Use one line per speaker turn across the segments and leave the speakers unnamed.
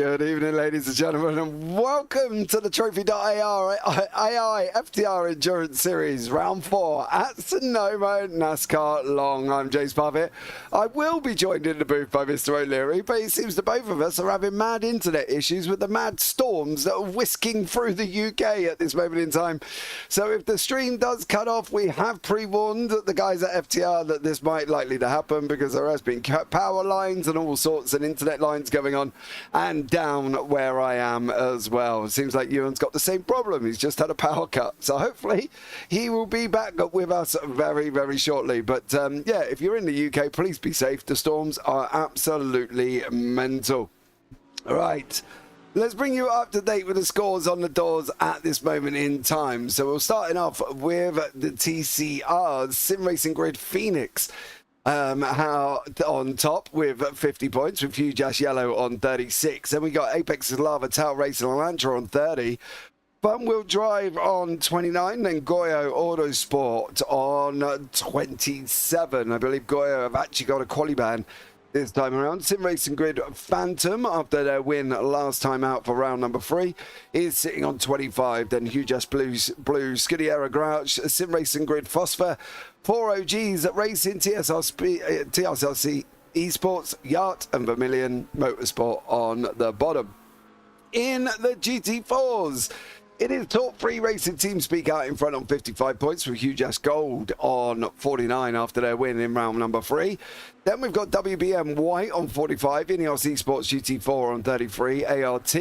Good evening, ladies and gentlemen, and welcome to the Trophi.ai FTR Endurance Series, Round 4 at Sonoma, Nascar Long. I'm Jace Parfitt. I will be joined in the booth by Mr. O'Leary, but it seems the both of us are having mad internet issues with the mad storms that are whisking through the UK at this moment in time. So if the stream does cut off, we have pre-warned the guys at FTR that this might likely to happen because there has been power lines and all sorts and internet lines going on, and down where I am as well. It seems like Ewan's got the same problem. He's just had a power cut. So hopefully he will be back with us very, very shortly. But yeah, if you're in the UK, please be safe. The storms are absolutely mental. All right. Let's bring you up to date with the scores on the doors at this moment in time. So we're starting off with the TCRs, Sim Racing Grid Phoenix. How on top with 50 points, with Huge Ash Yellow on 36. Then we got Apex's Lava, Tau Racing and Elantra on 30. Fun Wheel Drive on 29. Then Goyo Autosport on 27. I believe Goyo have actually got a quali ban this time around. Sim Racing Grid Phantom, after their win last time out for round number 3, is sitting on 25. Then Huge Ash Blue, Scudiera Grouch, Sim Racing Grid Phosphor, 4 OGs at Racing, TSRC Esports, Yacht and Vermilion Motorsport on the bottom. In the GT4s, it is Top 3 Racing Team Speak out in front on 55 points with Huge Ash Gold on 49 after their win in round number 3. Then we've got WBM White on 45, Ineos Esports GT4 on 33, ART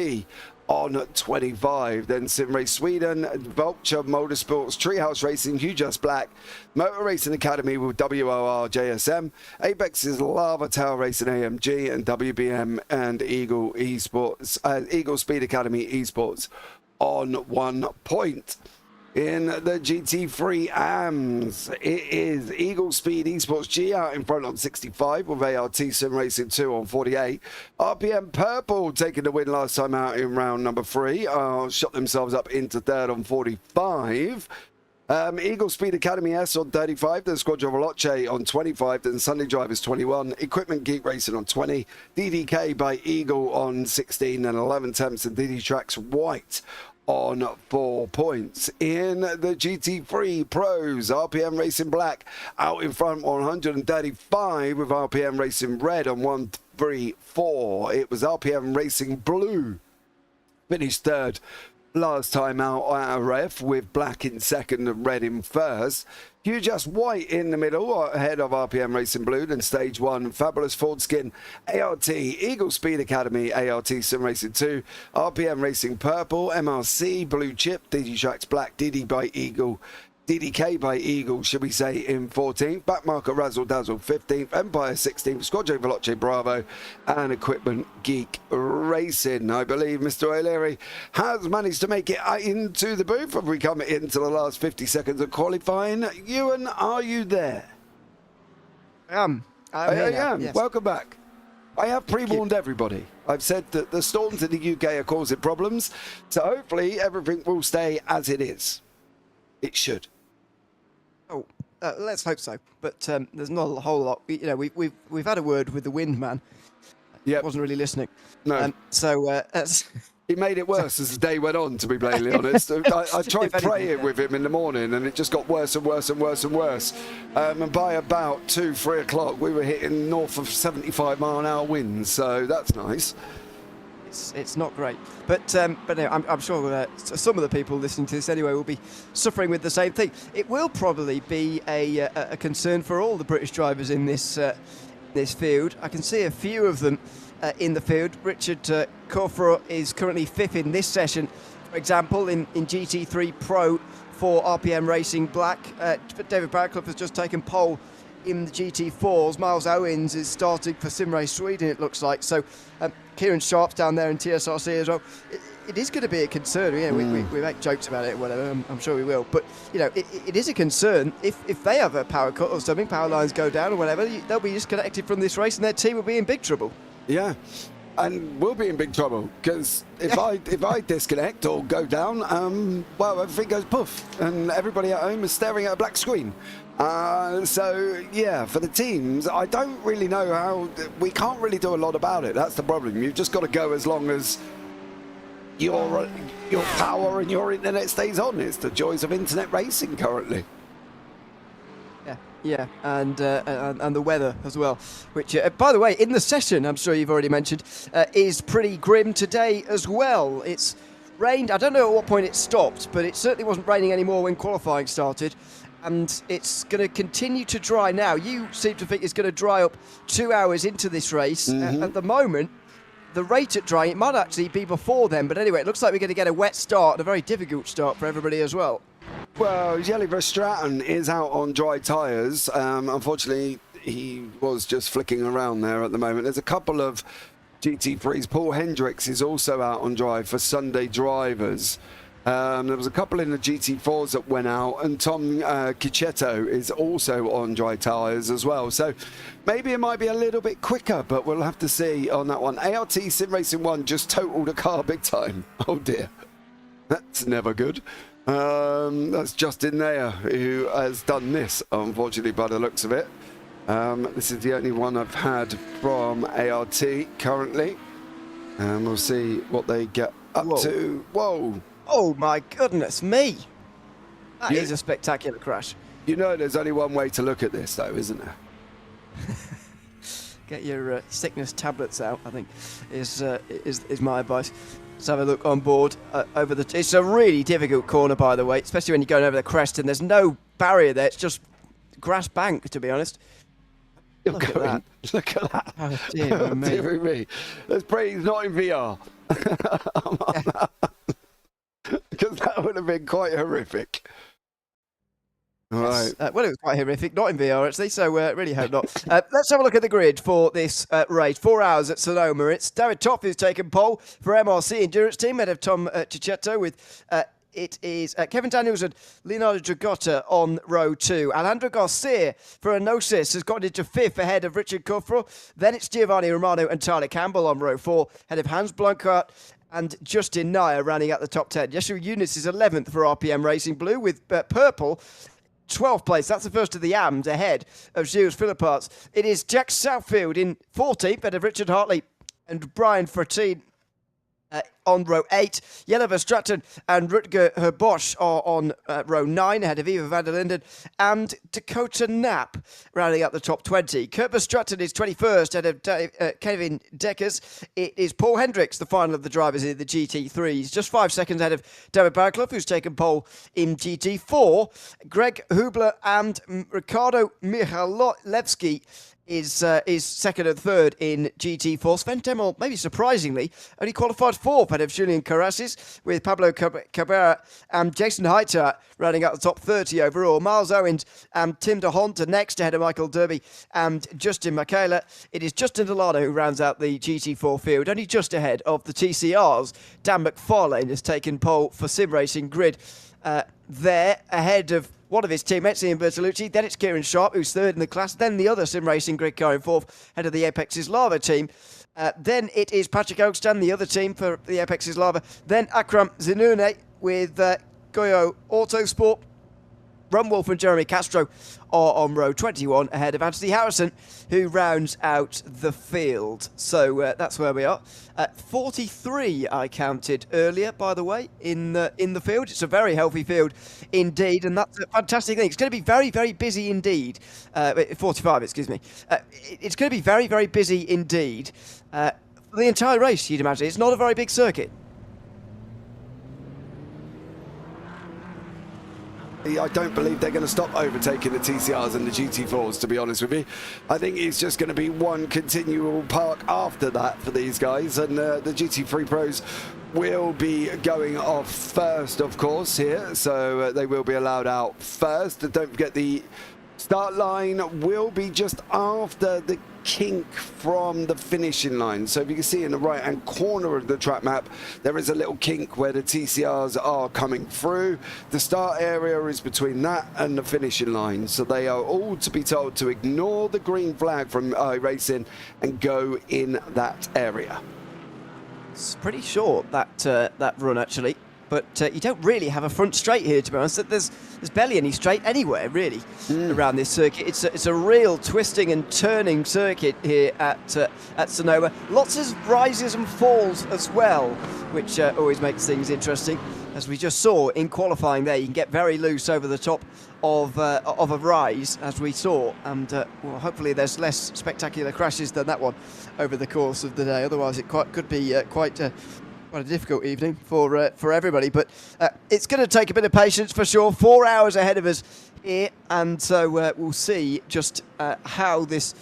on 25. Then Sim Race Sweden, Vulture Motorsports, Treehouse Racing, Huge Ash Black, Motor Racing Academy with WOR JSM, Apex's Lava Tower Racing AMG, and WBM and Eagle Esports, Eagle Speed Academy Esports on 1 point. In the GT3 AMS, it is Eagle Speed Esports G out in front on 65 with ART Sim Racing 2 on 48. RPM Purple taking the win last time out in round number 3, shot themselves up into third on 45. Eagle Speed Academy S on 35, then Squadron Veloce on 25, then Sunday Drivers 21, Equipment Geek Racing on 20, DDK by Eagle on 16, and 11 Temps and DD Tracks White on 4 points. In the GT3 Pros, RPM Racing Black out in front on 135 with RPM Racing Red on 134. It was RPM Racing Blue finished third last time out at a ref, with Black in second and Red in first. Huge Ash White in the middle, ahead of RPM Racing Blue, then Stage 1, Fabulous Ford Skin, ART, Eagle Speed Academy, ART Sim Racing 2, RPM Racing Purple, MRC, Blue Chip, DD Tracks Black, DD by Eagle, DDK by Eagle, should we say, in 14th. Backmarker Razzle Dazzle 15th. Empire 16th. Squadron Veloce Bravo. And Equipment Geek Racing. I believe Mr. O'Leary has managed to make it into the booth. Have we come into the last 50 seconds of qualifying? Ewan, are you there?
I am.
Yes. Welcome back. I have pre-warned everybody. I've said that the storms in the UK are causing problems. So hopefully everything will stay as it is. It should.
Oh, let's hope so. But there's not a whole lot. We've had a word with the wind man.
Yeah,
wasn't really listening.
No.
He
made it worse as the day went on. To be blatantly honest, I tried praying with him in the morning, and it just got worse and worse and worse and worse. And by about 2-3 o'clock, we were hitting north of 75-mile-an-hour winds. So that's nice.
It's not great, but anyway, I'm sure some of the people listening to this anyway will be suffering with the same thing. It will probably be a concern for all the British drivers in this field. I can see a few of them in the field. Richard Corfro is currently 5th in this session, for example, in GT3 Pro for RPM Racing Black. David Barcliffe has just taken pole in the GT4s. Miles Owens is starting for Sim Race Sweden, it looks like. So Kieran Sharp's down there in TSRC as well. It is going to be a concern. We make jokes about it or whatever, I'm sure we will. But, it is a concern if they have a power cut or something, power lines go down or whatever, they'll be disconnected from this race and their team will be in big trouble.
Yeah. And we'll be in big trouble because if I disconnect or go down, well, everything goes poof, and everybody at home is staring at a black screen. So yeah, for the teams, I don't really know how. We can't really do a lot about it. That's the problem. You've just got to go as long as your power and your internet stays on. It's the joys of internet racing currently.
Yeah, and the weather as well, which, by the way, in the session, I'm sure you've already mentioned, is pretty grim today as well. It's rained. I don't know at what point it stopped, but it certainly wasn't raining anymore when qualifying started, and it's going to continue to dry now. You seem to think it's going to dry up 2 hours into this race. At the moment, the rate at drying, it might actually be before then, but anyway, it looks like we're going to get a wet start, and a very difficult start for everybody as well.
Well, Jelle Verstraeten is out on dry tyres. Unfortunately, he was just flicking around there at the moment. There's a couple of GT3s. Paul Hendricks is also out on dry for Sunday drivers. There was a couple in the GT4s that went out, and Tom Kichetto is also on dry tyres as well. So maybe it might be a little bit quicker, but we'll have to see on that one. ART Sim Racing 1 just totaled a car big time. Oh dear, that's never good. That's Justin Nair who has done this, unfortunately, by the looks of it. This is the only one I've had from ART currently, and we'll see what they get up to. Whoa!
Oh my goodness me! That is a spectacular crash.
You know, there's only one way to look at this, though, isn't there?
Get your sickness tablets out, I think, is my advice. Let's have a look on board over the... It's a really difficult corner, by the way, especially when you're going over the crest and there's no barrier there. It's just grass bank, to be honest. Look at that.
Look at that.
Oh, dear me.
Dear me. Let's pray he's not in VR. Because that would have been quite horrific. All right.
Well, it was quite horrific, not in VR actually, so really hope not. Let's have a look at the grid for this race. 4 hours at Sonoma. It's David Toff who's taken pole for MRC Endurance Team, ahead of Tom Cichetto, with it is Kevin Daniels and Leonardo Dragotta on row 2. Alejandro Garcia for Enosis has got into 5th ahead of Richard Cufro. Then it's Giovanni Romano and Tyler Campbell on row 4, ahead of Hans Blankart and Justin Nair rounding out the top 10. Yeshua Yunus is 11th for RPM Racing Blue, with purple 12th place. That's the first of the AMs ahead of Gilles Philipparts. It is Jack Southfield in 14th, ahead of Richard Hartley and Brian Fortin on row 8. Jelle Verstraeten and Rutger Herbosch are on row 9, ahead of Eva van der Linden and Dakota Knapp rounding up the top 20. Kurt Verstraeten is 21st, ahead of Kevin Deckers. It is Paul Hendricks, the final of the drivers in the GT3s, just 5 seconds ahead of David Barclough, who's taken pole in GT4. Greg Hubler and Ricardo Michalewski is second and third in GT4. Sven Temmel, maybe surprisingly, only qualified 4th ahead of Julian Carasis, with Pablo Cabrera and Jason Heiter rounding out the top 30 overall. Miles Owens and Tim de Hont are next, ahead of Michael Derby and Justin Michaela. It is Justin Delano who rounds out the GT4 field, only just ahead of the TCRs. Dan McFarlane has taken pole for Sim Racing Grid there, ahead of one of his teammates, Ian Bertolucci. Then it's Kieran Sharp, who's third in the class. Then the other Sim Racing Grid car in 4th, head of the Apex's Lava team. Then it is Patrick Oakstan, the other team for the Apex's Lava. Then Akram Zinune with Goyo Autosport. Rumwolf and Jeremy Castro are on row 21, ahead of Anthony Harrison, who rounds out the field. So that's where we are. 43 I counted earlier, by the way, in the field. It's a very healthy field indeed, and that's a fantastic thing. It's going to be very, very busy indeed. 45, excuse me. It's going to be very, very busy indeed for the entire race, you'd imagine. It's not a very big circuit.
I don't believe they're going to stop overtaking the TCRs and the GT4s, to be honest with you. I think it's just going to be one continual park after that for these guys, and the GT3 Pros will be going off first, of course, here, so they will be allowed out first. Don't forget the start line will be just after the kink from the finishing line. So if you can see in the right hand corner of the track map, there is a little kink where the TCRs are coming through. The start area is between that and the finishing line, so they are all to be told to ignore the green flag from iRacing and go in that area.
It's pretty short, that run, actually. But you don't really have a front straight here, to be honest. There's barely any straight anywhere, really, around this circuit. It's a real twisting and turning circuit here at Sonoma. Lots of rises and falls as well, which always makes things interesting. As we just saw in qualifying there, you can get very loose over the top of a rise, as we saw. And well, hopefully there's less spectacular crashes than that one over the course of the day. Otherwise, it could be quite a difficult evening for everybody, but it's going to take a bit of patience for sure. 4 hours ahead of us here, and so we'll see just how this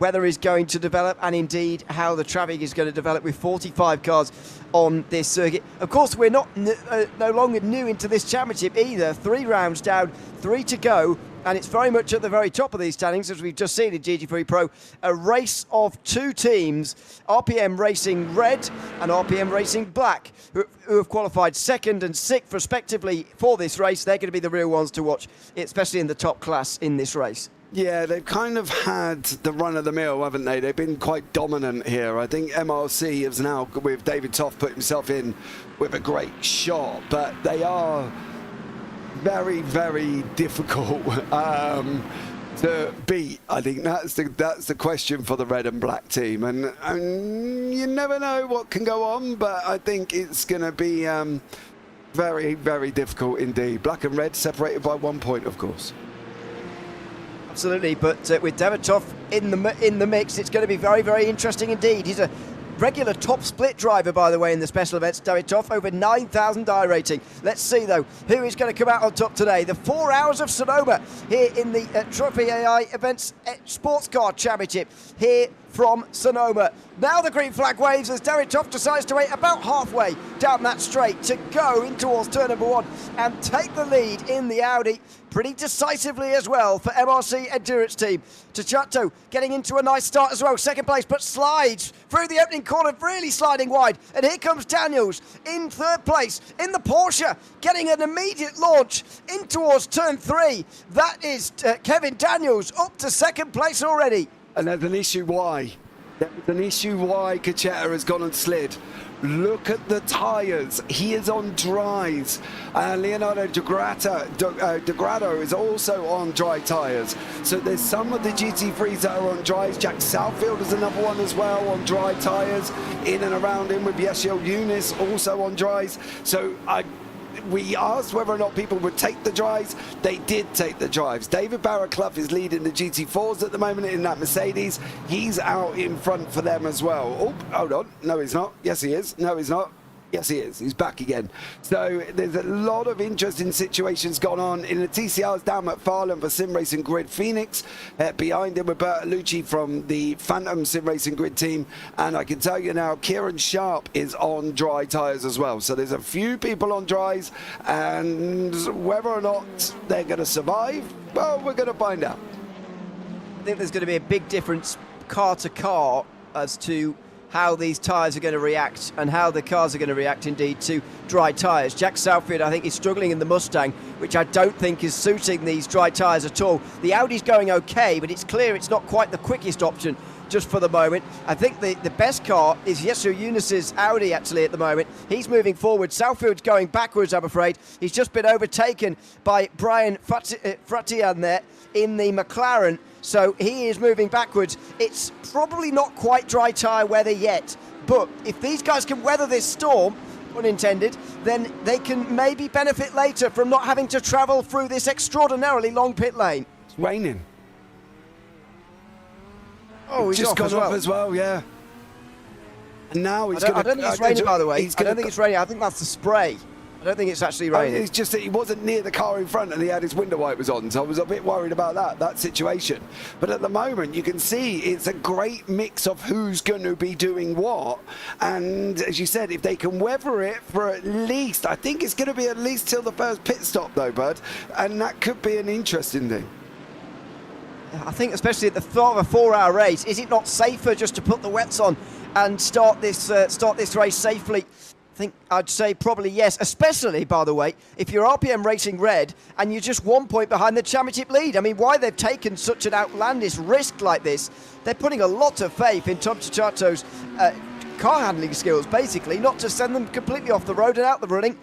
weather is going to develop, and indeed how the traffic is going to develop with 45 cars on this circuit. Of course, we're not no longer new into this championship either. 3 rounds down, 3 to go. And it's very much at the very top of these standings, as we've just seen in GT3 Pro. A race of 2 teams, RPM Racing Red and RPM Racing Black, who have qualified 2nd and 6th respectively for this race. They're going to be the real ones to watch, especially in the top class in this race.
Yeah, they've kind of had the run of the mill, haven't they? They've been quite dominant here. I think MRC is now, with David Toft, put himself in with a great shot, but they are very, very difficult to beat. I think that's the question for the red and black team, and you never know what can go on, but I think it's going to be very, very difficult indeed. Black and red separated by 1 point, of course.
Absolutely, but with David Toft in the mix, it's going to be very, very interesting indeed. He's a regular top split driver, by the way, in the special events. David Toft, over 9,000 die rating. Let's see, though, who is going to come out on top today. The 4 hours of Sonoma here in the Trophi.ai Events Sports Car Championship here from Sonoma. Now the green flag waves as David Toft decides to wait about halfway down that straight to go in towards turn number 1 and take the lead in the Audi pretty decisively as well for MRC Endurance Team. Tachato getting into a nice start as well, 2nd place, but slides through the opening corner, really sliding wide. And here comes Daniels in 3rd place in the Porsche, getting an immediate launch in towards turn 3. That is Kevin Daniels up to 2nd place already.
And there's an issue why. There's an issue why Cachetta has gone and slid. Look at the tyres. He is on dries. Leonardo Degrado is also on dry tyres. So there's some of the GT3s that are on dries. Jack Southfield is another one as well on dry tyres. In and around him with Yeshio Yunis also on dries. So we asked whether or not people would take the drives. They did take the drives. David Barraclough is leading the GT4s at the moment in that Mercedes. He's out in front for them as well. Oh, hold on. No, he's not. Yes, he is. No, he's not. Yes, he is. He's back again. So there's a lot of interesting situations gone on. In the TCRs, down McFarlane for Sim Racing Grid Phoenix. Behind him, Roberto Lucci from the Phantom Sim Racing Grid team. And I can tell you now, Kieran Sharp is on dry tyres as well. So there's a few people on dries. And whether or not they're going to survive, well, we're going to find out.
I think there's going to be a big difference car to car as to how these tyres are going to react and how the cars are going to react indeed to dry tyres. Jack Southfield, I think, is struggling in the Mustang, which I don't think is suiting these dry tyres at all. The Audi's going okay, but it's clear it's not quite the quickest option just for the moment. I think the best car is Yeshua Yunis's Audi actually at the moment. He's moving forward. Southfield's going backwards, I'm afraid. He's just been overtaken by Brian Fratian there in the McLaren. So he is moving backwards. It's probably not quite dry tyre weather yet, but if these guys can weather this storm, unintended, then they can maybe benefit later from not having to travel through this extraordinarily long pit lane.
It's raining.
Oh, he's
just gone
off
as well, yeah. And now he's going to...
I don't think it's raining, by the way. I don't think it's raining. I think that's the spray. I don't think it's actually raining.
It's just that he wasn't near the car in front and he had his window wipers on, so I was a bit worried about that situation. But at the moment, you can see it's a great mix of who's going to be doing what. And as you said, if they can weather it for at least, I think it's going to be at least till the first pit stop, though, Bud. And that could be an interesting thing.
I think especially at the start of a 4-hour race, is it not safer just to put the wets on and start this race safely? I think I'd say probably yes, especially, by the way, if you're RPM Racing Red and you're just 1 point behind the championship lead. I mean, why they've taken such an outlandish risk like this, they're putting a lot of faith in Tom Chachato's car handling skills, basically, not to send them completely off the road and out the running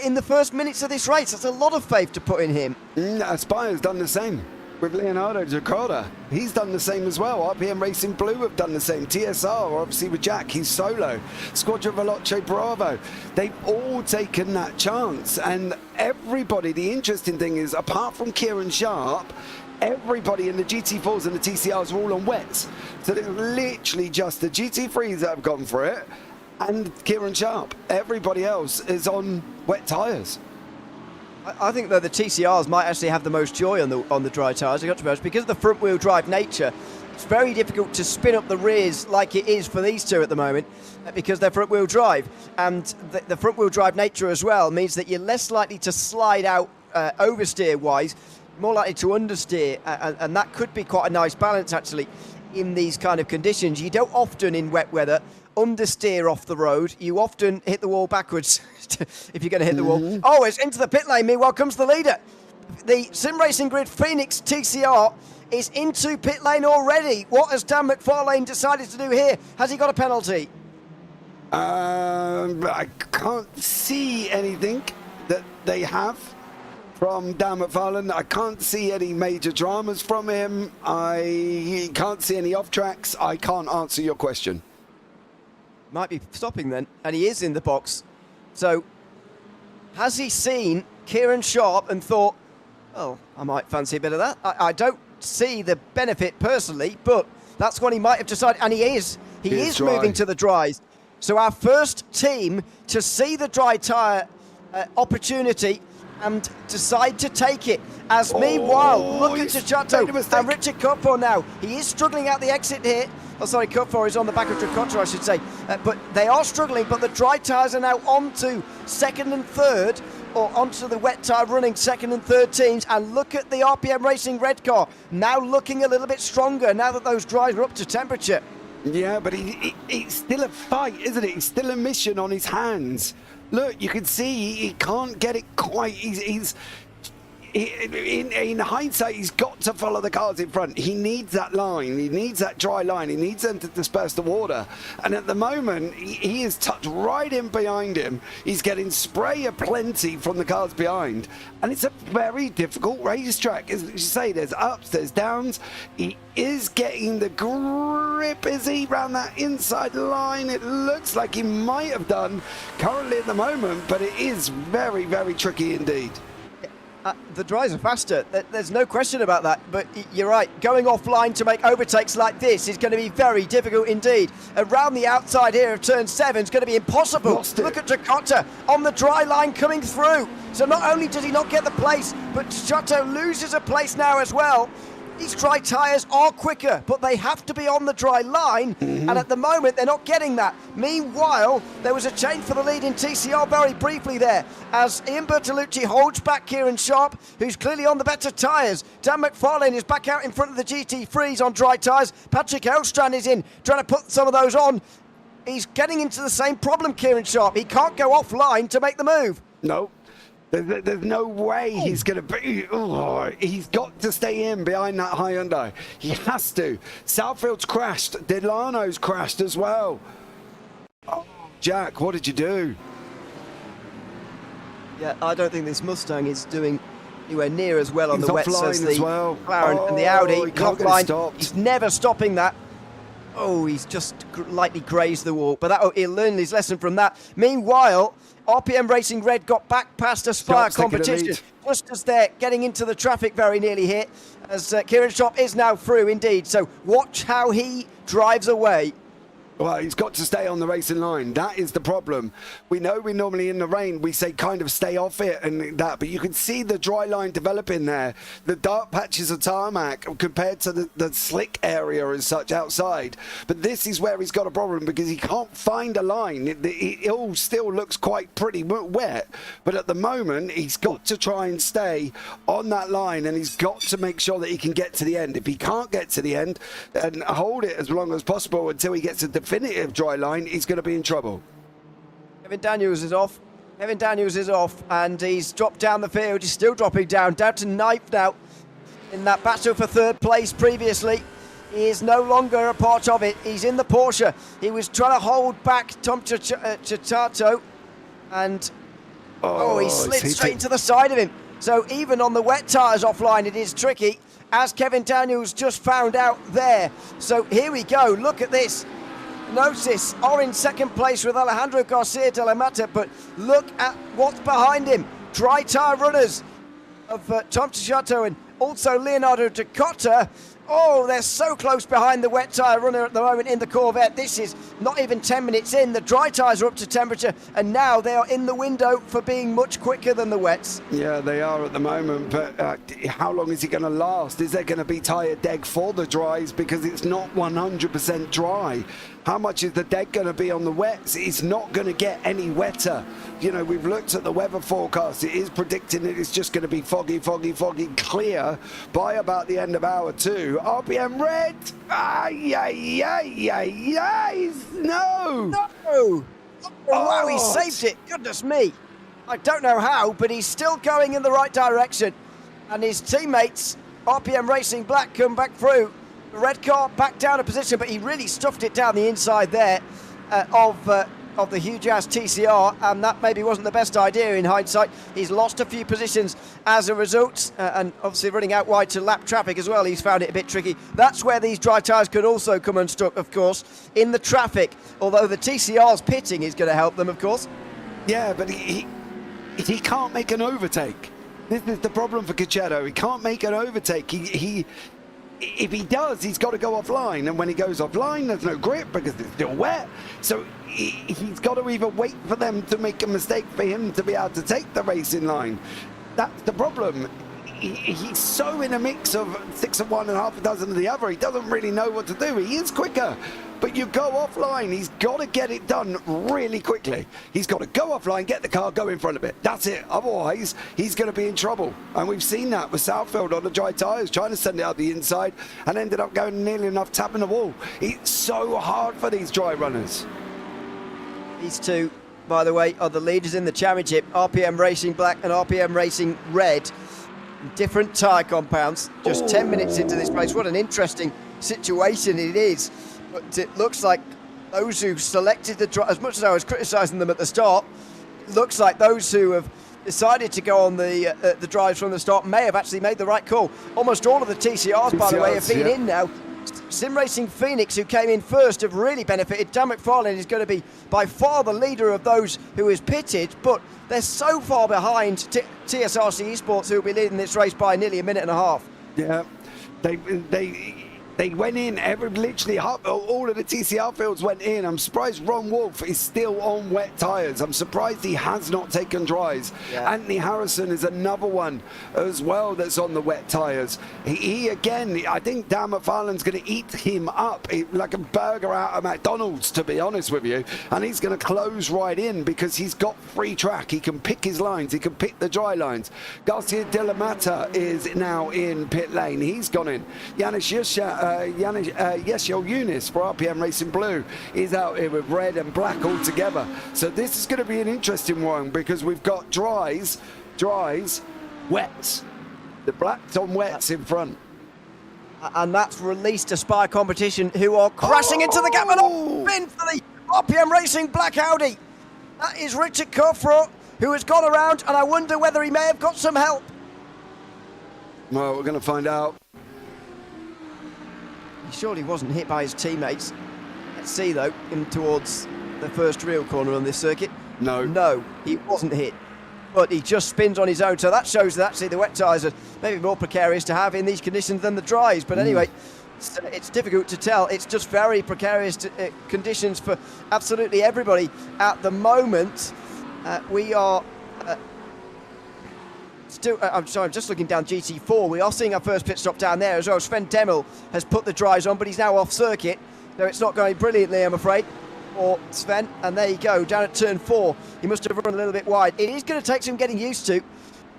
in the first minutes of this race. That's a lot of faith to put in him.
Aspire's done the same with Leonardo Jacoda. He's done the same as well. RPM Racing Blue have done the same. TSR, obviously with Jack, he's solo. Squadra Veloce Bravo, they've all taken that chance. And everybody, the interesting thing is, apart from Kieran Sharp, everybody in the GT4s and the TCRs are all on wets. So it's literally just the GT3s that have gone for it and Kieran Sharp. Everybody else is on wet tyres.
I think that the TCRs might actually have the most joy on the dry tyres. I got to be honest, because of the front-wheel drive nature. It's very difficult to spin up the rears like it is for these two at the moment, because they're front-wheel drive, and the front-wheel drive nature as well means that you're less likely to slide out oversteer-wise, more likely to understeer, and that could be quite a nice balance actually in these kind of conditions. You don't often in wet weather understeer off the road. You often hit the wall backwards if you're going to hit the wall. Oh, it's into the pit lane. Meanwhile comes the leader. The Sim Racing Grid Phoenix TCR is into pit lane already. What has Dan McFarlane decided to do here? Has he got a penalty?
I can't see anything that they have from Dan McFarlane. I can't see any major dramas from him. I can't see any off tracks. I can't answer your question.
Might be stopping then, and he is in the box. So, has he seen Kieran Sharp and thought, oh, I might fancy a bit of that? I don't see the benefit personally, but that's what he might have decided, and he is moving to the dries. So our first team to see the dry tyre opportunity and decide to take it. As meanwhile, look at Giotto and Richard Cutfor now. He is struggling out the exit here. Oh, sorry, Cutfor is on the back of Giotto, I should say. But they are struggling, but the dry tyres are now onto second and third, or onto the wet tyre running second and third teams. And look at the RPM Racing red car, now looking a little bit stronger now that those dries are up to temperature.
Yeah, but it's still a fight, isn't it? It's still a mission on his hands. Look, you can see he can't get it quite. In hindsight, he's got to follow the cars in front. He needs that line. He needs that dry line. He needs them to disperse the water. And at the moment, he is tucked right in behind him. He's getting spray aplenty from the cars behind. And it's a very difficult racetrack. As you say, there's ups, there's downs. He is getting the grip, is he, around that inside line? It looks like he might have done currently at the moment, but it is very, very tricky indeed.
The dries are faster, there's no question about that, but you're right, going offline to make overtakes like this is going to be very difficult indeed. Around the outside here of turn 7 is going to be impossible. Look at Giotto on the dry line coming through. So not only does he not get the place, but Giotto loses a place now as well. These dry tyres are quicker, but they have to be on the dry line, and at the moment they're not getting that. Meanwhile, there was a change for the lead in TCR very briefly there, as Ian Bertolucci holds back Kieran Sharp, who's clearly on the better tyres. Dan McFarlane is back out in front of the GT3s on dry tyres. Patrick Elstrand is in, trying to put some of those on. He's getting into the same problem, Kieran Sharp. He can't go offline to make the move.
No. There's no way he's going to be... he's got to stay in behind that Hyundai. He has to. Southfield's crashed. Delano's crashed as well. Oh, Jack, what did you do?
Yeah, I don't think this Mustang is doing anywhere near as well on the wets as the
McLaren
and the Audi.
He can't get stopped.
He's never stopping that. Oh, he's just lightly grazed the wall. But he'll learn his lesson from that. Meanwhile, RPM Racing Red got back past Aspire competition just as they're getting into the traffic very nearly here, as Kieran Sharp is now through indeed. So watch how he drives away.
Well, he's got to stay on the racing line. That is the problem. We know we normally in the rain, we say kind of stay off it and that, but you can see the dry line developing there. The dark patches of tarmac compared to the slick area as such outside. But this is where he's got a problem because he can't find a line. It all still looks quite pretty wet, but at the moment he's got to try and stay on that line, and he's got to make sure that he can get to the end. If he can't get to the end and hold it as long as possible until he gets a definitive dry line, he's going to be in trouble.
Kevin Daniels is off. Kevin Daniels is off, and he's dropped down the field. He's still dropping down to ninth now in that battle for third place previously. He is no longer a part of it. He's in the Porsche. He was trying to hold back Tom Chachato, and he slid straight into the side of him. So even on the wet tyres offline, it is tricky, as Kevin Daniels just found out there. So here we go. Look at this. Notice are in second place with Alejandro Garcia de la Mata, but look at what's behind him. Dry tyre runners of Tom Chachato and also Leonardo da Cotta. Oh, they're so close behind the wet tyre runner at the moment in the Corvette. This is not even 10 minutes in. The dry tyres are up to temperature, and now they are in the window for being much quicker than the wets.
Yeah, they are at the moment, but how long is he going to last? Is there going to be tyre deg for the dries, because it's not 100% dry? How much is the deg going to be on the wets? It's not going to get any wetter. You know, we've looked at the weather forecast. It is predicting that it's just going to be foggy, clear by about the end of hour 2. RPM red. No.
Oh, wow, he saved it. Goodness me. I don't know how, but he's still going in the right direction. And his teammates, RPM Racing Black, come back through. The red car back down a position, but he really stuffed it down the inside there of the huge-ass TCR, and that maybe wasn't the best idea in hindsight. He's lost a few positions as a result, and obviously running out wide to lap traffic as well, he's found it a bit tricky. That's where these dry tyres could also come unstuck, of course, in the traffic, although the TCR's pitting is going to help them, of course.
Yeah, but he can't make an overtake. This is the problem for Chachato. He can't make an overtake. If he does, he's got to go offline, and when he goes offline, there's no grip because it's still wet. So he's got to either wait for them to make a mistake for him to be able to take the racing line. That's the problem. He's so in a mix of 6 of one and half a dozen of the other. He doesn't really know what to do. He is quicker, but you go offline. He's got to get it done really quickly. He's got to go offline, get the car, go in front of it. That's it. Otherwise, he's going to be in trouble. And we've seen that with Southfield on the dry tyres, trying to send it out the inside and ended up going nearly enough tapping the wall. It's so hard for these dry runners.
These two, by the way, are the leaders in the championship, RPM Racing Black and RPM Racing Red. Different tyre compounds, just 10 minutes into this race. What an interesting situation it is. But it looks like those who selected the drive, as much as I was criticising them at the start, it looks like those who have decided to go on the drives from the start may have actually made the right call. Almost all of the TCRs, by the way, have been in now. Sim Racing Phoenix, who came in first, have really benefited. Dan McFarlane is going to be by far the leader of those who is pitted, but they're so far behind TSRC Esports, who will be leading this race by nearly a minute and a half.
Yeah, they went in, literally all of the TCR fields went in. I'm surprised Ron Wolf is still on wet tyres. I'm surprised he has not taken dries. Yeah. Anthony Harrison is another one as well that's on the wet tyres. He again, I think Dan McFarlane's going to eat him up like a burger out of McDonald's, to be honest with you. And he's going to close right in because he's got free track. He can pick his lines. He can pick the dry lines. Garcia de la Mata is now in pit lane. He's gone in. Yesio Eunice for RPM Racing Blue is out here with red and black all together. So this is going to be an interesting one because we've got dries, wets. The blacks on wets in front.
And that's released Aspire Competition, who are crashing into the gap and in for the RPM Racing Black Audi. That is Richard Coffro, who has gone around, and I wonder whether he may have got some help.
Well, we're going to find out.
He surely wasn't hit by his teammates. Let's see, though, him towards the first real corner on this circuit. No, he wasn't hit. But he just spins on his own, so that shows that actually the wet tyres are maybe more precarious to have in these conditions than the dries. But anyway, it's difficult to tell. It's just very precarious conditions for absolutely everybody at the moment. We are... I'm sorry, I'm just looking down GT4. We are seeing our first pit stop down there as well. Sven Demmel has put the dries on, but he's now off circuit. So it's not going brilliantly, I'm afraid, for Sven. And there you go, down at turn 4. He must have run a little bit wide. It is going to take some getting used to,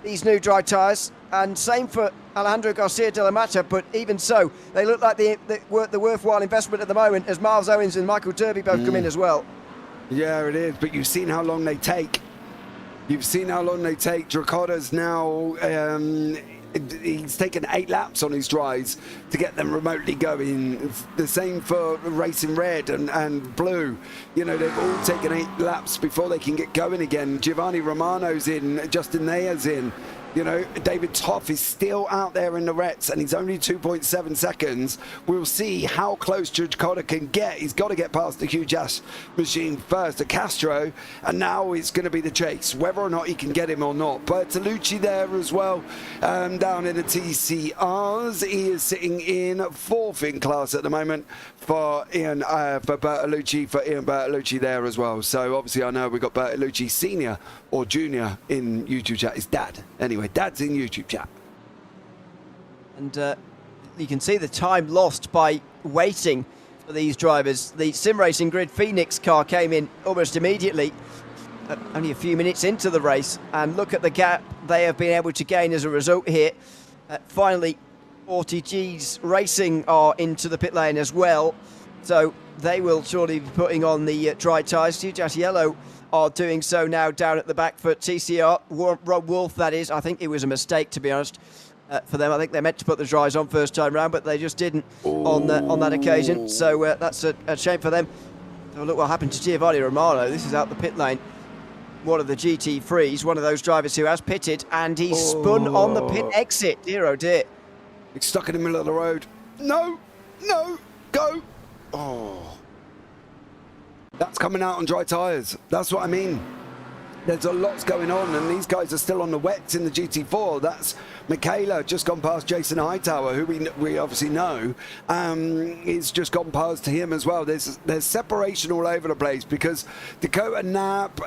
these new dry tyres. And same for Alejandro Garcia de la Mata, but even so, they look like the worthwhile investment at the moment as Miles Owens and Michael Derby both come in as well.
Yeah, it is, but you've seen how long they take. You've seen how long they take. Dracotta's now He's taken 8 laps on his dries to get them remotely going. The same for Racing Red and Blue. You know, they've all taken 8 laps before they can get going again. Giovanni Romano's in, Justin Neyer's in. You know, David Toff is still out there in the Rets, and he's only 2.7 seconds. We'll see how close Jakarta can get. He's got to get past the huge ass machine first, the Castro, and now it's going to be the chase, whether or not he can get him or not. Bertolucci there as well, down in the TCRs. He is sitting in 4th in class at the moment for Ian, for Ian Bertolucci there as well. So obviously I know we've got Bertolucci Senior or Junior in YouTube chat. His dad. Anyway, Dad's in YouTube chat.
And you can see the time lost by waiting for these drivers. The Sim Racing Grid Phoenix car came in almost immediately, only a few minutes into the race, and look at the gap they have been able to gain as a result here. Finally, 40Gs Racing are into the pit lane as well, so they will surely be putting on the dry tyres. Huge Yellow are doing so now down at the back for TCR. Rob Wolf, that is. I think it was a mistake, to be honest, for them. I think they meant to put the dries on first time round, but they just didn't on that occasion. So that's a shame for them. So look what happened to Giovanni Romano. This is out the pit lane. One of the GT3s, one of those drivers who has pitted, and he's spun on the pit exit. Dear, oh dear.
He's stuck in the middle of the road. No, go. Oh. That's coming out on dry tyres. That's what I mean. There's a lot's going on, and these guys are still on the wets in the GT4. That's Michaela, just gone past Jason Hightower, who we obviously know. He's just gone past him as well. There's separation all over the place because Dakota Knapp,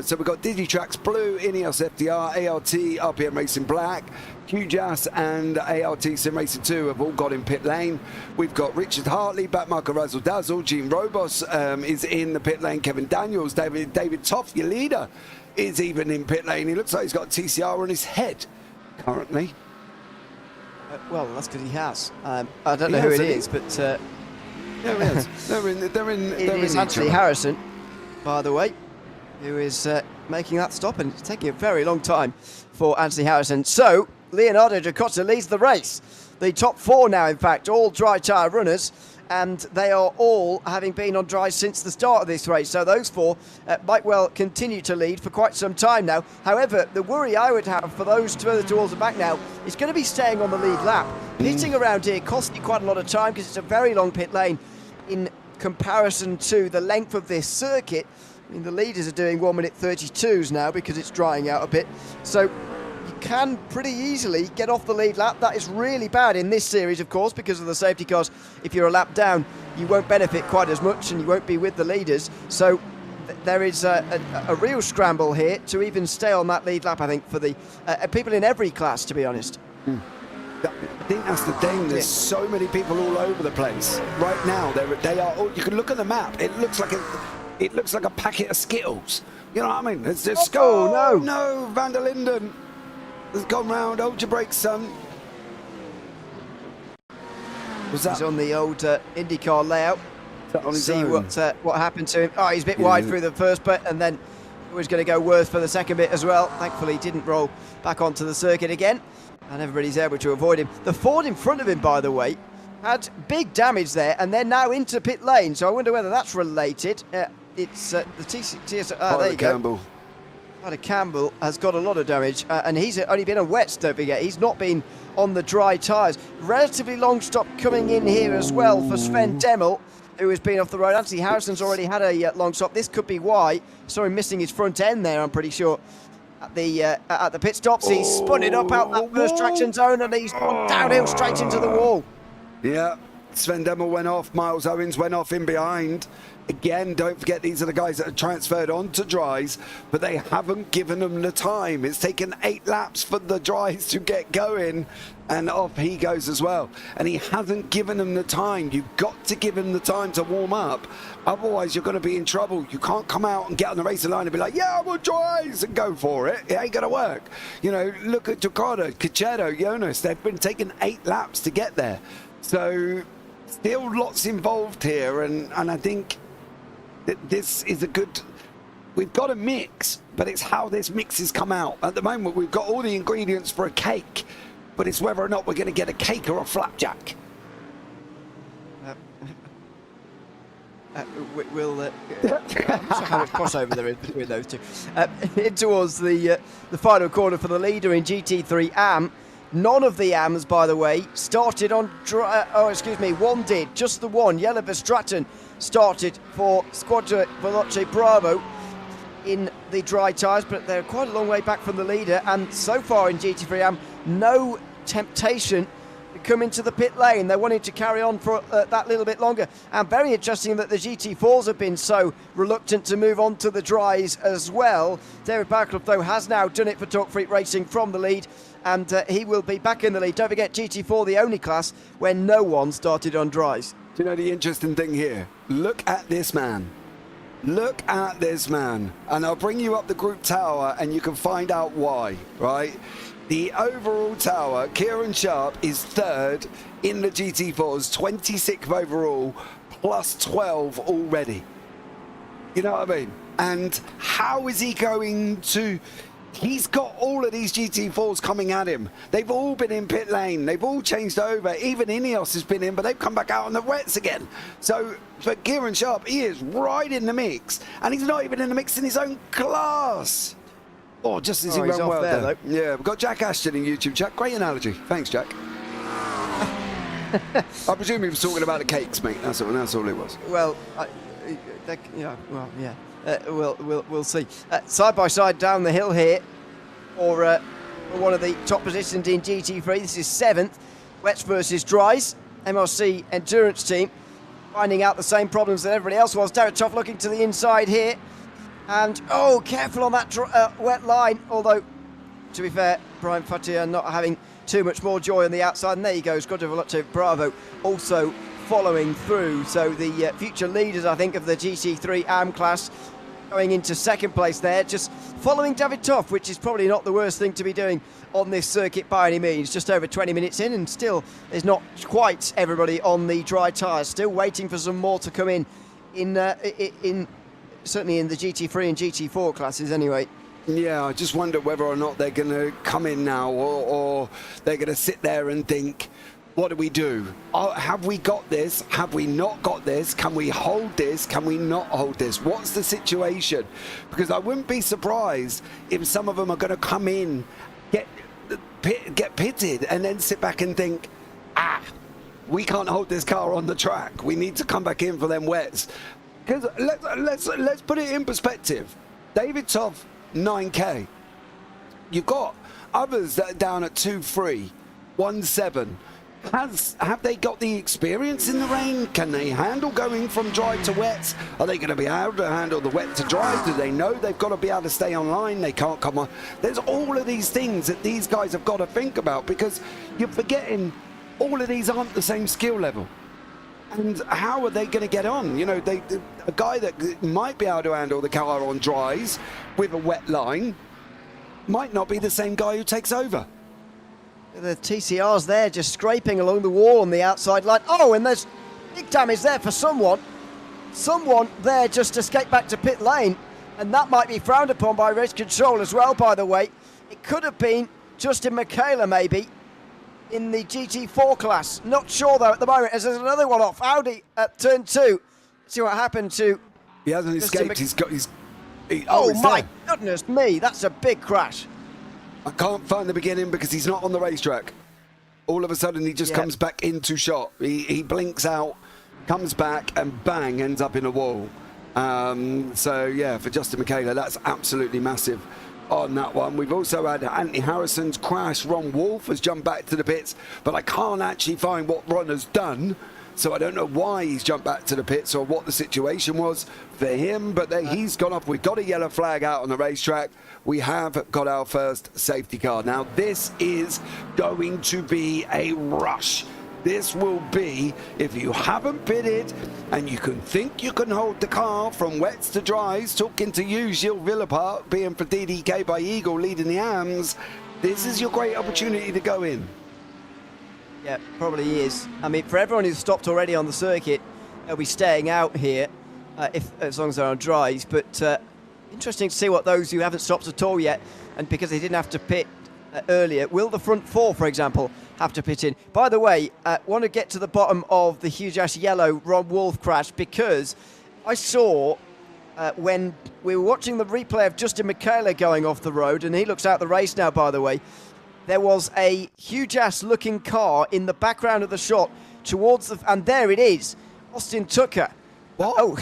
so we've got Digitrax Blue, Ineos FTR, ART, RPM Racing Black, QJAS and ART Sim Racing 2 have all got in pit lane. We've got Richard Hartley, Backmarker Razzle Dazzle, Gene Robos is in the pit lane, Kevin Daniels, David Toff, your leader, is even in pit lane. He looks like he's got a TCR on his head currently.
Well, that's because he has. I don't know who it is, but
there he is. They're in.
It is Anthony Harrison, by the way, who is making that stop, and it's taking a very long time for Anthony Harrison. So Leonardo Giacotta leads the race. The top 4 now, in fact, all dry tyre runners, and they are all having been on dry since the start of this race. So those 4 might well continue to lead for quite some time now. However, the worry I would have for those further towards the back now is going to be staying on the lead lap. Pitting around here costs you quite a lot of time because it's a very long pit lane in comparison to the length of this circuit. I mean, the leaders are doing 1:32s now because it's drying out a bit. So you can pretty easily get off the lead lap. That is really bad in this series, of course, because of the safety cars. If you're a lap down, you won't benefit quite as much and you won't be with the leaders. So there is a real scramble here to even stay on that lead lap, I think, for the people in every class, to be honest.
I think that's the thing. There's so many people all over the place right now. They are. You can look at the map. It looks like a packet of Skittles. You know what I mean? It's just no, Van der Linden has gone round. Hold your brakes, son.
Was that? He's on the old IndyCar layout. See what happened to him. Oh, he's a bit wide through the first bit, and then it was going to go worse for the second bit as well. Thankfully, he didn't roll back onto the circuit again, and everybody's able to avoid him. The Ford in front of him, by the way, had big damage there, and they're now into pit lane. So I wonder whether that's related. It's the TCR. There you go. Ryder Campbell has got a lot of damage, and he's only been on wets, don't forget. He's not been on the dry tyres. Relatively long stop coming in here as well for Sven Demmel, who has been off the road. Anthony Harrison's already had a long stop. This could be why. Saw him missing his front end there, I'm pretty sure, at the pit stops. He's spun it up out that first traction zone, and he's gone downhill straight into the wall.
Yeah, Sven Demmel went off. Miles Owens went off in behind. Again, don't forget, these are the guys that are transferred onto dries, but they haven't given them the time. It's taken 8 laps for the dries to get going, and off he goes as well. And he hasn't given them the time. You've got to give him the time to warm up. Otherwise, you're going to be in trouble. You can't come out and get on the racing line and be like, yeah, I'm on dries, and go for it. It ain't going to work. You know, look at Jakarta, Kacheto, Jonas. They've been taking 8 laps to get there. So, still lots involved here, and I think this is a good. We've got a mix, but it's how this mix has come out. At the moment, we've got all the ingredients for a cake, but it's whether or not we're going to get a cake or a flapjack.
We'll I'm not sure how much crossover there is between those two. In towards the final corner for the leader in GT3 AM. None of the AMs, by the way, started on one did, just the one. Jelle Verstraeten started for Squadra Veloce Bravo in the dry tyres, but they're quite a long way back from the leader, and so far in GT3 AM, no temptation to come into the pit lane. They're wanting to carry on for that little bit longer, and very interesting that the GT4s have been so reluctant to move on to the dries as well. David Barclough, though, has now done it for Talk Freak Racing from the lead, and he will be back in the lead. Don't forget, GT4, the only class where no one started on dries.
Do you know the interesting thing here? Look at this man. Look at this man. And I'll bring you up the group tower and you can find out why, right? The overall tower, Kieran Sharp is third in the GT4s, 26th overall, plus 12 already. You know what I mean? And how is he going to... He's got all of these GT4s coming at him. They've all been in pit lane. They've all changed over. Even Ineos has been in, but they've come back out on the wets again. So for Kieran Sharp, he is right in the mix. And he's not even in the mix in his own class. Oh, just as he ran well there. Yeah, we've got Jack Ashton in YouTube chat. Great analogy. Thanks, Jack. I presume he was talking about the cakes, mate. That's all it was.
Well, we'll see. Side by side down the hill here, or one of the top positions in GT3. This is 7th. Wets versus dries. MRC Endurance Team finding out the same problems that everybody else was. Derek Toff looking to the inside here, and careful on that wet line. Although, to be fair, Brian Fatia not having too much more joy on the outside. And there you go, Squadra Veloce Bravo also following through. So the future leaders, I think, of the GT3 AM class going into second place there, just following David Toff, which is probably not the worst thing to be doing on this circuit by any means. Just over 20 minutes in, and still there's not quite everybody on the dry tyres. Still waiting for some more to come in certainly in the GT3 and GT4 classes anyway.
Yeah, I just wonder whether or not they're going to come in now, or they're going to sit there and think, what do we do? Have we got this? Have we not got this? Can we hold this? Can we not hold this? What's the situation? Because I wouldn't be surprised if some of them are going to come in, get pitted, and then sit back and think, we can't hold this car on the track. We need to come back in for them wets. Because let's put it in perspective. David Toff, 9K. You've got others that are down at 2.3, 1.7. Have they got the experience in the rain? Can they handle going from dry to wets? Are they going to be able to handle the wet to dry? Do they know they've got to be able to stay online? They can't come on. There's all of these things that these guys have got to think about, because you're forgetting all of these aren't the same skill level. And how are they going to get on? You know, a guy that might be able to handle the car on dries with a wet line might not be the same guy who takes over.
The TCR's there just scraping along the wall on the outside line. And there's big damage there for someone. Someone there just escaped back to pit lane, and that might be frowned upon by race control as well, by the way. It could have been Justin Michaela, maybe, in the GT4 class. Not sure, though, at the moment, as there's another one off. Audi at turn 2. See what happened to...
He hasn't escaped.
My goodness me, that's a big crash.
I can't find the beginning because he's not on the racetrack. All of a sudden, he just comes back into shot. He blinks out, comes back, and bang, ends up in a wall. For Justin Michaela, that's absolutely massive on that one. We've also had Anthony Harrison's crash. Ron Wolf has jumped back to the pits, but I can't actually find what Ron has done. So I don't know why he's jumped back to the pits or what the situation was for him, but he's gone off. We've got a yellow flag out on the racetrack. We have got our first safety car. Now, this is going to be a rush. This will be, if you haven't pitted and you can think you can hold the car from wets to dries, talking to you, Gilles Villepart, being for DDK by Eagle, leading the AMs, this is your great opportunity to go in.
Yeah, probably is. I mean, for everyone who's stopped already on the circuit, they'll be staying out here, as long as they're on dries. But interesting to see what those who haven't stopped at all yet, and because they didn't have to pit earlier. Will the front four, for example, have to pit in? By the way, want to get to the bottom of the huge ash yellow Rob Wolf crash, because I saw when we were watching the replay of Justin Michaela going off the road, and he looks out the race now, by the way, there was a huge ass looking car in the background of the shot towards the, and there it is, Austin Tucker.
What?
Oh,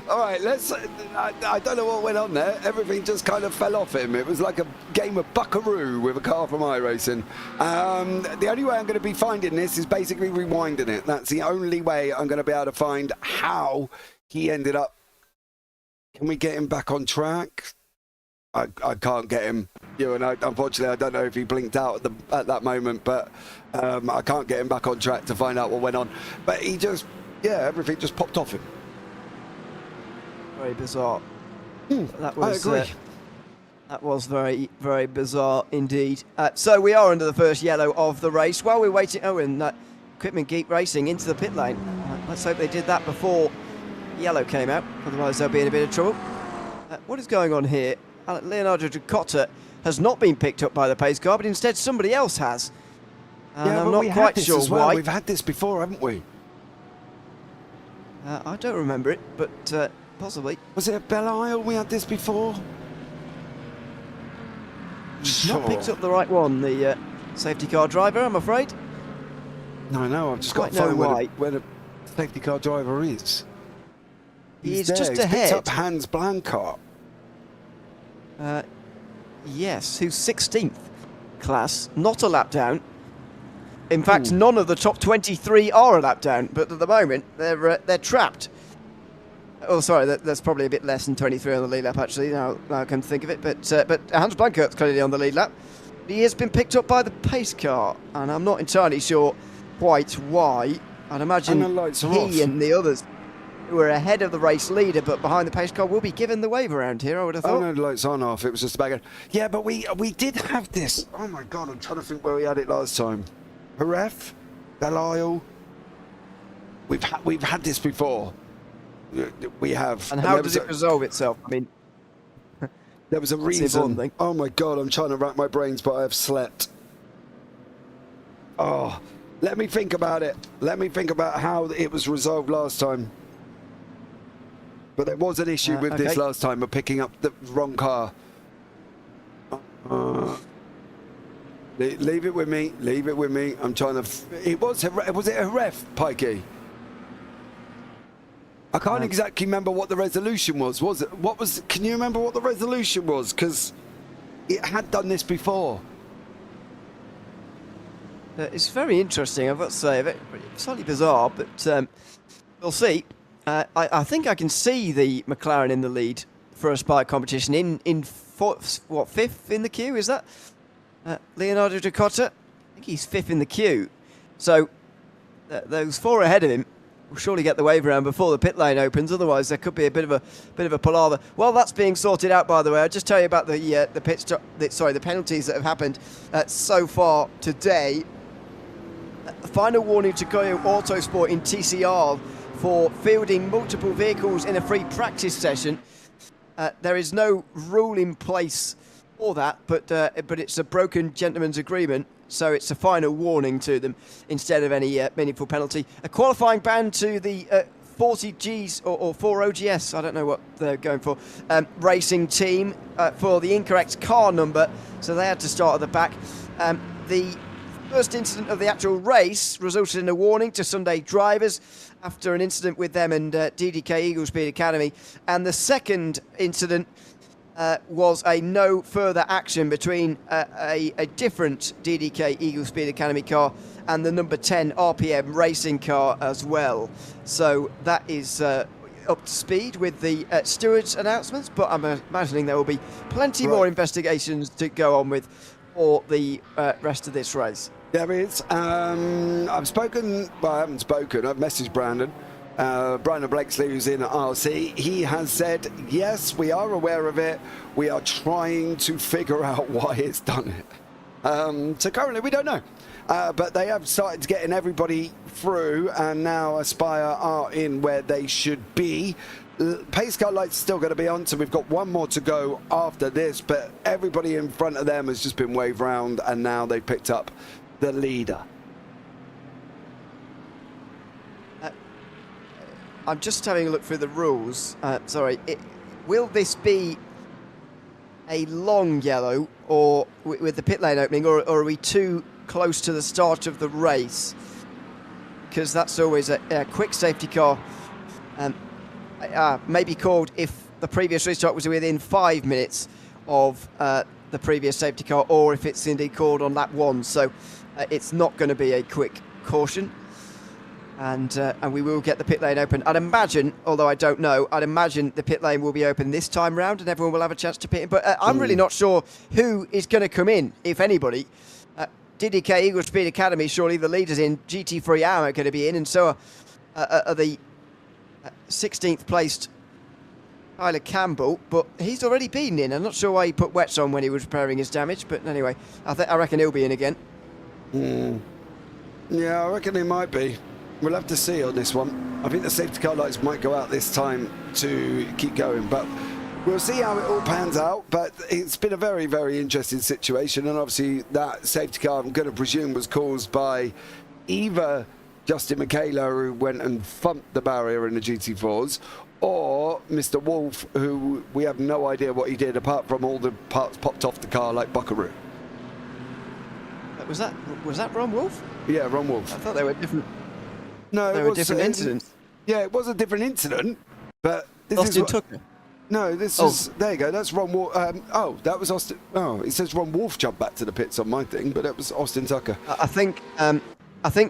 all right, I don't know what went on there. Everything just kind of fell off him. It was like a game of buckaroo with a car from iRacing. The only way I'm going to be finding this is basically rewinding it. That's the only way I'm going to be able to find how he ended up. Can we get him back on track? I can't get him. Unfortunately, I don't know if he blinked out at that moment, but I can't get him back on track to find out what went on. But he just, everything just popped off him.
Very bizarre.
I agree.
That was very, very bizarre indeed. So we are under the first yellow of the race. While we're waiting, and Equipment Geek Racing into the pit lane. Let's hope they did that before yellow came out, otherwise they'll be in a bit of trouble. What is going on here? Leonardo Giacotta has not been picked up by the pace car, but instead somebody else has. And I'm not quite sure why.
We've had this before, haven't we?
I don't remember it, but possibly.
Was it at Belle Isle we had this before?
Not picked up the right one, the safety car driver, I'm afraid.
No, I've just got to find where the safety car driver is.
He's
there.
just
He's
ahead.
picked up Hans Blankart.
Yes, who's 16th class, not a lap down. In fact, none of the top 23 are a lap down, but at the moment they're trapped. Oh, sorry, that's probably a bit less than 23 on the lead lap, actually, now I come to think of it. But Hans Blankert's clearly on the lead lap. He has been picked up by the pace car, and I'm not entirely sure quite why. I'd imagine he and the others who are ahead of the race leader but behind the pace car will be given the wave around here, I would have thought.
Oh, no, the lights on off. It was just a back end. Yeah, but we did have this. Oh, my God, I'm trying to think where we had it last time. Jerez, Belle Isle. We've had this before. We have.
And how does it resolve itself? I mean,
there was a reason. Oh my God, I'm trying to rack my brains, but I have slept. Oh, let me think about it. Let me think about how it was resolved last time. But there was an issue with this last time of picking up the wrong car. Leave it with me. Leave it with me. I'm trying to. Was it a ref, Pikey? I can't exactly remember what the resolution was. Was it? What was? Can you remember what the resolution was? Because it had done this before.
It's very interesting, I've got to say. Slightly bizarre, but we'll see. I think I can see the McLaren in the lead for a Spike competition in fifth in the queue, is that? Leonardo Giacotta? I think he's fifth in the queue. So those four ahead of him will surely get the wave around before the pit lane opens. Otherwise, there could be a bit of a palaver. Well, that's being sorted out, by the way. I'll just tell you about the penalties that have happened so far today. The final warning to Goyo Autosport in TCR for fielding multiple vehicles in a free practice session. There is no rule in place for that, but it's a broken gentleman's agreement. So it's a final warning to them instead of any meaningful penalty. A qualifying ban to the 40Gs or 4OGS, I don't know what they're going for, racing team for the incorrect car number. So they had to start at the back. The first incident of the actual race resulted in a warning to Sunday drivers after an incident with them and DDK Eagle Speed Academy. And the second incident was a no further action between a different DDK Eagle Speed Academy car and the number 10 RPM racing car as well. So that is up to speed with the stewards' announcements, but I'm imagining there will be plenty more investigations to go on with for the rest of this race.
There is. I've spoken, well, I haven't spoken, I've messaged Brandon. Brandon Blakesley, who's in RC, he has said, yes, we are aware of it. We are trying to figure out why it's done it. So currently we don't know. But they have started getting everybody through, and now Aspire are in where they should be. Pace car light's still going to be on, so we've got one more to go after this, but everybody in front of them has just been waved round, and now they've picked up the leader.
I'm just having a look through the rules. Will this be a long yellow, or with the pit lane opening, or are we too close to the start of the race? Because that's always a quick safety car. Maybe called if the previous restart was within 5 minutes of the previous safety car, or if it's indeed called on lap 1. So it's not going to be a quick caution. And we will get the pit lane open. I'd imagine, although I don't know, I'd imagine the pit lane will be open this time round and everyone will have a chance to pit in. But I'm really not sure who is going to come in, if anybody. DDK Eagle Speed Academy, surely the leaders in GT3 are going to be in, and so are the 16th placed Tyler Campbell, but he's already been in. I'm not sure why he put wets on when he was repairing his damage, but anyway, I reckon he'll be in again.
Yeah, I reckon he might be. We'll have to see on this one. I think the safety car lights might go out this time to keep going, but we'll see how it all pans out. But it's been a very, very interesting situation, and obviously that safety car, I'm going to presume, was caused by either Justin Michaela, who went and thumped the barrier in the GT4s, or Mr. Wolf, who we have no idea what he did apart from all the parts popped off the car like Buckaroo.
Was that Ron Wolf?
Yeah, Ron Wolf.
I thought they were different.
No,
they were different incidents.
Yeah, it was a different incident, but this
Austin
is
Tucker.
No, this is. There you go. That's Ron Wolf. That was Austin. Oh, it says Ron Wolf jumped back to the pits on my thing, but it was Austin Tucker.
I think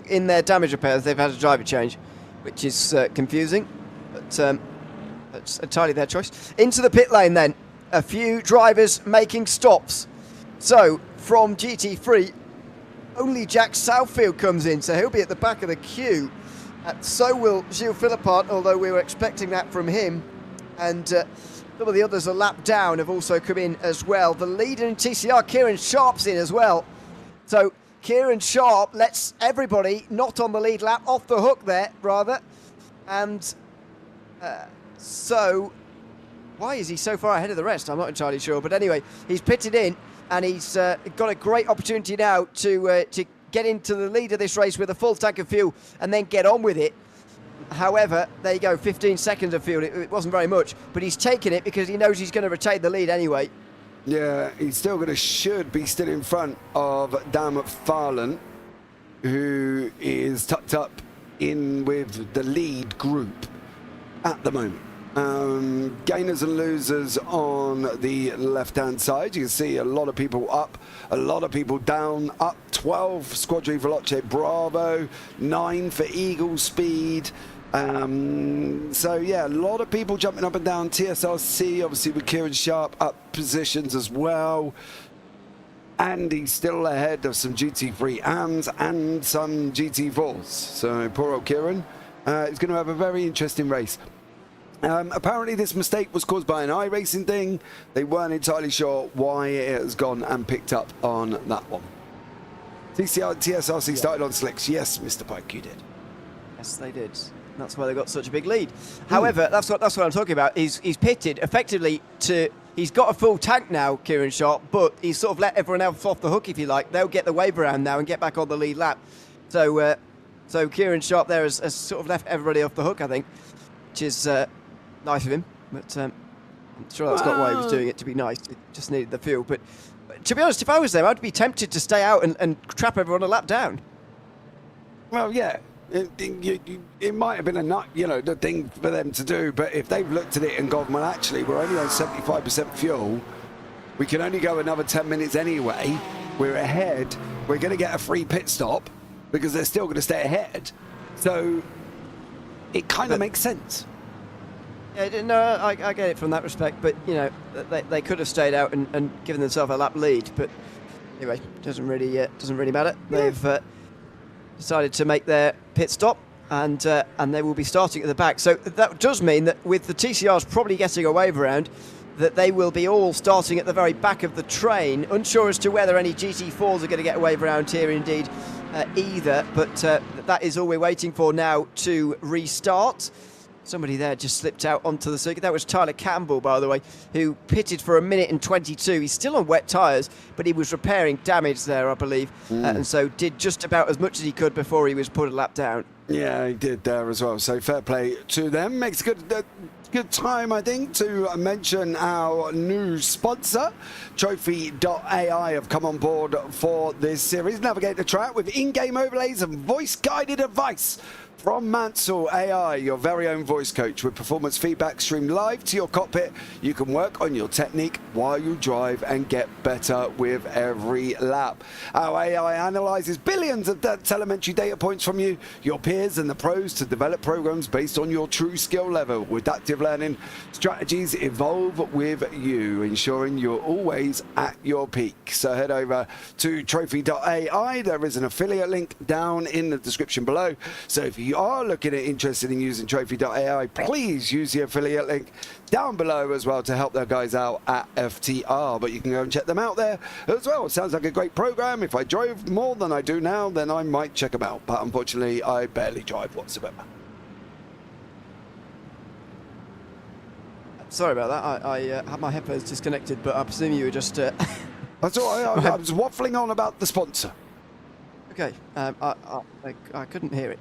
in their damage repairs they've had a driver change, which is confusing, but that's entirely their choice. Into the pit lane then. A few drivers making stops. So from GT3, only Jack Southfield comes in, so he'll be at the back of the queue. So will Gilles Philippart, although we were expecting that from him. And some of the others a lap down have also come in as well. The leader in TCR, Kieran Sharp's in as well. So Kieran Sharp lets everybody not on the lead lap off the hook there, rather. And so why is he so far ahead of the rest? I'm not entirely sure. But anyway, he's pitted in, and he's got a great opportunity now to get into the lead of this race with a full tank of fuel and then get on with it. However, there you go, 15 seconds of fuel. It wasn't very much, but he's taken it because he knows he's going to retain the lead anyway.
Yeah, he's still should be still in front of Dan McFarlane, who is tucked up in with the lead group at the moment. Gainers and losers on the left-hand side. You can see a lot of people up, a lot of people down. Up 12 Squadron Veloce Bravo, 9 for Eagle Speed. So yeah, a lot of people jumping up and down. TSRC obviously with Kieran Sharp up positions as well. And he's still ahead of some GT3 AMs and some GT4s. So poor old Kieran is going to have a very interesting race. Apparently this mistake was caused by an iRacing thing. They weren't entirely sure why it has gone and picked up on that one. TSRC started on slicks. Yes, Mr. Pike, you did.
Yes, they did. That's why they got such a big lead. However, that's what I'm talking about. He's pitted effectively to. He's got a full tank now, Kieran Sharp, but he's sort of let everyone else off the hook, if you like. They'll get the wave around now and get back on the lead lap. So Kieran Sharp there has sort of left everybody off the hook, I think, which is nice of him. But I'm sure that's not why he was doing it, to be nice. It just needed the fuel. But to be honest, if I was there, I'd be tempted to stay out and trap everyone a lap down.
Well, yeah. It might have been the thing for them to do, but if they've looked at it and gone, well, actually, we're only on 75% fuel, we can only go another 10 minutes anyway, we're ahead, we're going to get a free pit stop because they're still going to stay ahead. So it kind of makes sense.
Yeah, no, I get it from that respect, but they could have stayed out and given themselves a lap lead. But anyway, doesn't really matter. They've decided to make their pit stop, and they will be starting at the back. So that does mean that with the TCRs probably getting a wave around, that they will be all starting at the very back of the train. Unsure as to whether any GT4s are going to get a wave around here indeed either, but that is all we're waiting for now to restart. Somebody there just slipped out onto the circuit. That was Tyler Campbell, by the way, who pitted for 1:22. He's still on wet tyres, but he was repairing damage there, I believe, and so did just about as much as he could before he was put a lap down.
Yeah, he did there as well. So fair play to them. Makes a good time, I think, to mention our new sponsor. Trophi.ai have come on board for this series. Navigate the track with in-game overlays and voice-guided advice from Mansell AI, your very own voice coach, with performance feedback streamed live to your cockpit. You can work on your technique while you drive and get better with every lap. Our AI analyzes billions of telemetry data points from you, your peers and the pros to develop programs based on your true skill level. With adaptive learning, strategies evolve with you, ensuring you're always at your peak. So head over to Trophi.ai. There is an affiliate link down in the description below. So if you are interested in using Trophi.ai, please use the affiliate link down below as well to help their guys out at FTR. But you can go and check them out there as well. It sounds like a great program. If I drove more than I do now, then I might check them out. But unfortunately, I barely drive whatsoever.
Sorry about that. I had my headphones disconnected, but I presume you were just...
That's all right. I was waffling on about the sponsor.
Okay, I couldn't hear it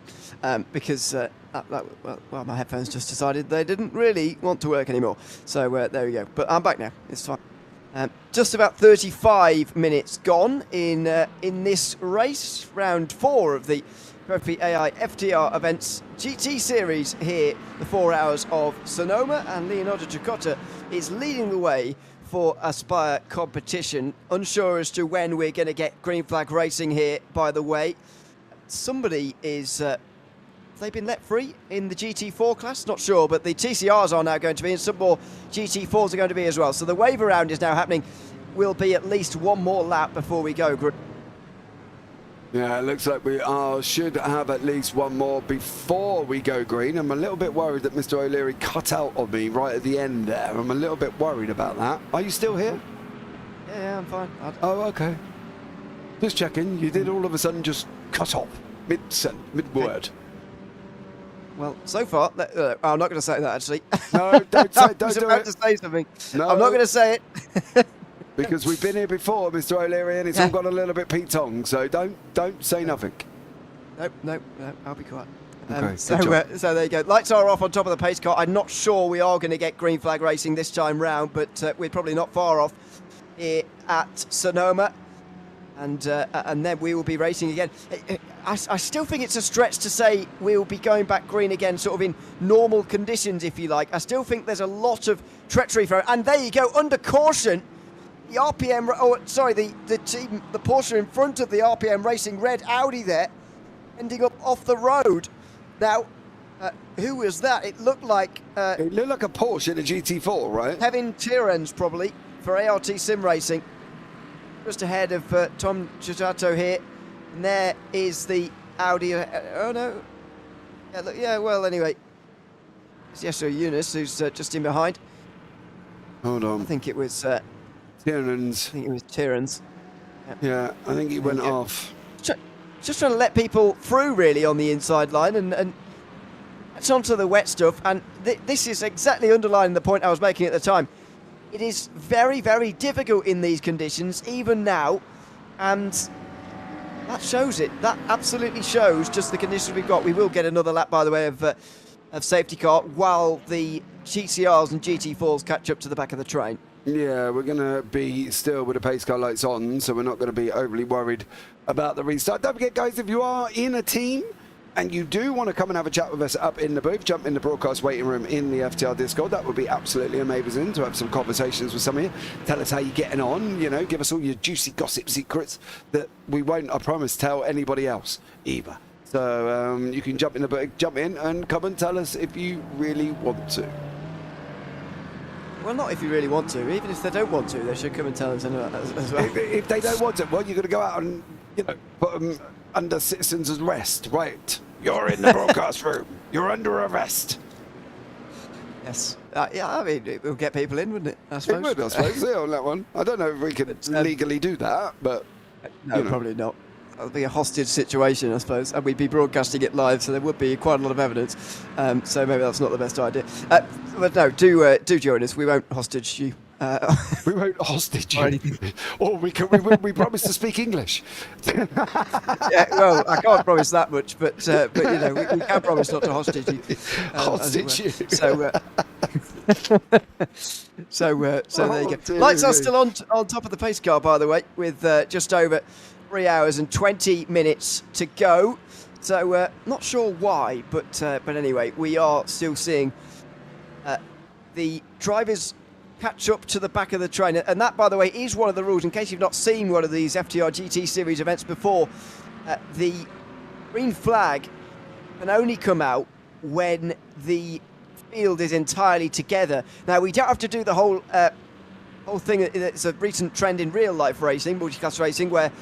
because well, my headphones just decided they didn't really want to work anymore. So there we go. But I'm back now. It's fine. Just about 35 minutes gone in this race, round 4 of the Trophi.ai FTR Events GT Series here, the 4 hours of Sonoma, and Leonardo Cicotta is leading the way for Aspire competition. Unsure as to when we're going to get green flag racing here, by the way. Somebody is... have they been let free in the GT4 class? Not sure, but the TCRs are now going to be, and some more GT4s are going to be as well. So the wave around is now happening. Will be at least one more lap before we go.
Yeah, it looks like we should have at least one more before we go green. I'm a little bit worried that Mr. O'Leary cut out on me right at the end there. I'm a little bit worried about that. Are you still here?
Yeah, I'm fine.
Oh, okay. Just checking. You did all of a sudden just cut off mid-word.
Okay. Well, so far, I'm not going to say that, actually.
No, don't say, don't do it.
I was about to say something.
No.
I'm not going to say it.
Because we've been here before, Mr. O'Leary, and it's all got a little bit Pete Tong, so don't say nothing.
No, I'll be quiet.
Okay,
so there you go. Lights are off on top of the pace car. I'm not sure we are going to get green flag racing this time round, but we're probably not far off here at Sonoma. And then we will be racing again. I still think it's a stretch to say we'll be going back green again, sort of in normal conditions, if you like. I still think there's a lot of treachery for it. And there you go, under caution. The RPM, the Porsche in front of the RPM Racing red Audi there, ending up off the road. Now, who was that? It looked like...
it looked like a Porsche in a GT4, right?
Kevin Tierens, probably, for ART Sim Racing. Just ahead of Tom Giugiato here. And there is the Audi... oh, no. Yeah, look, yeah, well, anyway. It's Yeshua Yunus, who's just in behind.
Hold on.
I think it was...
Tierens.
I think it was Tierens.
Yeah, I think he went off.
Just trying to let people through, really, on the inside line, and it's onto the wet stuff. And this is exactly underlining the point I was making at the time. It is very, very difficult in these conditions, even now, and that shows it. That absolutely shows just the conditions we've got. We will get another lap, by the way, of safety car while the GCRs and GT4s catch up to the back of the train.
Yeah, we're going to be still with the pace car lights on, so we're not going to be overly worried about the restart. Don't forget, guys, if you are in a team and you do want to come and have a chat with us up in the booth, jump in the broadcast waiting room in the FTR Discord. That would be absolutely amazing to have some conversations with some of you. Tell us how you're getting on, you know, give us all your juicy gossip secrets that we won't, I promise, tell anybody else either. So you can jump in and come and tell us if you really want to.
Well, not if you really want to. Even if they don't want to, they should come and tell us as well.
If they don't want to, well, you're going to go out and, you know, put them under citizens' arrest, right? You're in the broadcast room. You're under arrest.
Yes. Yeah, I mean, it will get people in, wouldn't it? I suppose.
It would, I suppose, yeah, on that one. I don't know if we could legally do that, but...
No, probably not. that'll be a hostage situation, I suppose, and we'd be broadcasting it live, so there would be quite a lot of evidence. So maybe that's not the best idea. But no, do join us. We won't hostage you.
We won't hostage you. Or we promise to speak English.
Yeah, well, I can't promise that much, but you know, we can promise not to hostage you.
Hostage you.
So there you go. Lights are still on top of the pace car, by the way, with just over 3 hours and 20 minutes to go. So not sure why, but anyway, we are still seeing the drivers catch up to the back of the train. And that, by the way, is one of the rules. In case you've not seen one of these FTR GT Series events before, the green flag can only come out when the field is entirely together. Now, we don't have to do the whole thing. It's a recent trend in real-life racing, multi-class racing, where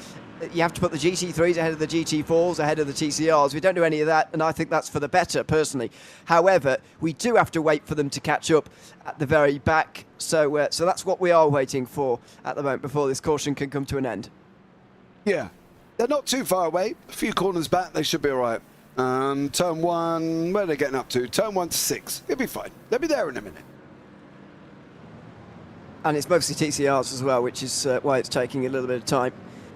you have to put the GT3s ahead of the GT4s, ahead of the TCRs. We don't do any of that, and I think that's for the better, personally. However, we do have to wait for them to catch up at the very back. So that's what we are waiting for at the moment before this caution can come to an end.
Yeah, they're not too far away. A few corners back, they should be all right. Turn 1, where are they getting up to? Turn 1 to 6. It'll be fine. They'll be there in a minute.
And it's mostly TCRs as well, which is why it's taking a little bit of time.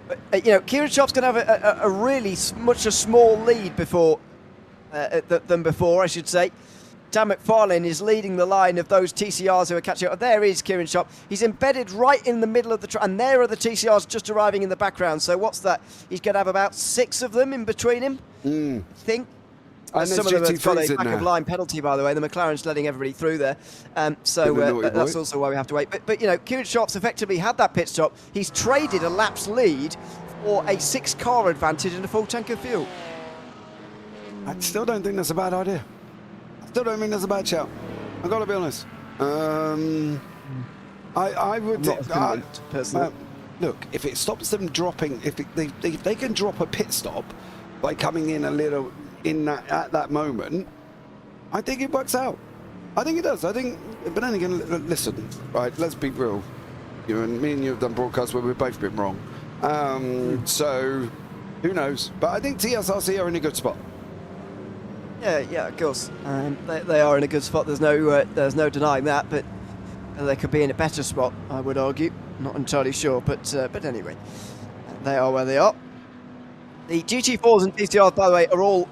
But, you know, Kieran Sharp's going to have a really much a small lead than before, I should say. Dan McFarlane is leading the line of those TCRs who are catching up. There is Kieran Sharp. He's embedded right in the middle of the track, and there are the TCRs just arriving in the background. So what's that? He's going to have about 6 of them in between him, I think.
And
some of them have got a back of line penalty, by the way. The McLaren's letting everybody through there. So that's also why we have to wait. But you know, Kieran Sharp's effectively had that pit stop. He's traded a lap's lead for a 6-car advantage and a full tank of fuel.
I still don't think that's a bad idea. I still don't think that's a bad shout. I've got to be honest. I would
personally.
Look, if it stops them dropping, if they can drop a pit stop by coming in a little at that moment, I think it works out. I think it does. But then again, listen, right? Let's be real. You know, and me and you have done broadcasts where we've both been wrong. So who knows? But I think TSRC are in a good spot.
Yeah, of course. They are in a good spot. There's no denying that. But they could be in a better spot, I would argue. Not entirely sure, but anyway, they are where they are. The GT4s and TCRs, by the way, are all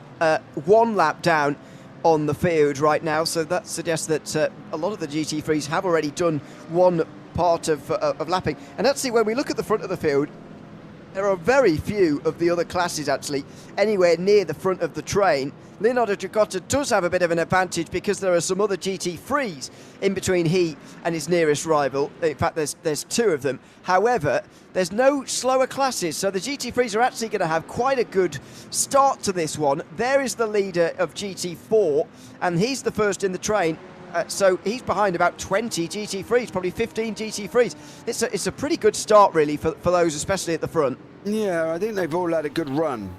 1 lap down on the field right now. So that suggests that a lot of the GT3s have already done one part of lapping. And actually, when we look at the front of the field, there are very few of the other classes actually anywhere near the front of the train. Leonardo Giacotta does have a bit of an advantage because there are some other GT3s in between he and his nearest rival. In fact, there's 2 of them. However, there's no slower classes, so the GT3s are actually going to have quite a good start to this one. There is the leader of GT4, and he's the first in the train. So he's behind about 20 GT3s, probably 15 GT3s. It's a pretty good start, really, for those, especially at the front.
Yeah, I think they've all had a good run.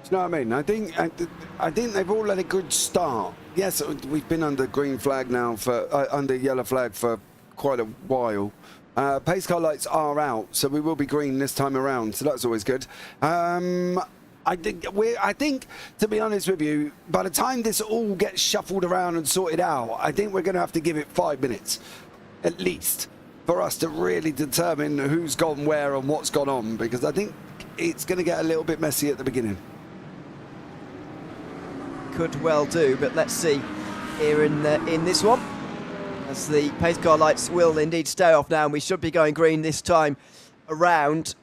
Do you know what I mean? I think they've all had a good start. Yes, we've been under green flag now, under yellow flag for quite a while. Pace car lights are out, so we will be green this time around, so that's always good. I think, to be honest with you, by the time this all gets shuffled around and sorted out, I think we're going to have to give it 5 minutes, at least, for us to really determine who's gone where and what's gone on, because I think it's going to get a little bit messy at the beginning.
Could well do, but let's see here in this one, as the pace car lights will indeed stay off now, and we should be going green this time around.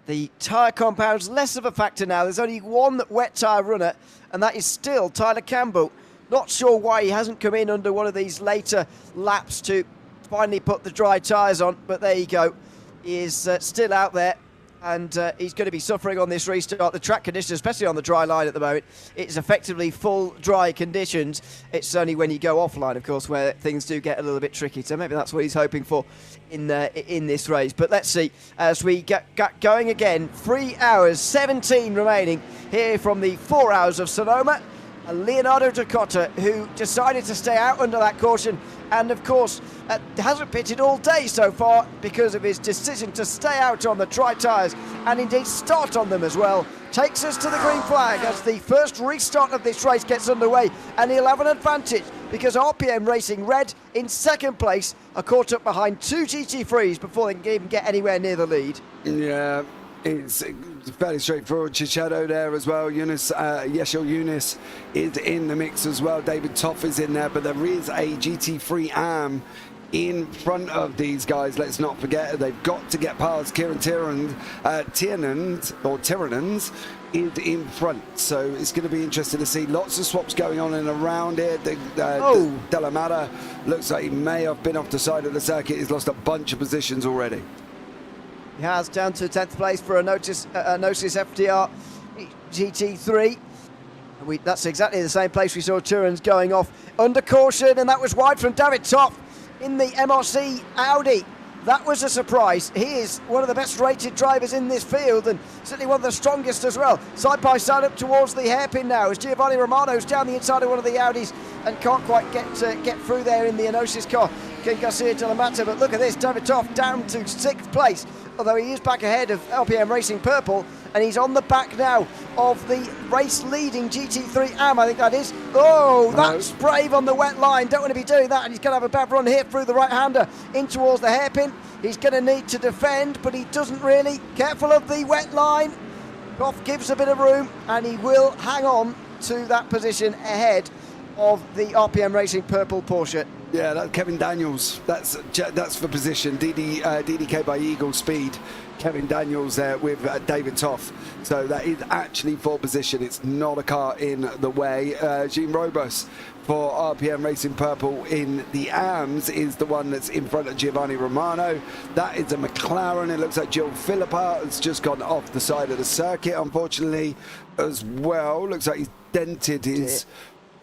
The tyre compound's less of a factor now. There's only one wet tyre runner, and that is still Tyler Campbell. Not sure why he hasn't come in under one of these later laps to finally put the dry tyres on, but there you go. He is still out there, and he's going to be suffering on this restart. The track conditions, especially on the dry line at the moment, it's effectively full dry conditions. It's only when you go offline, of course, where things do get a little bit tricky. So maybe that's what he's hoping for in this race. But let's see as we get going again. 3 hours 17 remaining here from the 4 hours of Sonoma. And Leonardo Giacotta, who decided to stay out under that caution and of course hasn't pitted all day so far because of his decision to stay out on the dry tyres and indeed start on them as well. Takes us to the green flag as the first restart of this race gets underway, and he'll have an advantage because RPM Racing Red in second place are caught up behind 2 GT3s before they can even get anywhere near the lead.
Yeah, it's fairly straightforward. Chichado there as well. Yeshil Yunus is in the mix as well. David Toff is in there, but there is a GT3 AM in front of these guys. Let's not forget, they've got to get past Kieran Tiernans is in front, so it's going to be interesting to see. Lots of swaps going on and around here. Della Mata looks like he may have been off the side of the circuit. He's lost a bunch of positions already.
He has, down to 10th place for a Notice FTR GT3. That's exactly the same place we saw Turan's going off under caution, and that was wide from David Toff in the MRC Audi. That was a surprise. He is one of the best rated drivers in this field, and certainly one of the strongest as well. Side by side up towards the hairpin now as Giovanni Romano's down the inside of one of the Audis and can't quite get through there in the Enosis car. Ken Garcia de la Mata, but look at this, David Toff down to 6th place, although he is back ahead of LPM Racing Purple, and he's on the back now of the race-leading GT3 AM, I think that is. Oh, that's brave on the wet line. Don't want to be doing that, and he's going to have a bad run here through the right-hander in towards the hairpin. He's going to need to defend, but he doesn't really. Careful of the wet line. Goff gives a bit of room, and he will hang on to that position ahead of the RPM Racing Purple Porsche.
Yeah, that's Kevin Daniels. That's for position. DDK by Eagle Speed. Kevin Daniels there with David Toff. So that is actually for position. It's not a car in the way. Jean Robus for RPM Racing Purple in the AMS is the one that's in front of Giovanni Romano. That is a McLaren. It looks like Jill Philippa has just gone off the side of the circuit, unfortunately, as well. Looks like he's dented his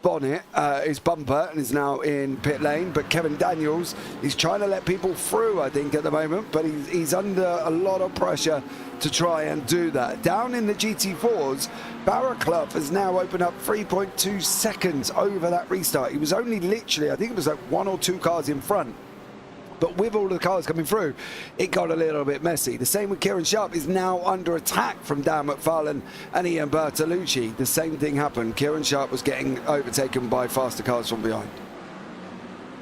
bonnet, his bumper, and is now in pit lane. But Kevin Daniels, he's trying to let people through, I think, at the moment, but he's under a lot of pressure to try and do that. Down in the GT4s, Barraclough has now opened up 3.2 seconds over that restart. He was only literally, I think it was like 1 or 2 cars in front. But with all the cars coming through, it got a little bit messy. The same with Kieran Sharp is now under attack from Dan McFarlane and Ian Bertolucci. The same thing happened. Kieran Sharp was getting overtaken by faster cars from behind.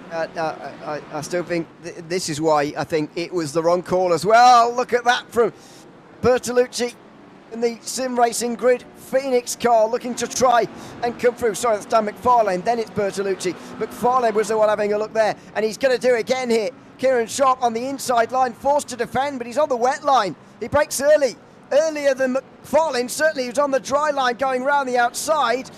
I still think this is why I think it was the wrong call as well. Look at that from Bertolucci in the Sim Racing Grid Phoenix car, looking to try and come through. Sorry, that's Dan McFarlane, then it's Bertolucci. McFarlane was the one having a look there, and he's going to do it again here. Kieran Sharp on the inside line, forced to defend, but he's on the wet line. He breaks earlier than McFarlane. Certainly he was on the dry line going round the outside.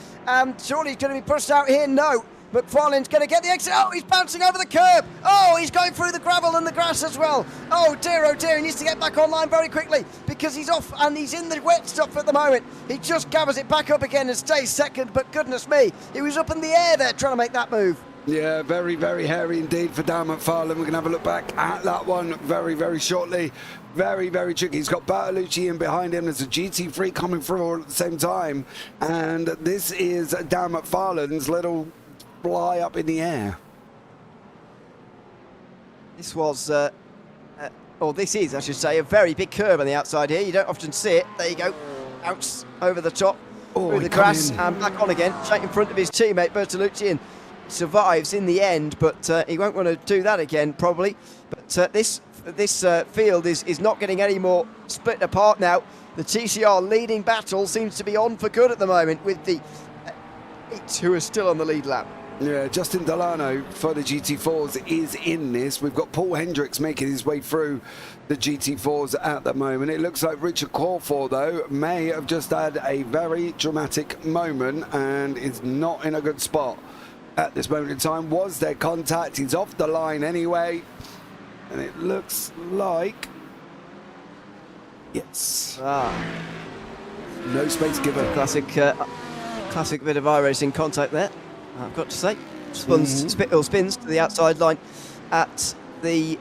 Surely he's going to be pushed out here. No. McFarlane's going to get the exit. Oh, he's bouncing over the curb. Oh, he's going through the gravel and the grass as well. Oh dear, he needs to get back online very quickly because he's off and he's in the wet stuff at the moment. He just gathers it back up again and stays second, but goodness me, he was up in the air there trying to make that move.
Yeah, very, very hairy indeed for Dan McFarlane. We're going to have a look back at that one very, very shortly. Very, very tricky. He's got Bertolucci in behind him. There's a GT3 coming through all at the same time. And this is Dan McFarlane's little fly up in the air.
This was, this is, I should say, a very big curve on the outside here. You don't often see it. There you go. Bounce over the top, through the grass, and back on again, straight in front of his teammate Bertolucci, and survives in the end, but he won't want to do that again, probably. But this field is not getting any more split apart now. The TCR leading battle seems to be on for good at the moment, with the 8 who are still on the lead lap.
Yeah, Justin Delano for the GT4s is in this. We've got Paul Hendricks making his way through the GT4s at the moment. It looks like Richard Crawford, though, may have just had a very dramatic moment and is not in a good spot at this moment in time. Was there contact? He's off the line anyway. And it looks like... Yes. No space given.
Classic bit of iRacing contact there, I've got to say. Spins to the outside line at the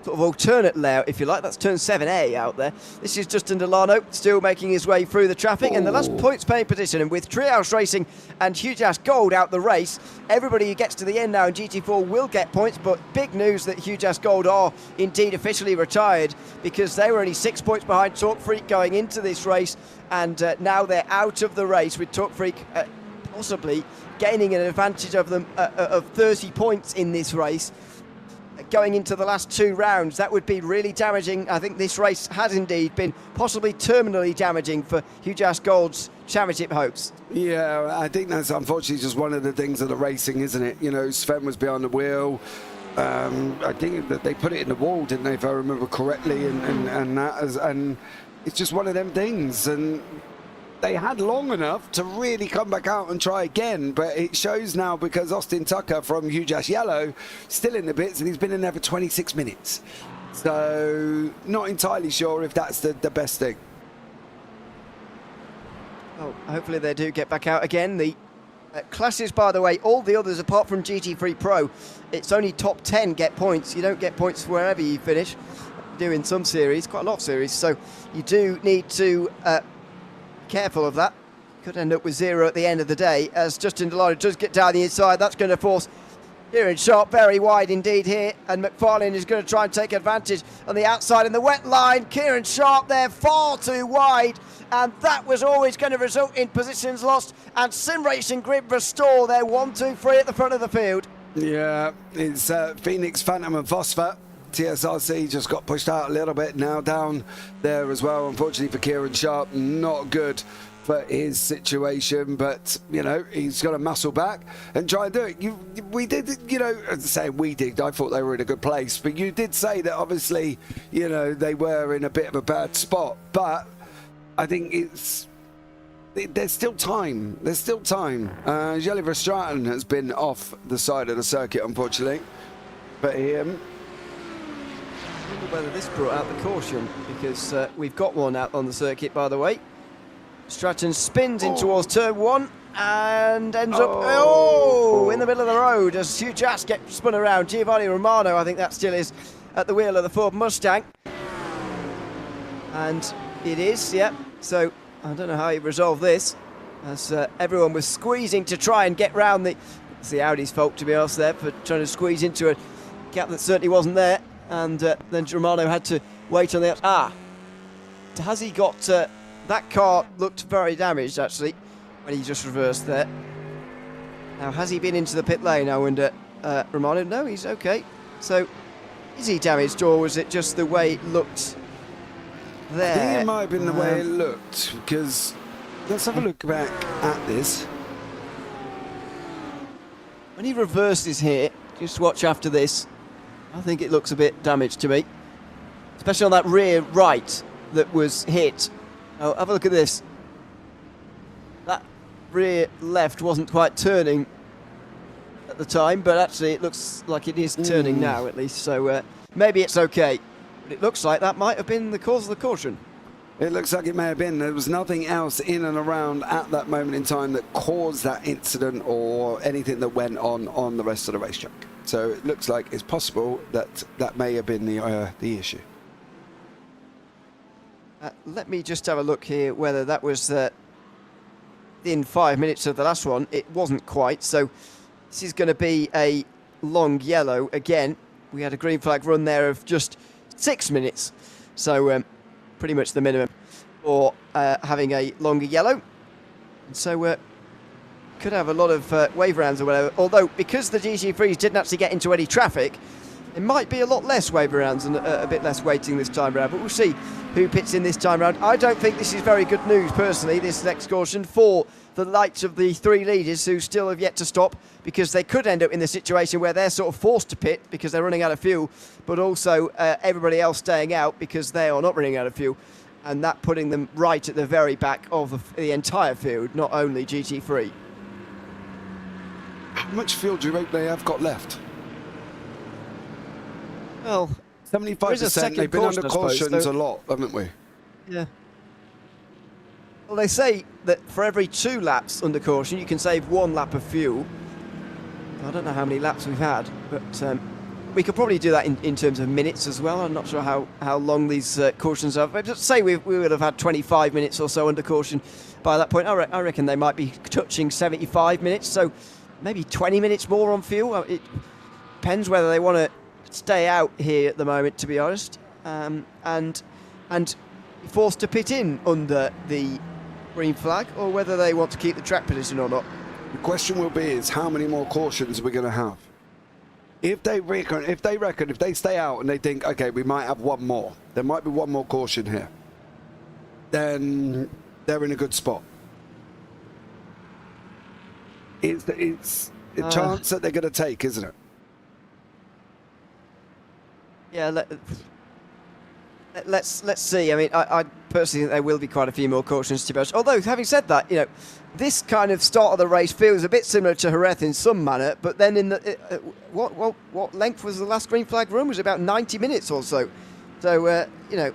sort of alternate layout, if you like. That's turn 7A out there. This is Justin Delano still making his way through the traffic. And the last points paying position, and with Treehouse Racing and Huge Ass Gold out the race, everybody who gets to the end now in GT4 will get points. But big news that Huge Ass Gold are indeed officially retired, because they were only 6 points behind Talk Freak going into this race, and now they're out of the race, with Talk Freak possibly gaining an advantage of them of 30 points in this race going into the last 2 rounds. That would be really damaging. I think this race has indeed been possibly terminally damaging for Huge Ass Gold's championship hopes.
Yeah, I think that's unfortunately just one of the things of the racing, isn't it? You know, Sven was behind the wheel. I think that they put it in the wall, didn't they, if I remember correctly, and it's just one of them things. And they had long enough to really come back out and try again, but it shows now because Austin Tucker from Huge Ass Yellow still in the bits, and he's been in there for 26 minutes. So not entirely sure if that's the best thing.
Oh, hopefully they do get back out again. The classes, by the way, all the others apart from GT3 Pro, it's only top 10 get points. You don't get points wherever you finish. You do in some series, quite a lot of series, so you do need to careful of that. Could end up with 0 at the end of the day, as Justin Delano does get down the inside. That's going to force Kieran Sharp very wide indeed here, and McFarlane is going to try and take advantage on the outside in the wet line. Kieran Sharp there far too wide, and that was always going to result in positions lost, and Sim Racing Grid restore their 1, 2, 3 at the front of the field. Yeah,
it's Phoenix, Phantom and Phosphor. TSRC just got pushed out a little bit, now down there as well, unfortunately for Kieran Sharp. Not good for his situation, but you know, he's got to muscle back and try and do it. We did, you know, say we did, I thought they were in a good place, but you did say that obviously, you know, they were in a bit of a bad spot, but I think there's still time. There's still time. Jelly Verstraeten has been off the side of the circuit, unfortunately, but him.
I wonder whether this brought out the caution, because we've got one out on the circuit, by the way. Stratton spins in towards turn 1 and ends up in the middle of the road as Huge Ass gets spun around. Giovanni Romano, I think that still is at the wheel of the Ford Mustang, and it is, yeah. So I don't know how he resolved this, as everyone was squeezing to try and get round it's the Audi's fault, to be honest, there, for trying to squeeze into a gap that certainly wasn't there. And then Romano had to wait on the outside. Has he got... that car looked very damaged, actually, when he just reversed there. Now, has he been into the pit lane, I wonder? Romano? No, he's okay. So, is he damaged, or was it just the way it looked there?
I think it might have been the way it looked, because... Let's have a look back at this.
When he reverses here, just watch after this, I think it looks a bit damaged to me, especially on that rear right that was hit. Oh, have a look at this. That rear left wasn't quite turning at the time, but actually it looks like it is turning now, at least, so maybe it's okay. But it looks like that might have been the cause of the caution.
It looks like it may have been. There was nothing else in and around at that moment in time that caused that incident or anything that went on the rest of the racetrack. So it looks like it's possible that that may have been the issue.
Let me just have a look here whether that was in 5 minutes of the last one. It wasn't quite, so this is going to be a long yellow again. We had a green flag run there of just 6 minutes, so pretty much the minimum for having a longer yellow. And so could have a lot of wave rounds or whatever, although because the GT3s didn't actually get into any traffic, it might be a lot less wave rounds and a bit less waiting this time round, but we'll see who pits in this time round. I don't think this is very good news, personally, this next caution, for the likes of the 3 leaders who still have yet to stop, because they could end up in the situation where they're sort of forced to pit because they're running out of fuel, but also everybody else staying out because they are not running out of fuel, and that putting them right at the very back of the entire field, not only GT3.
How much fuel do you rate they have got left?
Well,
75%. They've been under cautions a lot, haven't we?
Yeah. Well, they say that for every 2 laps under caution, you can save 1 lap of fuel. I don't know how many laps we've had, but we could probably do that in terms of minutes as well. I'm not sure how long these cautions are. But just say we would have had 25 minutes or so under caution by that point. I reckon they might be touching 75 minutes, so maybe 20 minutes more on fuel. It depends whether they want to stay out here at the moment, to be honest, and forced to pit in under the green flag, or whether they want to keep the track position or not.
The question will be is how many more cautions are we going to have? If they stay out and they think, okay, we might have one more, there might be one more caution here, then they're in a good spot. It's a chance that they're going to take, isn't it?
Yeah, let's see. I mean, I personally think there will be quite a few more cautions to be honest. Although, having said that, this kind of start of the race feels a bit similar to Jerez in some manner. But then, in the what length was the last green flag run? It was about 90 minutes or so. So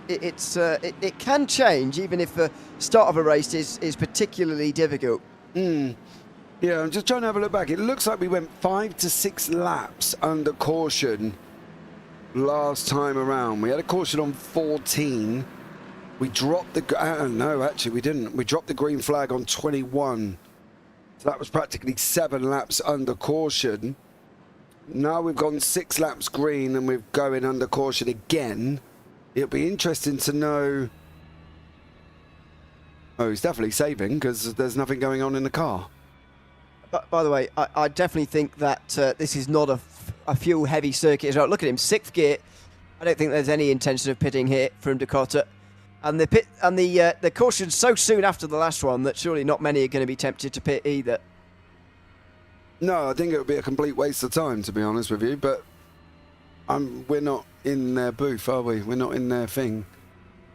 it can change even if the start of a race is particularly difficult.
Yeah, I'm just trying to have a look back. It looks like we went 5 to 6 laps under caution last time around. We had a caution on 14. We dropped the... no, actually, we didn't. We dropped the green flag on 21. So that was practically 7 laps under caution. Now we've gone 6 laps green and we're going under caution again. It'll be interesting to know... Oh, he's definitely saving because there's nothing going on in the car.
By the way, I definitely think that this is not a fuel-heavy circuit as well. Look at him, 6th gear. I don't think there's any intention of pitting here from Dakota. And the caution's so soon after the last one that surely not many are going to be tempted to pit either.
No, I think it would be a complete waste of time, to be honest with you. But we're not in their booth, are we? We're not in their thing.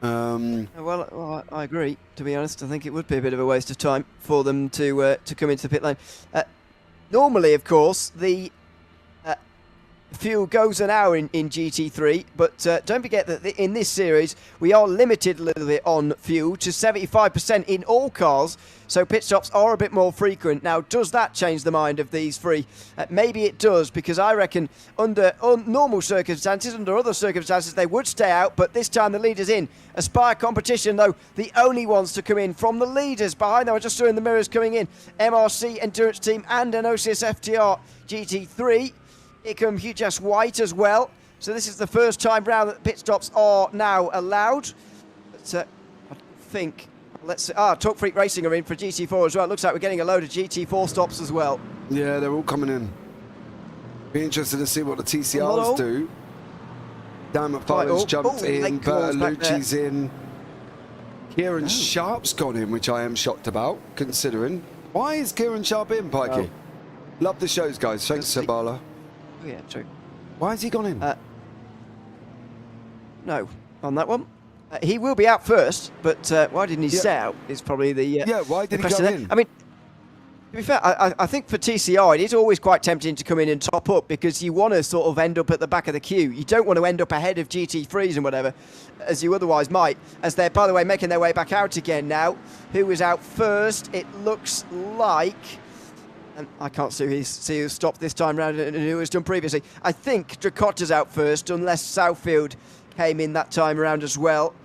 Well, I agree. To be honest, I think it would be a bit of a waste of time for them to come into the pit lane. Normally, of course, the fuel goes an hour in GT3, but don't forget that in this series we are limited a little bit on fuel to 75% in all cars, so pit stops are a bit more frequent. Now, does that change the mind of these three? Maybe it does, because I reckon under normal circumstances, under other circumstances, they would stay out, but this time the leaders in. Aspire competition, though, the only ones to come in from the leaders behind them. I just saw in the mirrors coming in MRC Endurance Team and an OCS FTR GT3. Here come Hugh Jess White as well. So this is the first time round that pit stops are now allowed. But I think, let's see. Talk Freak Racing are in for GT4 as well. It looks like we're getting a load of GT4 stops as well. Yeah,
they're all coming in. Be interested to see what the TCRs do. Dan McFarlane's jumped in, Bertolucci's in. Kieran Sharp's gone in, which I am shocked about, considering. Why is Kieran Sharp in, Pikey? Love the shows, guys. Thanks, Sabala.
Oh, yeah, true.
Why has he gone in?
No, on that one. He will be out first, but why didn't he stay out is probably the
why did he go in?
I mean, to be fair, I think for TCR it is always quite tempting to come in and top up, because you want to sort of end up at the back of the queue. You don't want to end up ahead of GT3s and whatever, as you otherwise might, as they're, by the way, making their way back out again now. Who was out first? It looks like... And I can't see who stopped this time round and who was done previously. I think Dracotta's out first, unless Southfield came in that time around as well.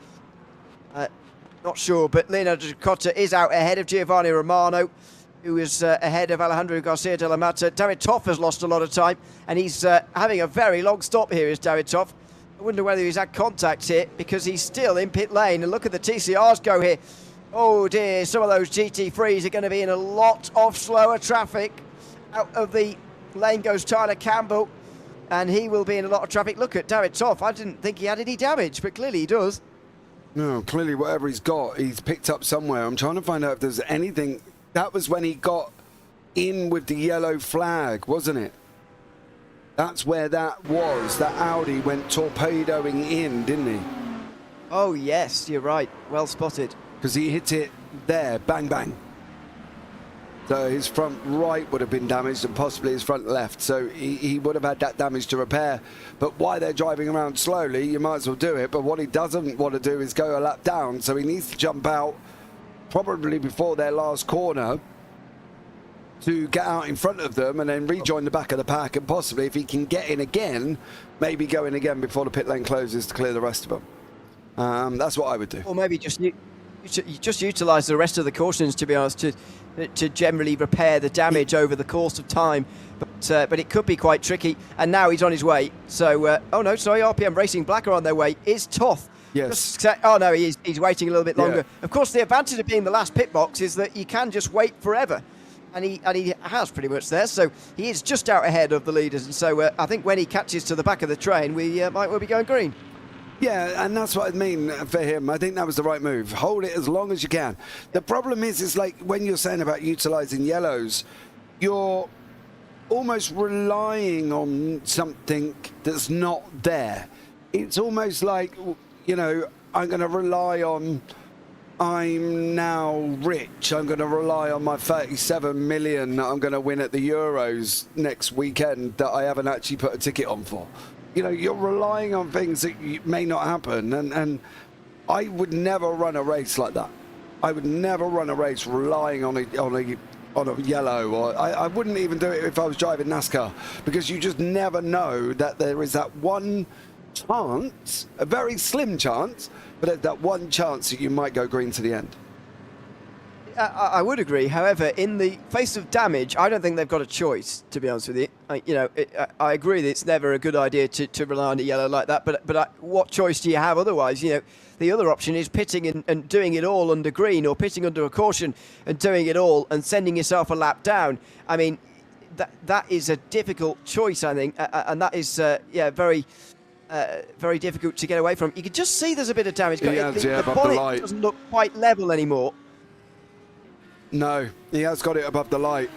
Not sure, but Leonardo Dracotta is out ahead of Giovanni Romano, who is ahead of Alejandro Garcia de la Mata. David Toff has lost a lot of time, and he's having a very long stop here, is David Toff. I wonder whether he's had contact here, because he's still in pit lane. And look at the TCRs go here. Oh dear, some of those GT3s are going to be in a lot of slower traffic. Out of the lane goes Tyler Campbell, and he will be in a lot of traffic. Look at David Toff. I didn't think he had any damage, but clearly he does.
No, clearly whatever he's got, he's picked up somewhere. I'm trying to find out if there's anything. That was when he got in with the yellow flag, wasn't it? That's where that was. That Audi went torpedoing in, didn't he?
Oh, yes, you're right. Well spotted.
Because he hit it there, bang, bang. So his front right would have been damaged and possibly his front left. So he would have had that damage to repair. But while they're driving around slowly, you might as well do it. But what he doesn't want to do is go a lap down. So he needs to jump out probably before their last corner. to get out in front of them and then rejoin the back of the pack, and possibly, if he can get in again, maybe go in again before the pit lane closes to clear the rest of them. That's what I would do.
Or maybe just utilise the rest of the cautions, to be honest, to generally repair the damage over the course of time. But it could be quite tricky. And now he's on his way. So, oh no, sorry, RPM Racing Black are on their way. Is Toth.
Yes.
Oh no, he's waiting a little bit longer.
Yeah.
Of course, the advantage of being the last pit box is that you can just wait forever. And he has pretty much there. So he is just out ahead of the leaders. And so I think when he catches to the back of the train, we might well be going green.
Yeah, and that's what I mean for him. I think that was the right move. Hold it as long as you can. The problem is like when you're saying about utilising yellows, you're almost relying on something that's not there. It's almost like, you know, I'm going to rely on, I'm now rich, I'm going to rely on my 37 million that I'm going to win at the Euros next weekend that I haven't actually put a ticket on for. You know, you're relying on things that may not happen, and I would never run a race like that. I would never run a race relying on a yellow, or I wouldn't even do it if I was driving NASCAR, because you just never know that there is that one chance, a very slim chance, but there's that one chance that you might go green to the end.
I would agree. However, in the face of damage, I don't think they've got a choice, to be honest with you. I agree that it's never a good idea to rely on a yellow like that, but what choice do you have otherwise? You know, the other option is pitting and doing it all under green, or pitting under a caution and doing it all and sending yourself a lap down. I mean, that is a difficult choice, I think, and that is, very difficult to get away from. You can just see there's a bit of damage. The bonnet doesn't look quite level anymore.
No, he has got it above the light.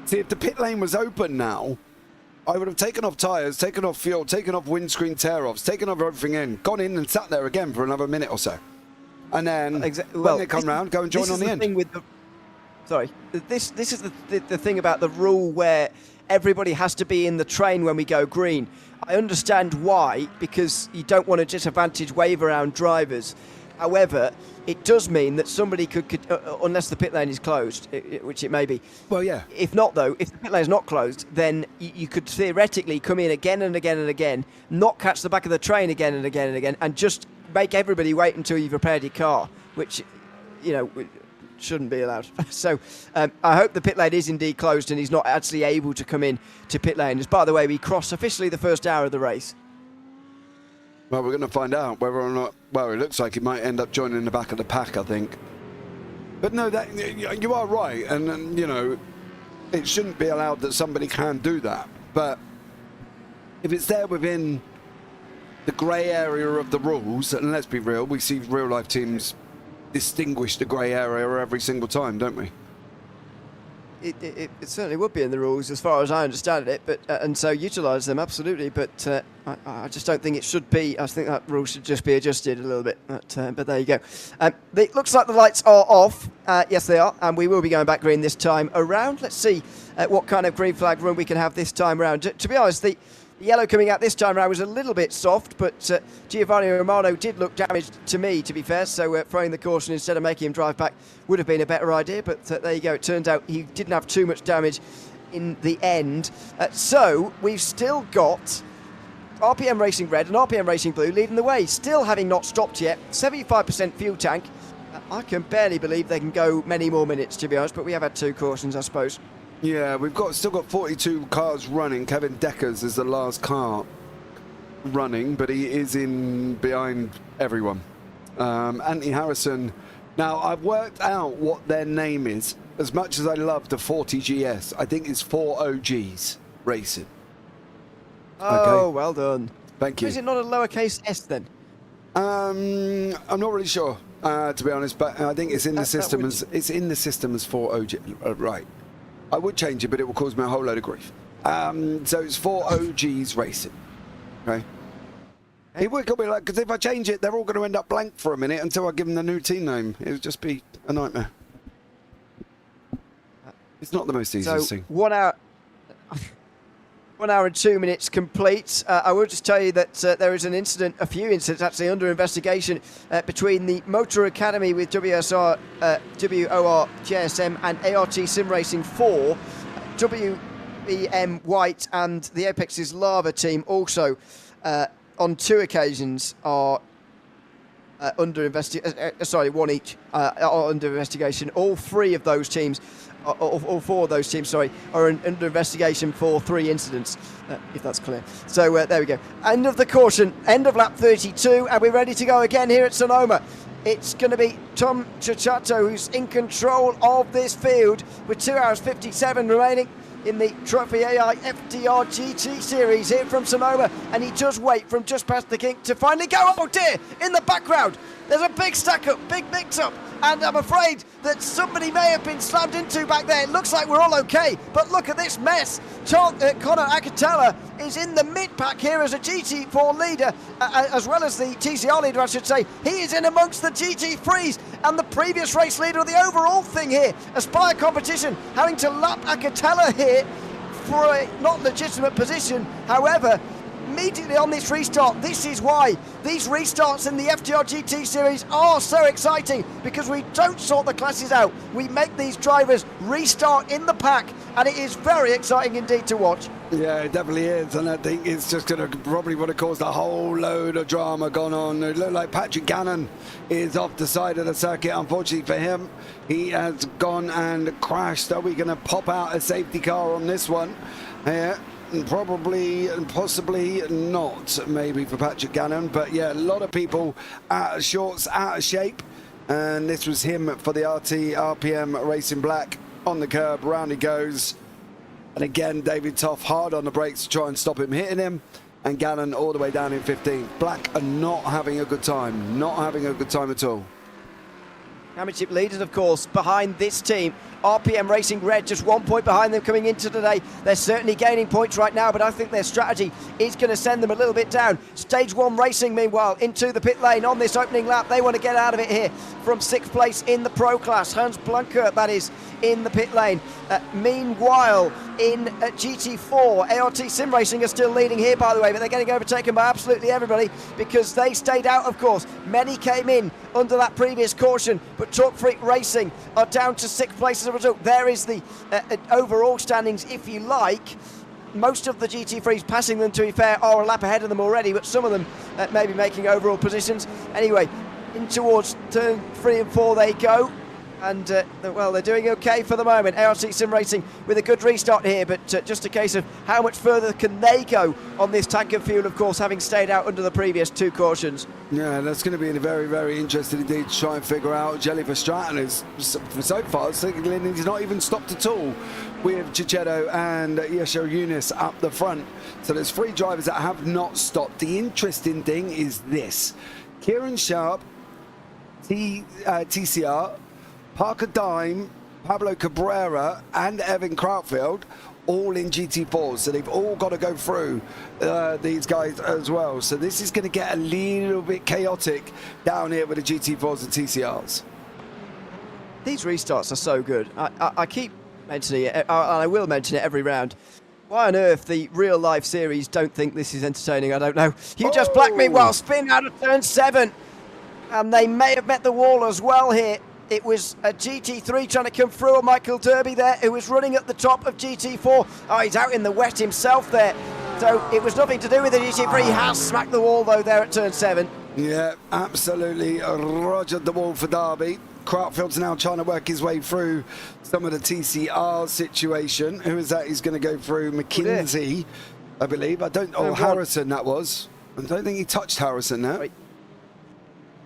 See, if the pit lane was open now, I would have taken off tyres, taken off fuel, taken off windscreen tear-offs, taken off everything in, gone in and sat there again for another minute or so. And then when they come round, go and join on the end.
This is the thing about the rule where everybody has to be in the train when we go green. I understand why, because you don't want to disadvantage wave around drivers. However, it does mean that somebody could unless the pit lane is closed, which it may be.
Well, yeah.
If not, though, if the pit lane is not closed, then you could theoretically come in again and again and again, not catch the back of the train again and again and again, and just make everybody wait until you've repaired your car, which, you know, shouldn't be allowed. So I hope the pit lane is indeed closed and he's not actually able to come in to pit lane. As by the way, we cross officially the first hour of the race.
Well, we're going to find out whether or not. Well, it looks like he might end up joining the back of the pack, I think. But no, you are right, and you know, it shouldn't be allowed that somebody can do that. But if it's there within the grey area of the rules, and let's be real, we see real life teams distinguish the grey area every single time, don't we?
It certainly would be in the rules as far as I understand it, but and so utilise them absolutely. But I just don't think it should be. I think that rule should just be adjusted a little bit. But there you go. It looks like the lights are off. Yes, they are, and we will be going back green this time around. Let's see what kind of green flag run we can have this time around. To be honest, the yellow coming out this time around was a little bit soft, but Giovanni Romano did look damaged to me, to be fair, so throwing the caution instead of making him drive back would have been a better idea, but there you go. It turned out he didn't have too much damage in the end. So we've still got RPM Racing Red and RPM Racing Blue leading the way, still having not stopped yet. 75% fuel tank. I can barely believe they can go many more minutes, to be honest, but we have had two cautions, I suppose.
Yeah, we've still got 42 cars running. Kevin Deckers is the last car running, but he is in behind everyone. Anthony Harrison. Now, I've worked out what their name is. As much as I love the 40GS, I think it's 4OGs Racing.
Oh,
okay.
Well done.
Thank you.
Is it not a lowercase s then?
I'm not really sure, to be honest, but I think it's in the system as 4OG. Right. I would change it, but it will cause me a whole load of grief. So it's 4OGs Racing. Okay. It would be like, because if I change it, they're all going to end up blank for a minute until I give them the new team name. It would just be a nightmare. It's not the most easiest thing.
1 hour. 1 hour and 2 minutes complete. I will just tell you that there is a few incidents actually under investigation between the Motor Academy with WOR, JSM and ART Sim Racing 4 WBM White and the Apex's Lava team also on 2 occasions are under investigation. One each are under investigation. All 3 of those teams, all 4 of those teams, are under investigation for 3 incidents, if that's clear. So there we go. End of the caution, end of lap 32, and we're ready to go again here at Sonoma. It's going to be Tom Ciacciato who's in control of this field with 2 hours 57 remaining in the Trophi.ai FTR GT series here from Sonoma, and he does wait from just past the kink to finally go. Oh dear, in the background there's a big stack up, big mix up, and I'm afraid that somebody may have been slammed into back there. It looks like we're all okay, but look at this mess. Connor Acatella is in the mid-pack here as a GT4 leader, as well as the TCR leader, I should say. He is in amongst the GT3s and the previous race leader of the overall thing here. Aspire Competition having to lap Acatella here for a not legitimate position. However, immediately on this restart, this is why these restarts in the FTR GT series are so exciting, because we don't sort the classes out. We make these drivers restart in the pack, and it is very exciting indeed to watch.
Yeah, it definitely is, and I think it's just going to probably would have caused a whole load of drama gone on. It looked like Patrick Gannon is off the side of the circuit. Unfortunately for him, he has gone and crashed. Are we going to pop out a safety car on this one? Probably and possibly not, maybe for Patrick Gannon, but yeah, a lot of people out of shorts, out of shape, and this was him for the RPM Racing Black. On the curb, round he goes, and again David Toff hard on the brakes to try and stop him hitting him, and Gannon all the way down in 15th. Black are not having a good time, not having a good time at all.
Championship leaders, of course, behind this team. RPM Racing Red just 1 point behind them coming into today. They're certainly gaining points right now, but I think their strategy is going to send them a little bit down. Stage 1 Racing, meanwhile, into the pit lane on this opening lap. They want to get out of it here from 6th place in the Pro class. Hans Blanker, that is, in the pit lane. Meanwhile, in GT4, ART Sim Racing are still leading here, by the way, but they're getting overtaken by absolutely everybody because they stayed out, of course. Many came in under that previous caution, but Talk Freak Racing are down to 6th place as a result. There is the overall standings, if you like. Most of the GT3s passing them, to be fair, are a lap ahead of them already, but some of them may be making overall positions. Anyway, in towards turn 3 and 4 they go. And, well, they're doing okay for the moment. ARC Sim Racing with a good restart here, but just a case of how much further can they go on this tank of fuel, of course, having stayed out under the previous 2 cautions. Yeah,
that's going to be very, very interesting indeed to try and figure out. Jelly Verstraeten is, so far, signaling he's not even stopped at all with Cicchetto and Yeshua Yunus up the front. So there's 3 drivers that have not stopped. The interesting thing is this. Kieran Sharp, TCR, Parker Dime, Pablo Cabrera and Evan Krautfeld all in GT4s, so they've all got to go through these guys as well. So this is going to get a little bit chaotic down here with the GT4s and TCRs.
These restarts are so good. I keep mentioning it, and I will mention it every round. Why on earth the real life series don't think this is entertaining, I don't know. You just black me while spin out of turn 7, and they may have met the wall as well here. It was a GT3 trying to come through, a Michael Derby there who was running at the top of GT4. Oh, he's out in the wet himself there. So it was nothing to do with the GT3. He has smacked the wall though there at turn 7.
Yeah, absolutely rogered the wall for Derby. Krautfeld's now trying to work his way through some of the TCR situation. Who is that? He's going to go through McKinsey, I believe. Harrison that was. I don't think he touched Harrison there.
Right.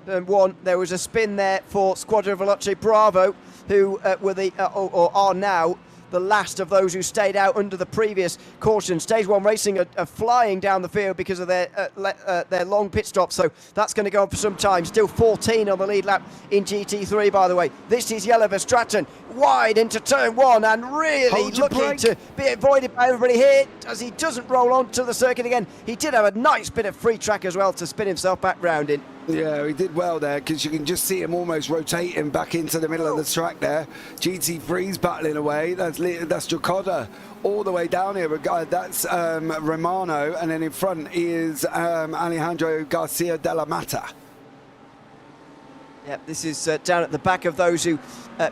Turn 1, there was a spin there for Squadron Veloce Bravo, who were or are now the last of those who stayed out under the previous caution. Stage 1 Racing are flying down the field because of their long pit stop, so that's going to go on for some time. Still 14 on the lead lap in GT3, by the way. This is Jelle Verstraeten, wide into turn 1 and really looking to be avoided by everybody here as he doesn't roll onto the circuit again. He did have a nice bit of free track as well to spin himself back round in.
Yeah, he did well there because you can just see him almost rotating back into the middle of the track there. GT3's battling away. That's Jacoda all the way down here. That's Romano, and then in front is Alejandro Garcia de la Mata.
Yeah, this is down at the back of those who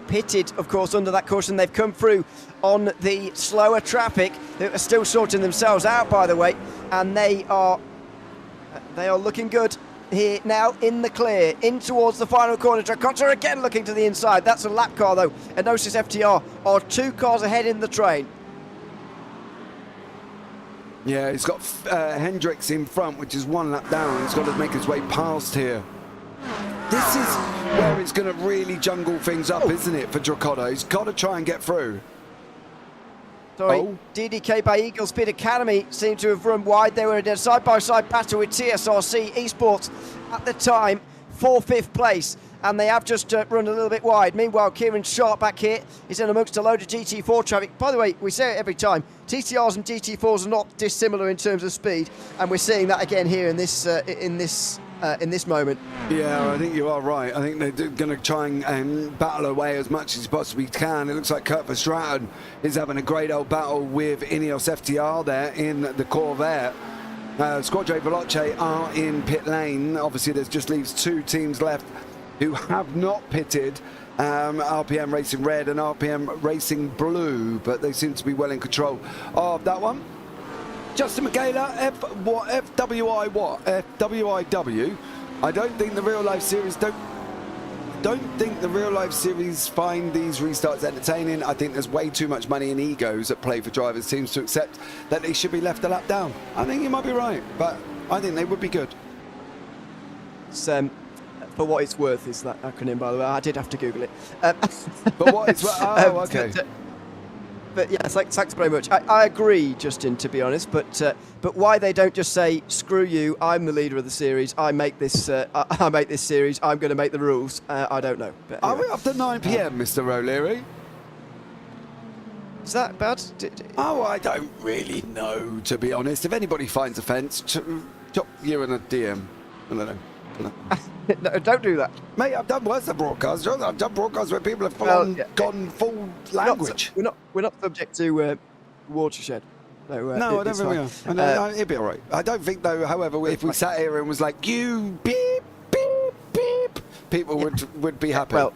pitted, of course, under that caution. They've come through on the slower traffic, who are still sorting themselves out, by the way, and they are looking good here now in the clear, in towards the final corner. Dracotta again looking to the inside. That's a lap car, though. Enosis FTR are 2 cars ahead in the train.
Yeah, he's got Hendricks in front, which is 1 lap down. He's got to make his way past here. This is where it's going to really jungle things up, isn't it, for Dracotta? He's got to try and get through.
Sorry, DDK by Eagle Speed Academy seem to have run wide. They were in a side-by-side battle with TSRC Esports at the time for 5th place, and they have just run a little bit wide. Meanwhile, Kieran Sharp back here is in amongst a load of GT4 traffic. By the way, we say it every time, TCRs and GT4s are not dissimilar in terms of speed, and we're seeing that again here in this moment.
Yeah, I think you are right. I think they're going to try and battle away as much as possibly can. It looks like Kurt Verstraeten is having a great old battle with Ineos FTR there in the Corvette. Squadre Veloce are in pit lane. Obviously, there just leaves 2 teams left who have not pitted. RPM Racing Red and RPM Racing Blue, but they seem to be well in control of that one. Justin Michaela, FWI what? FWIW. I don't think the real life series don't think the real life series find these restarts entertaining. I think there's way too much money and egos at play for drivers teams to accept that they should be left a lap down. I think you might be right, but I think they would be good.
It's, for what it's worth is that acronym, by the way. I did have to Google it.
But what it's worth? Oh, okay.
But yeah, thanks very much. I agree, Justin, to be honest. But why they don't just say, "Screw you! I'm the leader of the series. I make this. I make this series. I'm going to make the rules." I don't know. But anyway.
Are we up to 9 p.m., Mr. O'Leary?
Is that bad?
Oh, I don't really know, to be honest. If anybody finds a fence, chop you in a DM. I don't know.
No, don't do that,
mate. I've done worse than broadcasts. I've done broadcasts where people have gone full language.
We're not subject to watershed. So,
no, I don't think we are. It'd be all right. I don't think though. However, if we sat here and was like you beep beep beep, people would be happy.
Well,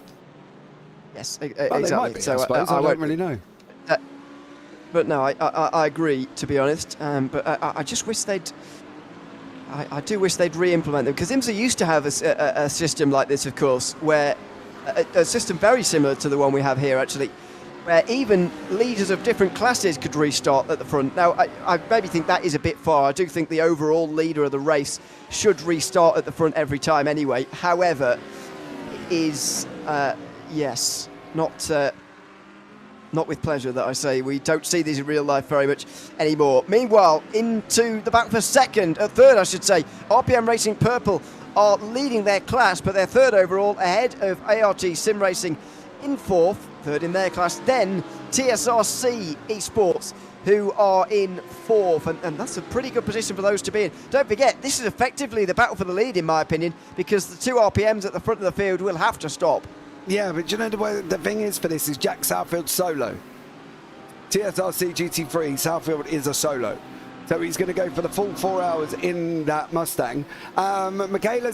yes, exactly.
They might be,
so
I suppose. I don't really know.
But no, I agree, to be honest. But I just wish they'd. I do wish they'd re-implement them, because IMSA used to have a system like this, of course, where a system very similar to the one we have here, actually, where even leaders of different classes could restart at the front. Now, I maybe think that is a bit far. I do think the overall leader of the race should restart at the front every time anyway. However, it is, yes, not with pleasure that I say. We don't see these in real life very much anymore. Meanwhile, into the back for third, I should say. RPM Racing Purple are leading their class, but they're third overall, ahead of ART Sim Racing in fourth, third in their class. Then TSRC Esports, who are in fourth, and that's a pretty good position for those to be in. Don't forget, this is effectively the battle for the lead, in my opinion, because the 2 RPMs at the front of the field will have to stop. Yeah,
but you know the thing is for this is Jack Southfield solo. TSRC GT3 Southfield is a solo, so he's going to go for the full 4 hours in that Mustang. Michaela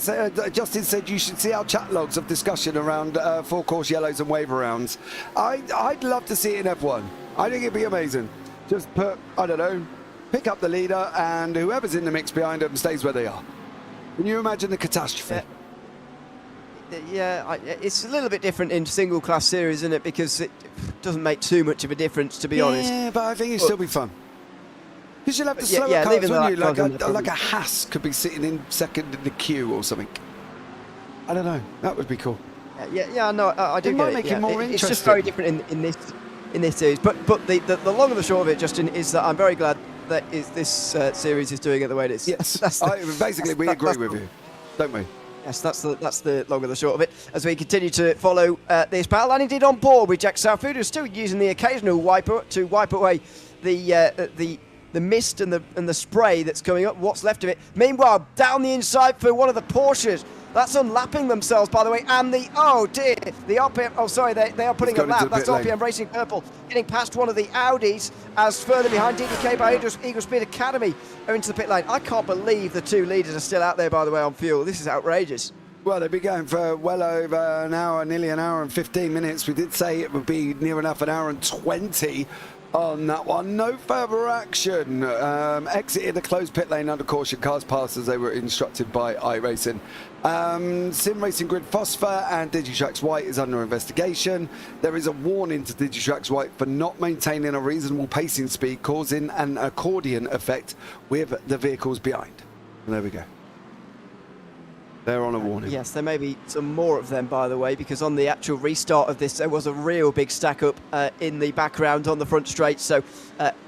Justin said you should see our chat logs of discussion around full course yellows and wave rounds. I'd love to see it in F1. I think it'd be amazing. Just put, I don't know, pick up the leader and whoever's in the mix behind them stays where they are. Can you imagine the catastrophe?
Yeah, it's a little bit different in single class series, isn't it? Because it doesn't make too much of a difference, to be honest.
Yeah, but I think it'd still be fun. Because you'll have the slower cars, wouldn't you? Like a Haas could be sitting in second in the queue or something. I don't know. That would be cool.
Yeah, no, I do get it.
Make it more interesting.
It's just very different in this series. But the long and the short of it, Justin, is that I'm very glad that this series is doing it the way it is.
Yes, basically we agree with you, don't we?
Yes, that's the long and the short of it. As we continue to follow this battle, and indeed on board with Jack Southfield, who's still using the occasional wiper to wipe away the mist and the spray that's coming up, what's left of it. Meanwhile, down the inside for one of the Porsches. That's unlapping themselves, by the way, and the RPM, they are putting a lap. That's RPM Racing Purple getting past one of the Audis, as further behind DDK by Eagle Speed Academy are into the pit lane. I can't believe the 2 leaders are still out there, by the way, on fuel. This is outrageous.
Well, they've been going for well over an hour, nearly an hour and 15 minutes. We did say it would be near enough an hour and 20 on that one. No further action. Exited the closed pit lane under caution. Cars passed as they were instructed by iRacing. Sim Racing Grid Phosphor and Digitrax White is under investigation. There is a warning to Digitrax White for not maintaining a reasonable pacing speed, causing an accordion effect with the vehicles behind. And there we go. They're on a warning.
Yes, there may be some more of them, by the way, because on the actual restart of this, there was a real big stack up in the background on the front straight, so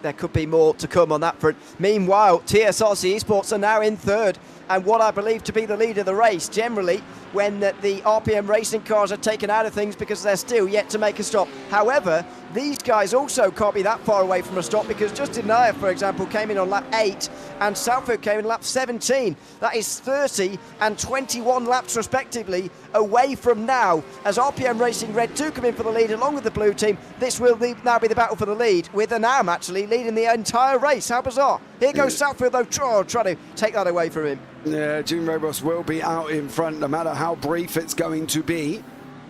there could be more to come on that front. Meanwhile, TSRC Esports are now in third, and what I believe to be the lead of the race. Generally, when the RPM racing cars are taken out of things because they're still yet to make a stop. However, these guys also can't be that far away from a stop, because Justin Nair, for example, came in on lap 8 and Southwood came in lap 17. That is 30 and 21 laps respectively away from now, as RPM Racing Red 2 come in for the lead along with the blue team. This will now be the battle for the lead, with Anam actually leading the entire race. How bizarre. Here goes Southwood though, trying to take that away from him.
Yeah, June Robos will be out in front no matter how brief it's going to be.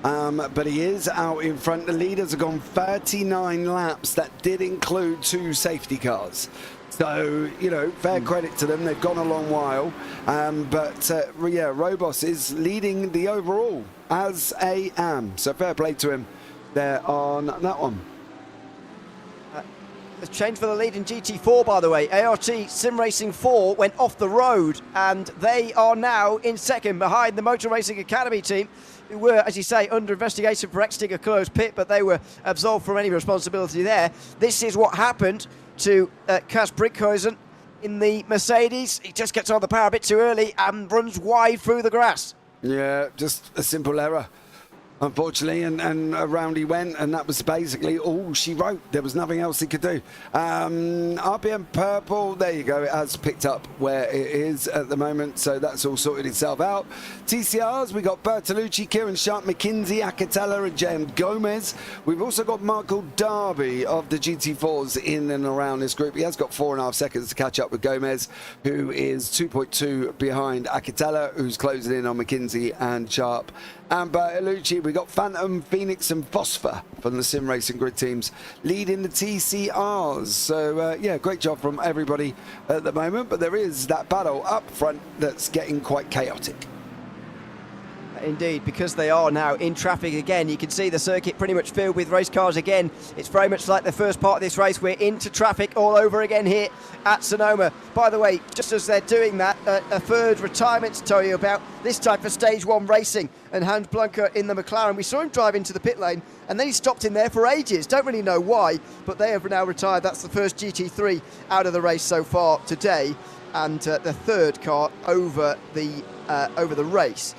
But he is out in front. The leaders have gone 39 laps. That did include 2 safety cars. So, you know, fair credit to them. They've gone a long while. But yeah, Robos is leading the overall, as a am. So fair play to him there on that one.
A change for the lead in GT4, by the way. ART Sim Racing 4 went off the road, and they are now in second behind the Motor Racing Academy team, who were, as you say, under investigation for exiting a closed pit, but they were absolved from any responsibility there. This is what happened to Cas Brickhuizen in the Mercedes. He just gets on the power a bit too early and runs wide through the grass.
Yeah, just a simple error, unfortunately, and around he went, and that was basically all she wrote. There was nothing else he could do. RPM Purple, there you go, it has picked up where it is at the moment, so that's all sorted itself out. TCRs, we got Bertolucci, Kieran Sharp, McKinsey, Acatella and JM Gomez. We've also got Michael Darby of the GT4s in and around this group. He has got 4.5 seconds to catch up with Gomez, who is 2.2 behind Acatella, who's closing in on McKinsey and Sharp. And Bertolucci, we got Phantom, Phoenix and Phosphor from the Sim Racing Grid teams leading the TCRs. So yeah, great job from everybody at the moment, but there is that battle up front that's getting quite chaotic.
Indeed, because they are now in traffic again. You can see the circuit pretty much filled with race cars again. It's very much like the first part of this race. We're into traffic all over again here at Sonoma. By the way, just as they're doing that, a third retirement to tell you about, this time for Stage 1 racing, and Hans Blanker in the McLaren. We saw him drive into the pit lane and then he stopped in there for ages. Don't really know why, but they have now retired. That's the first GT3 out of the race so far today, and the third car over the race.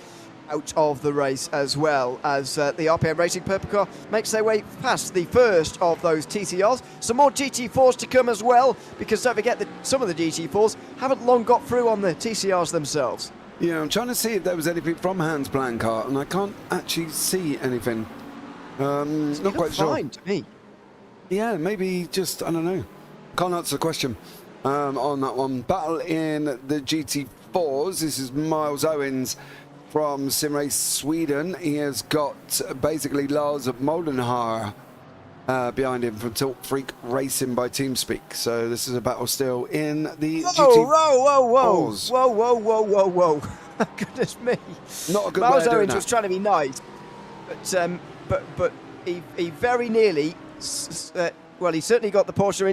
Out of the race, as well as the RPM Racing Purple car makes their way past the first of those TCRs. Some more GT4s to come as well, because don't forget that some of the GT4s haven't long got through on the TCRs themselves.
Yeah, I'm trying to see if there was anything from Hans Blanker, and I can't actually see anything. Not quite sure.
Fine to me.
Yeah, maybe just, I don't know. Can't answer the question on that one. Battle in the GT4s. This is Miles Owens from Simrace Sweden. He has got basically Lars Moldenhaar behind him from Tilt Freak Racing by TeamSpeak. So this is a battle still in the GT4s.
Whoa. Goodness me.
Not a good
Miles
way of doing
Owens
that.
was trying to be nice, but he very nearly, well, he certainly got the Porsche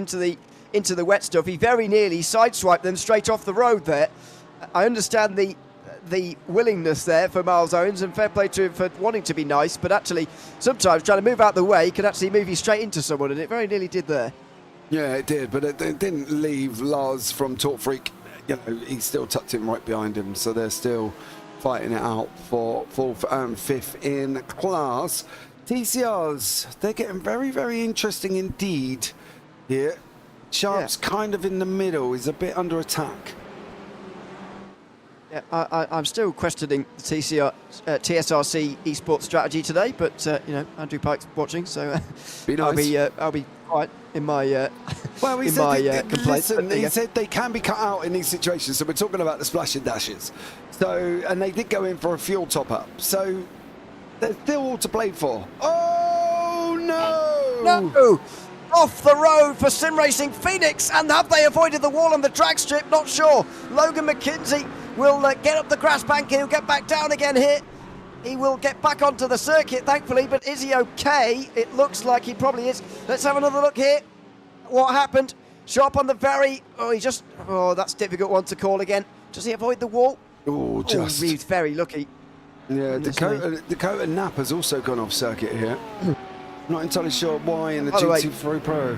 into the wet stuff. He very nearly sideswiped them straight off the road there. I understand the willingness there for Miles Owens, and fair play to him for wanting to be nice, but actually sometimes trying to move out the way can actually move you straight into someone, and it very nearly did there.
Yeah, it did, but it didn't leave Lars from Talk Freak. You know, he still tucked him right behind him, so they're still fighting it out for 4th and 5th in class. TCRs, they're getting very, very interesting indeed here. Sharp's kind of in the middle, he's a bit under attack.
Yeah, I'm still questioning the TSRC esports strategy today, but you know, Andrew Pike's watching, so
Be nice.
I'll be fine in my
Well, he
in
said,
my complaints.
listen,
But
he said they can be cut out in these situations. So we're talking about the splash and dashes. So, and they did go in for a fuel top up. So they're still all to play for. Oh no!
No! Off the road for Sim Racing Phoenix, and have they avoided the wall on the drag strip? Not sure. Logan McKenzie will get up the grass bank and he'll get back down again here. He will get back onto the circuit, thankfully, but is he okay? It looks like he probably is. Let's have another look here. What happened? Sharp on the very... Oh, that's a difficult one to call again. Does he avoid the wall?
Oh, just...
Oh, he's very lucky.
Yeah, Dakota Knapp has also gone off circuit here. Not entirely sure why in the GT3 Pro.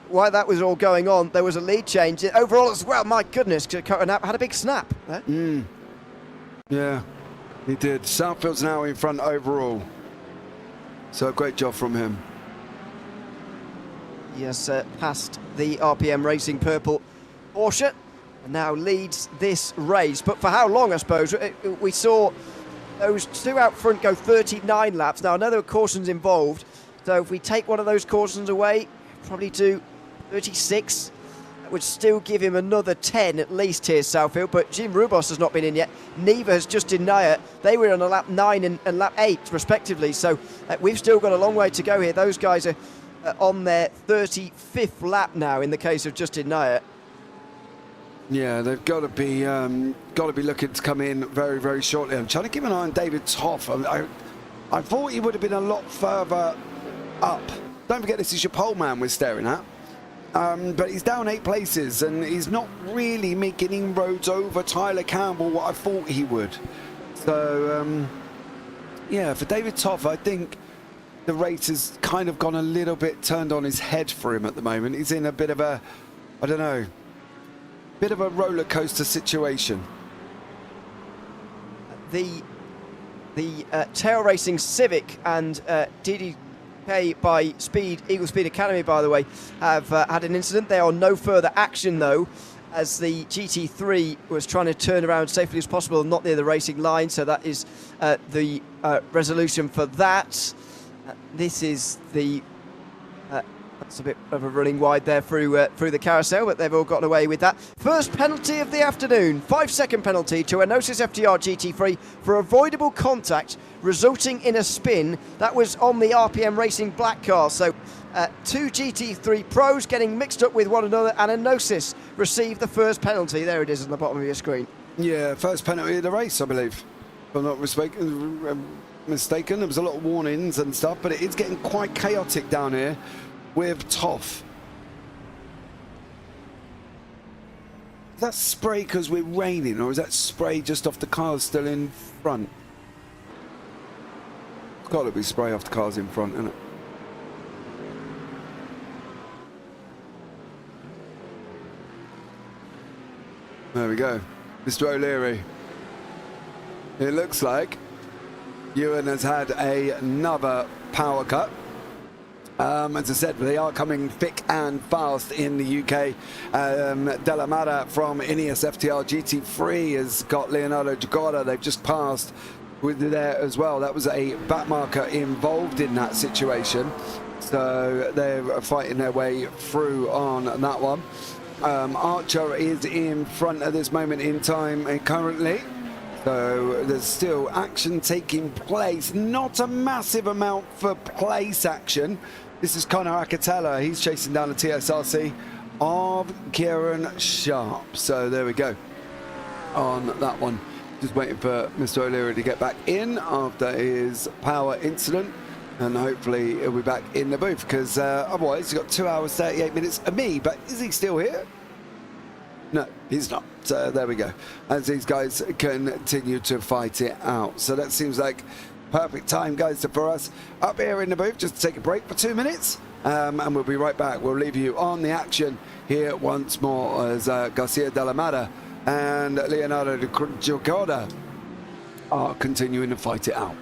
While that was all going on, there was a lead change. Overall as well, my goodness, Dakota Knapp had a big snap there.
Yeah, he did. Southfield's now in front overall. So great job from him.
Yes, past the RPM Racing purple Porsche and now leads this race. But for how long, I suppose? We saw those two out front go 39 laps. Now, I know there were cautions involved, so if we take one of those cautions away, probably do 36. That would still give him another 10 at least here, Southfield. But Jim Rubos has not been in yet. Neither has Justin Naya. They were on a lap 9 and lap 8, respectively. So we've still got a long way to go here. Those guys are on their 35th lap now in the case of Justin Naya.
Yeah, they've got to be looking to come in very, very shortly. I'm trying to keep an eye on David Toff. I thought he would have been a lot further up. Don't forget, this is your pole man we're staring at. But he's down 8 places, and he's not really making inroads over Tyler Campbell what I thought he would. So, yeah, for David Toff, I think the race has kind of gone a little bit turned on his head for him at the moment. He's in a bit of a, I don't know, bit of a roller coaster situation.
The Tail Racing Civic and DDK by Eagle Speed Academy, by the way, have had an incident. They are no further action though, as the GT3 was trying to turn around safely as possible and not near the racing line. So that is the resolution for that. This is the that's a bit of a running wide there through the carousel, but they've all gotten away with that. First penalty of the afternoon, 5-second penalty to Enosis FTR GT3 for avoidable contact resulting in a spin. That was on the RPM Racing black car. So two GT3 pros getting mixed up with one another, and Enosis received the first penalty. There it is on the bottom of your screen. Yeah,
first penalty of the race, I believe. If I'm not mistaken, there was a lot of warnings and stuff, but it is getting quite chaotic down here with Toff. Is that spray because we're raining, or is that spray just off the cars still in front? It's got to be spray off the cars in front, isn't it? There we go. Mr. O'Leary. It looks like Ewan has had another power cut. As I said, they are coming thick and fast in the UK. Della Mata from Ineos FTR GT3 has got Leonardo Giotta. They've just passed with there as well. That was a back marker involved in that situation. So they're fighting their way through on that one. Archer is in front at this moment in time currently. So there's still action taking place. Not a massive amount for place action. This is Connor Acatella. He's chasing down the TSRC of Kieran Sharp. So there we go on that one. Just waiting for Mr. O'Leary to get back in after his power incident. And hopefully he'll be back in the booth, because otherwise he's got 2 hours, 38 minutes of me. But is he still here? No, he's not. So there we go. As these guys continue to fight it out. So that seems like perfect time, guys, for us up here in the booth. Just to take a break for 2 minutes. And we'll be right back. We'll leave you on the action here once more as Garcia de la Mata and Leonardo Giotta are continuing to fight it out.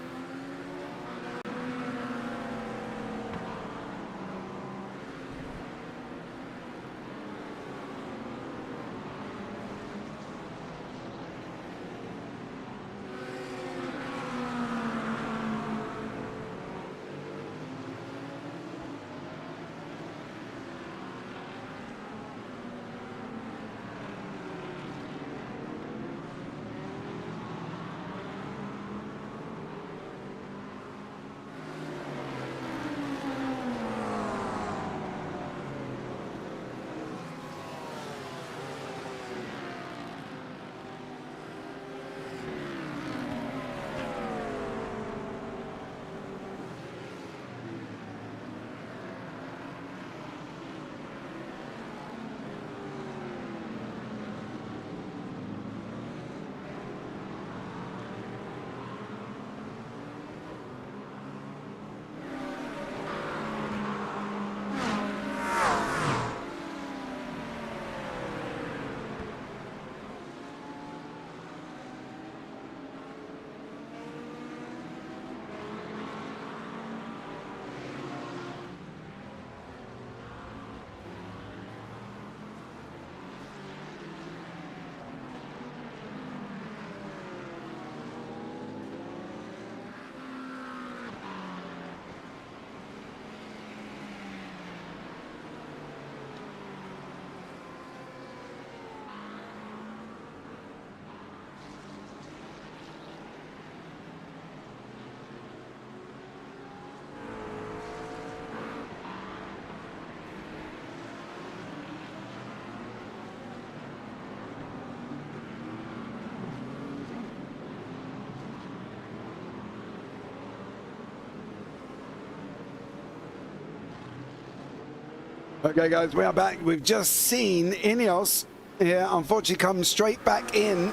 Okay, guys, we are back. We've just seen Ineos here, unfortunately, come straight back in,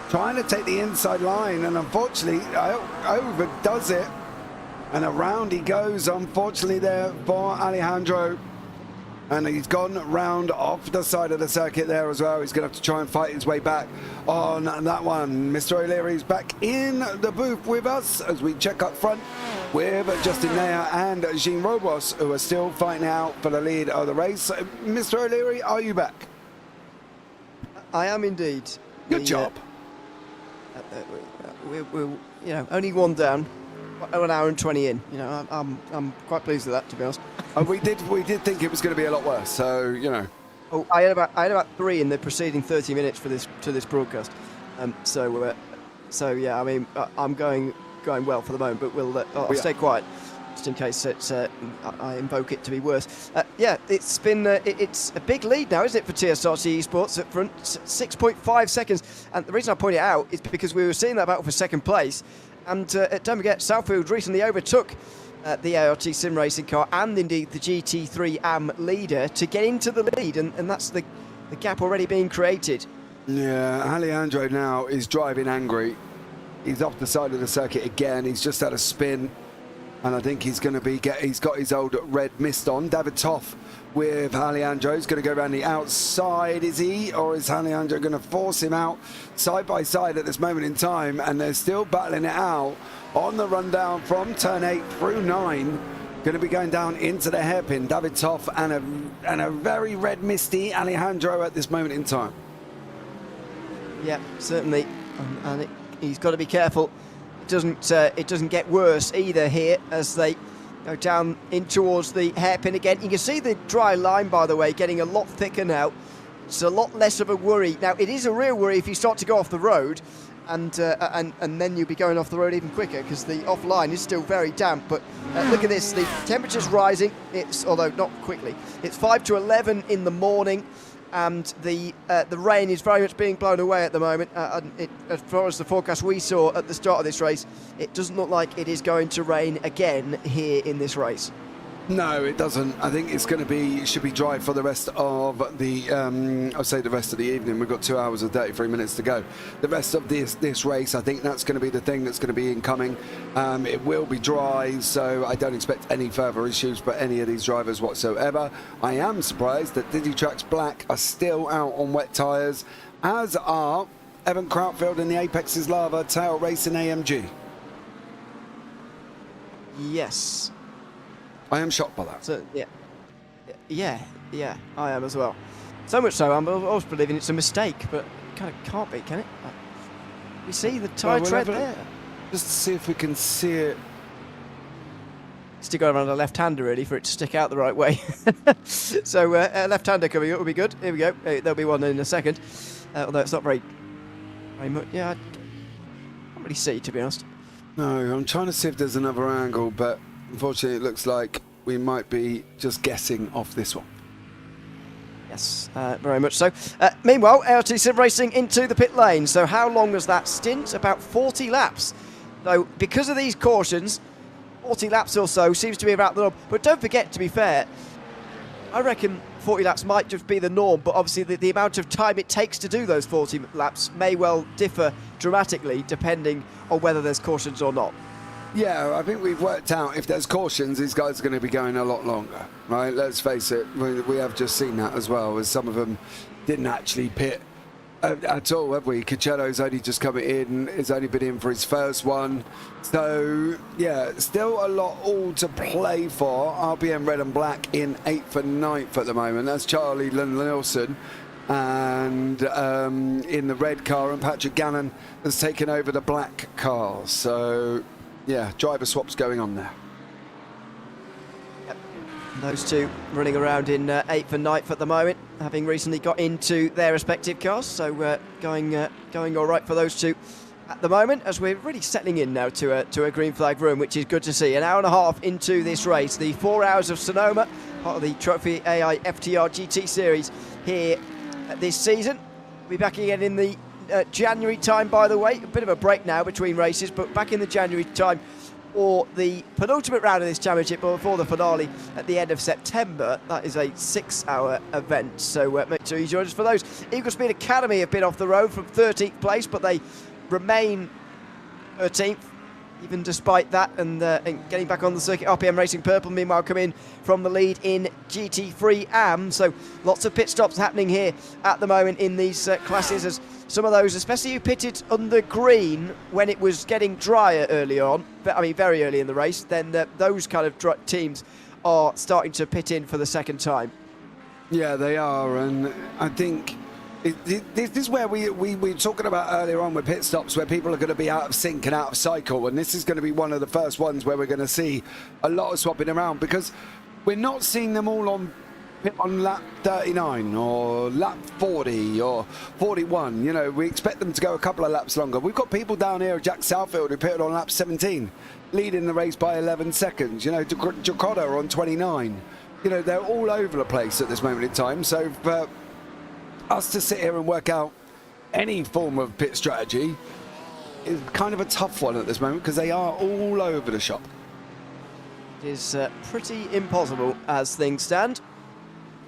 trying to take the inside line, and unfortunately, overdoes it. And around he goes, unfortunately, there for Alejandro. And he's gone round off the side of the circuit there as well. He's going to have to try and fight his way back on that one. Mr. O'Leary's back in the booth with us as we check up front with Justin Neyer and Jean Robos, who are still fighting out for the lead of the race. Mr. O'Leary, are you back?
I am indeed.
Good job.
We're only one down. 1 hour and 20 in. I'm quite pleased with that, to be honest.
We did think it was going to be a lot worse. So
Oh, I had about 3 in the preceding 30 minutes for this broadcast. So yeah, I mean, I'm going well for the moment, but I'll stay quiet just in case I invoke it to be worse. Yeah, it's been it's a big lead now, isn't it, for TSRC Esports at front, 6.5 seconds. And the reason I point it out is because we were seeing that battle for second place. And don't forget, Southfield recently overtook the ART sim racing car and indeed the GT3 AM leader to get into the lead, and that's the gap already being created.
Yeah, Alejandro now is driving angry. He's off the side of the circuit again. He's just had a spin, and I think he's going to be he's got his old red mist on. David Toff with Alejandro. He's going to go around the outside, is he? Or is Alejandro going to force him out side by side at this moment in time? And they're still battling it out on the rundown from turn 8 through 9. Going to be going down into the hairpin. David Toff and a very red misty Alejandro at this moment in time.
Yeah, certainly. And he's got to be careful. It doesn't get worse either here as they go down in towards the hairpin again. You can see the dry line, by the way, getting a lot thicker now. It's a lot less of a worry. Now, it is a real worry if you start to go off the road, and then you'll be going off the road even quicker because the offline is still very damp. But look at this, the temperature's rising. Although not quickly. It's 5 to 11 in the morning, and the rain is very much being blown away at the moment. As far as the forecast we saw at the start of this race, it doesn't look like it is going to rain again here in this race.
No, it doesn't. I think it's going to be should be dry for the rest of the I'll say the rest of the evening. We've got 2 hours and 33 minutes to go. The rest of this race, I think that's going to be the thing that's going to be incoming. It will be dry, so I don't expect any further issues for any of these drivers whatsoever. I am surprised that Digitrax Black are still out on wet tyres, as are Evan Krautfield and the Apex's Lava Tail Racing AMG.
Yes.
I am shocked by that.
So, yeah, I am as well. So much so, I'm always believing it's a mistake, but it kind of can't be, can it? We see the tyre tread there.
Just to see if we can see it.
Stick around a left-hander, really, for it to stick out the right way. So, left-hander coming up will be good. Here we go. There'll be one in a second. Although it's not very much. Yeah, I can't really see, to be honest.
No, I'm trying to see if there's another angle, but unfortunately, it looks like we might be just guessing off this one.
Yes, very much so. Meanwhile, ART Sim Racing into the pit lane. So how long was that stint? About 40 laps. So because of these cautions, 40 laps or so seems to be about the norm. But don't forget, to be fair, I reckon 40 laps might just be the norm, but obviously the amount of time it takes to do those 40 laps may well differ dramatically depending on whether there's cautions or not.
Yeah, I think we've worked out if there's cautions, these guys are going to be going a lot longer, right? Let's face it, we have just seen that as well, as some of them didn't actually pit at all, have we? Cacello's only just coming in, has only been in for his first one. So, yeah, still a lot all to play for. RBM Red and Black in 8th and 9th at the moment. That's Charlie Nilsson. And in the red car, and Patrick Gannon has taken over the black car. So, yeah, driver swaps going on there.
Yep. Those two running around in 8th and 9th at the moment, having recently got into their respective cars. So going all right for those two at the moment, as we're really settling in now to a green flag room, which is good to see. An hour and a half into this race, the 4 hours of Sonoma, part of the Trophi.ai FTR GT series here this season. We'll be back again in the January time, by the way. A bit of a break now between races, but back in the January time or the penultimate round of this championship before the finale at the end of September. That is a 6-hour event, so make sure you join us for those. Eagle Speed Academy have been off the road from 13th place, but they remain 13th. Even despite that, and getting back on the circuit, RPM Racing Purple, meanwhile, come in from the lead in GT3 AM. So lots of pit stops happening here at the moment in these classes, as some of those, especially who pitted under green when it was getting drier early on, I mean very early in the race, then those kind of teams are starting to pit in for the second time.
Yeah, they are, and I think this is where we were talking about earlier on with pit stops, where people are going to be out of sync and out of cycle, and this is going to be one of the first ones where we're going to see a lot of swapping around, because we're not seeing them all on lap 39 or lap 40 or 41. You know, we expect them to go a couple of laps longer. We've got people down here, Jack Southfield, who pitted on lap 17, leading the race by 11 seconds. You know, Jacotta on 29. You know, they're all over the place at this moment in time. So for us to sit here and work out any form of pit strategy is kind of a tough one at this moment, because they are all over the shop.
It is pretty impossible as things stand.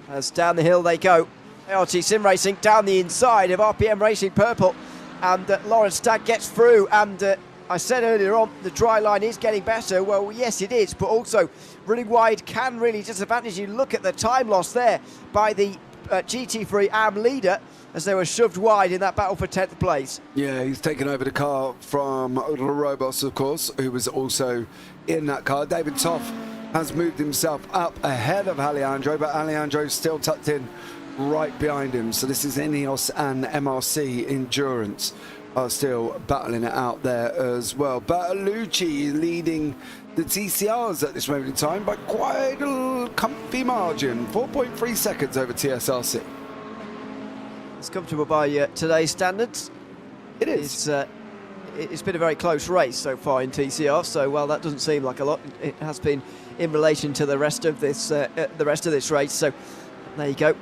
As down the hill they go. ART Sim Racing down the inside of RPM Racing Purple, and Lawrence Stagg gets through, and I said earlier on the dry line is getting better. Well, yes it is, but also running wide can really disadvantage you. Look at the time loss there by the GT3 AM leader, as they were shoved wide in that battle for 10th place.
Yeah, he's taken over the car from Robos, of course, who was also in that car. David Toff has moved himself up ahead of Alejandro, but Alejandro's still tucked in right behind him. So this is Ineos and MRC Endurance are still battling it out there as well. Bertolucci leading the TCRs at this moment in time by quite a comfy margin, 4.3 seconds over TSRC.
It's comfortable by today's standards.
It is.
It's been a very close race so far in TCR, so while that doesn't seem like a lot, it has been in relation to the rest of this race. So there you go.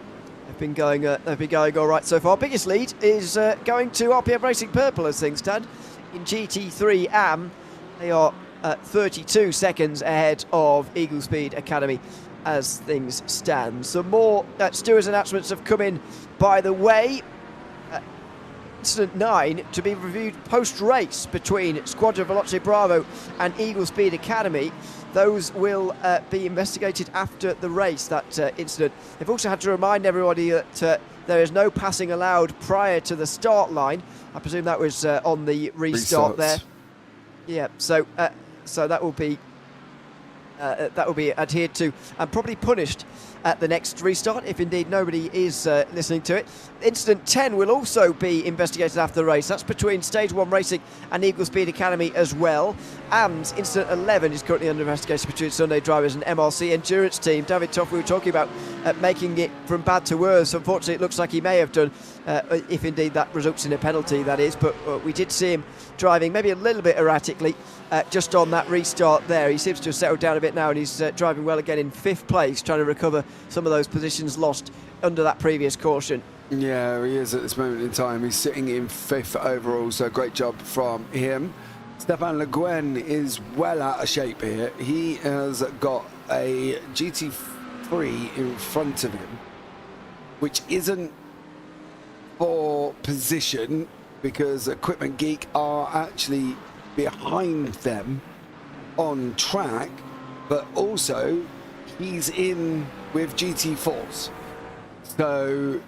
They've been going all right so far. Biggest lead is going to RPM Racing Purple as things stand. In GT3 AM, they are 32 seconds ahead of Eagle Speed Academy as things stand. Some more stewards announcements have come in, by the way. Incident 9 to be reviewed post-race between Squadron Veloce Bravo and Eagle Speed Academy. Those will be investigated after the race, that incident. They've also had to remind everybody that there is no passing allowed prior to the start line. I presume that was on the restart there. Yeah, so that will be adhered to and probably punished at the next restart, if indeed nobody is listening to it. Incident 10 will also be investigated after the race. That's between Stage 1 Racing and Eagle Speed Academy as well. And Incident 11 is currently under investigation between Sunday Drivers and MRC Endurance Team. David Toff, we were talking about making it from bad to worse. Unfortunately, it looks like he may have done, if indeed that results in a penalty, that is. But we did see him driving maybe a little bit erratically just on that restart there. He seems to have settled down a bit now, and he's driving well again in 5th place, trying to recover some of those positions lost under that previous caution.
Yeah, he is at this moment in time. He's sitting in 5th overall, so great job from him. Stefan Le Guen is well out of shape here. He has got a GT3 in front of him, which isn't for position, because Equipment Geek are actually behind them on track, but also he's in with GT4s. So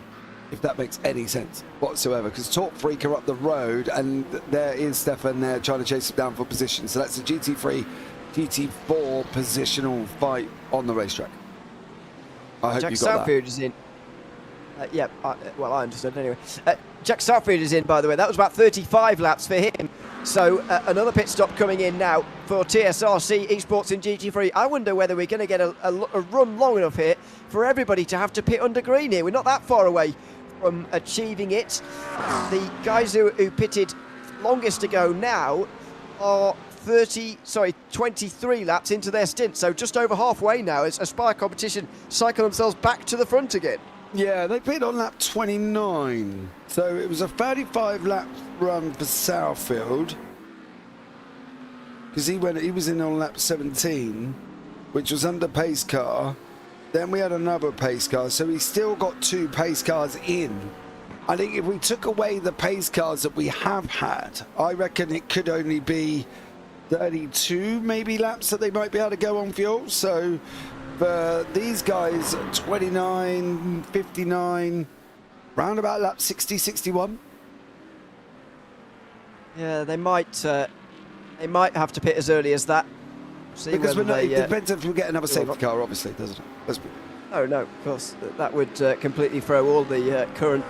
if that makes any sense whatsoever, because Torque Freak are up the road, and there is Stefan there trying to chase him down for position. So that's a GT3, GT4 positional fight on the racetrack. I hope
Jack
you got
Southfield
that.
is in. I understood anyway. Jack Southfield is in, by the way. That was about 35 laps for him. So another pit stop coming in now for TSRC Esports in GT3. I wonder whether we're going to get a run long enough here for everybody to have to pit under green here. We're not that far away from achieving it. The guys who pitted longest to go now are 23 laps into their stint. So just over halfway now as Aspire Competition cycle themselves back to the front again.
Yeah, they pit on lap 29. So it was a 35 lap run for Southfield, because he was in on lap 17, which was under pace car. Then we had another pace car, so he still got 2 pace cars in. I think if we took away the pace cars that we have had, I reckon it could only be 32 maybe laps that they might be able to go on fuel. So for these guys, 29, 59, round about lap 60, 61.
Yeah, they might have to pit as early as that. See,
because it depends if we get another safety car, obviously, doesn't it?
Oh no, of course, that would completely throw all the current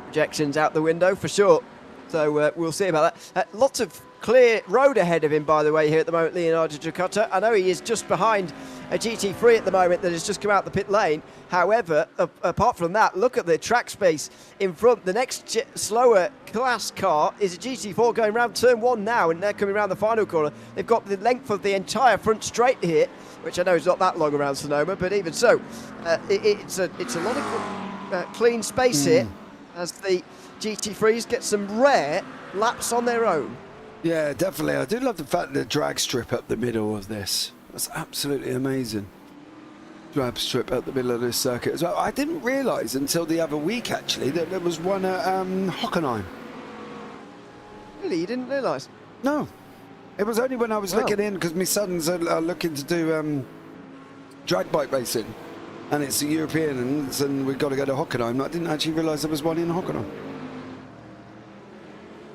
projections out the window for sure. So we'll see about that. Lots of clear road ahead of him, by the way, here at the moment, Leonardo Giacotta. I know he is just behind a GT3 at the moment that has just come out the pit lane. However, apart from that, look at the track space in front. The next slower class car is a GT4 going round turn 1 now, and they're coming around the final corner. They've got the length of the entire front straight here, which I know is not that long around Sonoma, but even so, it's a lot of clean space here as the GT3s get some rare laps on their own.
Yeah, definitely. I do love the fact that the drag strip up the middle of this. That's absolutely amazing. Drag strip up the middle of this circuit as well. I didn't realise until the other week, actually, that there was one at Hockenheim.
Really? You didn't realise?
No. It was only when I was looking in, because my sons are looking to do drag bike racing. And it's the Europeans, and we've got to go to Hockenheim. I didn't actually realise there was one in Hockenheim.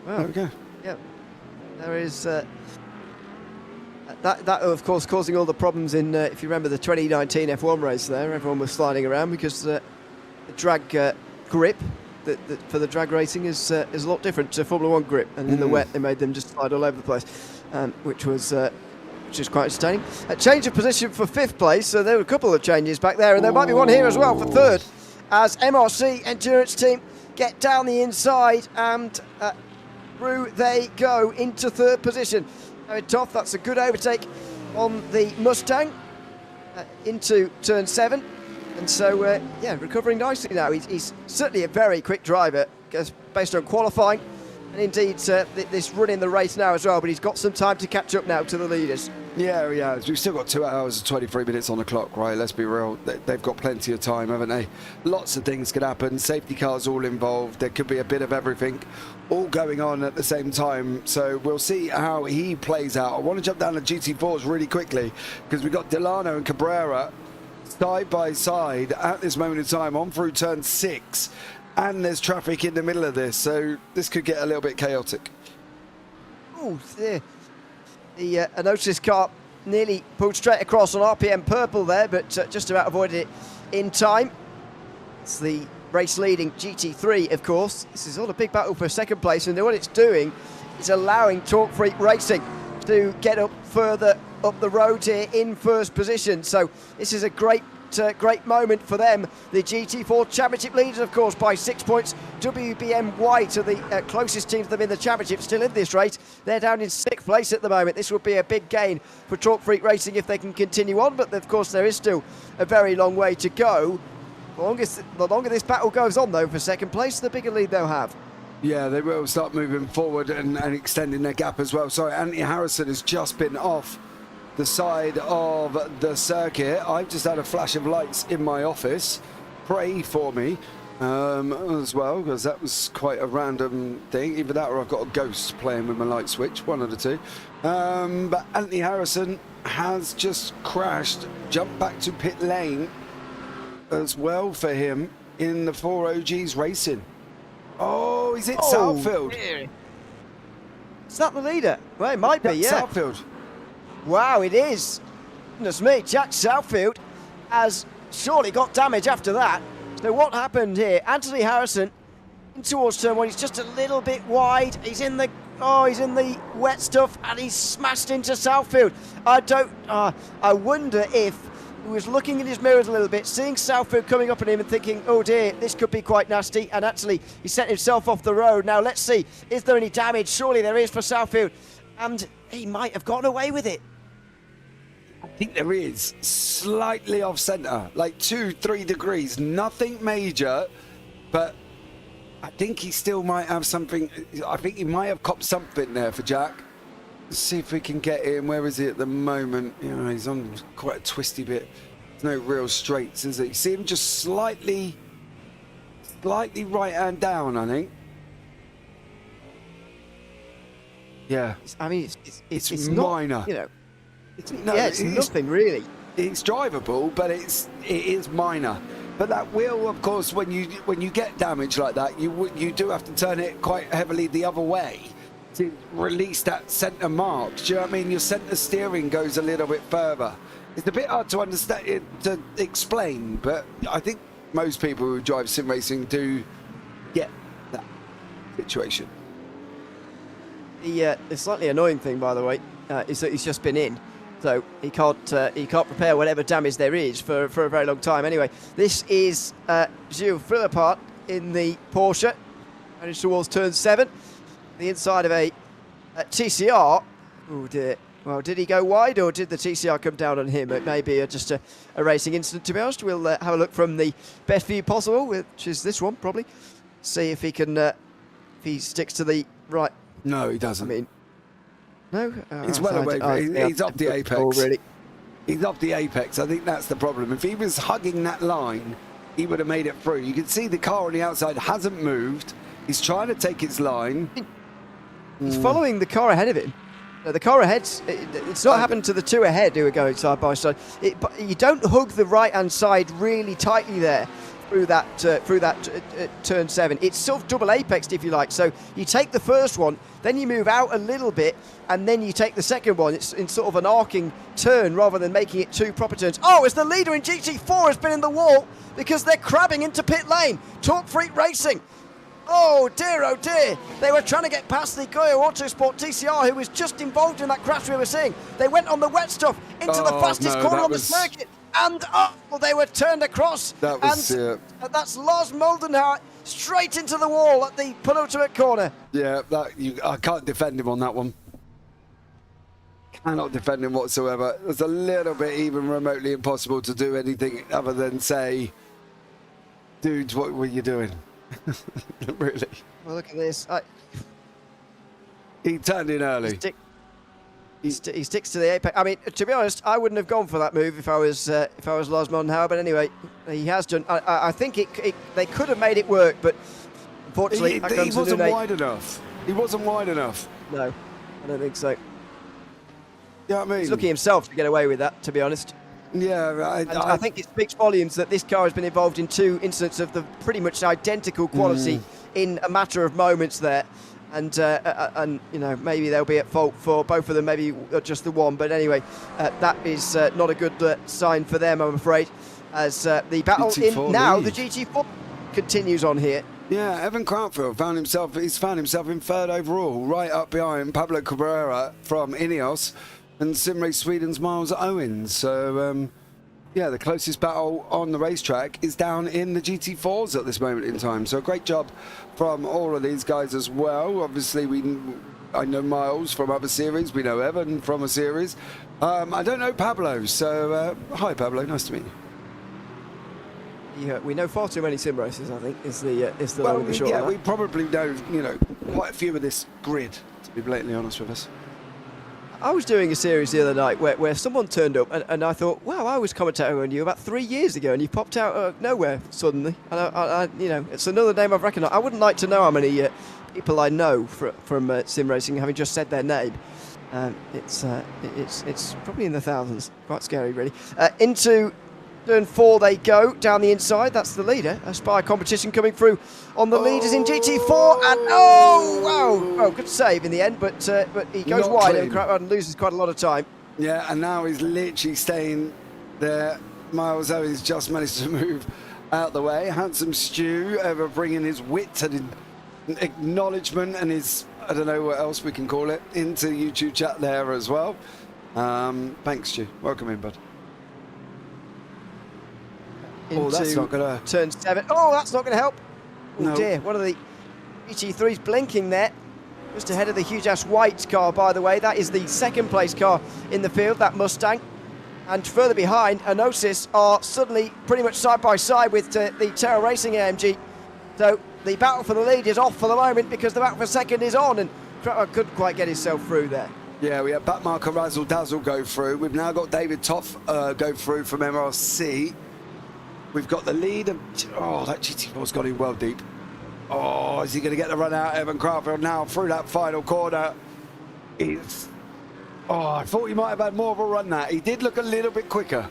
Wow.
There we go.
Yeah. There is that of course causing all the problems in if you remember the 2019 F1 race there. Everyone was sliding around because the drag grip for the drag racing is a lot different to Formula 1 grip, and in the wet they made them just slide all over the place, which was quite entertaining. A change of position for 5th place, so there were a couple of changes back there, and there might be one here as well for 3rd as MRC Endurance Team get down the inside and through they go into 3rd position. Very tough. That's a good overtake on the Mustang into turn 7, and so yeah, recovering nicely now. He's certainly a very quick driver based on qualifying, and indeed this run in the race now as well, but he's got some time to catch up now to the leaders.
Yeah, we've still got 2 hours and 23 minutes on the clock, right? Let's be real. They've got plenty of time, haven't they? Lots of things could happen. Safety cars all involved. There could be a bit of everything all going on at the same time. So we'll see how he plays out. I want to jump down to GT4s really quickly because we've got Delano and Cabrera side by side at this moment in time on through turn 6. And there's traffic in the middle of this. So this could get a little bit chaotic.
Oh, the Anotis car nearly pulled straight across on RPM purple there, but just about avoided it in time. It's the race leading GT3, of course. This is all a big battle for 2nd place, and what it's doing is allowing Talk Freak Racing to get up further up the road here in 1st position. So this is a great moment for them. The GT4 Championship leaders, of course, by 6 points. WBM White are the closest team to them in the Championship, still in this race. They're down in 6th place at the moment. This would be a big gain for Talk Freak Racing if they can continue on, but of course there is still a very long way to go. The longer this battle goes on, though, for 2nd place, the bigger lead they'll have.
Yeah, they will start moving forward and extending their gap as well. Sorry, Anthony Harrison has just been off the side of the circuit. I've just had a flash of lights in my office. Pray for me as well, because that was quite a random thing. Either that or I've got a ghost playing with my light switch, one of the two. But Anthony Harrison has just crashed, jumped back to pit lane as well for him in the 4OGs racing. Oh, is it Southfield?
Dear. Is that the leader? Well, it might be, yeah.
Southfield.
Wow, it is. Goodness me, Jack Southfield has surely got damage after that. So what happened here? Anthony Harrison in towards turn 1. He's just a little bit wide. He's in the wet stuff, and he's smashed into Southfield. I wonder if he was looking in his mirrors a little bit, seeing Southfield coming up on him and thinking, oh dear, this could be quite nasty, and actually he sent himself off the road. Now let's see, is there any damage? Surely there is for Southfield, and he might have gotten away with it.
I think there is, slightly off centre, like 2-3 degrees, nothing major, but I think he still might have something. I think he might have copped something there for Jack. Let's see if we can get in. Where is he at the moment? You know, he's on quite a twisty bit. There's no real straights, is it? You see him just slightly right hand down, I think. Yeah.
I mean, it's
minor.
Not, you know, it's nothing really.
It's drivable, but it is minor. But that will, of course, when you get damage like that, you do have to turn it quite heavily the other way to release that centre mark. Do you know what I mean? Your centre steering goes a little bit further. It's a bit hard to understand, to explain, but I think most people who drive sim racing do get that situation.
The slightly annoying thing, by the way, is that he's just been in, so he can't repair whatever damage there is for a very long time. Anyway, this is Gilles Philippart in the Porsche, heading towards turn 7, the inside of a TCR. Oh dear. Well, did he go wide, or did the TCR come down on him? It may be just a racing incident, to be honest. We'll have a look from the best view possible, which is this one, probably. See if he can, if he sticks to the right.
No, he doesn't.
I mean, no?
He's well away. He's up the apex.
Already.
He's up the apex. I think that's the problem. If he was hugging that line, he would have made it through. You can see the car on the outside hasn't moved. He's trying to take its line.
He's following the car ahead of him. No, the car ahead, it's not happened to the two ahead who are going side by side. But you don't hug the right-hand side really tightly there through that turn 7. It's sort of double apexed, if you like. So you take the first one, then you move out a little bit, and then you take the second one. It's in sort of an arcing turn rather than making it two proper turns. Oh, as the leader in GT4 has been in the wall because they're crabbing into pit lane. Talk Freak Racing. Oh dear, they were trying to get past the Goyo Autosport TCR, who was just involved in that crash we were seeing. They went on the wet stuff into the fastest corner on the circuit, and they were turned across. That's Lars Moldenhauer straight into the wall at the penultimate corner.
Yeah, I can't defend him on that one. Cannot defend him whatsoever. It's a little bit even remotely impossible to do anything other than say, dudes, what were you doing? Really?
Well, look at this.
He turned in early.
He sticks to the apex. I mean, to be honest, I wouldn't have gone for that move if I was Lars Moldenhauer. But anyway, he has done. I think they could have made it work, but unfortunately,
he wasn't wide enough. He wasn't wide enough.
No, I don't think so.
You know what I mean?
He's lucky himself to get away with that, to be honest.
Yeah,
I think it speaks volumes that this car has been involved in two incidents of the pretty much identical quality in a matter of moments there, and you know, maybe they'll be at fault for both of them, maybe just the one. But anyway, that is not a good sign for them, I'm afraid, as the battle in now lead. The GT4 continues on here.
Yeah, Evan Cranfield found himself in third overall, right up behind Pablo Cabrera from Ineos and Simrace Sweden's Miles Owens. So, yeah, the closest battle on the racetrack is down in the GT4s at this moment in time. So, great job from all of these guys as well. Obviously, I know Miles from other series. We know Evan from a series. I don't know Pablo. So, hi, Pablo. Nice to meet you.
Yeah, we know far too many sim racers, I think, is the long and the short.
Yeah, we probably know, quite a few of this grid, to be blatantly honest with us.
I was doing a series the other night where someone turned up and I thought, wow, I was commentating on you about 3 years ago and you popped out of nowhere suddenly. And I it's another name I've recognised. I wouldn't like to know how many people I know from sim racing, having just said their name. It's probably in the thousands. Quite scary, really. Into turn 4 they go, down the inside. That's the leader. A Spire competition coming through on the leaders in GT4. And wow, good save in the end, but he goes wide and loses quite a lot of time.
Yeah, and now he's literally staying there. Miles Owens just managed to move out the way. Handsome Stu ever bringing his wit and acknowledgement and his, I don't know what else we can call it, into YouTube chat there as well. Thanks, Stu. Welcome in, bud. That's not going to...
turn 7. Oh, that's not going to help. Oh,
no.
Dear. One of the GT3s blinking there. Just ahead of the huge-ass white car, by the way. That is the second-place car in the field, that Mustang. And further behind, Enosis are suddenly pretty much side-by-side with the Terra Racing AMG. So the battle for the lead is off for the moment because the battle for second is on, and Crowder couldn't quite get himself through there.
Yeah, we had backmarker Razzle Dazzle go through. We've now got David Toff go through from MRC. We've got the lead of... Oh, that GT4's got in well deep. Oh, is he going to get the run out? Evan Craftfield now through that final corner. It's... Oh, I thought he might have had more of a run that. He did look a little bit quicker.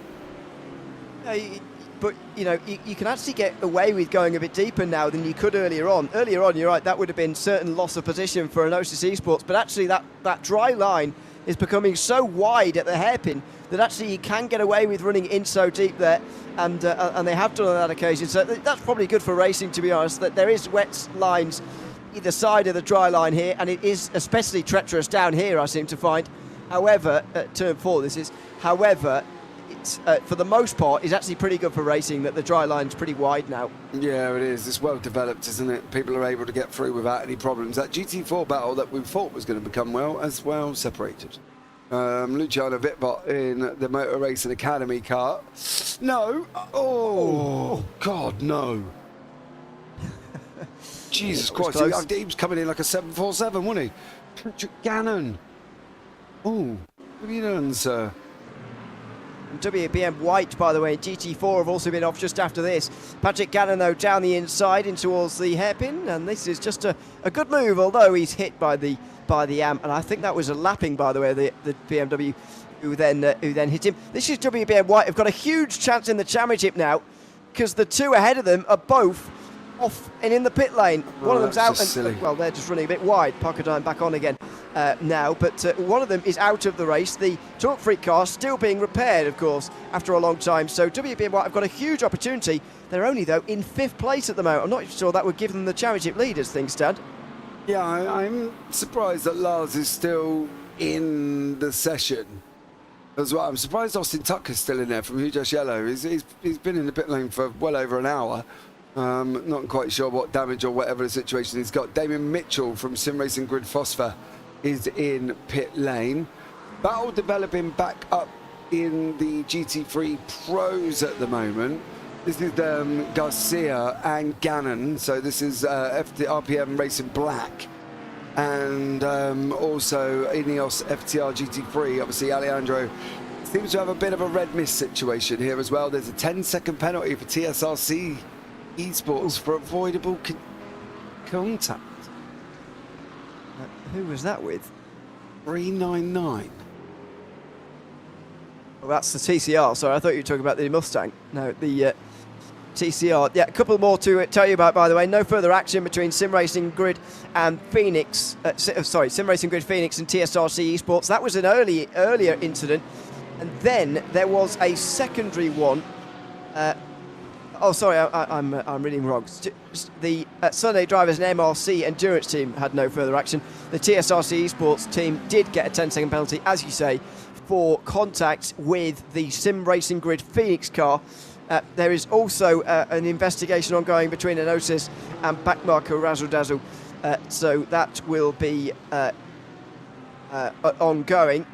But, you know, you can actually get away with going a bit deeper now than you could earlier on. Earlier on, you're right, that would have been certain loss of position for Enosis Esports, but actually that dry line is becoming so wide at the hairpin that actually you can get away with running in so deep there, and they have done on that occasion. So that's probably good for racing, to be honest, that there is wet lines either side of the dry line here, and it is especially treacherous down here, I seem to find. However, at turn 4 this is, however, for the most part, is actually pretty good for racing, that the dry line's pretty wide now.
Yeah, it is. It's well developed, isn't it? People are able to get through without any problems. That GT4 battle that we thought was going to become well separated. Luciano Wittbot in the Motor Racing Academy car. No. Oh, God, no. Jesus Christ. He was coming in like a 747, wasn't he? Patrick Gannon. Oh, what have you done, sir?
WBM White, by the way, GT4 have also been off just after this. Patrick Gannon, though, down the inside in towards the hairpin, and this is just a good move, although he's hit by the amp, and I think that was a lapping, by the way, the BMW who then hit him. This is WBM White. Have got a huge chance in the championship now, because the two ahead of them are both off and in the pit lane. One of them's out, and well, they're just running a bit wide. Parkerdine back on again now, but one of them is out of the race. The Talk Freak car still being repaired, of course, after a long time. So WBM White have got a huge opportunity. They're only, though, in 5th place at the moment. I'm not sure that would give them the championship lead as things stand.
Yeah, I'm surprised that Lars is still in the session as well. I'm surprised Austin Tucker's still in there from Who Just Yellow. He's been in the pit lane for well over an hour. Not quite sure what damage or whatever the situation he's got. Damien Mitchell from Sim Racing Grid Phosphor is in pit lane. Battle developing back up in the GT3 Pros at the moment. This is Garcia and Gannon. So this is RPM Racing Black. And also Ineos FTR GT3. Obviously, Alejandro seems to have a bit of a red mist situation here as well. There's a 10-second penalty for TSRC Esports for avoidable contact.
Who was that with?
399.
Well, that's the TCR. Sorry, I thought you were talking about the Mustang. No, the TCR. Yeah, a couple more to tell you about, by the way. No further action between Sim Racing Grid and Phoenix. Sim Racing Grid Phoenix and TSRC Esports. That was an earlier incident. And then there was a secondary one. Oh, sorry, I'm reading wrong. The Sunday Drivers and MRC Endurance team had no further action. The TSRC Esports team did get a 10-second penalty, as you say, for contact with the Sim Racing Grid Phoenix car. There is also an investigation ongoing between Enosis and backmarker Razzle Dazzle, so that will be ongoing.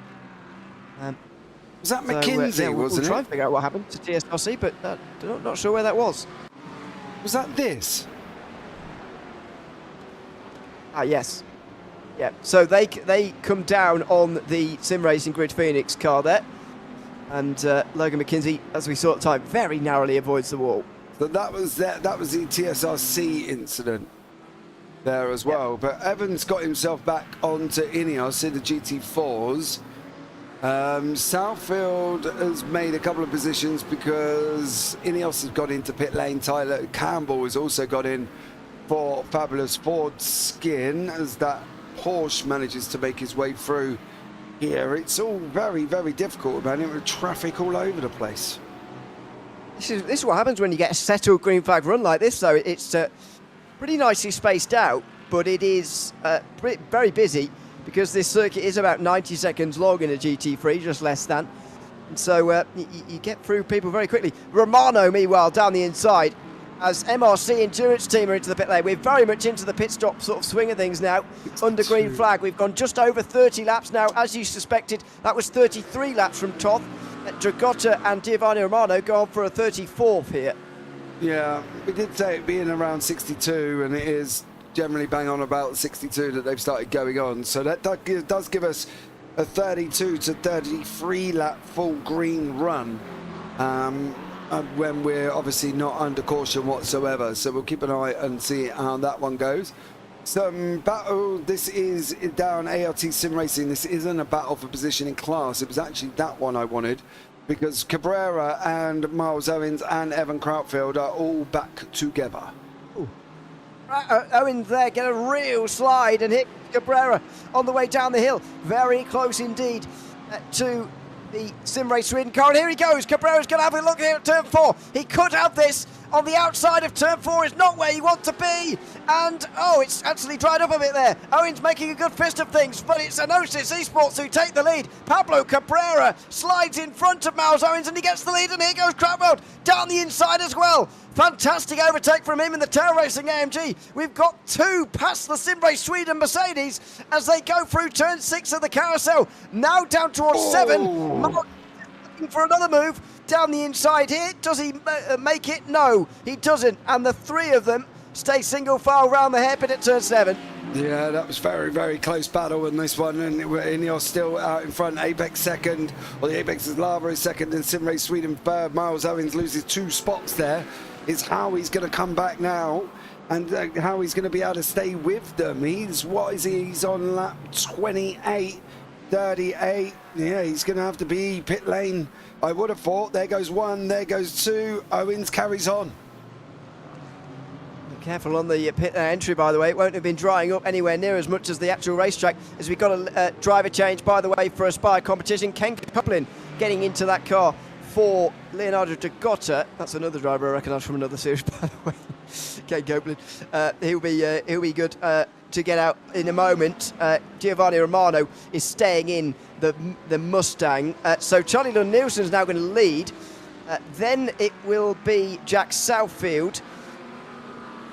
Was that McKinsey, wasn't
we'll
it?
try and figure out what happened to TSRC, but not sure where that was.
Was that this?
Ah, yes. Yeah, so they come down on the Sim Racing Grid Phoenix car there, and Logan McKinsey, as we saw at the time, very narrowly avoids the wall.
So that was the TSRC incident there as well. Yep. But Evans got himself back onto Ineos in the GT4s. Southfield has made a couple of positions because Ineos has got into pit lane. Tyler Campbell has also got in for Fabulous Ford Skin as that Porsche manages to make his way through here. It's all very, very difficult, man, with traffic all over the place.
This is what happens when you get a settled green flag run like this, though. It's pretty nicely spaced out, but it is very busy, because this circuit is about 90 seconds long in a GT3, just less than. And so you get through people very quickly. Romano, meanwhile, down the inside, as MRC Endurance team are into the pit lane. We're very much into the pit stop sort of swing of things now. Under green flag, we've gone just over 30 laps now, as you suspected. That was 33 laps from Toth. Dragotta and Giovanni Romano go on for a 34th here.
Yeah, we did say it'd be in around 62, and it is generally bang on about 62 that they've started going on. So that does give us a 32 to 33 lap full green run when we're obviously not under caution whatsoever. So we'll keep an eye and see how that one goes. Some battle. This is down ART Sim Racing. This isn't a battle for position in class. It was actually that one I wanted, because Cabrera and Miles Owens and Evan Krautfield are all back together.
Owens there, get a real slide and hit Cabrera on the way down the hill. Very close indeed to the Sim Race Sweden car. And here he goes. Cabrera's going to have a look here at turn 4. He could have this on the outside of turn 4. Is not where you want to be. And, oh, it's actually dried up a bit there. Owens making a good fist of things, but it's Enosis Esports who take the lead. Pablo Cabrera slides in front of Miles Owens and he gets the lead, and here goes Krautfield down the inside as well. Fantastic overtake from him in the Tail Racing AMG. We've got 2 past the Sim Race Sweden Mercedes as they go through turn 6 of the carousel. Now down towards 7. Looking for another move down the inside here. Does he make it? No, he doesn't. And the 3 of them stay single file round the hairpin at turn 7.
Yeah, that was very, very close battle in this one, and Ineos still out in front. Apex second, well, the Apex is Lava is second, and Sim Race Sweden third. Miles Owens loses 2 spots there. It's how he's going to come back now, and how he's going to be able to stay with them. He's on lap 28, 38. Yeah, he's going to have to be pit lane, I would have thought. There goes 1, there goes 2. Owens carries on.
Careful on the pit entry, by the way. It won't have been drying up anywhere near as much as the actual racetrack, as we got a driver change, by the way, for Aspire competition. Ken Copeland getting into that car for Leonardo Degota. That's another driver I recognise from another series, by the way. Ken Copeland. He'll be good to get out in a moment. Giovanni Romano is staying in the Mustang. So Charlie Lund-Nielsen is now going to lead. Then it will be Jack Southfield.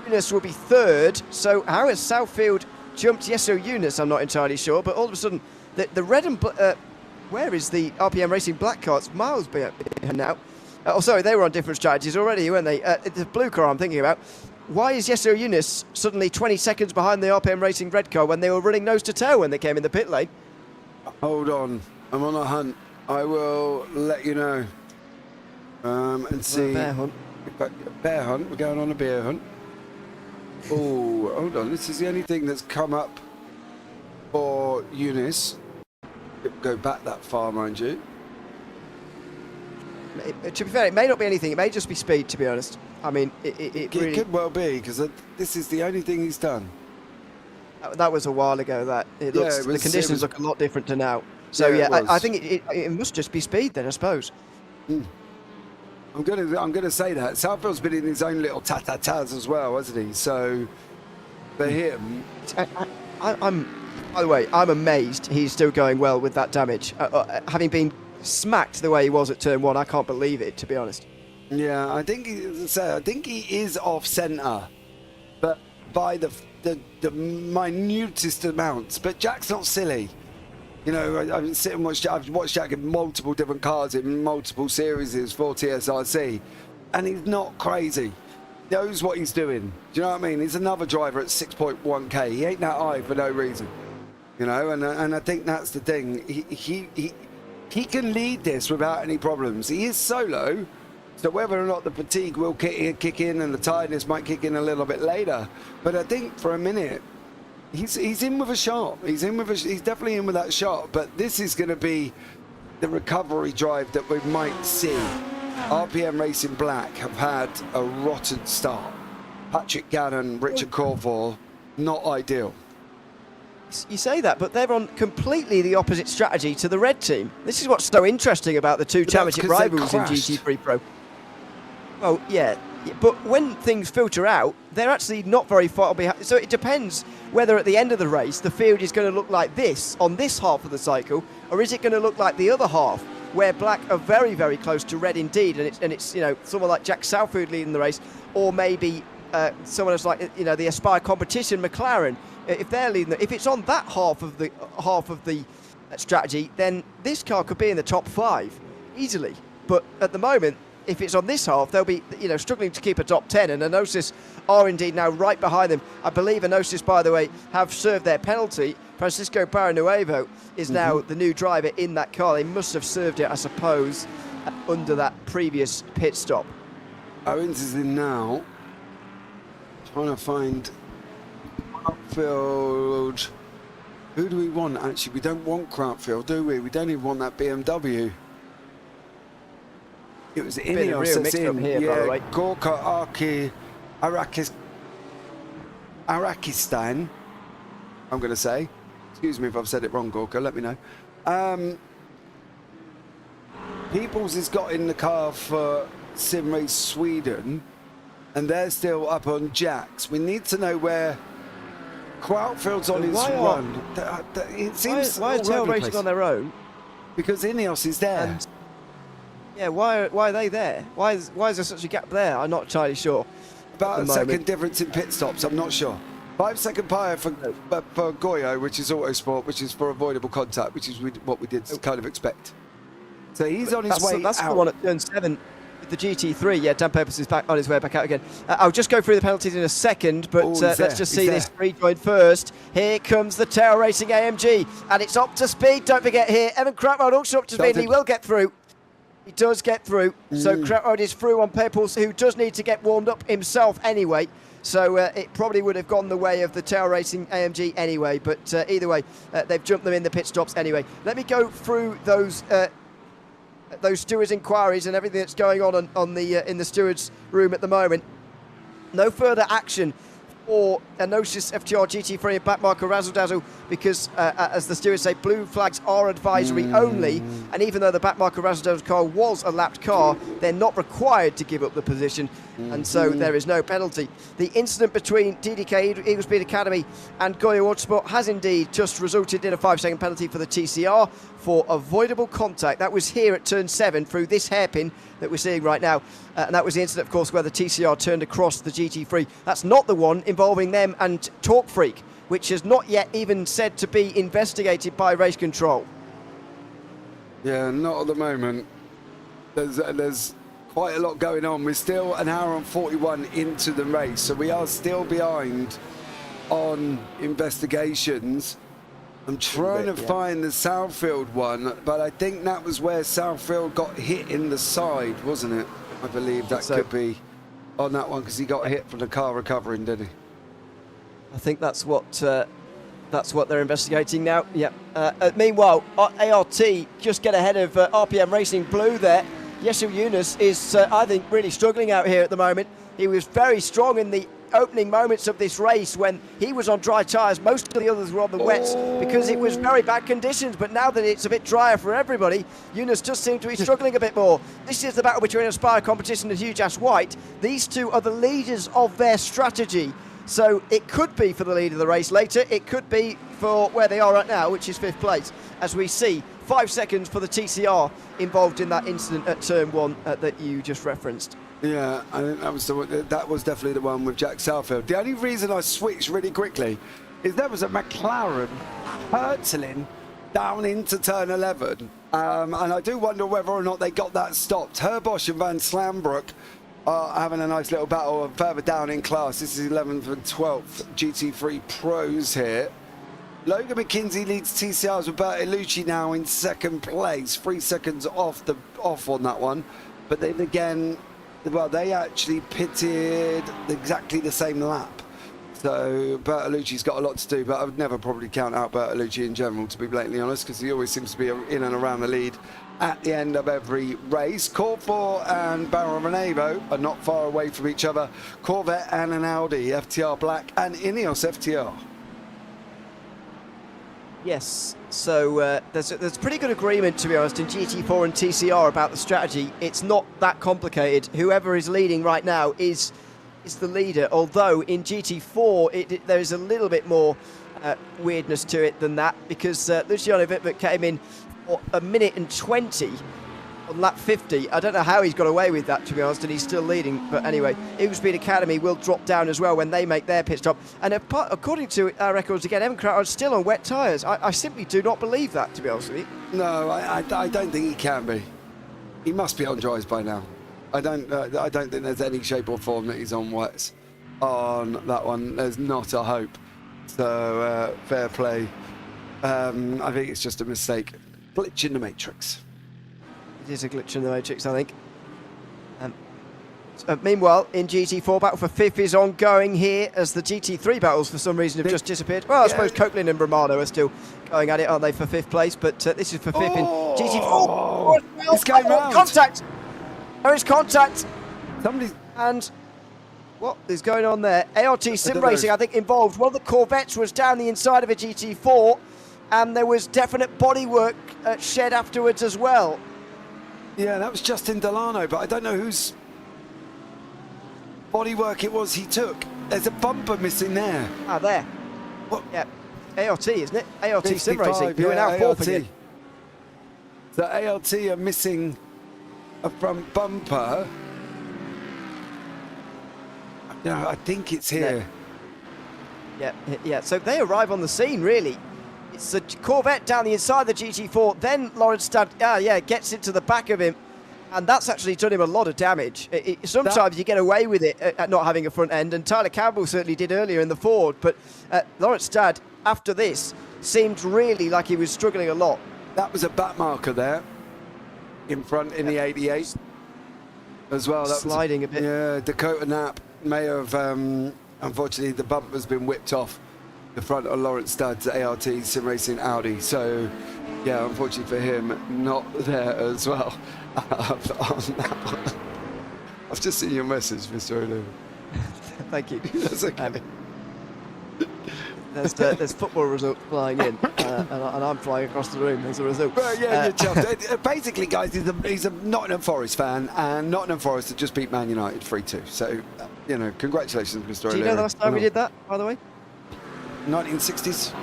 Eunice will be third. So how has Southfield jumped Yeso Eunice? I'm not entirely sure. But all of a sudden, the red and where is the RPM Racing black car? It's miles behind now. Oh, sorry, they were on different strategies already, weren't they? The blue car I'm thinking about. Why is Yeso Eunice suddenly 20 seconds behind the RPM Racing red car when they were running nose to tail when they came in the pit lane?
Hold on, I'm on a hunt. I will let you know. And see.
Bear hunt.
Bear hunt. We're going on a bear hunt. Oh, hold on. This is the only thing that's come up for Eunice. Go back that far, mind you.
To be fair, it may not be anything. It may just be speed, to be honest. I mean, it really
could well be, because this is the only thing he's done.
That was a while ago. That it looks, the conditions look a lot different to now. So yeah, I think it must just be speed then, I suppose.
I'm gonna say that Southfield's been in his own little ta-ta-tas as well, hasn't he? So for him,
by the way, I'm amazed he's still going well with that damage, having been smacked the way he was at turn 1. I can't believe it, to be honest.
Yeah, I think he is off centre, but by the minutest amounts. But Jack's not silly. You know, I've watched Jack in multiple different cars in multiple series for TSRC, and he's not crazy. He knows what he's doing. Do you know what I mean? He's another driver at 6.1k. He ain't that high for no reason. You know, and I think that's the thing. He can lead this without any problems. He is solo, so whether or not the fatigue will kick in and the tiredness might kick in a little bit later, but I think for a minute, he's in with a shot. He's definitely in with that shot. But this is going to be the recovery drive that we might see. RPM Racing Black have had a rotten start. Patrick Gannon, Richard Corval, not ideal.
You say that, but they're on completely the opposite strategy to the red team. This is what's so interesting about the two championship rivals in GT3 Pro. Well, yeah, but when things filter out, they're actually not very far behind. So it depends whether at the end of the race the field is going to look like this on this half of the cycle, or is it going to look like the other half, where Black are very, very close to red indeed, and it's you know, someone like Jack Southfield leading the race, or maybe someone else like, you know, the Aspire competition McLaren. If they're leading, if it's on that half of the strategy, then this car could be in the top 5 easily. But at the moment, if it's on this half, they'll be, you know, struggling to keep a top 10. And Enosis are indeed now right behind them. I believe Enosis, by the way, have served their penalty Francisco Barrenuevo is now the new driver in that car. They must have served it, I suppose, under that previous pit stop.
Owens is in now. Trying to find Krautfield. Who do we want, actually? We don't want Krautfield, do we? We don't even want that BMW. It was Ineos that's in.
Here,
yeah,
by the way.
Gorka Arakistan, I'm going to say. Excuse me if I've said it wrong, Gorka, let me know. Peoples has got in the car for Sim Race Sweden, and they're still up on jacks. We need to know where Krautfield's on his run. It seems
why are Tail racing on their own?
Because Ineos is there.
And yeah, why are they there? Why is there such a gap there? I'm not entirely sure.
About a second difference in pit stops, I'm not sure. 5 second pyre for Goyo, which is Autosport, which is for avoidable contact, which is what we did kind of expect. So he's on his way
That's
out.
the one at turn 7 with the GT3. Yeah, Dan Purpose is back on his way back out again. I'll just go through the penalties in a second, but let's just see this rejoin first. Here comes the Tail Racing AMG, and it's up to speed. Don't forget here, Evan Krautwald also up to speed. He will get through. He does get through. So Krautwald is through on Purpose, who does need to get warmed up himself anyway. So it probably would have gone the way of the Tail Racing AMG anyway. But either way, they've jumped them in the pit stops anyway. Let me go through those stewards' inquiries and everything that's going on the in the stewards' room at the moment. No further action for Enosis FTR GT3 and backmarker Razzle Dazzle because, as the stewards say, blue flags are advisory only. And even though the backmarker Razzle Dazzle car was a lapped car, they're not required to give up the position. And so there is no penalty. The incident between DDK, Eagle Speed Academy, and Goyo Autosport has indeed just resulted in a 5 second penalty for the TCR for avoidable contact. That was here at turn 7 through this hairpin that we're seeing right now. And that was the incident, of course, where the TCR turned across the GT3. That's not the one involving them and Talk Freak, which is not yet even said to be investigated by race control.
Yeah, not at the moment. There's quite a lot going on. We're still an hour and 41 into the race, so we are still behind on investigations. I'm trying to find the Southfield one, but I think that was where Southfield got hit in the side, wasn't it? I believe that could be on that one because he got hit from the car recovering, didn't he?
I think that's what they're investigating now. Yeah. Meanwhile, ART just get ahead of RPM Racing Blue there. Yesu Yunus is, I think, really struggling out here at the moment. He was very strong in the opening moments of this race when he was on dry tyres. Most of the others were on the wets because it was very bad conditions. But now that it's a bit drier for everybody, Yunus just seems to be struggling a bit more. This is the battle between Aspire Competition and Hugh Jass White. These two are the leaders of their strategy. So it could be for the lead of the race later. It could be for where they are right now, which is 5th place. As we see, 5 seconds for the TCR involved in that incident at turn 1 that you just referenced.
Yeah, I think that was definitely the one with Jack Southfield. The only reason I switched really quickly is there was a McLaren hurtling down into turn 11. And I do wonder whether or not they got that stopped. Herbosch and Van Slambrook are having a nice little battle further down in class. This is 11th and 12th GT3 Pros here. Logan McKinsey leads TCR's with Bertolucci now in 2nd place. 3 seconds off on that one. But then again, well, they actually pitted exactly the same lap. So Bertolucci's got a lot to do, but I would never probably count out Bertolucci in general, to be blatantly honest, because he always seems to be in and around the lead at the end of every race. Corvette and Barrenuevo are not far away from each other. Corvette and an Audi, FTR Black and Ineos FTR.
Yes, so there's pretty good agreement, to be honest, in GT4 and TCR about the strategy. It's not that complicated. Whoever is leading right now is the leader, although in GT4 there is a little bit more weirdness to it than that, because Luciano Wittmann came in for 1 minute and 20 on lap 50. I don't know how he's got away with that, to be honest, and he's still leading. But anyway, Eagle Speed Academy will drop down as well when they make their pit stop. And according to our records, again, Evan Krautwald is still on wet tyres. I simply do not believe that, to be honest with you.
No, I don't think he can be. He must be on dries by now. I don't think there's any shape or form that he's on wets on that one. There's not a hope. So fair play I think it's just a mistake. Glitch in the matrix.
It is a glitch in the matrix, I think. Meanwhile, in GT4, battle for fifth is ongoing here as the GT3 battles for some reason have just disappeared. Well, I suppose Copeland and Romano are still going at it, aren't they, for fifth place? But this is for fifth in GT4.
It's going round.
Contact! There is contact!
Somebody's...
And what is going on there? ART Sim Racing, I think, involved. One of the Corvettes was down the inside of a GT4, and there was definite bodywork shed afterwards as well.
Yeah, that was Justin Delano, but I don't know whose bodywork it was he took. There's a bumper missing there.
Ah, there.
What?
Yeah. ART, isn't it? ART Sim
55,
Racing, who are now fourth again.
So ART are missing a front bumper. No, I think it's here.
Yeah. So they arrive on the scene, really. It's a Corvette down the inside of the GT4. Then Lawrence Stad, gets into the back of him. And that's actually done him a lot of damage. Sometimes you get away with it at not having a front end, and Tyler Campbell certainly did earlier in the Ford. But Lawrence Stad, after this, seemed really like he was struggling a lot.
That was a back marker there in front in the 88 as well. That
sliding
was,
a bit.
Yeah, Dakota Knapp may have, unfortunately, the bumper's been whipped off the front of Lawrence Stad's ART Sim Racing Audi. So, yeah, unfortunately for him, not there as well. On that one. I've just seen your message, Mr. O'Leary.
Thank you.
That's okay.
There's football results flying in, and I'm flying across the room as a result.
Well, yeah, you're chuffed. Basically, guys, he's a Nottingham Forest fan, and Nottingham Forest have just beat Man United 3-2. So, congratulations, Mr. O'Leary.
Do you know the last time we did that, by the way?
1960s.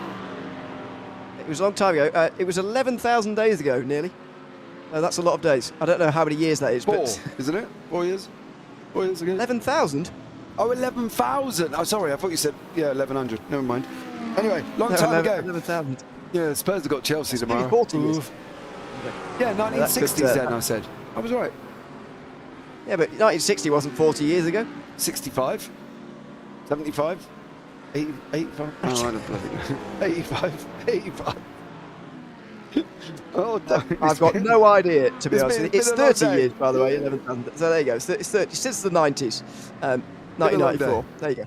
It was a long time ago. It was 11,000 days ago, nearly. No, that's a lot of days. I don't know how many years that is.
4,
but
isn't it? 4 years? 4 years ago?
11,000?
Oh, 11,000. Oh, sorry, I thought you said, 1,100. Never mind. Anyway, long time ago.
11,000.
Yeah, Spurs have got Chelsea
That's
tomorrow.
40 years.
Yeah, 1960s then, I said. I was right.
Yeah, but 1960 wasn't 40 years ago.
65? 75? 80, 85? Oh, I don't know. 85? 85? Oh,
I've got no idea, to be honest. It's 30 years, by the way. 11,000. So there you go. So it's 30 since the 90s, 1994. There you go.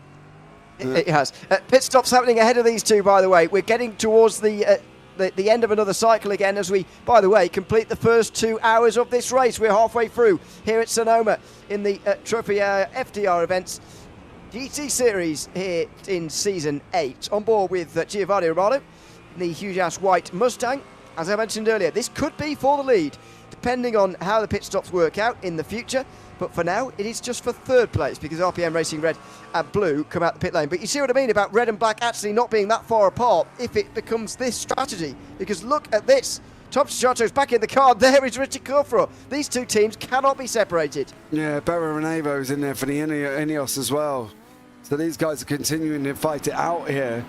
It has. Pit stops happening ahead of these two, by the way. We're getting towards the end of another cycle again as we, by the way, complete the first 2 hours of this race. We're halfway through here at Sonoma in the Trophi.ai FTR events GT Series here in Season 8. On board with Giovanni Romano, the huge-ass white Mustang. As I mentioned earlier, this could be for the lead, depending on how the pit stops work out in the future. But for now, it is just for third place because RPM Racing Red and Blue come out the pit lane. But you see what I mean about red and black actually not being that far apart if it becomes this strategy. Because look at this. Tom Chicharto's back in the car. There is Richard Corfro. These two teams cannot be separated.
Yeah, Barra Renevo's in there for the Ineos as well. So these guys are continuing to fight it out here.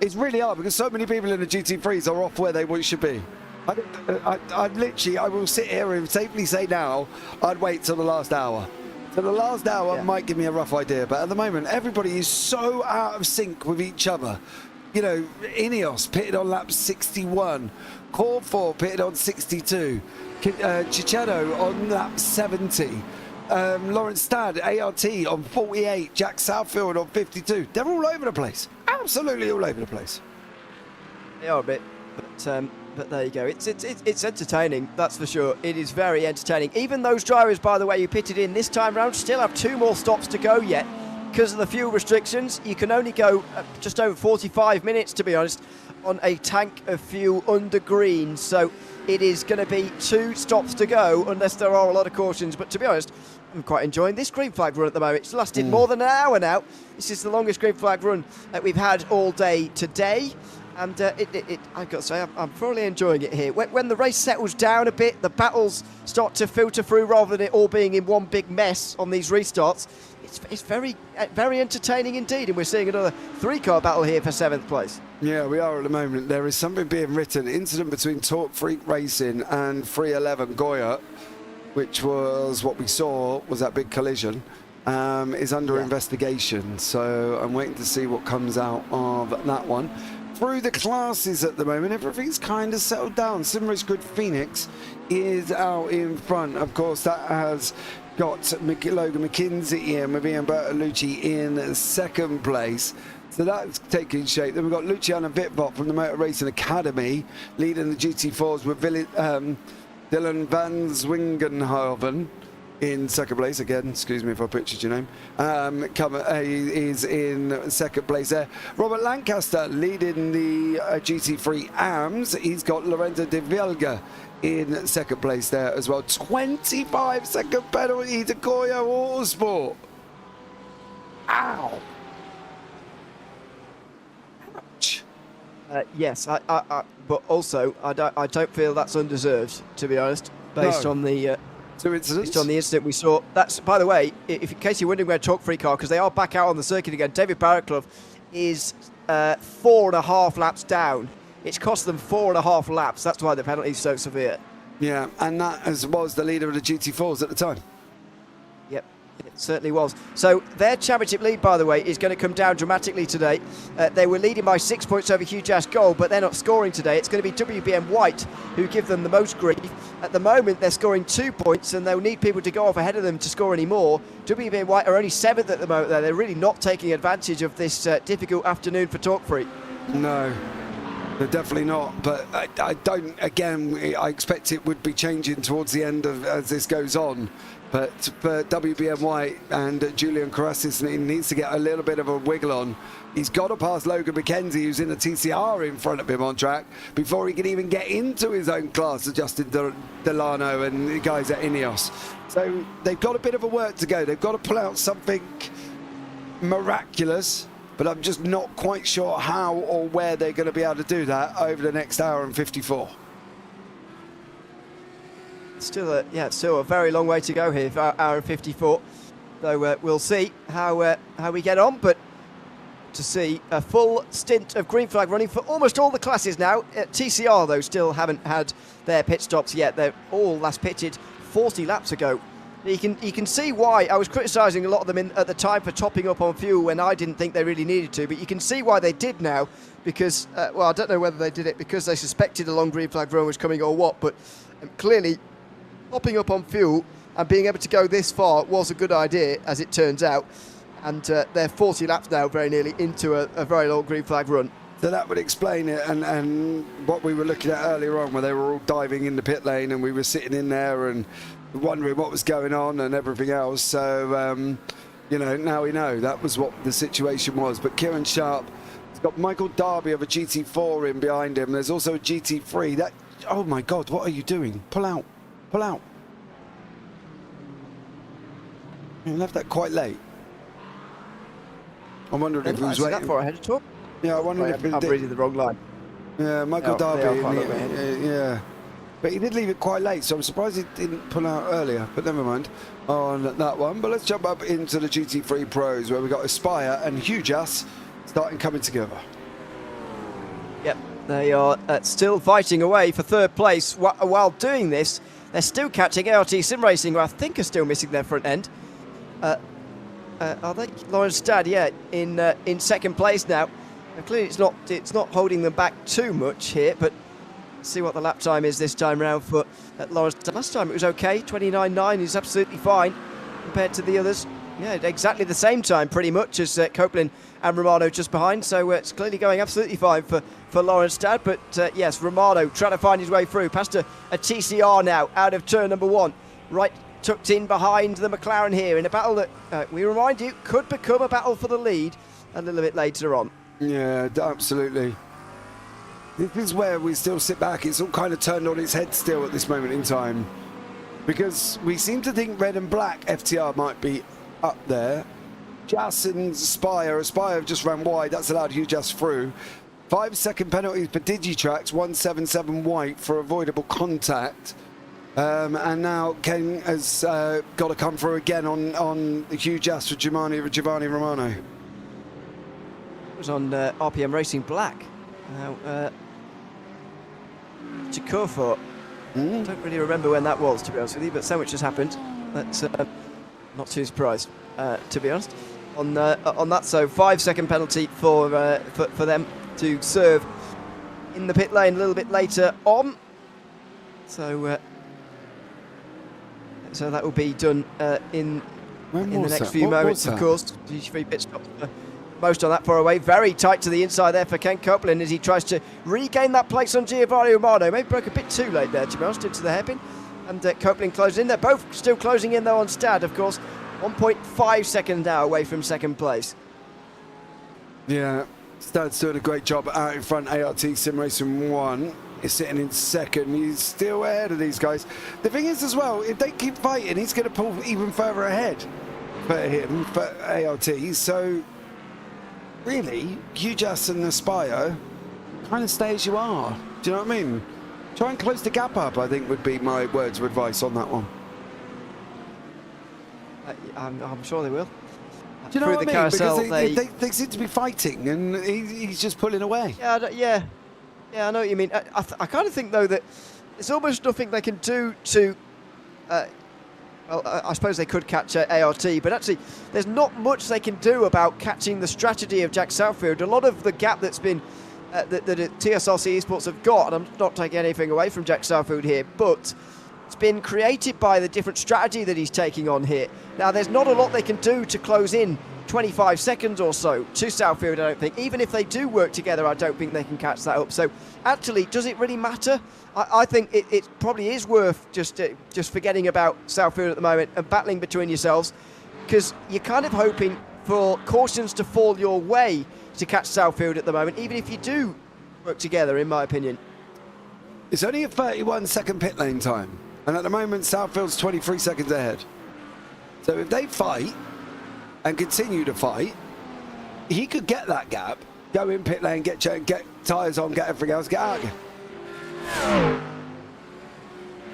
It's really hard because so many people in the GT3s are off where they should be. I will sit here and safely say now, I'd wait till the last hour. So the last hour might give me a rough idea, but at the moment, everybody is so out of sync with each other. Ineos pitted on lap 61, Corfo pitted on 62, Chicharro on lap 70. Lawrence Stad, ART on 48, Jack Southfield on 52. They're all over the place. Absolutely all over the place.
They are a bit, but there you go. It's entertaining, that's for sure. It is very entertaining. Even those drivers, by the way, who pitted in this time round still have 2 more stops to go yet. Because of the fuel restrictions, you can only go just over 45 minutes, to be honest, on a tank of fuel under green. So it is going to be 2 stops to go, unless there are a lot of cautions. But to be honest, I'm quite enjoying this green flag run at the moment. It's lasted more than an hour now. This is the longest green flag run that we've had all day today. And I've got to say, I'm thoroughly enjoying it here. When the race settles down a bit, the battles start to filter through rather than it all being in one big mess on these restarts. It's very, very entertaining indeed. And we're seeing another 3-car battle here for 7th place. Yeah,
we are at the moment. There is something being written. Incident between Torque Freak Racing and 311 Goya, which was what we saw was that big collision, is under investigation. So I'm waiting to see what comes out of that one. through the classes at the moment, everything's kind of settled down. Simrace Grid Phoenix is out in front. Of course, that has got Logan McKinsey in with Ian Bertolucci in second place. So that's taking shape. Then we've got Luciano Wittbott from the Motor Racing Academy leading the GT4s with Dylan van Zwingenhoven in second place. Again, excuse me if I butchered your name. Is in second place there. Robert Lancaster leading the GT3 AMS. He's got Lorenzo De Vilga in second place there as well. 25-second penalty to Koyo Autosport. Ow. Ouch.
Yes, but also I don't feel that's undeserved, to be honest, based on the based on the incident we saw. That's, by the way, if in case you're wondering where Talk Free car, because they are back out on the circuit again. David Barraclough is 4.5 laps down. It's cost them 4.5 laps. That's why the penalty is so severe.
Yeah, and that was the leader of the GT4s at the time.
Yep, it certainly was. So their championship lead, by the way, is going to come down dramatically today. They were leading by 6 points over Hugh Jass Gold, but they're not scoring today. It's going to be WBM White who give them the most grief. At the moment, they're scoring 2 points, and they'll need people to go off ahead of them to score any more. WBM White are only 7th at the moment, though. They're really not taking advantage of this difficult afternoon for Talk Free.
No. They're definitely not, but I don't, again, I expect it would be changing towards the end of as this goes on. But for WBM White and Julian Carassis, he needs to get a little bit of a wiggle on. He's got to pass Logan McKenzie, who's in a TCR in front of him on track, before he can even get into his own class, Justin Delano and the guys at Ineos. So they've got a bit of a work to go. They've got to pull out something miraculous, but I'm just not quite sure how or where they're going to be able to do that over the next hour and 54.
Still a very long way to go here for hour and 54. So we'll see how we get on, but to see a full stint of green flag running for almost all the classes now. TCR, though, still haven't had their pit stops yet. They're all last pitted 40 laps ago. You can see why I was criticising a lot of them at the time for topping up on fuel when I didn't think they really needed to, but you can see why they did now, because, well, I don't know whether they did it because they suspected a long green flag run was coming or what, but clearly topping up on fuel and being able to go this far was a good idea, as it turns out, and they're 40 laps now very nearly into a very long green flag run.
So that would explain it, and what we were looking at earlier on, where they were all diving in the pit lane and we were sitting in there and wondering what was going on and everything else. So, you know, now we know that was what the situation was. But Kieran Sharp has got Michael Darby of a GT4 in behind him. There's also a GT3. That, oh my God, what are you doing? Pull out, pull out. You left that quite late. I'm wondering if he was waiting.
That far ahead of talk?
Yeah, I wonder if
I'm reading the wrong line.
Yeah, Michael Darby.
Yeah.
But he did leave it quite late, so I'm surprised he didn't pull out earlier. But never mind on that one. But let's jump up into the GT3 Pros, where we've got Aspire and Hugh Jass starting coming together.
Yep, they are still fighting away for third place. While doing this, they're still catching ART Sim Racing, who I think are still missing their front end. Are they? Lawrence Stad, yeah, in second place now. And clearly it's not holding them back too much here, but see what the lap time is this time round for Lawrence. Last time it was okay, 29.9 is absolutely fine compared to the others. Yeah, exactly the same time pretty much as Copeland and Romano just behind, so it's clearly going absolutely fine for Lawrence Stad. But yes, Romano trying to find his way through past a TCR now out of turn number one, right tucked in behind the McLaren here in a battle that we remind you could become a battle for the lead a little bit later on.
Yeah, absolutely. This is where we still sit back. It's all kind of turned on its head still at this moment in time, because we seem to think red and black FTR might be up there. Jass and Aspire have just ran wide. That's allowed Hugh Jass through. 5-second penalties for Digitrax, 177 white for avoidable contact. And now Ken has got to come through again on Hugh Jass for Giovanni Romano.
It was on RPM Racing Black. Now, Chikofo. I don't really remember when that was, to be honest with you, but so much has happened. That's not too surprised, to be honest. On that, so 5-second penalty for them to serve in the pit lane a little bit later on. So that will be done in the next few moments, of course. GT3 pit stops. Most on that far away. Very tight to the inside there for Ken Copeland as he tries to regain that place on Giovanni Romano. Maybe broke a bit too late there, to be honest, into the hairpin. And Copeland closes in. They're both still closing in, though, on Stad, of course. 1.5 seconds now away from second place.
Yeah, Stad's doing a great job out in front. ART Sim Racing 1 is sitting in second. He's still ahead of these guys. The thing is, as well, if they keep fighting, he's going to pull even further ahead for him, for ART. So, really, you just and Aspire kind of stay as you are. Do you know what I mean? Try and close the gap up, I think, would be my words of advice on that one.
I'm sure they will.
Do you know what I mean?
Carousel,
because they seem to be fighting, and he's just pulling away.
Yeah, I know what you mean. I kind of think, though, that there's almost nothing they can do to... well, I suppose they could catch ART, but actually there's not much they can do about catching the strategy of Jack Southfield. A lot of the gap that's been... that TSRC Esports have got, and I'm not taking anything away from Jack Southfield here, but it's been created by the different strategy that he's taking on here. Now, there's not a lot they can do to close in 25 seconds or so to Southfield, I don't think. Even if they do work together, I don't think they can catch that up. So, actually, does it really matter? I think it probably is worth just forgetting about Southfield at the moment and battling between yourselves, because you're kind of hoping for cautions to fall your way to catch Southfield at the moment, even if you do work together, in my opinion.
It's only a 31-second pit lane time, and at the moment, Southfield's 23 seconds ahead. So if they fight and continue to fight, he could get that gap, go in pit lane, get tyres on, get everything else, get out again.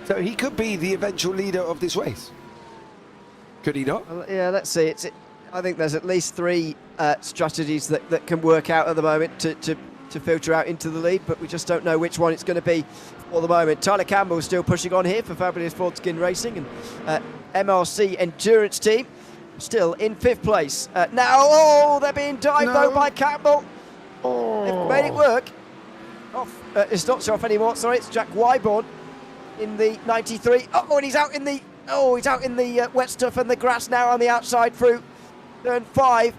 So he could be the eventual leader of this race. Could he not?
Well, yeah, let's see. I think there's at least three strategies that can work out at the moment to filter out into the lead, but we just don't know which one it's going to be for the moment. Tyler Campbell still pushing on here for Fabulous Fordskin Racing, and MRC Endurance Team still in 5th place. Now, they're being dived though by Campbell. They've made it work. It's not off anymore. Sorry, it's Jack Wyborn in the 93. And he's out in the wet stuff and the grass now on the outside through turn 5.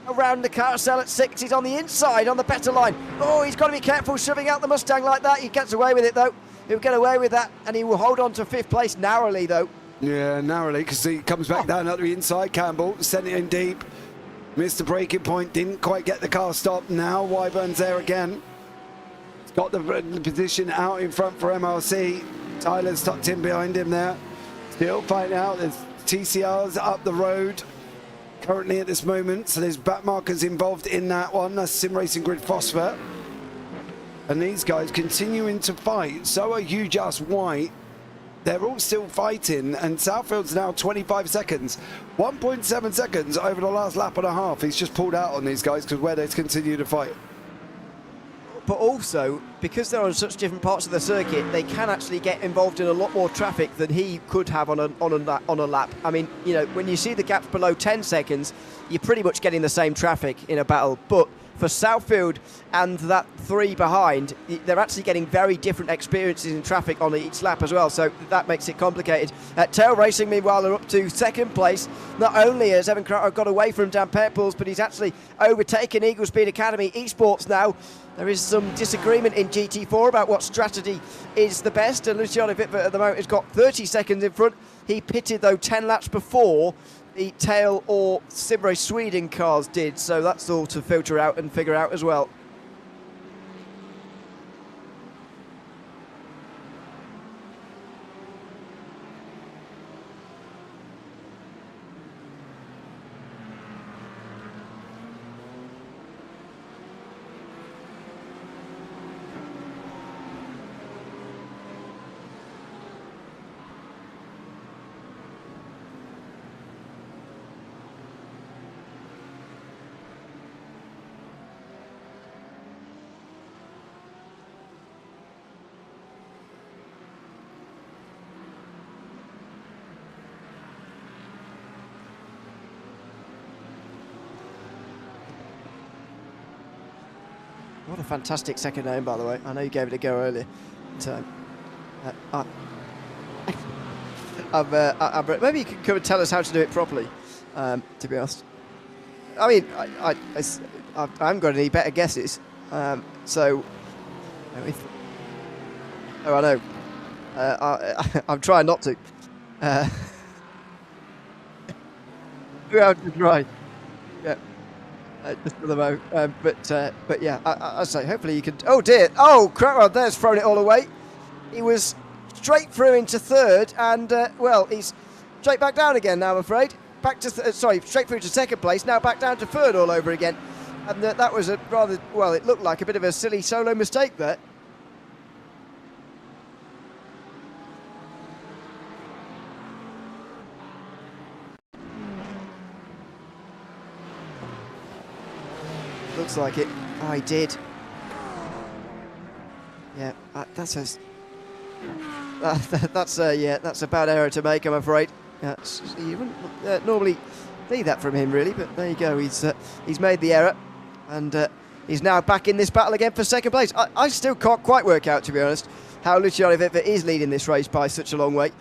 Around the carousel at 6. He's on the inside on the better line. He's got to be careful shoving out the Mustang like that. He gets away with it though. He'll get away with that, and he will hold on to 5th place narrowly though.
Yeah, narrowly, because he comes back down at the inside. Campbell sent it in deep. Missed the braking point. Didn't quite get the car stopped. Now Wyburn's there again. He's got the position out in front for MRC. Tyler's tucked in behind him there. Still fighting out. There's TCRs up the road currently at this moment, so there's back markers involved in that one. That's Sim Racing Grid Phosphor, and these guys continuing to fight. So are you just White. They're all still fighting, and Southfield's now 25 seconds, 1.7 seconds over the last lap and a half. He's just pulled out on these guys because where they continue to fight.
But also, because they're on such different parts of the circuit, they can actually get involved in a lot more traffic than he could have on a lap. I mean, you know, when you see the gaps below 10 seconds, you're pretty much getting the same traffic in a battle. But for Southfield and that 3 behind, they're actually getting very different experiences in traffic on each lap as well, so that makes it complicated. Tail Racing, meanwhile, are up to 2nd place. Not only has Evan Crowder got away from Dan Purples, but he's actually overtaken Eagle Speed Academy Esports now. There is some disagreement in GT4 about what strategy is the best, and Luciano Vitva at the moment has got 30 seconds in front. He pitted, though, 10 laps before the Tail or Simrace Sweden cars did, so that's all to filter out and figure out as well. What a fantastic second aim, by the way. I know you gave it a go earlier. Maybe you could come and tell us how to do it properly, to be honest. I mean, I haven't got any better guesses. I know. I'm trying not to. We have to try. Yeah. Just for the moment. But yeah, I say, hopefully you can. Oh dear! Oh, crap! There's thrown it all away. He was straight through into third, and well, he's straight back down again now, I'm afraid. Back to straight through to second place. Now back down to third all over again, and that was a rather, well, it looked like a bit of a silly solo mistake there. Looks like it. Oh, he did. Yeah, that's a bad error to make, I'm afraid. You wouldn't normally see that from him, really, but there you go. He's made the error, and he's now back in this battle again for second place. I still can't quite work out, to be honest, how Luciano Viva is leading this race by such a long way,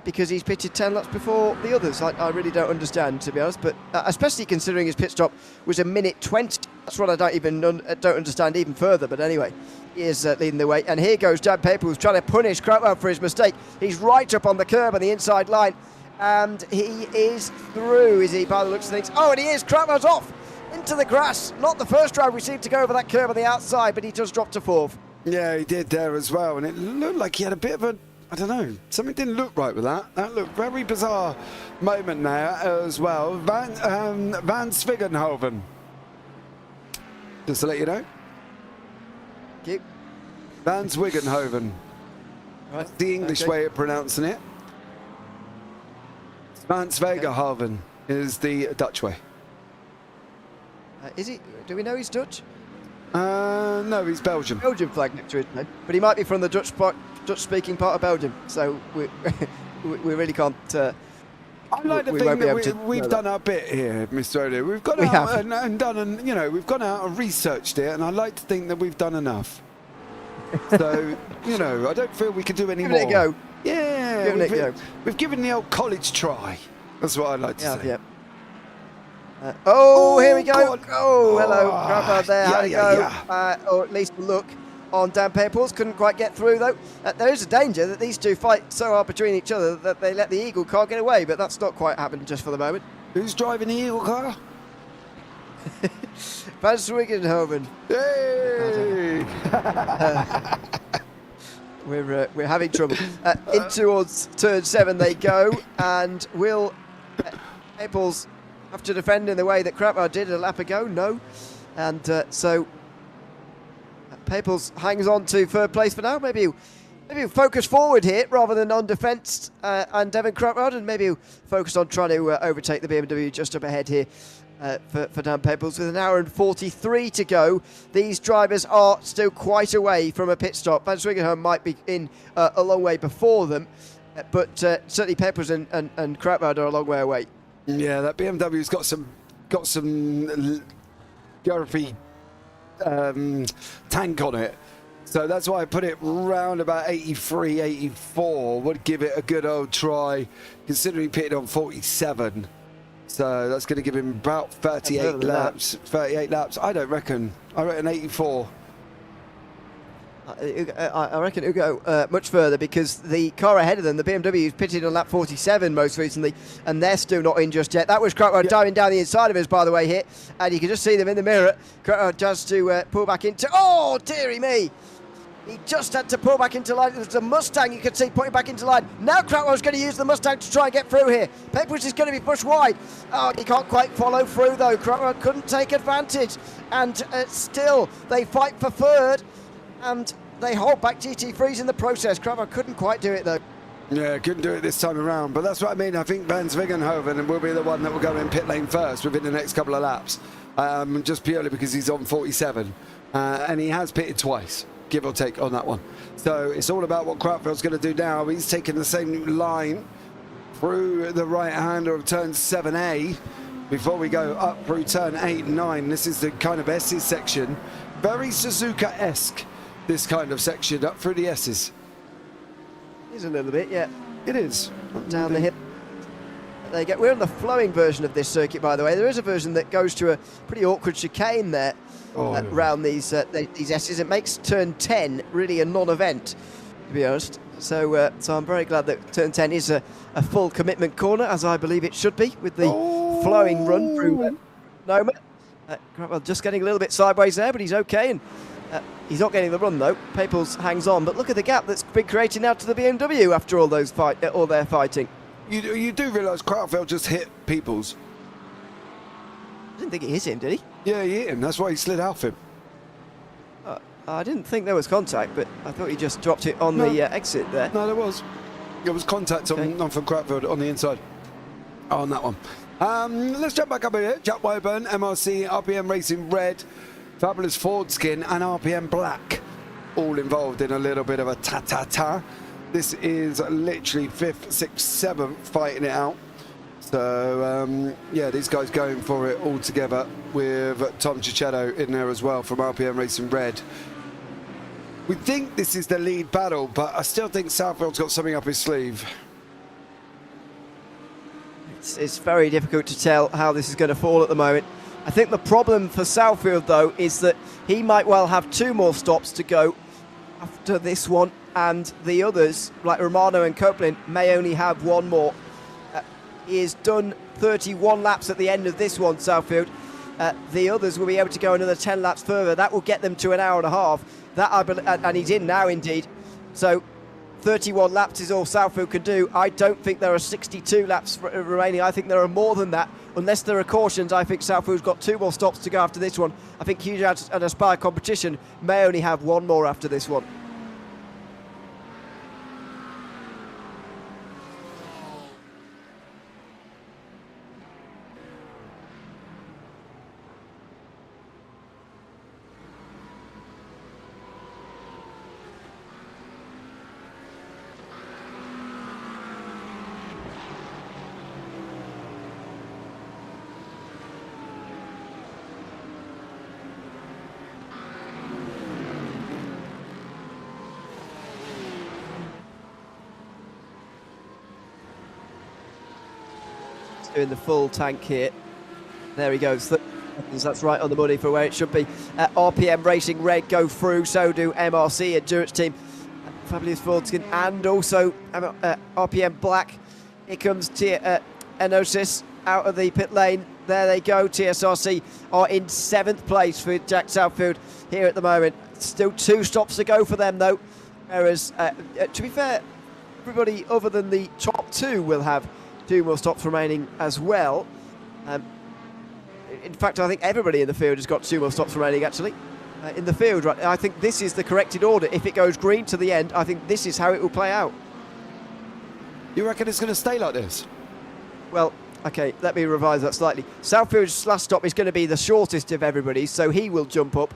because he's pitted 10 laps before the others. I really don't understand, to be honest, but especially considering his pit stop was a minute 20. That's what I don't understand even further, but anyway. He is leading the way, and here goes Dan Paper, who's trying to punish Krautwell for his mistake. He's right up on the curb on the inside line, and he is through, is he, by the looks of things? Oh, and he is. Krautwell's off into the grass. Not the first driver we seemed to go over that curb on the outside, but he just dropped to fourth.
Yeah, he did there as well, and it looked like he had a bit of a, I don't know, something didn't look right with that. That looked very bizarre moment there as well. Van Zwigenhoven. Just to let you know.
Keep.
Van Zwigenhoven. Right. The English way of pronouncing it. Van Zwigenhoven is the Dutch way.
Is he? Do we know he's Dutch?
No, he's Belgian.
Belgian flag next to his name, but he might be from the Dutch-speaking part of Belgium. So we really can't.
I like to think that we've done our bit here, Mr. O'Leary. We've gone out and done, and we've gone out and researched it, and I like to think that we've done enough. So, I don't feel we could do any more.
Give it a go.
Yeah, we've given the old college try. That's what I'd like to say.
Yeah. Here we go. God. Oh, hello. Krautwell there. How to go. Or at least a look on Dan Paypals. Couldn't quite get through, though. There is a danger that these two fight so hard between each other that they let the Eagle car get away, but that's not quite happened just for the moment.
Who's driving the Eagle car?
Van Zwigenhoven.
Hey!
We're having trouble. In towards turn 7 they go, and will Paypals have to defend in the way that Krautwell did a lap ago? No. And so Paypals hangs on to third place for now. Maybe he'll focus forward here rather than on defence and Devon Krautwell, and maybe he'll focus on trying to overtake the BMW just up ahead here for Dan Paypals. With an hour and 43 to go, these drivers are still quite away from a pit stop. Van Zwigenhoven might be in a long way before them, but certainly Paypals and Krautwell are a long way away.
Yeah, that BMW's got some Garfy tank on it, so that's why I put it round about 83, 84. Would give it a good old try, considering he pitted on 47. So that's going to give him about 38 laps. 38 laps. I reckon 84.
I reckon it'll go much further, because the car ahead of them, the BMW, is pitted on lap 47 most recently, and they're still not in just yet. That was Krautwell diving down the inside of us, by the way, here, and you can just see them in the mirror. Krautwell just to pull back into. Oh, dearie me! He just had to pull back into line. There's a Mustang you can see putting back into line. Now Krautwell's going to use the Mustang to try and get through here. Paypals is going to be pushed wide. Oh, he can't quite follow through, though. Krautwell couldn't take advantage, and still they fight for third, and they hold back GT3s in the process. Krautwell couldn't quite do it, though.
Yeah, couldn't do it this time around, but that's what I mean. I think Van Zwigenhoven will be the one that will go in pit lane first within the next couple of laps, just purely because he's on 47, and he has pitted twice, give or take, on that one. So it's all about what Krautwell's going to do now. He's taking the same line through the right-hander of turn 7A before we go up through turn 8 and 9. This is the kind of S's section Very Suzuka-esque, this kind of section up through the S's.
It is a little bit, yeah.
It is.
Down the hill. There you go. We're on the flowing version of this circuit, by the way. There is a version that goes to a pretty awkward chicane there around these S's. It makes turn 10 really a non-event, to be honest. So I'm very glad that turn 10 is a full commitment corner, as I believe it should be, with the flowing run through Sonoma. Well, just getting a little bit sideways there, but he's okay, and he's not getting the run though. Paples hangs on, but look at the gap that's been created now to the BMW after all their fighting.
You do realise Krautfeld just hit Peoples?
I didn't think he hit him, did he?
Yeah, he hit him. That's why he slid off him.
I didn't think there was contact, but I thought he just dropped it on the exit there.
No, there was. There was contact on from Krautfeld on the inside. On that one. Let's jump back up here. Jack Wyburn, MRC, RPM Racing Red, Fabulous Ford Skin, and RPM Black, all involved in a little bit of a ta-ta-ta. This is literally 5th, 6th, 7th fighting it out. So, yeah, these guys going for it all together with Tom Cicchetto in there as well from RPM Racing Red. We think this is the lead battle, but I still think Southfield's got something up his sleeve.
It's very difficult to tell how this is going to fall at the moment. I think the problem for Southfield, though, is that he might well have 2 more stops to go after this one, and the others, like Romano and Copeland, may only have 1 more. He has done 31 laps at the end of this one, Southfield. The others will be able to go another 10 laps further. That will get them to an hour and a half. And he's in now, indeed. So 31 laps is all Southfield can do. I don't think there are 62 laps remaining. I think there are more than that. Unless there are cautions, I think Southfield's got 2 more stops to go after this one. I think Huge and Aspire Competition may only have 1 more after this one. Doing the full tank here. There he goes. That's right on the money for where it should be. RPM Racing Red go through, so do MRC Endurance Team, Fabulous Ford Skin, and also RPM Black. Here comes Enosis out of the pit lane. There they go. TSRC are in 7th place for Jack Southfield here at the moment. Still 2 stops to go for them though. Whereas, to be fair, everybody other than the top 2 will have 2 more stops remaining as well. In fact, I think everybody in the field has got 2 more stops remaining, actually. In the field, right? I think this is the corrected order. If it goes green to the end, I think this is how it will play out.
You reckon it's going to stay like this?
Well, okay, let me revise that slightly. Southfield's last stop is going to be the shortest of everybody, so he will jump up.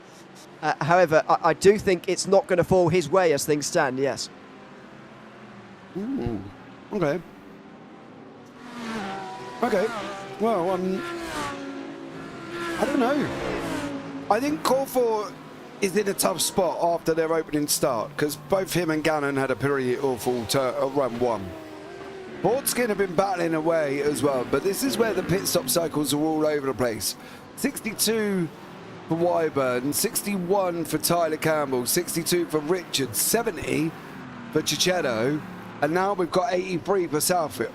However, I do think it's not going to fall his way as things stand, yes.
Okay. Okay, well, I don't know. I think Corfor is in a tough spot after their opening start because both him and Gannon had a pretty awful run 1. Bordskin have been battling away as well, but this is where the pit stop cycles are all over the place. 62 for Wyburn, 61 for Tyler Campbell, 62 for Richard, 70 for Cicchetto, and now we've got 83 for Southfield.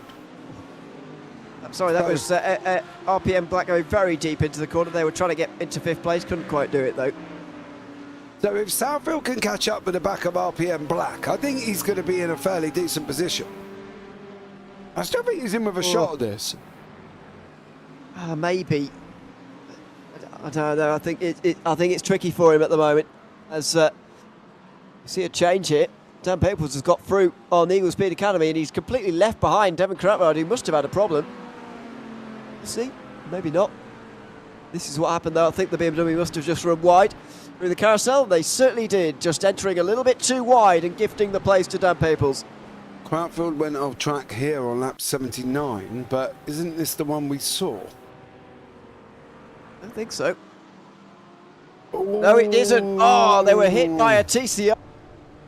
Sorry, that was RPM Black going very deep into the corner. They were trying to get into 5th place, couldn't quite do it though.
So if Southfield can catch up with the back of RPM Black, I think he's going to be in a fairly decent position. I still think he's in with a shot at this.
Maybe. I don't know. I think it's tricky for him at the moment. As you see a change here. Dan Paples has got through on Eagle Speed Academy, and he's completely left behind Devon Kratmard, who must have had a problem. See, maybe not. This is what happened though. I think the BMW must have just run wide through the carousel. They certainly did, just entering a little bit too wide and gifting the place to Dan Paples.
Krautfeld went off track here on lap 79, but isn't this the one we saw?
I don't think so. No, it isn't. Oh, they were hit by a TCR.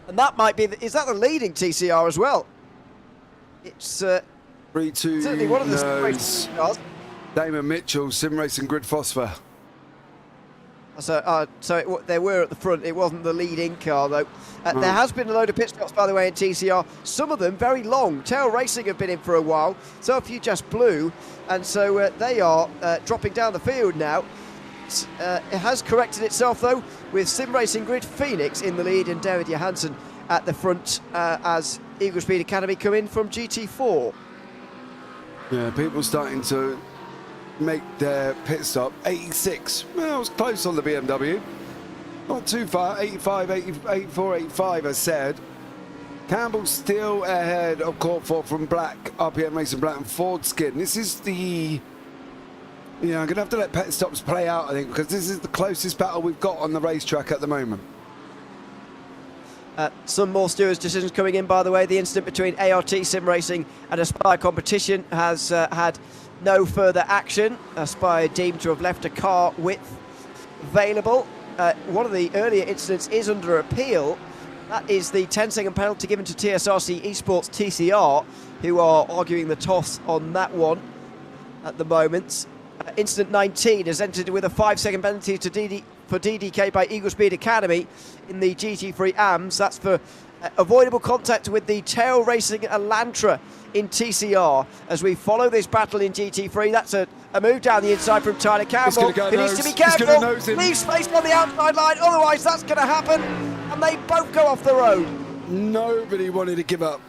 And that might be, is that the leading TCR as well? It's
3-2
certainly one of the TCRs.
Damon Mitchell, Sim Racing Grid Phosphor.
So they were at the front. It wasn't the leading car, though. There has been a load of pit stops, by the way, in TCR. Some of them very long. Tail Racing have been in for a while. So a few just blew. And so they are dropping down the field now. It has corrected itself, though, with Sim Racing Grid Phoenix in the lead and David Johansson at the front as Eagle Speed Academy come in from GT4.
Yeah, people starting to make their pit stop. 86. Well, it was close on the BMW. Not too far. 85, 84, 85, as said. Campbell still ahead of Corford from Black, RPM Racing Black and Ford Skin. This is the... Yeah, I'm going to have to let pit stops play out, I think, because this is the closest battle we've got on the racetrack at the moment.
Some more stewards' decisions coming in, by the way. The incident between ART Sim Racing and Aspire Competition has had no further action. Aspire deemed to have left a car width available. One of the earlier incidents is under appeal. That is the 10-second penalty given to TSRC Esports TCR, who are arguing the toss on that one at the moment. Incident 19 is entered with a 5-second penalty to DDK by Eagle Speed Academy in the GT3 AMS. That's for avoidable contact with the Tail Racing Elantra in TCR. As we follow this battle in GT3, that's a move down the inside from Tyler Campbell. He needs to be careful. Leave space on the outside line, otherwise that's going to happen. And they both go off the road.
Nobody wanted to give up.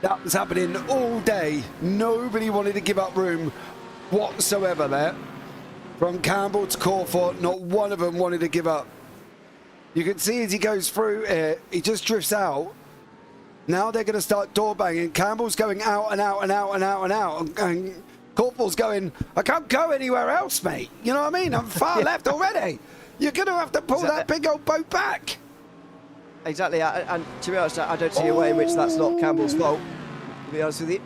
That was happening all day. Nobody wanted to give up room whatsoever there. From Campbell to Corford, not one of them wanted to give up. You can see as he goes through it, he just drifts out. Now they're going to start door banging. Campbell's going out and out and out and out and out. And Corford's going, I can't go anywhere else, mate. You know what I mean? I'm far left already. You're going to have to pull that big old boat back.
Exactly, and to be honest, I don't see a way in which that's not Campbell's fault, to be honest with you.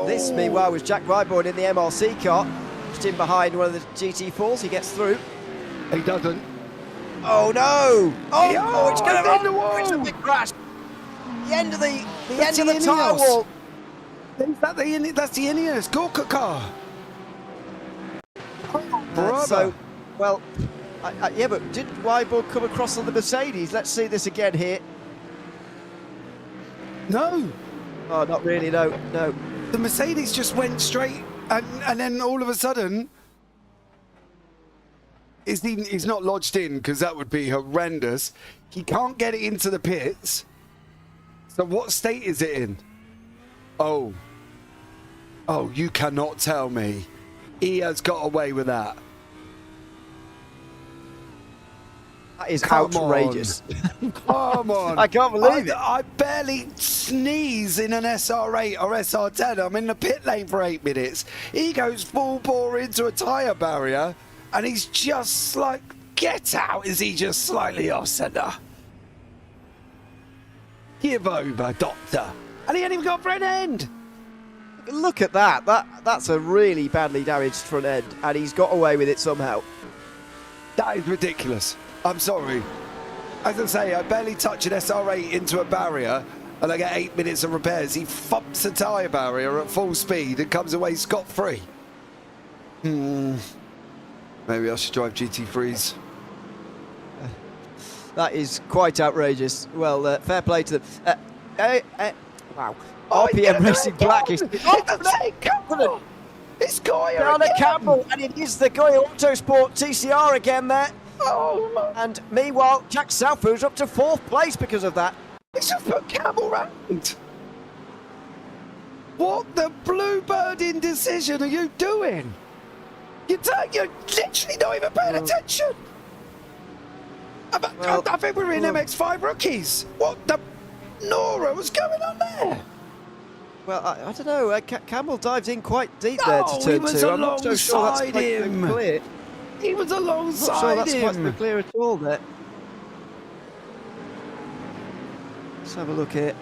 This, meanwhile, was Jack Ryborn in the MRC car, just in behind one of the GT4s. He gets through.
He doesn't.
Oh no! Oh, it's going
to the wall.
It's a big crash. The end of the tyre wall.
That's the Ineos Gorka car. Oh, brother.
So, well, yeah, but did Ryborn come across on the Mercedes? Let's see this again here.
No.
Oh, not really. No.
The Mercedes just went straight, and then all of a sudden, he's not lodged in, because that would be horrendous. He can't get it into the pits. So what state is it in? Oh, you cannot tell me he has got away with that.
That is outrageous.
Come on.
I can't believe it.
I barely sneeze in an SR8 or SR10. I'm in the pit lane for 8 minutes. He goes full bore into a tyre barrier, and he's just like, get out. Is he just slightly off centre? Give over, Doctor. And he ain't even got front end.
Look at that. That's a really badly damaged front end, and he's got away with it somehow.
That is ridiculous. I'm sorry. As I say, I barely touch an SR8 into a barrier and I get 8 minutes of repairs. He thumps a tyre barrier at full speed and comes away scot-free. Maybe I should drive GT3s.
That is quite outrageous. Well, fair play to them. Wow. RPM Racing Black is...
It's Goya
down
again.
At Campbell, and it is the Goya Autosport TCR again there.
Oh, my.
And meanwhile, Jack Southwood's up to 4th place because of that.
It's just put Campbell round. What the bluebird indecision are you doing? You're literally not even paying attention. I think we're in MX5 rookies. What the Nora was going on there?
Well, I don't know. Campbell dives in quite deep there to turn 2. I'm not so sure that's quite clear.
He was alongside
I'm not sure that's quite clear at all there. Let's have a look here.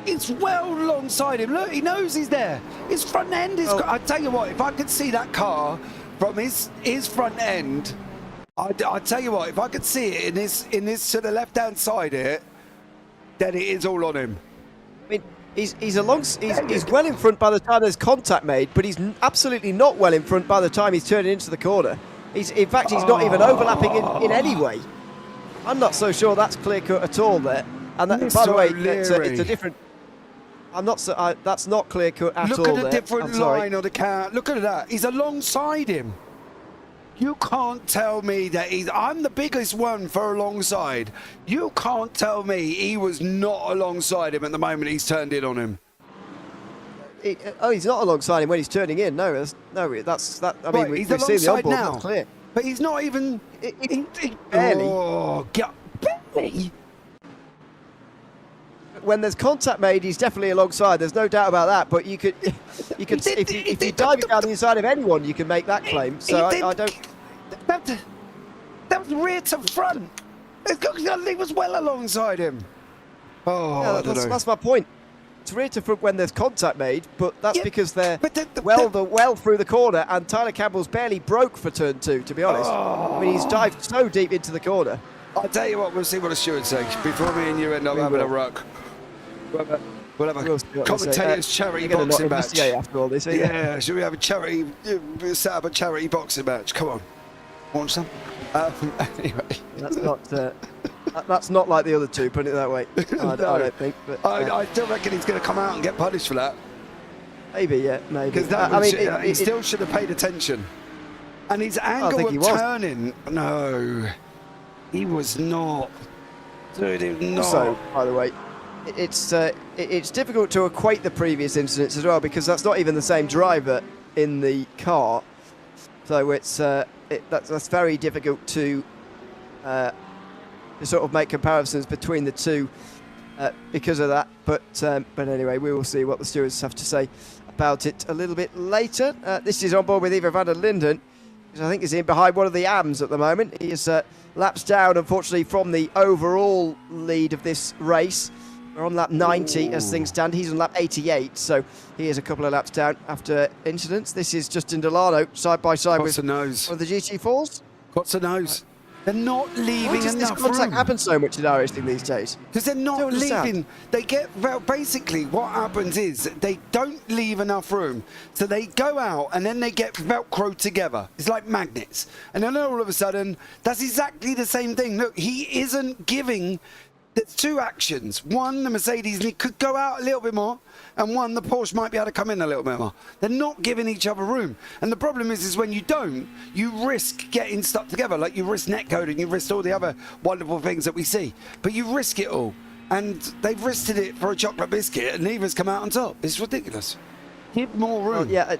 It's well alongside him. Look, he knows he's there. His front end is... I tell you what, if I could see that car from his front end, I tell you what, if I could see it in this to the left-hand side here, then it is all on him.
I mean, he's well in front by the time there's contact made, but he's absolutely not well in front by the time he's turning into the corner. In fact, he's not even overlapping in any way. I'm not so sure that's clear cut at all there. And that, by the way, it's a different. I'm not. That's not clear cut at all.
Look at the different line on the car. Look at that. He's alongside him. You can't tell me that I'm the biggest one for alongside. You can't tell me he was not alongside him at the moment he's turned in on him.
He's not alongside him when he's turning in. No, that's that. I mean,
he's
we've seen the onboard.
now.
That's clear.
But he's not even.
Barely.
Oh, barely.
When there's contact made, he's definitely alongside. There's no doubt about that. But you could if you dive down the inside of anyone, you can make that claim. So I don't.
That was rear to front. He was well alongside him. Oh,
yeah, that's my point. It's rear to front when there's contact made, but that's because they're well through the corner, and Tyler Campbell's barely broke for turn 2, to be honest. I mean, he's dived so deep into the corner.
I'll tell you what, we'll see what the stewards say before me and you end up having a ruck. We'll have a commentator's charity boxing match.
After all this,
yeah, should we have a charity? Set up a charity boxing match? Come on, want some? Anyway,
that's not like the other two. Put it that way. I don't think. But
I still reckon he's going to come out and get punished for that.
Maybe, yeah, maybe.
Because he still should have paid attention. And his angle of turning, no, he was not. Dude, he was not.
Also, by the way, it's difficult to equate the previous incidents as well, because that's not even the same driver in the car. So that's very difficult to sort of make comparisons between the two because of that. But anyway, we will see what the stewards have to say about it a little bit later. This is on board with Ivo van der Linden, who I think is in behind one of the AMs at the moment. He is laps down, unfortunately, from the overall lead of this race. We're on lap 90 as things stand. He's on lap 88, so he is a couple of laps down after incidents. This is Justin Delano side by side with one of the GT4s.
What's the nose? They're not leaving enough room. Why does this
contact happen so much in our racing these days?
Because they're not leaving. They basically what happens is they don't leave enough room, so they go out and then they get Velcro together. It's like magnets, and then all of a sudden that's exactly the same thing. Look, he isn't giving. There's two actions. One, the Mercedes could go out a little bit more, and one, the Porsche might be able to come in a little bit more. They're not giving each other room. And the problem is when you don't, you risk getting stuck together. Like you risk netcode and you risk all the other wonderful things that we see. But you risk it all. And they've risked it for a chocolate biscuit, and neither's come out on top. It's ridiculous. Give more room.
Well,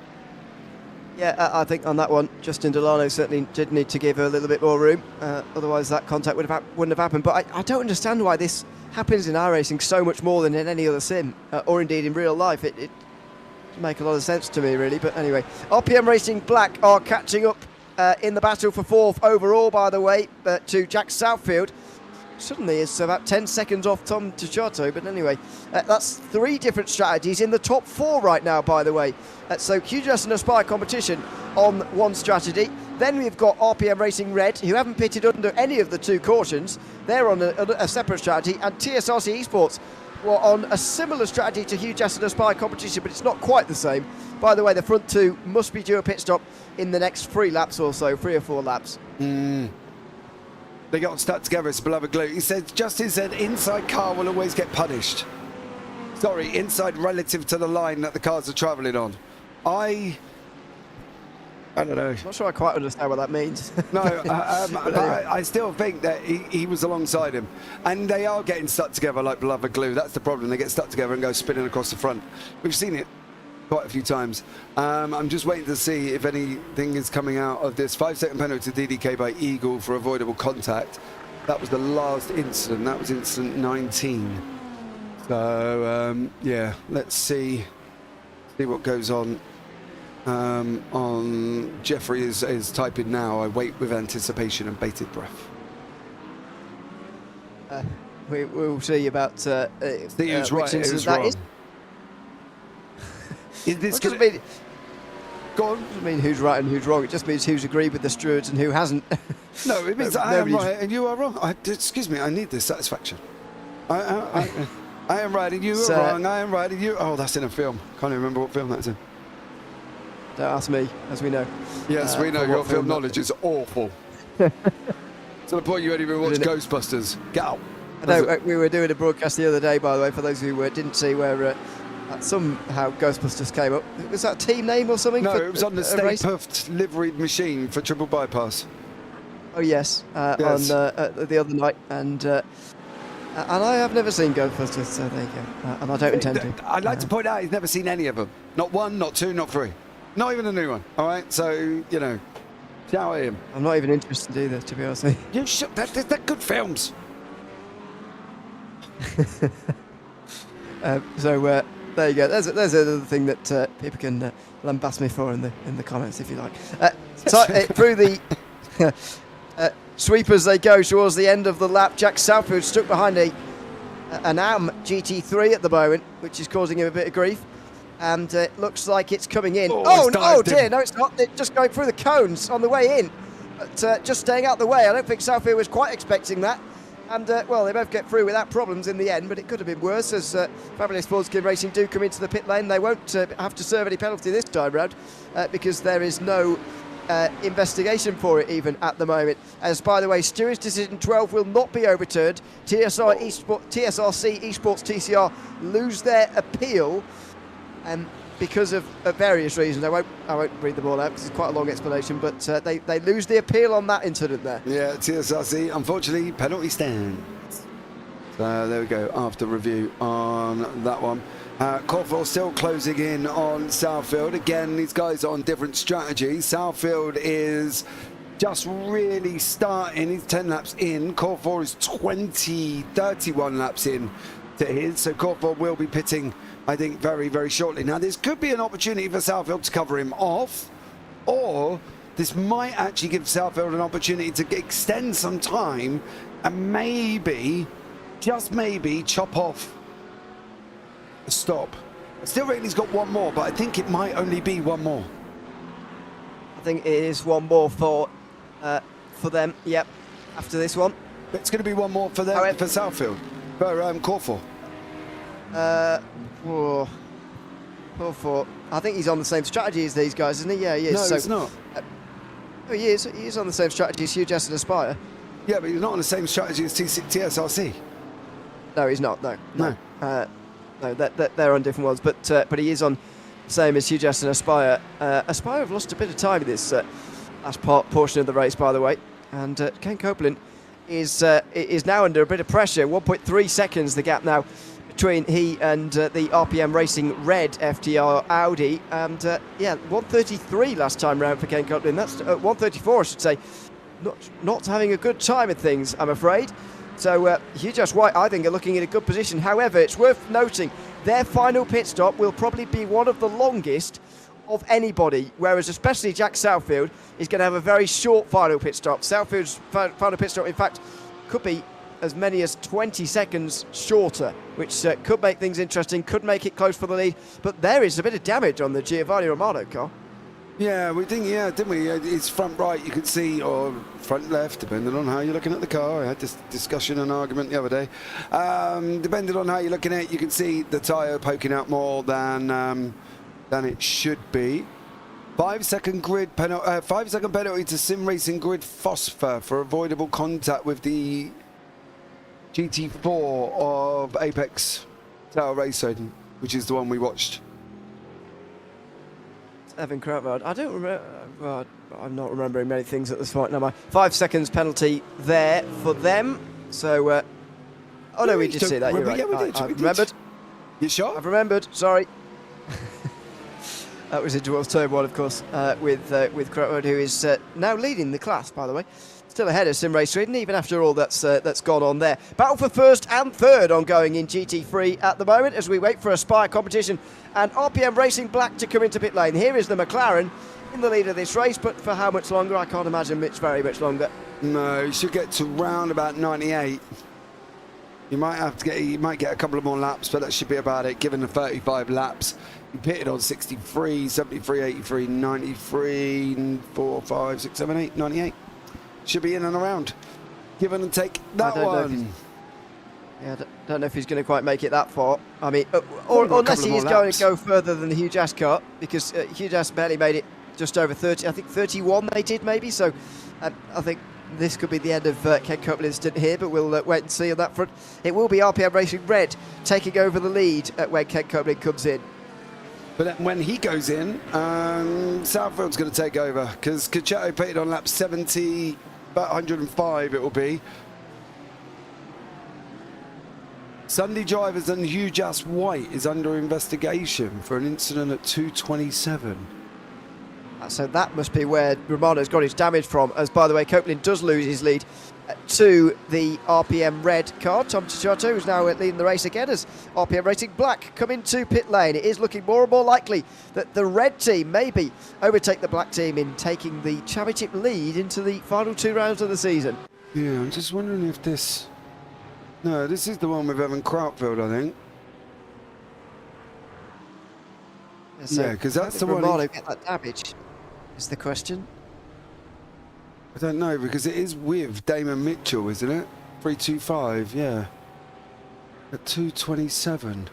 yeah, I think on that one, Justin Delano certainly did need to give a little bit more room. Otherwise, that contact wouldn't have happened. But I don't understand why this happens in iRacing so much more than in any other sim, or indeed in real life. It doesn't make a lot of sense to me, really. But anyway, RPM Racing Black are catching up in the battle for 4th overall, by the way, to Jack Southfield. Suddenly it's about 10 seconds off Tom Tuchato, but anyway, that's 3 different strategies in the top 4 right now, by the way. So QGS and Aspire competition on one strategy. Then we've got RPM Racing Red, who haven't pitted under any of the 2 cautions. They're on a separate strategy, and TSRC Esports were on a similar strategy to QGS and Aspire competition, but it's not quite the same. By the way, the front 2 must be due a pit stop in the next 3 laps or so, 3 or 4 laps.
They got stuck together, it's beloved glue. He said, Justin said, inside car will always get punished. Sorry, inside relative to the line that the cars are travelling on. I don't know.
Not sure I quite understand what that means.
No, but I still think that he was alongside him. And they are getting stuck together like beloved glue. That's the problem. They get stuck together and go spinning across the front. We've seen it quite a few times. I'm just waiting to see if anything is coming out of this 5-second penalty to DDK by Eagle for avoidable contact. That was the last incident. That was incident 19. So yeah, let's see what goes on. Jeffrey is typing now. I wait with anticipation and bated breath.
We'll see about
who's right, who's
that
wrong.
is.
Is this going to be? Go on.
It doesn't mean who's right and who's wrong. It just means who's agreed with the stewards and who hasn't.
No, it means I am right and you are wrong. Excuse me, I need this satisfaction. I am right and you are wrong. I am right and you... Oh, that's in a film. Can't even remember what film that's in.
Don't ask me, as we know.
Yes, we know your film knowledge is awful. To the point you only even watch Ghostbusters. Get out.
I know, we were doing a broadcast the other day, by the way, for those who didn't see, where somehow Ghostbusters came up. Was that a team name or something?
No, it was on the Stay Puft liveried machine for triple bypass.
Oh, yes,
yes.
on the other night. And I have never seen Ghostbusters, so there you go. And I don't intend to.
I'd like to point out he's never seen any of them. Not one, not two, not three. Not even a new one, all right? So, you know, shout at him.
I'm not even interested either, to be honest with you.
You should. They're good films.
So there you go. There's another thing that people can lambast me for in the comments, if you like. Through the sweepers they go towards the end of the lap. Jack Southfield stuck behind an AM GT3 at the moment, which is causing him a bit of grief. And it looks like it's coming in. Oh dear, no, it's not. It's just going through the cones on the way in. But just staying out the way. I don't think Southfield was quite expecting that. And, well, they both get through without problems in the end, but it could have been worse as Fabulous Sportskin Racing do come into the pit lane. They won't have to serve any penalty this time round because there is no investigation for it even at the moment. As, by the way, Stewards' Decision 12 will not be overturned. TSRC Esports TCR lose their appeal because of various reasons. I won't read them all out because it's quite a long explanation, but they lose the appeal on that incident there.
Yeah, TSRC, unfortunately, penalty stand. So there we go, after review on that one. Corfield still closing in on Southfield. Again, these guys are on different strategies. Southfield is just really starting. He's 10 laps in. Corfield is 31 laps in to his. So Corfield will be pitting, I think, very, very shortly. Now, this could be an opportunity for Southfield to cover him off, or this might actually give Southfield an opportunity to extend some time and maybe, just maybe, chop off a stop. I still reckon he's got one more, but I think it might only be one more.
I think it is one more for them, yep, after this one.
It's going to be one more for them, for Southfield, for Corfield.
I think he's on the same strategy as these guys, isn't he? Yeah, he is.
No, he's not.
He is on the same strategy as Hugh Jess and Aspire.
Yeah, but he's not on the same strategy as TSRC.
No, he's not. No. They're on different ones. But he is on the same as Hugh Jess and Aspire. Aspire have lost a bit of time in this last portion of the race, by the way. And Ken Copeland is now under a bit of pressure. 1.3 seconds the gap now between he and the RPM Racing Red FTR Audi, and 133 last time round for Ken Copeland. That's 134, I should say. Not having a good time at things, I'm afraid. So Hugh Just White, I think, are looking in a good position. However, it's worth noting their final pit stop will probably be one of the longest of anybody, whereas especially Jack Southfield is going to have a very short final pit stop. Southfield's final pit stop, in fact, could be as many as 20 seconds shorter, which could make things interesting, could make it close for the lead. But there is a bit of damage on the Giovanni Romano car.
Yeah, we think, didn't we? It's front right, you could see, or front left, depending on how you're looking at the car. I had this discussion and argument the other day. Depending on how you're looking at it, you can see the tyre poking out more than it should be. 5 second penalty to Sim Racing Grid Phosphor for avoidable contact with the GT4 of Apex Tower Racing, which is the one we watched.
Evan Krautwald. I don't remember. Well, I'm not remembering many things at this point. No, 5 seconds penalty there for them. So, oh no, we did see that. You're right.
Yeah,
I've remembered.
You sure?
I've remembered. Sorry. That was into turn one, of course, with Krautwald, who is now leading the class, by the way. Still ahead of Sim Race Sweden, even after all that's gone on there. Battle for first and third ongoing in GT3 at the moment as we wait for Aspire competition and RPM Racing Black to come into pit lane. Here is the McLaren in the lead of this race, but for how much longer? I can't imagine it's very much longer.
No, you should get to round about 98. You might get a couple of more laps, but that should be about it, given the 35 laps. He pitted on 63, 73, 83, 93, 4, 5, 6, 7, 8, 98. Should be in and around. Give and take that one.
I don't know if he's going to quite make it that far. I mean, or unless he is going to go further than the Hugh Jass car, because Hugh Jass barely made it just over 30. I think 31 they did maybe. So I think this could be the end of Ken Copeland's stint here, but we'll wait and see on that front. It will be RPM Racing Red taking over the lead when Ken Copeland comes in.
But then when he goes in, Southfield's going to take over, because Cacciatto pitted on lap 70, about 105 it will be. Sunday drivers and Hugh Jass White is under investigation for an incident at 2:27.
So that must be where Romano's got his damage from, as by the way Copeland does lose his lead to the RPM Red car. Tom Cacciatto is now leading the race again as RPM Racing Black come into pit lane. It is looking more and more likely that the red team maybe overtake the black team in taking the championship lead into the final 2 rounds of the season.
Yeah, I'm just wondering if this... No, this is the one with Evan Krautfeld, I think. Yeah, because that's the one...
Romano get that damage, is the question.
I don't know, because it is with Damon Mitchell, isn't it? 325, yeah. At 2:27.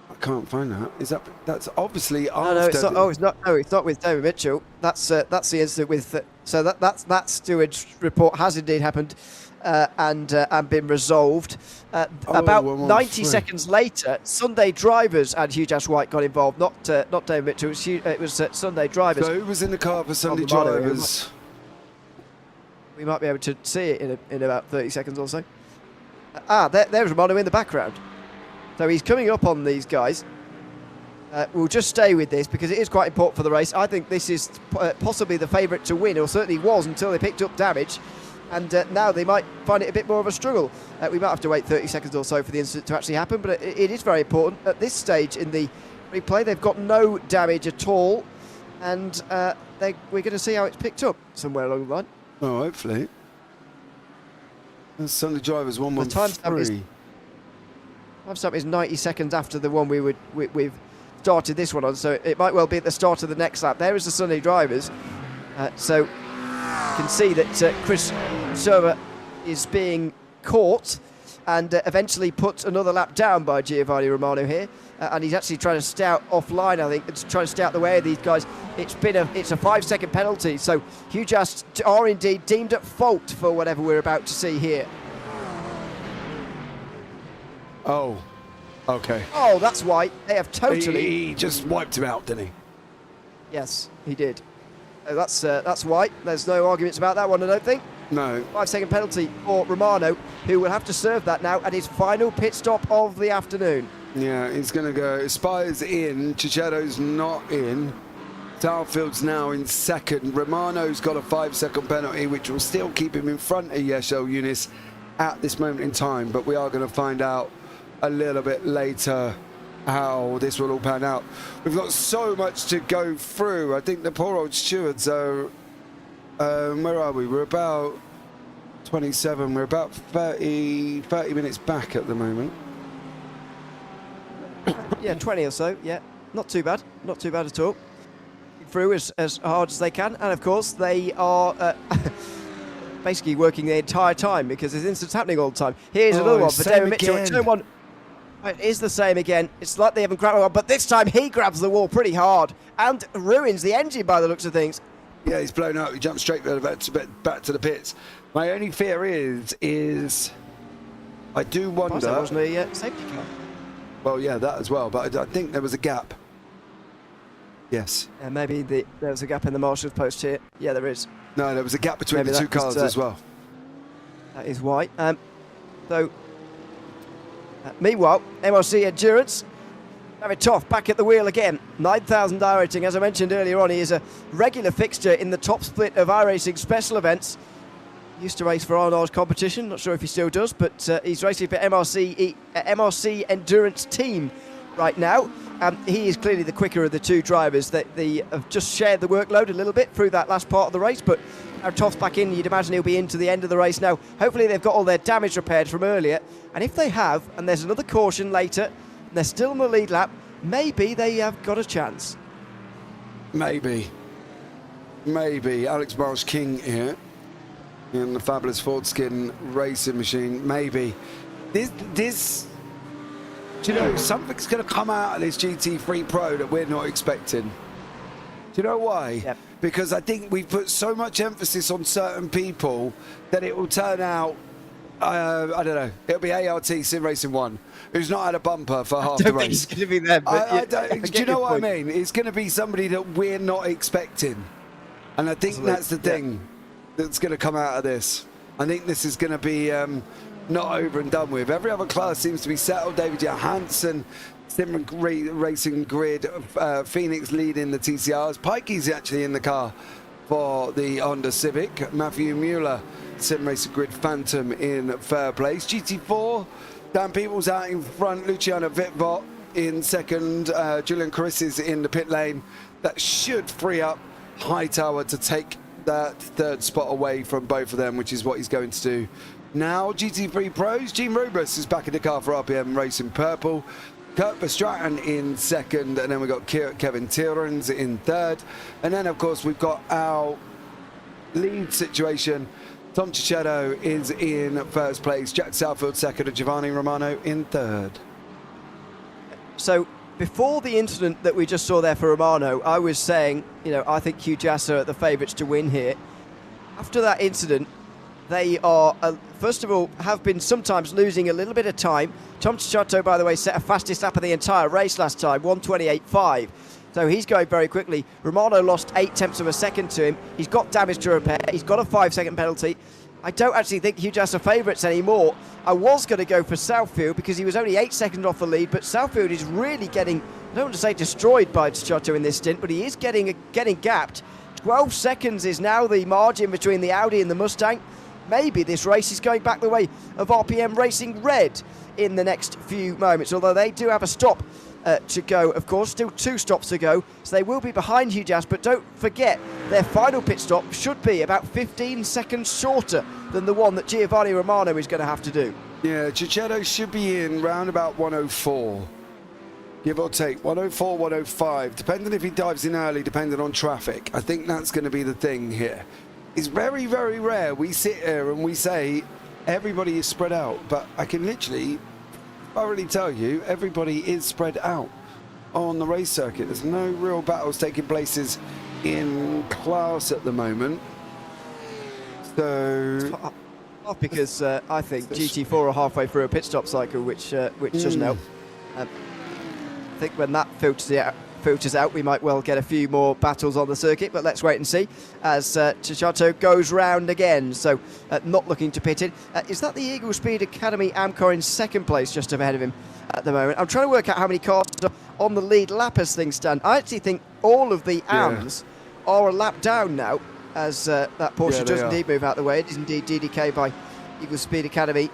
I can't find that. Is that... That's obviously after...
No, it's not. Oh, it's not. No, it's not with Damon Mitchell. That's the incident with... so that steward's report has indeed happened. And been resolved. About 90 seconds later, Sunday drivers and Hugh Jass White got involved, not David Mitchell. It was Sunday drivers.
So who was in the car for Sunday drivers?
We might be able to see it in about 30 seconds or so. There's Romano in the background. So he's coming up on these guys. We'll just stay with this because it is quite important for the race. I think this is possibly the favourite to win, or certainly was until they picked up damage. And now they might find it a bit more of a struggle. We might have to wait 30 seconds or so for the incident to actually happen, but it is very important. At this stage in the replay, they've got no damage at all, and we're going to see how it's picked up somewhere along the line.
Oh, hopefully. And Sunday drivers 113.
Timestamp is 90 seconds after the one we've started this one on, so it might well be at the start of the next lap. There is the Sunday drivers. So you can see that Chris Server is being caught and eventually put another lap down by Giovanni Romano here, and he's actually trying to stay out offline, I think. It's trying to stay out the way of these guys. It's a 5-second penalty, so Hugh Jass are indeed deemed at fault for whatever we're about to see here.
Oh, okay.
Oh, that's why they have totally...
He just wiped him out, didn't he?
Yes, he did. That's white. There's no arguments about that one, I don't think.
No.
5-second penalty for Romano, who will have to serve that now at his final pit stop of the afternoon.
Yeah, he's going to go. Spire's in. Cacciatto's not in. Southfield's now in second. Romano's got a 5-second penalty, which will still keep him in front of Yeshel Yunis at this moment in time. But we are going to find out a little bit later how this will all pan out. We've got so much to go through. I think the poor old stewards are... where are we? We're about 27. We're about 30 minutes back at the moment.
Yeah, 20 or so. Yeah, not too bad. Not too bad at all. Through as hard as they can. And, of course, they are... basically working the entire time because there's incidents happening all the time. Here's another one for David Mitchell. Turn one. It is the same again. It's like they haven't grabbed one, but this time he grabs the wall pretty hard and ruins the engine by the looks of things.
Yeah, he's blown out. He jumped straight back to the pits. My only fear is I do wonder...
That wasn't a safety car.
Well, yeah, that as well, but I think there was a gap. Yes.
And maybe there was a gap in the marshal's post here. Yeah, there is.
No, there was a gap between the two cars as well.
That is white. Meanwhile, MRC Endurance, David Toff back at the wheel again. 9,000 rating, as I mentioned earlier on. He is a regular fixture in the top split of iRacing special events. Used to race for Arnold's competition, not sure if he still does, but he's racing for MRC Endurance team right now. He is clearly the quicker of the two drivers. They have just shared the workload a little bit through that last part of the race, but Now Toff's back in, you'd imagine he'll be into the end of the race now. Hopefully they've got all their damage repaired from earlier. And if they have, and there's another caution later, and they're still on the lead lap, maybe they have got a chance.
Maybe. Alex Marsh King here in the fabulous Ford Skin racing machine. Maybe. This, do you know, something's going to come out of this GT3 Pro that we're not expecting. Do you know why?
Yep.
Because I think we've put so much emphasis on certain people that it will turn out, I don't know, it'll be ART Sim Racing 1, who's not had a bumper for half the race.
It's going to be them. But
Do you know what I mean? It's going to be somebody that we're not expecting. And I think that's the thing that's going to come out of this. I think this is going to be not over and done with. Every other class seems to be settled. David Johansson, Sim Racing Grid, Phoenix leading the TCRs. Pikey's actually in the car for the Honda Civic. Matthew Mueller, Sim Racing Grid Phantom in third place. GT4, Dan Peoples out in front. Luciano Vitvot in second. Julian Carisses in the pit lane. That should free up Hightower to take that third spot away from both of them, which is what he's going to do. Now, GT3 Pros, Gene Rubus is back in the car for RPM Racing Purple. Kurt Verstraeten in second, and then we've got Kevin Tierens in third. And then, of course, we've got our lead situation. Tom Cicetto is in first place, Jack Southfield second, and Giovanni Romano in third.
So, before the incident that we just saw there for Romano, I was saying, you know, I think Hugh Jass are the favourites to win here. After that incident, they are, first of all, have been sometimes losing a little bit of time. Tom Cicetto, by the way, set a fastest lap of the entire race last time, 1:28.5. So he's going very quickly. Romano lost 0.8 of a second to him. He's got damage to repair. He's got a 5-second penalty. I don't actually think Hugh Jass are favourites anymore. I was going to go for Southfield because he was only 8 seconds off the lead, but Southfield is really getting, I don't want to say destroyed by Cicetto in this stint, but he is getting gapped. 12 seconds is now the margin between the Audi and the Mustang. Maybe this race is going back the way of RPM Racing Red in the next few moments, although they do have a stop to go, of course, still 2 stops to go, so they will be behind Hugh Jass, but don't forget their final pit stop should be about 15 seconds shorter than the one that Giovanni Romano is going to have to do.
Yeah, Cicetto should be in round about 104, give or take, 104, 105, depending if he dives in early, depending on traffic. I think that's going to be the thing here. It's very, very rare we sit here and we say everybody is spread out, but I can literally thoroughly tell you everybody is spread out on the race circuit. There's no real battles taking places in class at the moment. So
Off because I think GT4 are halfway through a pit stop cycle, which doesn't help. I think when that filters out, we might well get a few more battles on the circuit, but let's wait and see as Cicetto goes round again. So not looking to pit it. Is that the Eagle Speed Academy Amcor in second place, just ahead of him at the moment? I'm trying to work out how many cars are on the lead lap as things stand. I actually think all of the AMs are a lap down now, as that Porsche does indeed move out of the way. It is indeed DDK by Eagle Speed Academy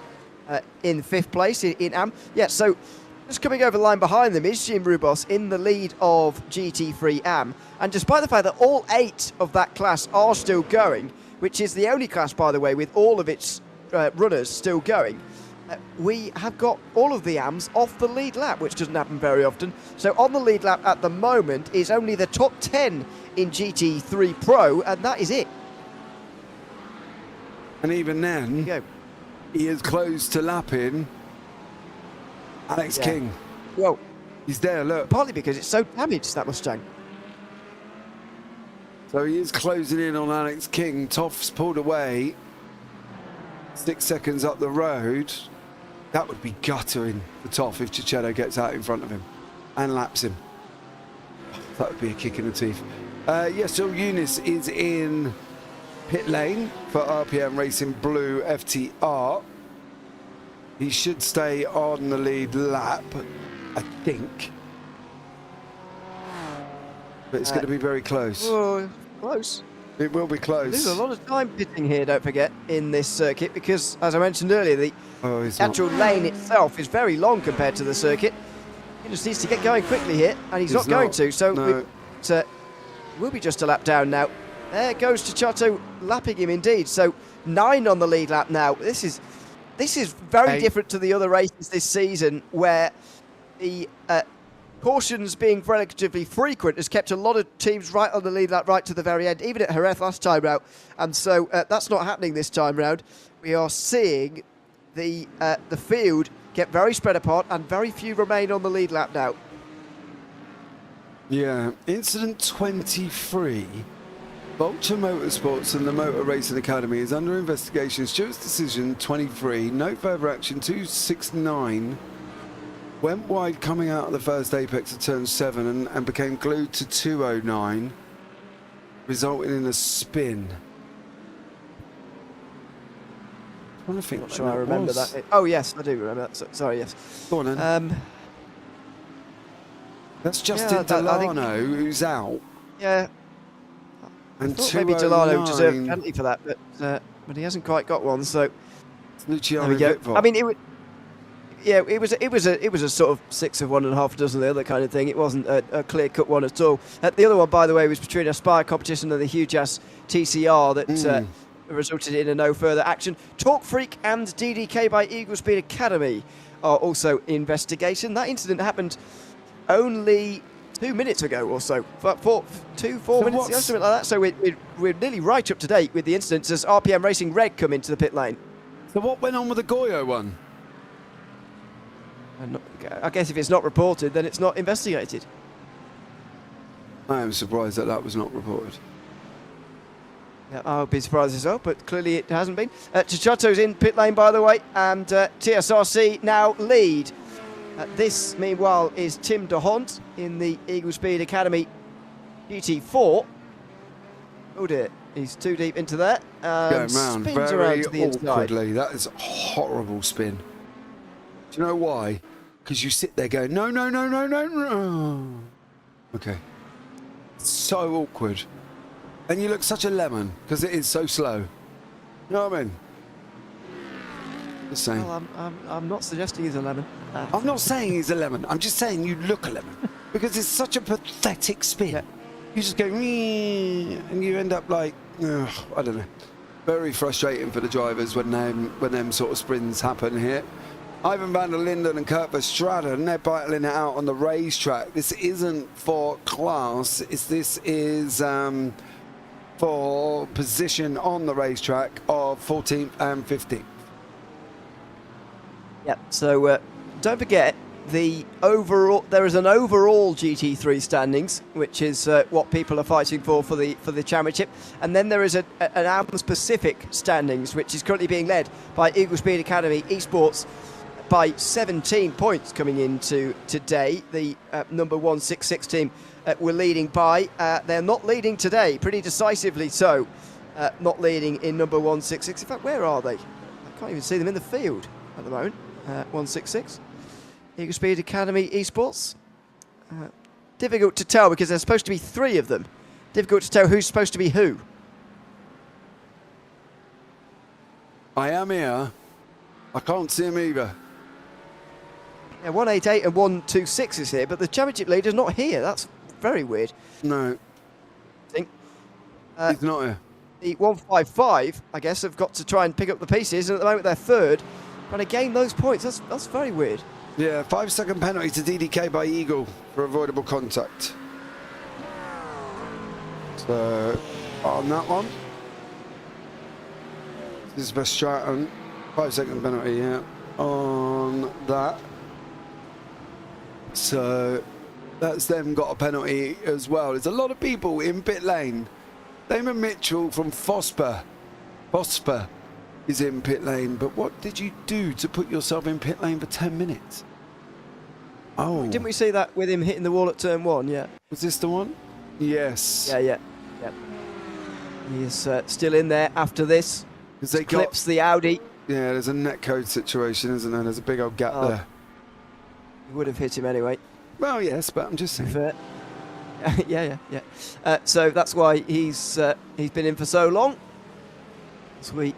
in 5th place in AM. Yeah, so just coming over the line behind them is Jim Rubos in the lead of GT3 AM. And despite the fact that all 8 of that class are still going, which is the only class, by the way, with all of its runners still going, we have got all of the AMs off the lead lap, which doesn't happen very often. So on the lead lap at the moment is only the top 10 in GT3 Pro, and that is it.
And even then, he is close to lapping Alex King.
Well,
he's there, look.
Partly because it's so damaged, that Mustang.
So he is closing in on Alex King. Toff's pulled away 6 seconds up the road. That would be guttering for Toff if Cicetto gets out in front of him and laps him. That would be a kick in the teeth. So Eunice is in pit lane for RPM Racing Blue FTR. He should stay on the lead lap, I think. But it's going to be very close.
Oh, close.
It will be close.
There's a lot of time pitting here, don't forget, in this circuit, because, as I mentioned earlier, the actual lane itself is very long compared to the circuit. He just needs to get going quickly here, and he's not going to, so it will be just a lap down now There goes Tchato lapping him indeed. So 9 on the lead lap now. This is very different to the other races this season, where the cautions being relatively frequent has kept a lot of teams right on the lead lap right to the very end, even at Jerez last time out. And so that's not happening this time round. We are seeing the field get very spread apart, and very few remain on the lead lap now.
Yeah, incident 23. Vulture Motorsports and the Motor Racing Academy is under investigation. Stewart's decision 23. No further action. 269. Went wide coming out of the first apex of turn 7 and became glued to 209, resulting in a spin. I'm trying to think.
Not sure I remember that. Oh yes, I do remember that. Sorry, yes.
Go on then. That's Justin Delano, who's out.
Yeah.
And
I thought maybe Delano deserved a penalty for that, but he hasn't quite got one. So
Luciano
there we go.
Vitvold.
I mean, it was a sort of 6 of one and a half dozen of the other kind of thing. It wasn't a clear-cut one at all. The other one, by the way, was between Aspire competition and the Huge-Ass TCR that resulted in a no further action. Talk Freak and DDK by Eagle Speed Academy are also investigation. That incident happened only 2 minutes ago or so, 4 minutes ago, something like that. So we're nearly right up to date with the incidents as RPM Racing Red come into the pit lane.
So what went on with the Goyo one?
I guess if it's not reported, then it's not investigated.
I am surprised that that was not reported.
Yeah, I'll be surprised as well, but clearly it hasn't been. Tchato's in pit lane, by the way, and TSRC now lead. This, meanwhile, is Tim de Hont in the Eagle Speed Academy GT4. Oh dear, he's too deep into there.
Going round
spins
very
around to the
awkwardly.
inside.
That is a horrible spin. Do you know why? Because you sit there going, no, no, no, no, no, no. Okay. So awkward. And you look such a lemon because it is so slow. You know what I mean? Just saying.
Well, I'm not suggesting he's a lemon.
I'm not saying he's a lemon. I'm just saying you look a lemon because it's such a pathetic spin. Yeah. You just go, and you end up like, I don't know. Very frustrating for the drivers when them sort of spins happen here. Ivan van der Linden and Kurt Verstraeten, they're battling it out on the racetrack. This isn't for class. This is for position on the racetrack of 14th and 15th.
Yep. So don't forget there is an overall GT3 standings, which is what people are fighting for the championship, and then there is an AMS Pacific standings, which is currently being led by Eagle Speed Academy Esports by 17 points coming into today. The number 166 team were leading by. They're not leading today, pretty decisively so. Not leading in number 166. In fact, where are they? I can't even see them in the field at the moment. 166. Eagle Speed Academy Esports. Difficult to tell because there's supposed to be 3 of them. Difficult to tell who's supposed to be who.
I am here. I can't see him either.
Yeah, 188 and 126 is here, but the championship leader's not here. That's very weird.
No.
I think.
He's not here.
The 155, I guess, have got to try and pick up the pieces, and at the moment they're third. Trying to gain those points. That's very weird.
Yeah, 5-second penalty to DDK by Eagle for avoidable contact. So, on that one. This is Verstraeten. 5-second penalty, yeah, on that. So, that's them got a penalty as well. There's a lot of people in pit lane. Damon Mitchell from Fosper is in pit lane, but what did you do to put yourself in pit lane for 10 minutes? Oh.
Didn't we see that with him hitting the wall at turn 1? Yeah.
Was this the one? Yes.
Yeah. He is still in there after this.
Because they
clips the Audi.
Yeah, there's a netcode situation, isn't there? There's a big old gap there.
He would have hit him anyway.
Well, yes, but I'm just saying.
Fair. Yeah. So that's why he's been in for so long. As we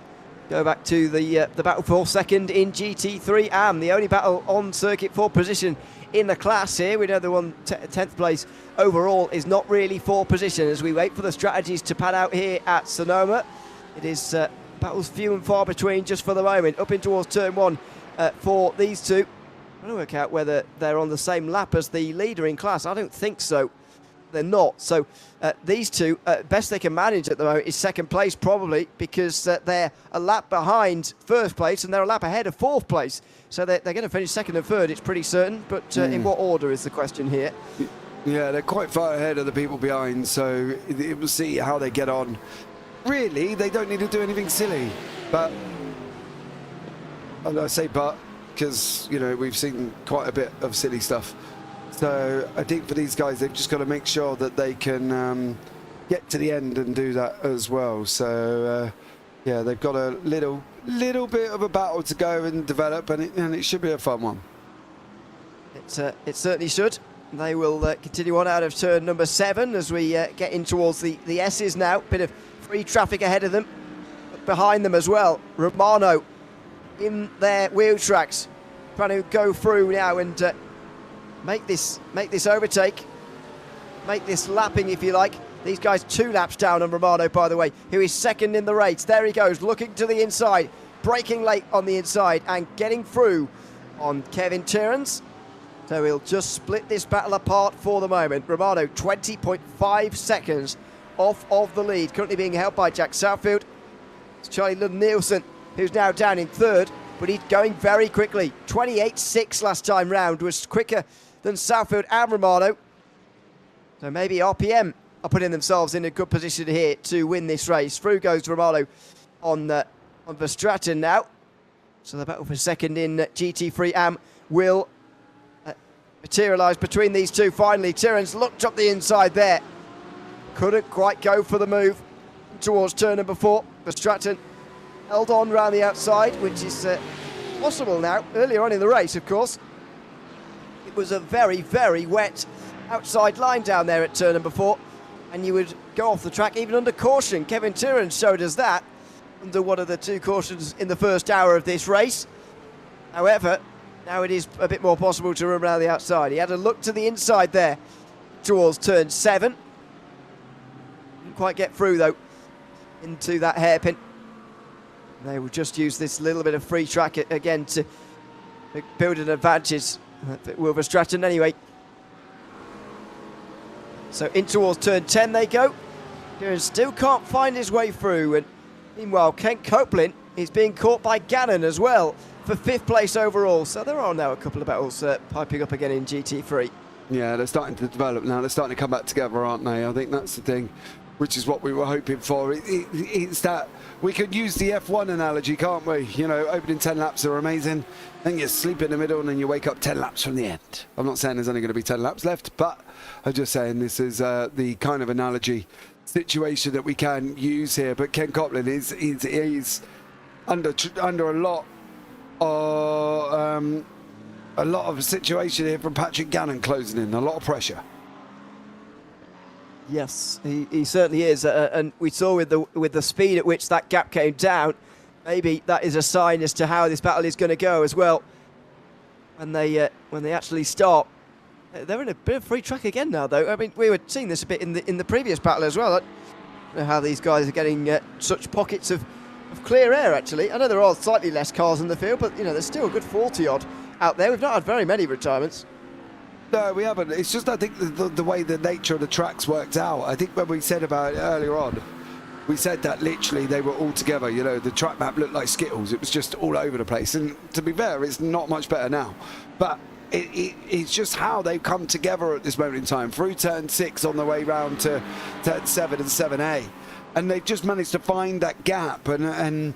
go back to the battle for second in GT3 AM, the only battle on circuit for position in the class here. We know the 10th place overall is not really for position as we wait for the strategies to pan out here at Sonoma. It is battles few and far between just for the moment. Up in towards turn 1 for these two. I'm going to work out whether they're on the same lap as the leader in class. I don't think so. They're not. So these two, best they can manage at the moment is second place probably, because they're a lap behind first place and they're a lap ahead of fourth place. So they're going to finish second and third, it's pretty certain. But in what order is the question here?
Yeah, they're quite far ahead of the people behind, so we'll see how they get on. Really, they don't need to do anything silly. But, and I say but, because, you know, we've seen quite a bit of silly stuff. So I think for these guys, they've just got to make sure that they can get to the end and do that as well. So yeah, they've got a little bit of a battle to go and develop, and it should be a fun one.
It certainly should. They will continue on out of turn number 7 as we get in towards the S's now. Bit of free traffic ahead of them, but behind them as well. Romano in their wheel tracks, trying to go through now and make this overtake, make this lapping, if you like. These guys 2 laps down on Romano, by the way, who is second in the race. There he goes, looking to the inside, braking late on the inside and getting through on Kevin Tiernans. So he'll just split this battle apart for the moment. Romano 20.5 seconds off of the lead, currently being held by Jack Southfield. It's Charlie Lund-Nielsen, who's now down in third, but he's going very quickly. 28.6 last time round, was quicker than Southfield and Romano. So maybe RPM are putting themselves in a good position here to win this race. Through goes Romano on Verstappen now. So the battle for second in GT3 AM will materialise between these two. Finally, Tiernans looked up the inside there. Couldn't quite go for the move towards turn number 4. Verstappen held on round the outside, which is possible now. Earlier on in the race, of course, it was a very, very wet outside line down there at turn number 4, and you would go off the track even under caution. Kevin Tiernans showed us that under one of the 2 cautions in the first hour of this race. However, now it is a bit more possible to run around the outside. He had a look to the inside there towards turn 7. Didn't quite get through, though, into that hairpin. They will just use this little bit of free track again to build an advantage. Will Verstappen anyway. So in towards turn 10 they go. Tiernans still can't find his way through, and meanwhile Kent Copeland is being caught by Gannon as well for 5th place overall. So there are now a couple of battles piping up again in GT3.
Yeah, they're starting to develop now. They're starting to come back together, aren't they? I think that's the thing, which is what we were hoping for. It's that we could use the F1 analogy, can't we? You know, opening 10 laps are amazing. Then you sleep in the middle and then you wake up 10 laps from the end. I'm not saying there's only going to be 10 laps left, but I'm just saying this is the kind of analogy situation that we can use here. But Ken Copeland is under a lot of a situation here from Patrick Gannon closing in, a lot of pressure.
Yes, he certainly is, and we saw with the speed at which that gap came down, maybe that is a sign as to how this battle is going to go as well. When they actually start, they're in a bit of free track again now, though. I mean, we were seeing this a bit in the previous battle as well. I don't know how these guys are getting such pockets of clear air. Actually, I know there are slightly less cars in the field, but you know there's still a good 40 odd out there. We've not had very many retirements.
No, we haven't. It's just, I think, the way the nature of the tracks worked out. I think when we said about it earlier on, we said that literally they were all together. You know, the track map looked like Skittles. It was just all over the place. And to be fair, it's not much better now. But it's just how they've come together at this moment in time. Through turn 6 on the way round to turn 7 and 7A. And they've just managed to find that gap. And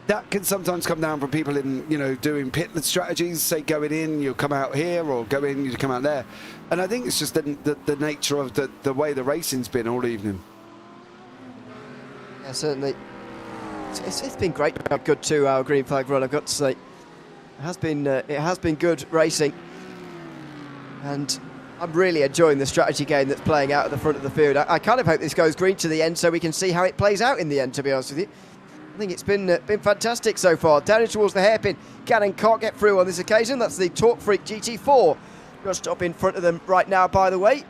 that can sometimes come down from people in, you know, doing pit strategies, say going in, you'll come out here, or go in, you come out there. And I think it's just the nature of the way the racing's been all evening.
Yeah, certainly. It's been great. A good 2-hour green flag run, I've got to say. It has been good racing. And I'm really enjoying the strategy game that's playing out at the front of the field. I kind of hope this goes green to the end so we can see how it plays out in the end, to be honest with you. I think it's been fantastic so far. Down in towards the hairpin. Gannon can't get through on this occasion. That's the Torque Freak GT4 just up in front of them right now, by the way.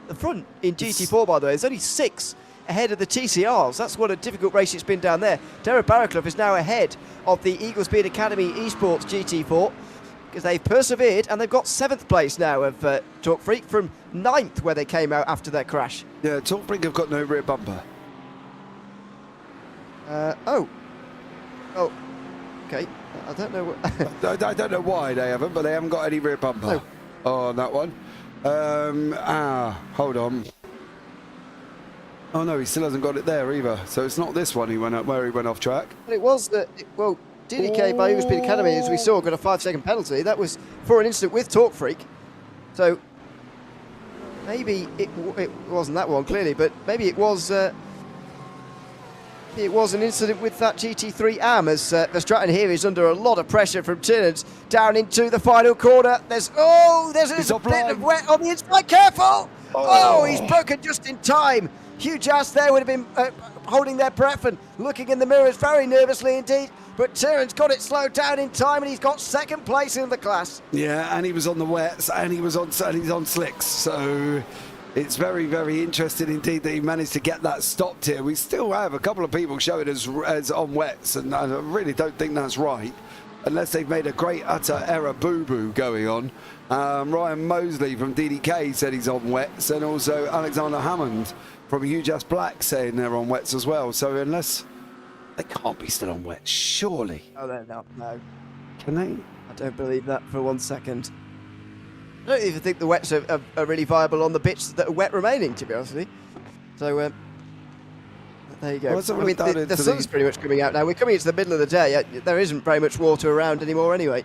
The front in GT4, by the way, there's only 6 ahead of the TCRs. That's what a difficult race it's been down there. Derek Barraclough is now ahead of the Eagle Speed Academy Esports GT4 because they've persevered and they've got 7th place now of Talk Freak from 9th where they came out after their crash.
Yeah, Talk Freak have got no rear bumper.
Oh, okay. I don't know what...
I don't know why they haven't, but they haven't got any rear bumper on that one. Hold on. Oh no, he still hasn't got it there either. So it's not this one he went up where he went off track.
But it was the well, DDK by Eagle Speed Academy, as we saw, got a 5-second penalty. That was for an incident with Talk Freak. So maybe it wasn't that one clearly, but maybe it was. It was an incident with that GT3 AM as Verstappen here is under a lot of pressure from Tiernan down into the final corner. There's a bit of wet on the inside. Careful! Oh, he's broken just in time. Hugh Jas there would have been holding their breath and looking in the mirrors very nervously indeed. But Tiernan's got it slowed down in time and he's got 2nd place in the class.
Yeah, and he was on the wets and he's on slicks. So it's very, very interesting indeed that he managed to get that stopped here. We still have a couple of people showing us as on wets, and I really don't think that's right, unless they've made a great utter error boo-boo going on. Ryan Mosley from DDK said he's on wets, and also Alexander Hammond from Hugh Jas Black saying they're on wets as well. So unless they can't be still on wets, surely.
Oh, they're not. No.
Can they?
I don't believe that for 1 second. I don't even think the wets are really viable on the bits that are wet remaining, to be honest with you. So, there you go.
Well,
I mean, the sun's pretty much coming out now. We're coming into the middle of the day. There isn't very much water around anymore anyway.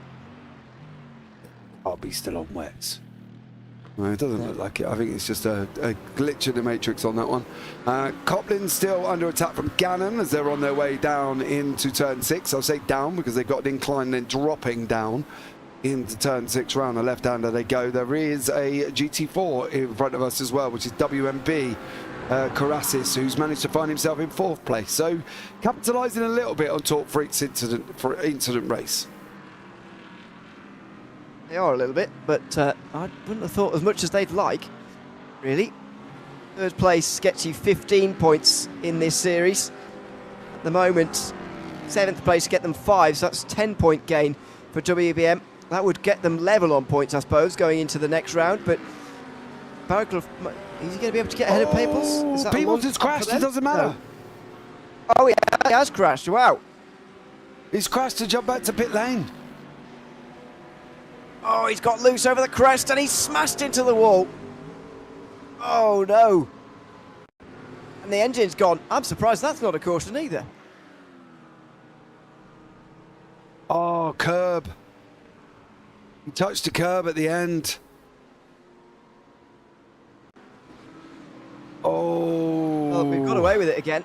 I'll be still on wets. Well, it doesn't look like it. I think it's just a glitch in the matrix on that one. Copland's still under attack from Gannon as they're on their way down into turn 6. I'll say down because they've got an incline then dropping down into turn 6 round the left-hander they go. There is a GT4 in front of us as well, which is WMB Karasis, who's managed to find himself in 4th place. So capitalising a little bit on Talk Freak's incident race.
They are a little bit, but I wouldn't have thought as much as they'd like, really. 3rd place gets you 15 points in this series. At the moment, 7th place get them 5, so that's 10-point gain for WBM. That would get them level on points, I suppose, going into the next round. But Barraclough, is he going to be able to get ahead of Peoples? Is that
Peoples has crashed, it doesn't matter.
No. Oh, yeah, he has crashed, wow.
He's crashed to jump back to pit lane.
Oh, he's got loose over the crest and he's smashed into the wall. Oh, no. And the engine's gone. I'm surprised that's not a caution either.
Oh, curb. He touched the curb at the end. Oh.
Well, we've got away with it again.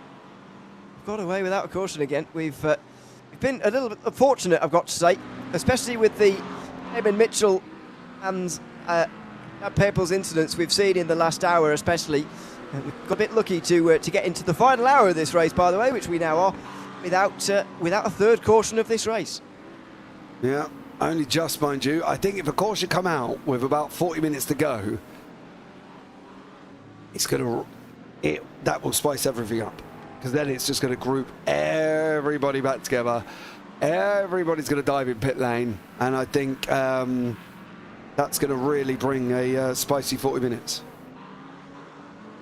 We've got away without a caution again. We've been a little bit fortunate, I've got to say, especially with the Eamon Mitchell and Peoples incidents we've seen in the last hour, especially. We've got a bit lucky to get into the final hour of this race, by the way, which we now are, without a 3rd caution of this race.
Yeah, only just, mind you. I think if a caution come out with about 40 minutes to go, that will spice everything up, because then it's just going to group everybody back together. Everybody's going to dive in pit lane, and I think that's going to really bring a spicy 40 minutes.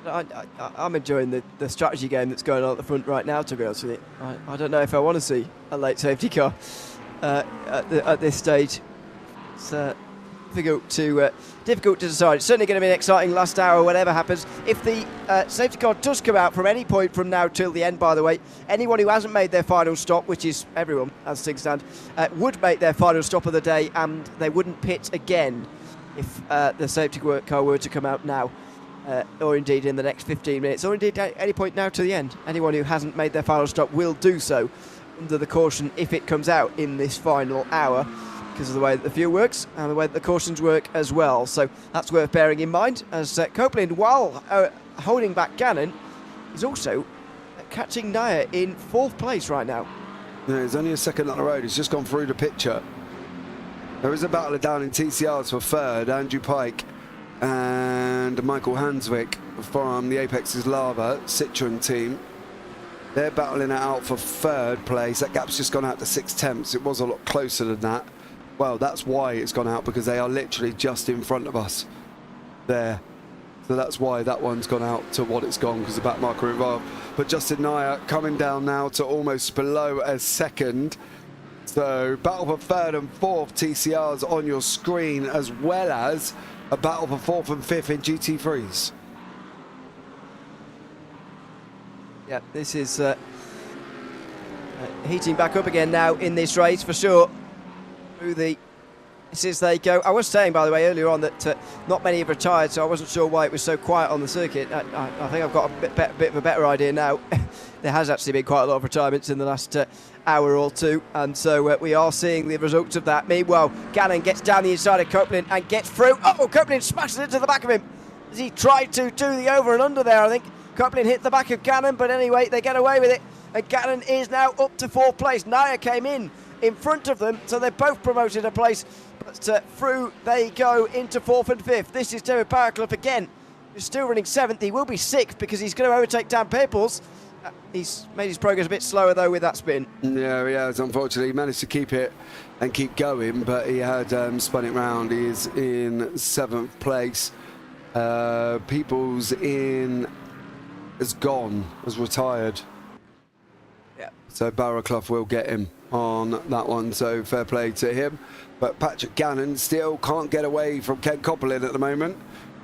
I'm enjoying the strategy game that's going on at the front right now, to be honest with you. I don't know if I want to see a late safety car at this stage. It's difficult to decide. It's certainly going to be an exciting last hour, whatever happens. If the safety car does come out from any point from now till the end, by the way, anyone who hasn't made their final stop, which is everyone as things stand, would make their final stop of the day, and they wouldn't pit again if the safety car were to come out now, or indeed in the next 15 minutes, or indeed at any point now to the end. Anyone who hasn't made their final stop will do so under the caution if it comes out in this final hour, because of the way that the fuel works and the way that the cautions work as well. So that's worth bearing in mind, as Copeland, while holding back Gannon, is also catching Naya in 4th place right now.
Yeah, he's only a second on the road. He's just gone through the picture. There is a battle down in TCRs for third. Andrew Pike and Michael Hanswick from the Apex's Lava Citroen team. They're battling it out for third place. That gap's just gone out to 6/10. It was a lot closer than that. Well, that's why it's gone out, because they are literally just in front of us there. So that's why that one's gone out to what it's gone, because the back marker involved. But Justin Naya coming down now to almost below a second. So battle for third and fourth TCRs on your screen, as well as a battle for fourth and fifth in GT3s.
Yeah, this is heating back up again now in this race for sure. Through the as they go. I was saying, by the way, earlier on that not many have retired, so I wasn't sure why it was so quiet on the circuit. I think I've got a bit of a better idea now. There has actually been quite a lot of retirements in the last hour or two, and so we are seeing the results of that. Meanwhile, Gannon gets down the inside of Copeland and gets through. Oh, Copeland smashes into the back of him as he tried to do the over and under there. I think Copeland hit the back of Gannon, but anyway, they get away with it, and Gannon is now up to fourth place. Naya came in front of them, so they're both promoted a place, but through they go into fourth and fifth. This is David Barraclough again, who's still running seventh. He will be sixth because he's going to overtake Dan Peoples. He's made his progress a bit slower though with that spin. Yeah,
he has. Unfortunately, he managed to keep it and keep going, but he had spun it round. He is in seventh place. Peoples has retired.
Yeah.
So Barraclough will get him on that one, so fair play to him. But Patrick Gannon still can't get away from Ken Copeland at the moment,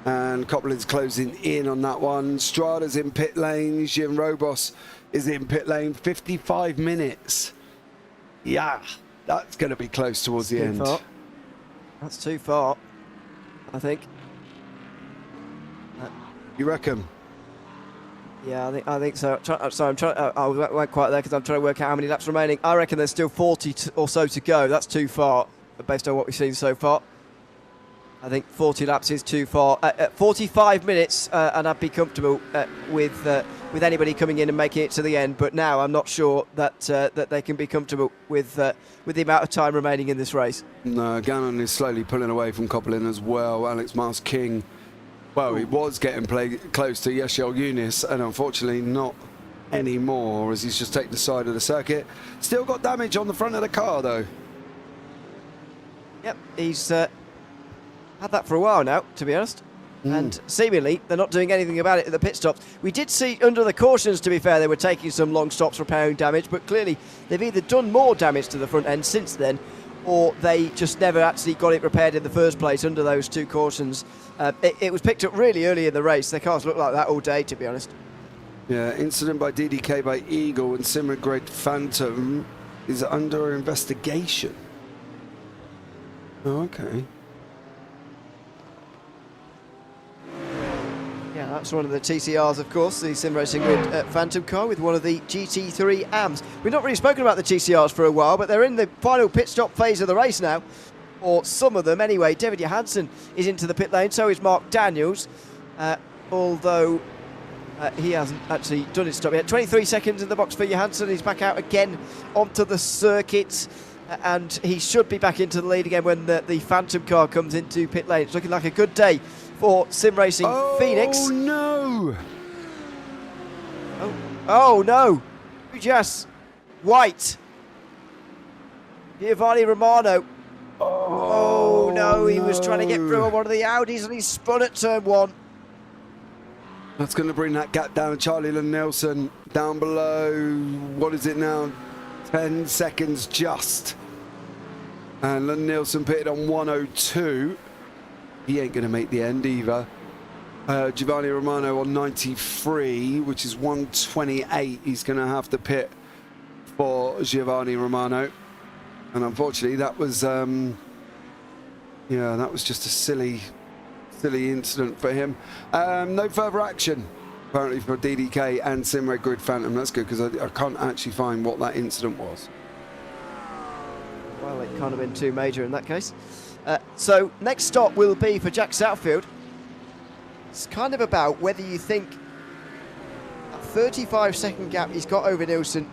and Copeland's closing in on that one. Strada's in pit lane, Jim Robos is in pit lane. 55 minutes. Yeah, that's going to be close towards the end.
Far. That's too far, I think.
You reckon?
Yeah, I think so. Sorry, I went quite there because I'm trying to work out how many laps remaining. I reckon there's still 40 or so to go. That's too far, based on what we've seen so far. I think 40 laps is too far. 45 minutes, and I'd be comfortable with anybody coming in and making it to the end. But now I'm not sure that that they can be comfortable with the amount of time remaining in this race.
No, Gannon is slowly pulling away from Copeland as well. Alex Mars King. Well, he was getting close to Yeshel Yunis, and unfortunately not anymore, as he's just taken the side of the circuit. Still got damage on the front of the car, though.
Yep, he's had that for a while now, to be honest. And seemingly, they're not doing anything about it at the pit stops. We did see under the cautions, to be fair, they were taking some long stops repairing damage, but clearly they've either done more damage to the front end since then, or they just never actually got it repaired in the first place under those two cautions. It was picked up really early in the race. The cars looked like that all day, to be honest.
Yeah, incident by DDK by Eagle and Simmer Great Phantom is under investigation. Oh, okay.
Yeah, that's one of the TCRs, of course, the Sim Racing Grid Phantom car with one of the GT3 AMs. We've not really spoken about the TCRs for a while, but they're in the final pit stop phase of the race now, or some of them anyway. David Johansson is into the pit lane, so is Mark Daniels, although he hasn't actually done his stop yet. 23 seconds in the box for Johansson. He's back out again onto the circuit, and he should be back into the lead again when the Phantom car comes into pit lane. It's looking like a good day for Sim Racing Phoenix.
Oh no!
Oh no! Yes, White. Giovanni Romano. Oh no, he was trying to get through on one of the Audis and he spun at turn one.
That's going to bring that gap down. Charlie Lynn Nelson down below, what is it now? 10 seconds just. And Lynn Nelson pitted on 102. He ain't going to make the end either. Giovanni Romano on 93, which is 128. He's going to have to pit for Giovanni Romano. And unfortunately, that was, that was just a silly incident for him. No further action, apparently, for DDK and Simrad Grid Phantom. That's good, because I can't actually find what that incident was.
Well, it can't have been too major in that case. So next stop will be for Jack Southfield. It's kind of about whether you think that 35-second gap he's got over Nielsen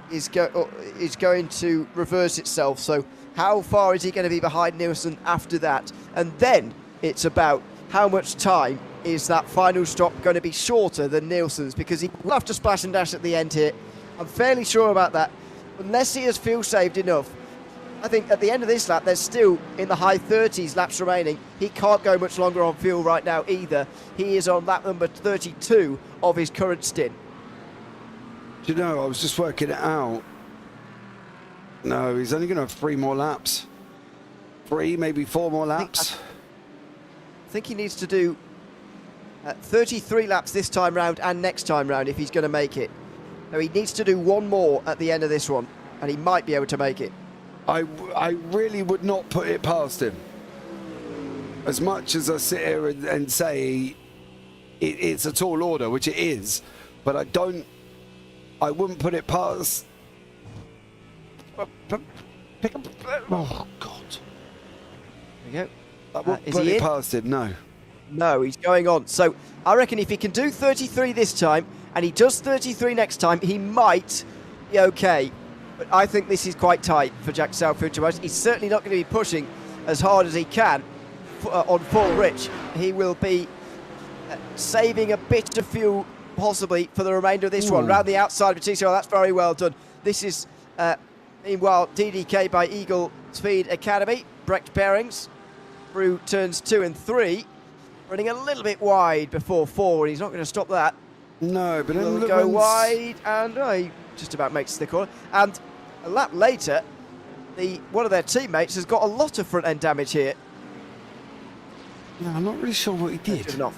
is going to reverse itself. So How far is he going to be behind Nielsen after that? And then it's about how much time is that final stop going to be shorter than Nielsen's, because he will have to splash and dash at the end here. I'm fairly sure about that. Unless he has fuel saved enough, I think at the end of this lap, there's still in the high 30s laps remaining. He can't go much longer on fuel right now either. He is on lap number 32 of his current stint.
Do you know, I was just working it out. No, he's only going to have 3 more laps. 3, maybe 4 more laps.
I think he needs to do 33 laps this time round and next time round if he's going to make it. So he needs to do 1 more at the end of this one, and he might be able to make it.
I really would not put it past him. As much as I sit here and say it's a tall order, which it is, but I wouldn't put it past. Pick up. Oh God!
There you go.
I wouldn't
Is
put
he
it
in?
past him. No.
No, he's going on. So I reckon if he can do 33 this time and he does 33 next time, he might be okay. But I think this is quite tight for Jack Southfield to most. He's certainly not going to be pushing as hard as he can on full rich. He will be saving a bit of fuel possibly for the remainder of this one. Round the outside of TCR, that's very well done. This is, meanwhile, DDK by Eagle Speed Academy. Brecht bearings through turns 2 and 3. Running a little bit wide before 4, and he's not going to stop that.
No, but
He'll go wide, and he just about makes the corner. And a lap later, one of their teammates has got a lot of front end damage here.
Yeah, I'm not really sure what he did.
No.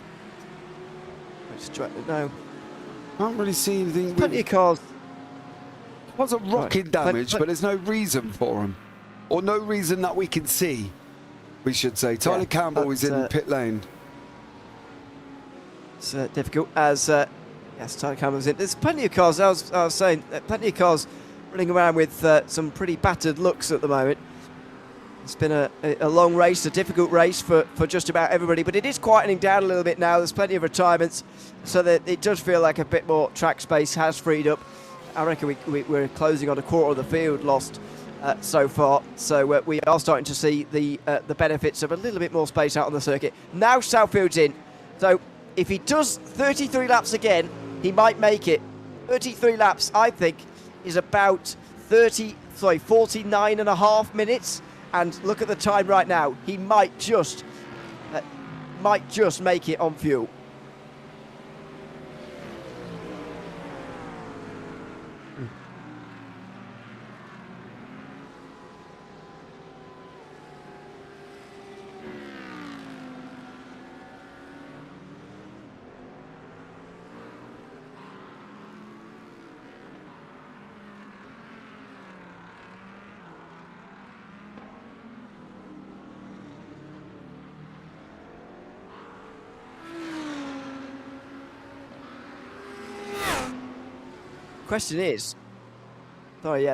I can't really see anything.
Plenty of cars.
It wasn't rocket damage, but there's no reason for him. Or no reason that we can see, we should say. Tyler Campbell is in pit lane.
It's difficult as, yes, Tyler Campbell's in. There's plenty of cars, I was saying, plenty of cars running around with some pretty battered looks at the moment. It's been a long race, a difficult race for just about everybody, but it is quietening down a little bit now. There's plenty of retirements, so that it does feel like a bit more track space has freed up. I reckon we're closing on a quarter of the field lost so far, so we are starting to see the benefits of a little bit more space out on the circuit. Now Southfield's in, so if he does 33 laps again, he might make it. 33 laps, I think, is about 49 and a half minutes. And look at the time right now. He might just make it on fuel.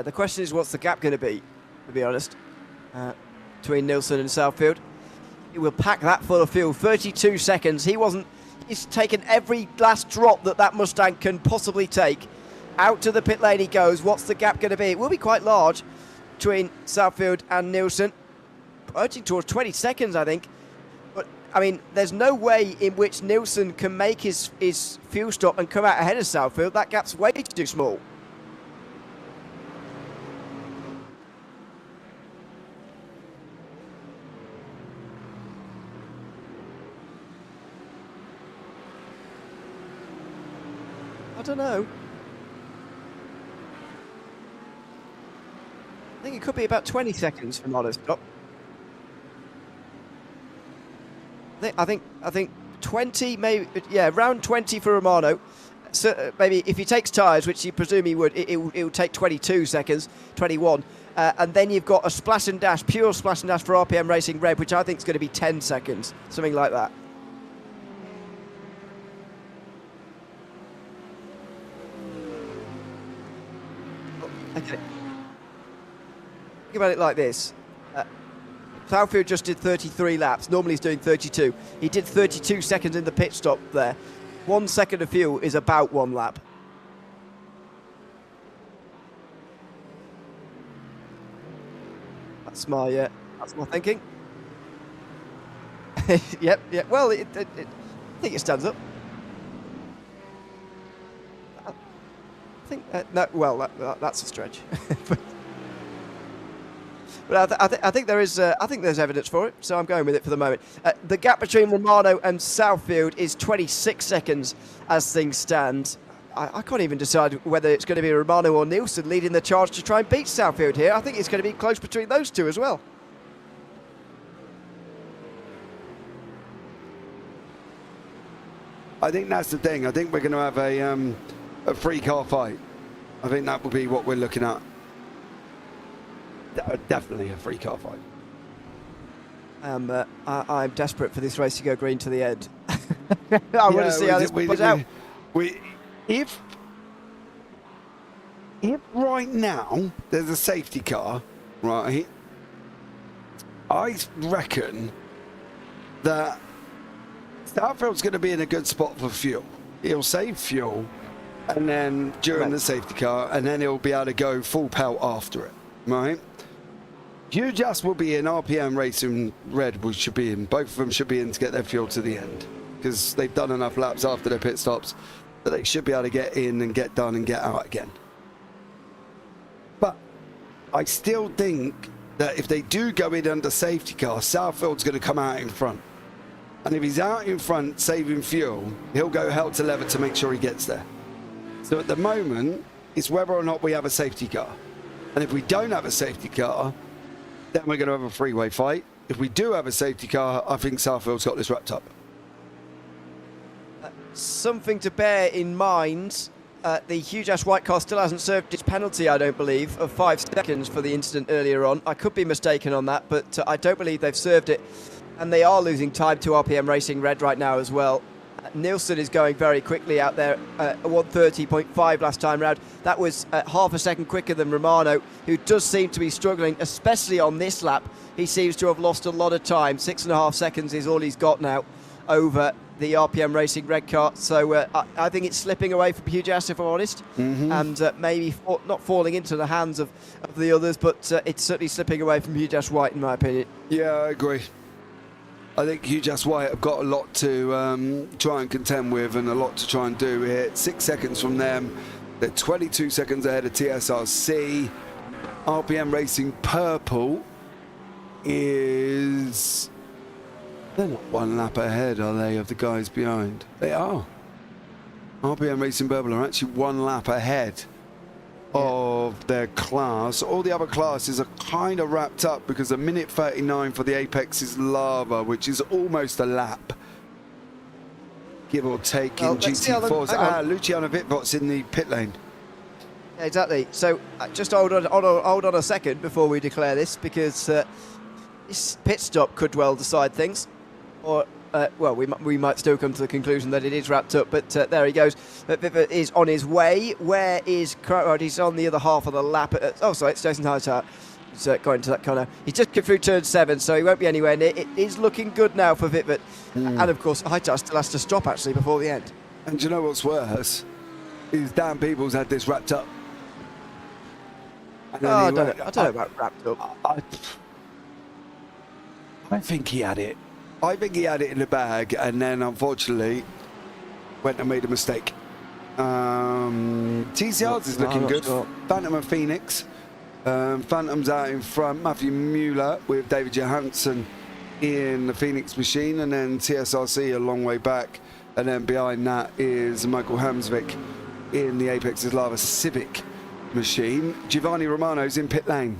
The question is what's the gap going to be, to be honest, between Nielsen and Southfield. He will pack that full of fuel, 32 seconds. He's taken every last drop that Mustang can possibly take. Out to the pit lane he goes. What's the gap going to be? It will be quite large between Southfield and Nielsen. Urging towards 20 seconds, I think. But, I mean, there's no way in which Nielsen can make his fuel stop and come out ahead of Southfield. That gap's way too small. I don't know. I think it could be about 20 seconds from honest stop. I think 20, maybe, yeah, around 20 for Romano. So maybe if he takes tyres, which you presume he would, it will take 22 seconds, 21. And then you've got a splash and dash, pure splash and dash for RPM Racing Red, which I think is going to be 10 seconds, something like that. Okay. Think about it like this. Southfield just did 33 laps. Normally he's doing 32. He did 32 seconds in the pit stop there. 1 second of fuel is about 1 lap. That's my thinking. Yep. Well, I think it stands up. I think no. Well, that's a stretch. But I think there is. I think there's evidence for it, so I'm going with it for the moment. The gap between Romano and Southfield is 26 seconds as things stand. I can't even decide whether it's going to be Romano or Nielsen leading the charge to try and beat Southfield here. I think it's going to be close between those two as well.
I think that's the thing. I think we're going to have a free car fight. I think that will be what we're looking at. Definitely a free car fight.
I'm desperate for this race to go green to the end. I want to see how this plays out.
If right now there's a safety car, right, I reckon that Southfield's going to be in a good spot for fuel. He'll save fuel, and then during the safety car, and then he'll be able to go full pelt after it, right? Just will be in, RPM Racing Red should be in. Both of them should be in to get their fuel to the end, because they've done enough laps after their pit stops that they should be able to get in and get done and get out again. But I still think that if they do go in under safety car, Southfield's going to come out in front. And if he's out in front saving fuel, he'll go hell to leather to make sure he gets there. So at the moment, it's whether or not we have a safety car. And if we don't have a safety car, then we're going to have a freeway fight. If we do have a safety car, I think Southfield's got this wrapped up.
Something to bear in mind, the huge-ass white car still hasn't served its penalty, I don't believe, of 5 seconds for the incident earlier on. I could be mistaken on that, but I don't believe they've served it. And they are losing time to RPM Racing Red right now as well. Nielsen is going very quickly out there, 1:30.5 last time round. That was half a second quicker than Romano, who does seem to be struggling, especially on this lap. He seems to have lost a lot of time. 6.5 seconds is all he's got now over the RPM Racing Red car. So I think it's slipping away from Hugas, if I'm honest, and maybe not falling into the hands of the others, but it's certainly slipping away from Hugas White, in my opinion.
Yeah, I agree. I think Hugas White have got a lot to try and contend with and a lot to try and do here. 6 seconds from them. They're 22 seconds ahead of TSRC. RPM Racing Purple is... They're not one lap ahead, are they, of the guys behind? They are. RPM Racing Purple are actually 1 lap ahead of their class. All the other classes are kind of wrapped up because a minute 39 for the Apex is Lava, which is almost a lap, give or take, in GT4s. Luciano Vitvot's in the pit lane.
Exactly. So just hold on a second before we declare this, because this pit stop could well decide things. Or well, we might still come to the conclusion that it is wrapped up, but there he goes. Vivet is on his way. Where is Crowd? He's on the other half of the lap. Oh, sorry, it's Jason Hightower. He's going to that corner. He's just come through turn 7, so he won't be anywhere near. It is looking good now for Vivet. And of course, Hightower still has to stop actually before the end.
And do you know what's worse? Is Dan Peebles had this wrapped up.
I don't know about wrapped up.
I think he had it. I think he had it in the bag, and then unfortunately went and made a mistake. TCR's is looking good. Sure. Phantom and Phoenix. Phantom's out in front. Matthew Mueller with David Johansson in the Phoenix machine, and then TSRC a long way back. And then behind that is Michael Hamsvik in the Apex's Lava Civic machine. Giovanni Romano's in pit lane.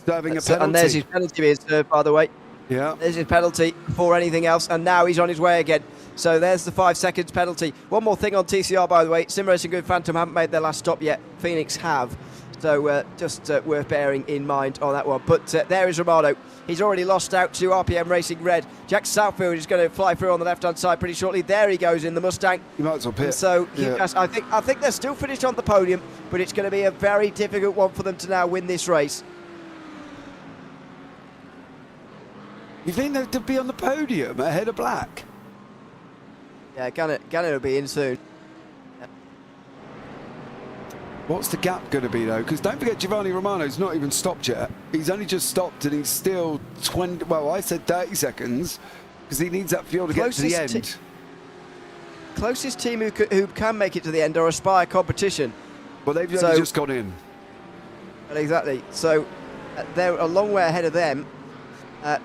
Serving a penalty.
And there's his penalty being served, by the way.
Yeah.
There's his penalty before anything else, and now he's on his way again. So there's the 5 seconds penalty. One more thing on TCR, by the way. Sim Racing and Phantom haven't made their last stop yet. Phoenix have. So just worth bearing in mind on that one. But there is Romano. He's already lost out to RPM Racing Red. Jack Southfield is going to fly through on the left-hand side pretty shortly. There he goes in the Mustang.
You might as well pit.
And so I think they're still finished on the podium, but it's going to be a very difficult one for them to now win this race.
You think they'll be on the podium ahead of Black?
Yeah, Gannon will be in soon.
What's the gap going to be, though? Because don't forget, Giovanni Romano's not even stopped yet. He's only just stopped, and he's still 20... Well, I said 30 seconds, because he needs that fuel to get to the end.
Closest team who can make it to the end are Aspire Competition.
Well, they've only just gone in.
Exactly. So they're a long way ahead of them.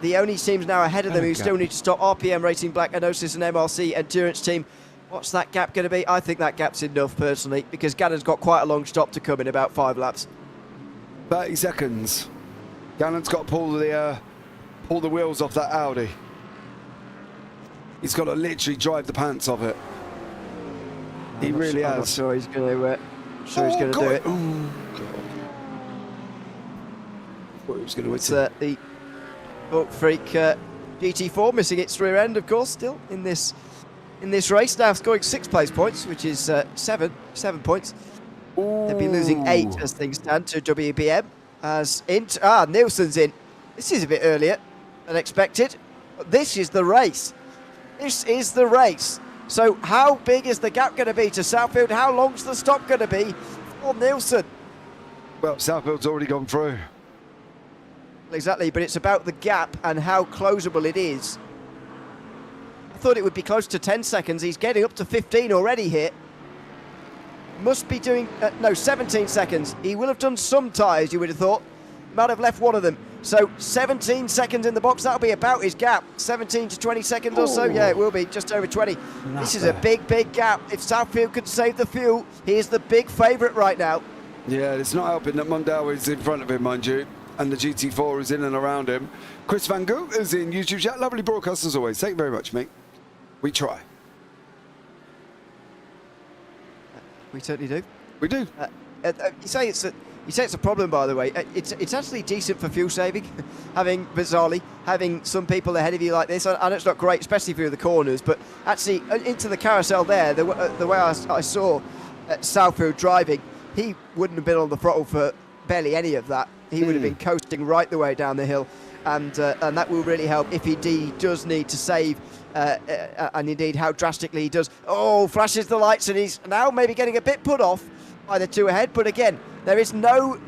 The only teams now ahead of them who still need to stop: RPM Racing, Black Enosis and MRC Endurance Team. What's that gap going to be? I think that gap's enough, personally, because Gannon's got quite a long stop to come in about 5 laps.
30 seconds. Gannon's got to pull the wheels off that Audi. He's got to literally drive the pants off it. He really has.
I'm not sure he's going to. He's going to do it.
Oh, God. I thought he was going to win.
It's the Book Freak GT4 missing its rear end, of course, still in this race, now scoring 6 place points, which is 7 points. They'll be losing 8 as things stand to WBM. Nielsen's in. This is a bit earlier than expected, but this is the race. This is the race. So how big is the gap going to be to Southfield? How long's the stop going to be for Nielsen?
Well, Southfield's already gone through.
Exactly, but it's about the gap and how closable it is. I thought it would be close to 10 seconds. He's getting up to 15 already here. Must be doing, 17 seconds. He will have done some tyres, you would have thought. Might have left one of them. So 17 seconds in the box, that'll be about his gap. 17 to 20 seconds or so. Yeah, it will be just over 20. This is a big gap. If Southfield could save the fuel, he is the big favourite right now.
Yeah, it's not helping that Mondale is in front of him, mind you, and the GT4 is in and around him. Chris Van Gogh is in YouTube chat. Lovely broadcast as always. Thank you very much, mate. We try.
We certainly do.
We do.
You say it's a problem, by the way. It's actually decent for fuel saving, bizarrely having some people ahead of you like this. I know it's not great, especially through the corners, but actually into the carousel there, the way I saw Southfield driving, he wouldn't have been on the throttle for barely any of that. He would have been coasting right the way down the hill, and that will really help if he does need to save. And indeed how drastically he does. Oh, flashes the lights, and he's now maybe getting a bit put off by the two ahead, but again, there is no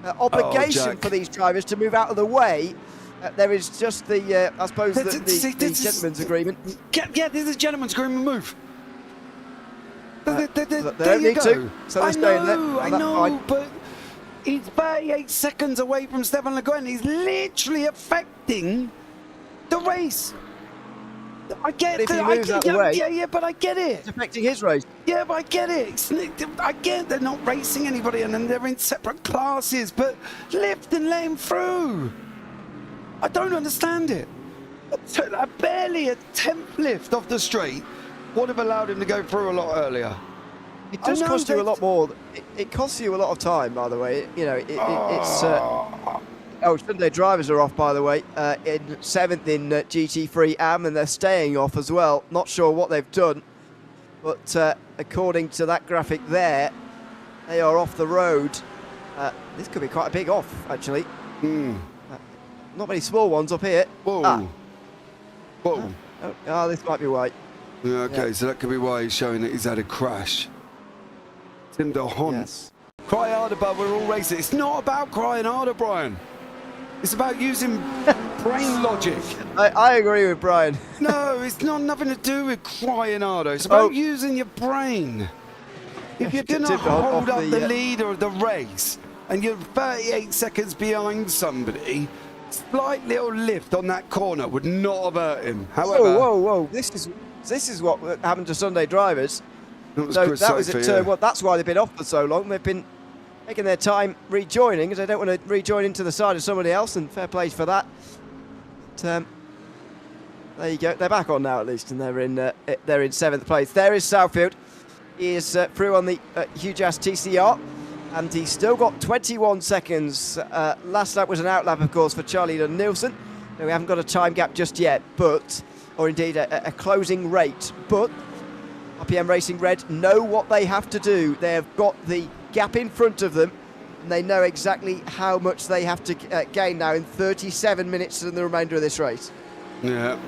obligation for these drivers to move out of the way. There is just the, I suppose, the gentleman's agreement.
Yeah, this is a gentleman's agreement move.
They
there
don't
you
need
go.
to, so they're staying there.
I know, but he's 38 seconds away from Stefan Le Guin. He's literally affecting the race. I get it. Yeah, but I get it.
It's affecting his race.
Yeah, but I get it. I get they're not racing anybody and they're in separate classes, but lift and let him through. I don't understand it. Barely a 10th lift off the straight would have allowed him to go through a lot earlier.
It does cost you a lot more. It costs you a lot of time, by the way. You know, it's... Sunday drivers are off, by the way, in 7th in GT3 AM, and they're staying off as well. Not sure what they've done, but according to that graphic there, they are off the road. This could be quite a big off, actually. Not many small ones up here.
Whoa. Whoa.
This might be why.
Yeah, okay, so that could be why he's showing that he's had a crash. Tim DeHon.
Yes.
Cry harder, but we're all racing. It's not about crying harder, Brian. It's about using brain logic.
I agree with Brian.
No, it's not nothing to do with crying harder. It's about using your brain. If you're going to hold up the leader of the race and you're 38 seconds behind somebody, slight little lift on that corner would not have hurt him. However,
whoa. This is what happened to Sunday drivers. That's why they've been off for so long. They've been taking their time rejoining because they don't want to rejoin into the side of somebody else, and fair play for that. But, there you go. They're back on now at least, and they're in 7th place. There is Southfield. He is through on the huge ass TCR, and he's still got 21 seconds. Last lap was an outlap, of course, for Charlie and Nielsen. No, we haven't got a time gap just yet, or indeed a closing rate. But RPM Racing Red know what they have to do. They have got the gap in front of them, and they know exactly how much they have to gain now in 37 minutes in the remainder of this race.
Yeah,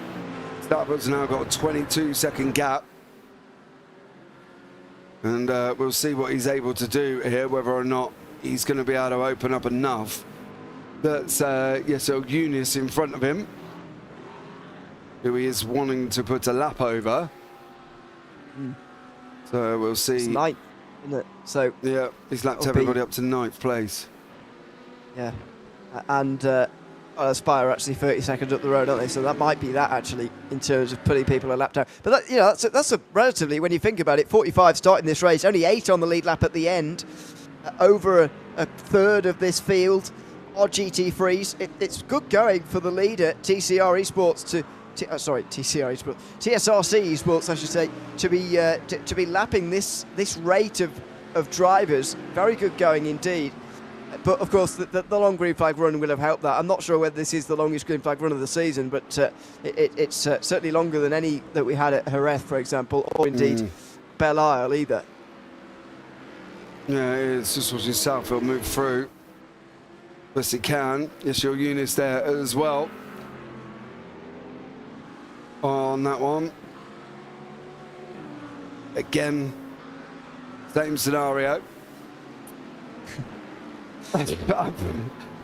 Starbuck's now got a 22-second gap. And we'll see what he's able to do here, whether or not he's going to be able to open up enough. That's, so Eunice in front of him, who he is wanting to put a lap over. So we'll see.
It's ninth, isn't it? So
yeah, he's lapped everybody up to 9th place. Yeah.
And Aspire are actually 30 seconds up the road, aren't they? So that might be that actually in terms of putting people a lap down. But that, that's a relatively, when you think about it, 45 starting this race, only 8 on the lead lap at the end, over a third of this field are GT Frees. It's good going for the leader, TCR Esports, TCR Esports, TSRC Esports, I should say, to be lapping this rate of drivers. Very good going indeed. But of course, the long green flag run will have helped that. I'm not sure whether this is the longest green flag run of the season, but it's certainly longer than any that we had at Jerez, for example, or indeed Belle Isle either.
Yeah, it's just watching Southfield move through. Best he can. Yes, your Eunice there as well. On that one. Again, same scenario. I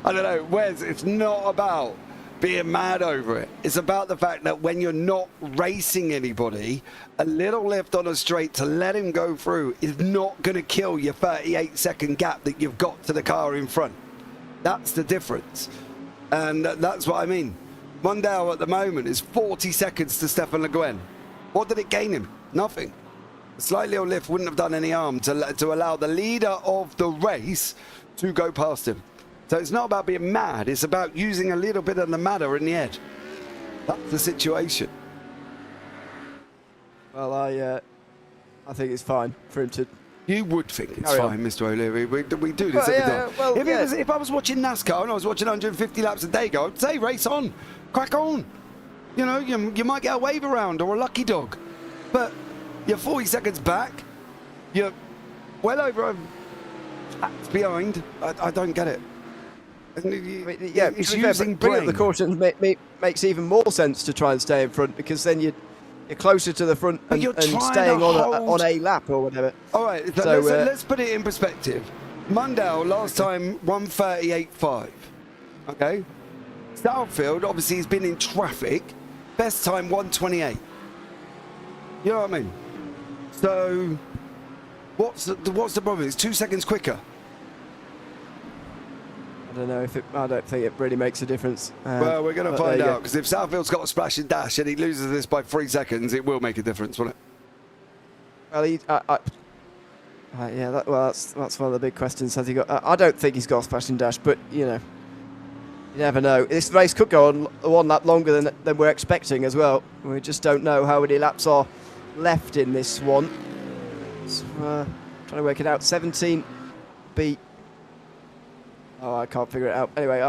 don't know, Wes, it's not about being mad over it. It's about the fact that when you're not racing anybody, a little lift on a straight to let him go through is not going to kill your 38-second gap that you've got to the car in front. That's the difference. And that's what I mean. Mondale at the moment is 40 seconds to Stefan Le Guen. What did it gain him? Nothing. A slight little lift wouldn't have done any harm to allow the leader of the race to go past him. So it's not about being mad, it's about using a little bit of the matter in the head. That's the situation.
Well, I think it's fine for him to...
You would think it's fine, Mr. O'Leary. We do this every time.
Well,
if I was watching NASCAR and I was watching 150 laps a day go, I'd say race on, crack on. You know, you might get a wave around or a lucky dog. But you're 40 seconds back, you're well over laps behind. I don't get it. It's using
bring up the cautions makes even more sense to try and stay in front, because then you're closer to the front and staying on a lap or whatever.
All right, so let's put it in perspective. Mundell last time 1:38.5. Okay, Southfield obviously has been in traffic. Best time 1:28. You know what I mean? So what's the problem? It's 2 seconds quicker.
I don't know I don't think it really makes a difference.
Well, we're going to find out, because if Southfield's got a splash and dash and he loses this by 3 seconds, it will make a difference, won't it?
Well, that's one of the big questions. Has he got? I don't think he's got a splash and dash, but you never know. This race could go on 1 lap longer than we're expecting as well. We just don't know how many laps are left in this one. So, trying to work it out. 17 beat. Oh, I can't figure it out. Anyway,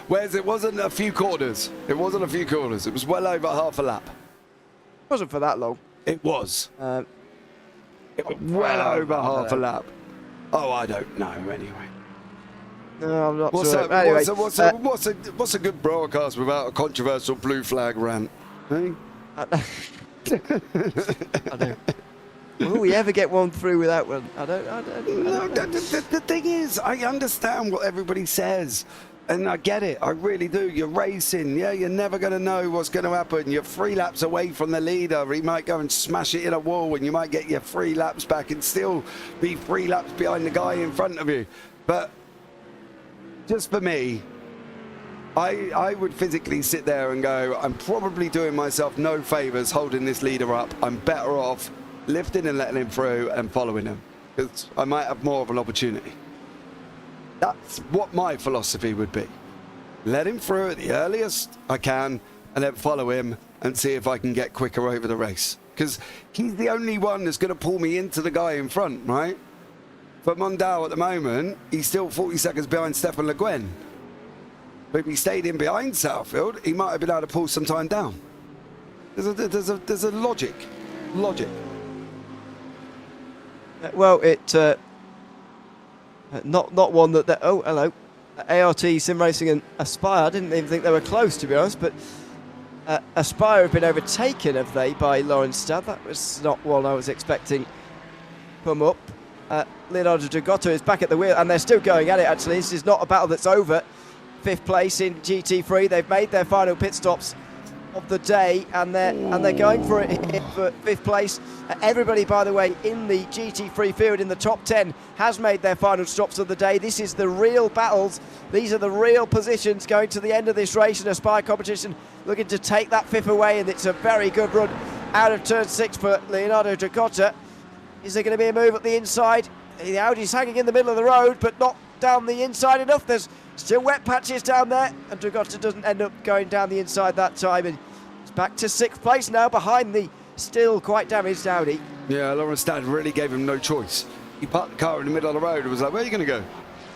Whereas it wasn't a few corners. It wasn't a few corners. It was well over half a lap.
It wasn't for that long.
It was. It was well over half a lap. Oh, I don't know. Anyway.
No, I'm not
sure.
Anyway,
what's a good broadcast without a controversial blue flag rant? Hey?
I know. Will we ever get one through without one? I don't know.
The thing is, I understand what everybody says, and I get it. I really do. You're racing. Yeah, you're never going to know what's going to happen. You're 3 laps away from the leader. He might go and smash it in a wall, and you might get your 3 laps back and still be 3 laps behind the guy in front of you. But just for me, I would physically sit there and go, I'm probably doing myself no favours holding this leader up. I'm better off lifting and letting him through and following him, because I might have more of an opportunity. That's what my philosophy would be. Let him through at the earliest I can and then follow him and see if I can get quicker over the race, because he's the only one that's going to pull me into the guy in front, right? For Mondale at the moment, he's still 40 seconds behind Stefan Le Guen. But if he stayed in behind Southfield, he might have been able to pull some time down. There's a logic.
Well, not one that oh, hello, ART Sim Racing and Aspire. I didn't even think they were close, to be honest, but Aspire have been overtaken, have they, by Lawrence? That was not one I was expecting come up. Leonardo Dragotto is back at the wheel, and they're still going at it, actually. This is not a battle that's over. 5th place in GT3. They've made their final pit stops of the day, and they're going for it here for 5th place. Everybody, by the way, in the GT3 field in the top 10 has made their final stops of the day. This is the real battles. These are the real positions going to the end of this race, and Aspire competition looking to take that 5th away, and it's a very good run out of turn 6 for Leonardo Dragotto. Is there going to be a move at the inside? The Audi's hanging in the middle of the road, but not down the inside enough. There's still wet patches down there, and Dragotto doesn't end up going down the inside that time. And it's back to 6th place now, behind the still quite damaged Audi.
Yeah, Lawrence Stad really gave him no choice. He parked the car in the middle of the road and was like, where are you going to go?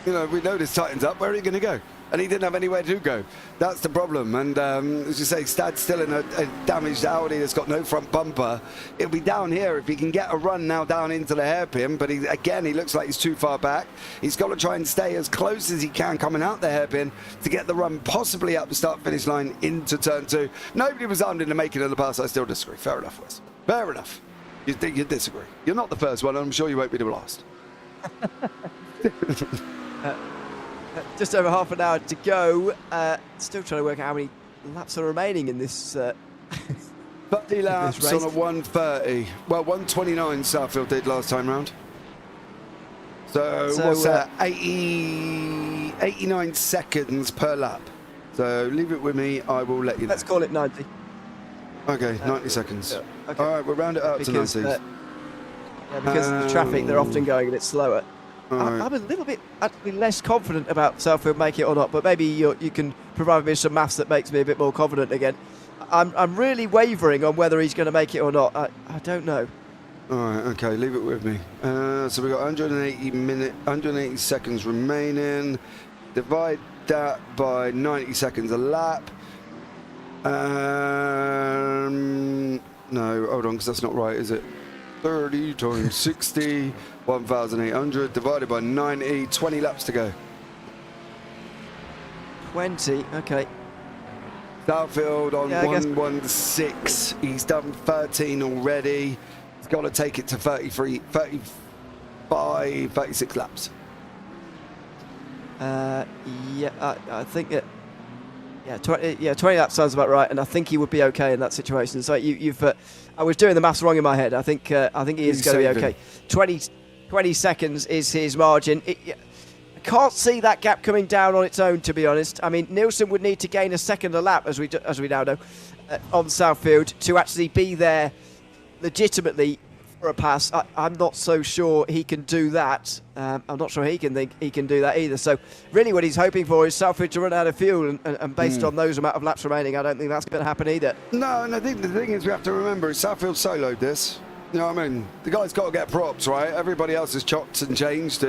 You know, we know this tightens up, where are you going to go? And he didn't have anywhere to go. That's the problem. And as you say, Stad's still in a damaged Audi that's got no front bumper. It'll be down here if he can get a run now down into the hairpin. But he looks like he's too far back. He's got to try and stay as close as he can coming out the hairpin to get the run possibly up the start-finish line into turn 2. Nobody was armed into making it in the pass. I still disagree. Fair enough, Wes. Fair enough. You disagree. You're not the first one, and I'm sure you won't be the last.
Just over half an hour to go. Still trying to work out how many laps are remaining in this
30 laps on a 1:30. Well, 1:29 Southfield did last time round. So what's that? 89 seconds per lap. So leave it with me. I will let you know.
Let's call it 90.
Okay, 90 seconds.
Okay.
All right, we'll round it up
because,
to 90.
because of the traffic, they're often going a bit slower.
Right.
I'm a little bit actually less confident about Southfield making it or not, but maybe you can provide me some maths that makes me a bit more confident again. I'm really wavering on whether he's going to make it or not. I don't know.
All right, okay, leave it with me. So we've got 180 seconds remaining. Divide that by 90 seconds a lap. No, hold on, because that's not right, is it? 30 times 60, 1,800 divided by 90, 20 laps to go.
20, okay.
Southfield on 116. He's done 13 already. He's got to take it to 33, 35, 36 laps.
I think that. Yeah, 20 laps sounds about right, and I think he would be okay in that situation. So I was doing the maths wrong in my head. I think he is going to be okay. 20 seconds is his margin. I can't see that gap coming down on its own, to be honest. I mean, Nielsen would need to gain a second a lap, as we now know, on Southfield to actually be there legitimately for a pass. I'm not so sure he can do that. I'm not sure he can do that either. So really what he's hoping for is Southfield to run out of fuel, and based on those amount of laps remaining, I don't think that's going to happen either.
No, and I think the thing is we have to remember is Southfield soloed this. You know what I mean? The guy's got to get props, right? Everybody else has chopped and changed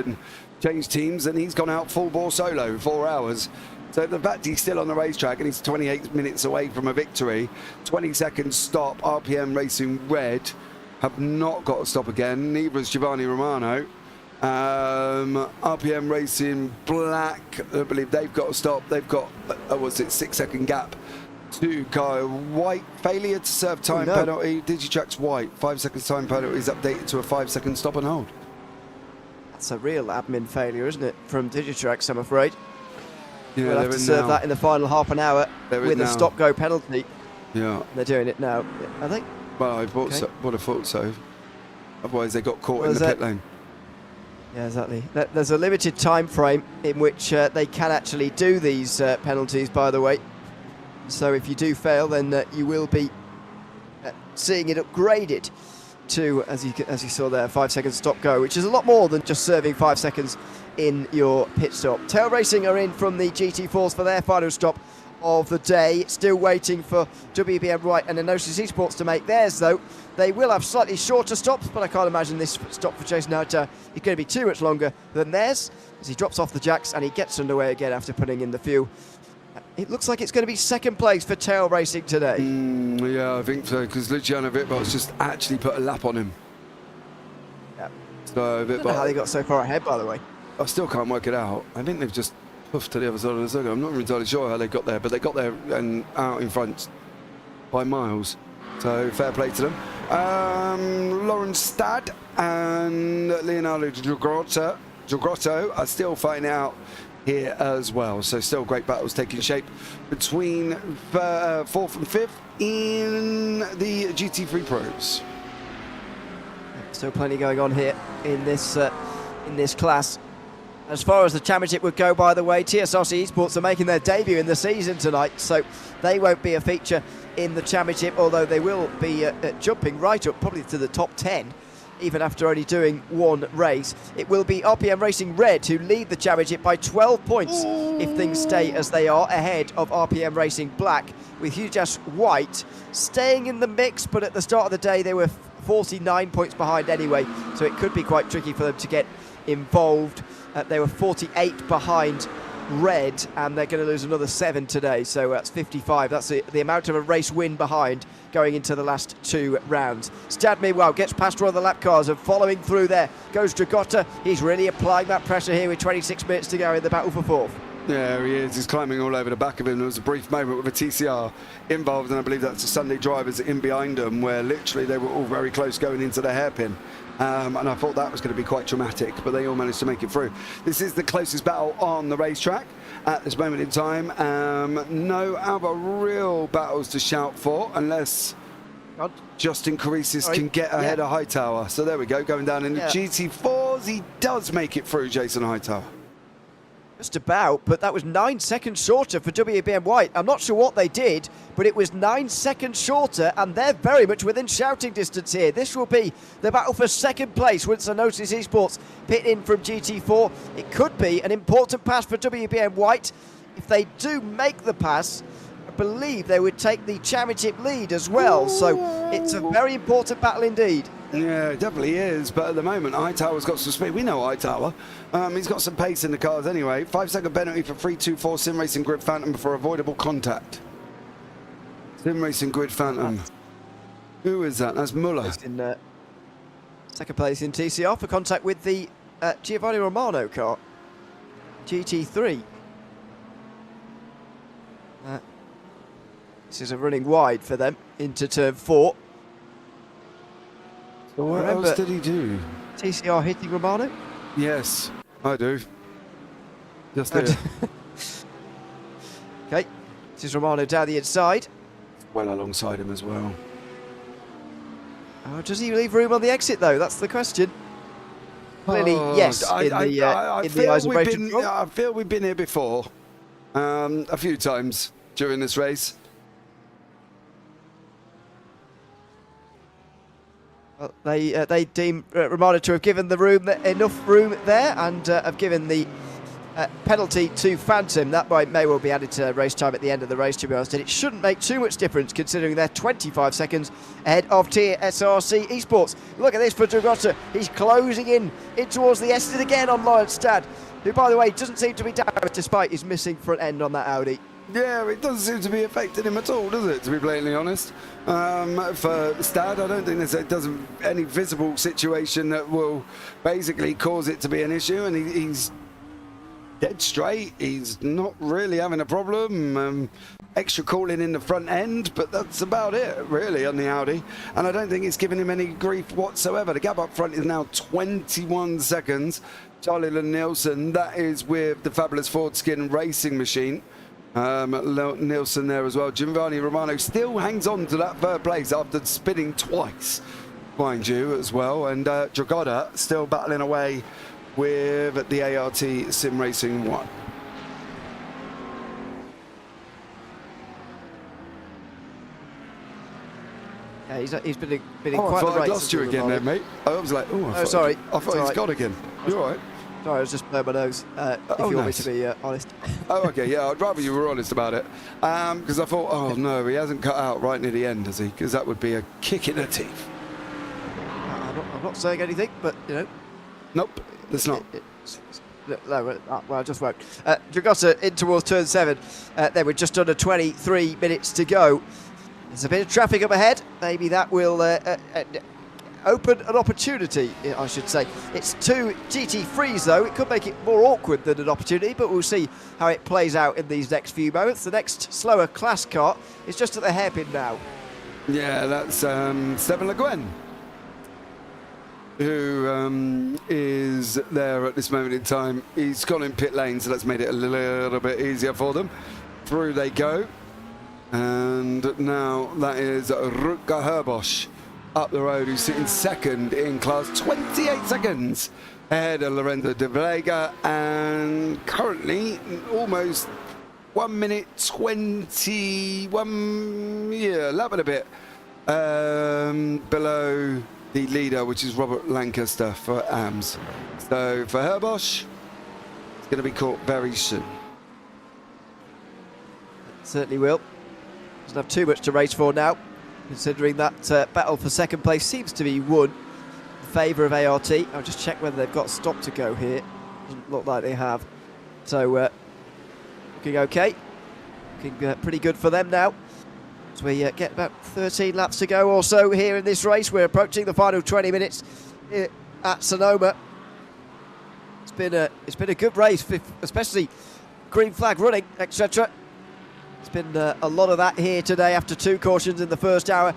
teams, and he's gone out full bore solo 4 hours. So the fact he's still on the racetrack and he's 28 minutes away from a victory, 20 seconds stop, RPM Racing Red have not got to stop again, neither has Giovanni Romano. RPM Racing Black, I believe they've got to stop. They've got, 6-second gap to Kyle White. Failure to serve time penalty. Digitrack's White. 5 seconds time penalty is updated to a 5-second stop and hold.
That's a real admin failure, isn't it, from Digitrack's, I'm afraid.
Yeah,
we'll have to serve that in the final half an hour with a stop-go penalty.
Yeah.
They're doing it now, I think.
Well, I would have thought so. Otherwise, they got caught in the pit lane.
Yeah, exactly. There's a limited time frame in which they can actually do these penalties, by the way. So if you do fail, then you will be seeing it upgraded to, as you saw there, 5-second stop go, which is a lot more than just serving 5 seconds in your pit stop. Tail Racing are in from the GT4s for their final stop of the day. Still waiting for WBM Wright and Enosis Esports to make theirs, though. They will have slightly shorter stops, but I can't imagine this stop for Jason Houter is going to be too much longer than theirs, as he drops off the jacks and he gets underway again after putting in the fuel. It looks like it's going to be second place for Tail Racing today.
Yeah, I think so, because Luciano Vitbar's just actually put a lap on him.
Yeah.
So
I don't know how they got so far ahead, by the way.
I still can't work it out. I think they've just puffed to the other side of the circle. I'm not entirely sure how they got there, but they got there and out in front by miles. So fair play to them. Lawrence Stad and Leonardo Giogrotto are still fighting out here as well. So still great battles taking shape between 4th and 5th in the GT3 Pros.
Still plenty going on here in this class. As far as the championship would go, by the way, TSRC Esports are making their debut in the season tonight, so they won't be a feature in the championship, although they will be jumping right up probably to the top 10, even after only doing one race. It will be RPM Racing Red who lead the championship by 12 points if things stay as they are, ahead of RPM Racing Black, with Hujas White staying in the mix, but at the start of the day they were 49 points behind anyway, so it could be quite tricky for them to get involved. They were 48 behind Red, and they're going to lose another 7 today, so that's 55. That's the amount of a race win behind going into the last 2 rounds. Stad, meanwhile, gets past one of the lap cars, and following through there goes Dragotta. He's really applying that pressure here with 26 minutes to go in the battle for 4th.
Yeah, he is. He's climbing all over the back of him. There was a brief moment with a TCR involved, and I believe that's the Sunday drivers in behind them, where literally they were all very close going into the hairpin. And I thought that was going to be quite dramatic, but they all managed to make it through. This is the closest battle on the racetrack at this moment in time. No other real battles to shout for, unless Justin Caricis can get ahead of Hightower. So there we go, going down in the GT4s. He does make it through, Jason Hightower.
Just about, but that was 9 seconds shorter for WBM White. I'm not sure what they did, but it was 9 seconds shorter, and they're very much within shouting distance here. This will be the battle for second place once Notice Esports pit in from GT4. It could be an important pass for WBM White. If they do make the pass, I believe they would take the championship lead as well. So it's a very important battle indeed.
Yeah, it definitely is, but at the moment Hightower's got some speed. We know Hightower. He's got some pace in the cars anyway. 5-second penalty for 3-2-4 Sim Racing Grid Phantom for avoidable contact. Sim Racing Grid Phantom. Who is that? That's Muller.
In second place in TCR for contact with the Giovanni Romano car. GT3. This is a running wide for them into turn 4.
So what else did he do?
TCR hitting Romano?
Yes, I do. Just there.
Okay, this is Romano down the inside.
Well alongside him as well.
Oh, does he leave room on the exit though? That's the question. Clearly, yes. I
feel we've been here before, a few times during this race.
Well, they deem Romano to have given the room enough room there, and have given the penalty to Phantom. That may well be added to race time at the end of the race, to be honest, and it shouldn't make too much difference considering they're 25 seconds ahead of TSRC Esports. Look at this for Dragotta. He's closing in towards the exit again on Lawrence Stad, who, by the way, doesn't seem to be damaged despite his missing front end on that Audi.
Yeah, it doesn't seem to be affecting him at all, does it, to be blatantly honest? For Stad, I don't think there's any visible situation that will basically cause it to be an issue, and he's dead straight. He's not really having a problem. Extra cooling in the front end, but that's about it, really, on the Audi. And I don't think it's giving him any grief whatsoever. The gap up front is now 21 seconds. Charlie Nielsen, that is with the fabulous Ford Skin racing machine. Nielsen there as well. Giovanni Romano still hangs on to that third place after spinning twice, mind you, as well. And Dragotta still battling away with the ART Sim Racing 1.
Yeah, he's been in quite the race.
I lost you again there, mate. I was like,
sorry.
I thought he's gone again. You're all right.
Sorry, I was just blowing my nose, if you want me to be honest.
Oh, okay, yeah, I'd rather you were honest about it. Because I thought, oh no, he hasn't cut out right near the end, has he? Because that would be a kick in the teeth.
I'm not saying anything, but, you know.
Nope, it's not.
No, well, I just won't. Dragotta in towards turn 7. They were just under 23 minutes to go. There's a bit of traffic up ahead. Maybe that will open an opportunity, I should say. It's 2 GT3s though. It could make it more awkward than an opportunity, but we'll see how it plays out in these next few moments. The next slower class car is just at the hairpin now.
Yeah, that's Stephen Le Guin, who is there at this moment in time. He's gone in pit lane, so that's made it a little bit easier for them. Through they go. And now that is Rutger Herbosch up the road, who's sitting second in class, 28 seconds ahead of Lorenzo de Vega, and currently almost 1 minute 21, lap and a bit below the leader, which is Robert Lancaster for AMS. So for Herbosch, it's going to be caught very soon.
Certainly will. Doesn't have too much to race for now, considering that battle for second place seems to be won in favour of ART. I'll just check whether they've got stop to go here. Doesn't look like they have. So looking okay. Looking pretty good for them now. As we get about 13 laps to go or so here in this race. We're approaching the final 20 minutes here at Sonoma. It's been a good race, especially green flag running, etc. It's been a lot of that here today after 2 cautions in the first hour.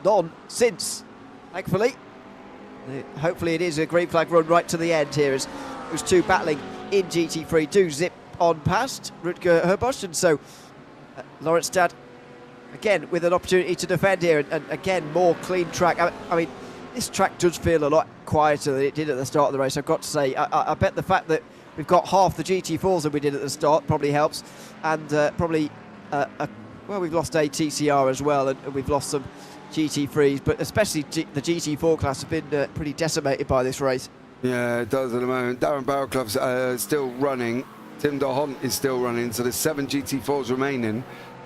None since, thankfully. Hopefully it is a green flag run right to the end here, as those 2 battling in GT3 do zip on past Rutger Herbosch, and so Lawrence Stad again with an opportunity to defend here, and again more clean track. I mean, this track does feel a lot quieter than it did at the start of the race, I've got to say. I bet the fact that we've got half the GT4s that we did at the start probably helps, and probably well, we've lost a TCR as well, and we've lost some GT3s, but especially the GT4 class have been pretty decimated by this race. Yeah,
it does at the moment. Darren Barrowclough's still running. Tim DeHont is still running, so there's 7 GT4s remaining.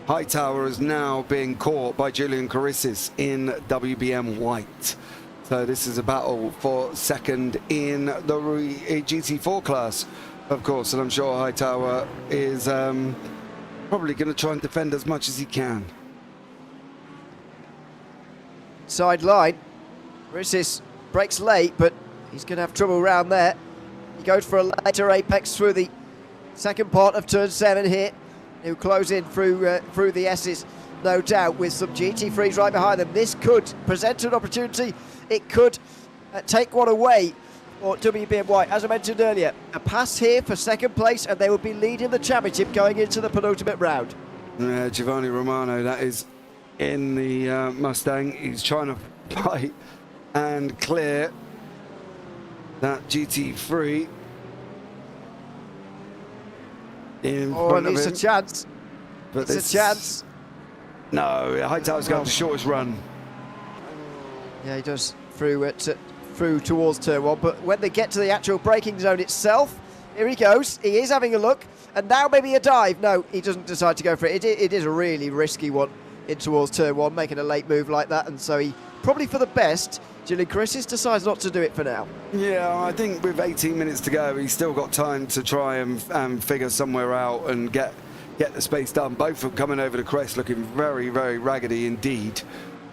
Hightower is now being caught by Julian Carissis in WBM White. So this is a battle for second in the GT4 class, of course, and I'm sure Hightower is probably going to try and defend as much as he can.
Sideline, Carissis breaks late, but he's going to have trouble around there. He goes for a later apex through the second part of turn 7 here. He'll close in through the S's, no doubt, with some GT3s right behind them. This could present an opportunity. It could take one away for WBM White. As I mentioned earlier, a pass here for second place, and they will be leading the championship going into the penultimate round.
Giovanni Romano, that is in the Mustang. He's trying to fight and clear that GT3.
At least a chance.
But
it's a chance.
No, Hightower's got the shortest run.
Yeah, he does through towards turn 1. But when they get to the actual braking zone itself, here he goes. He is having a look, and now maybe a dive. No, he doesn't decide to go for it. It is a really risky one in towards turn 1, making a late move like that, and so he probably for the best. Julian Carissis decides not to do it for now. Yeah,
I think with 18 minutes to go, he's still got time to try and figure somewhere out and get the space done. Both of them coming over the crest looking very, very raggedy indeed.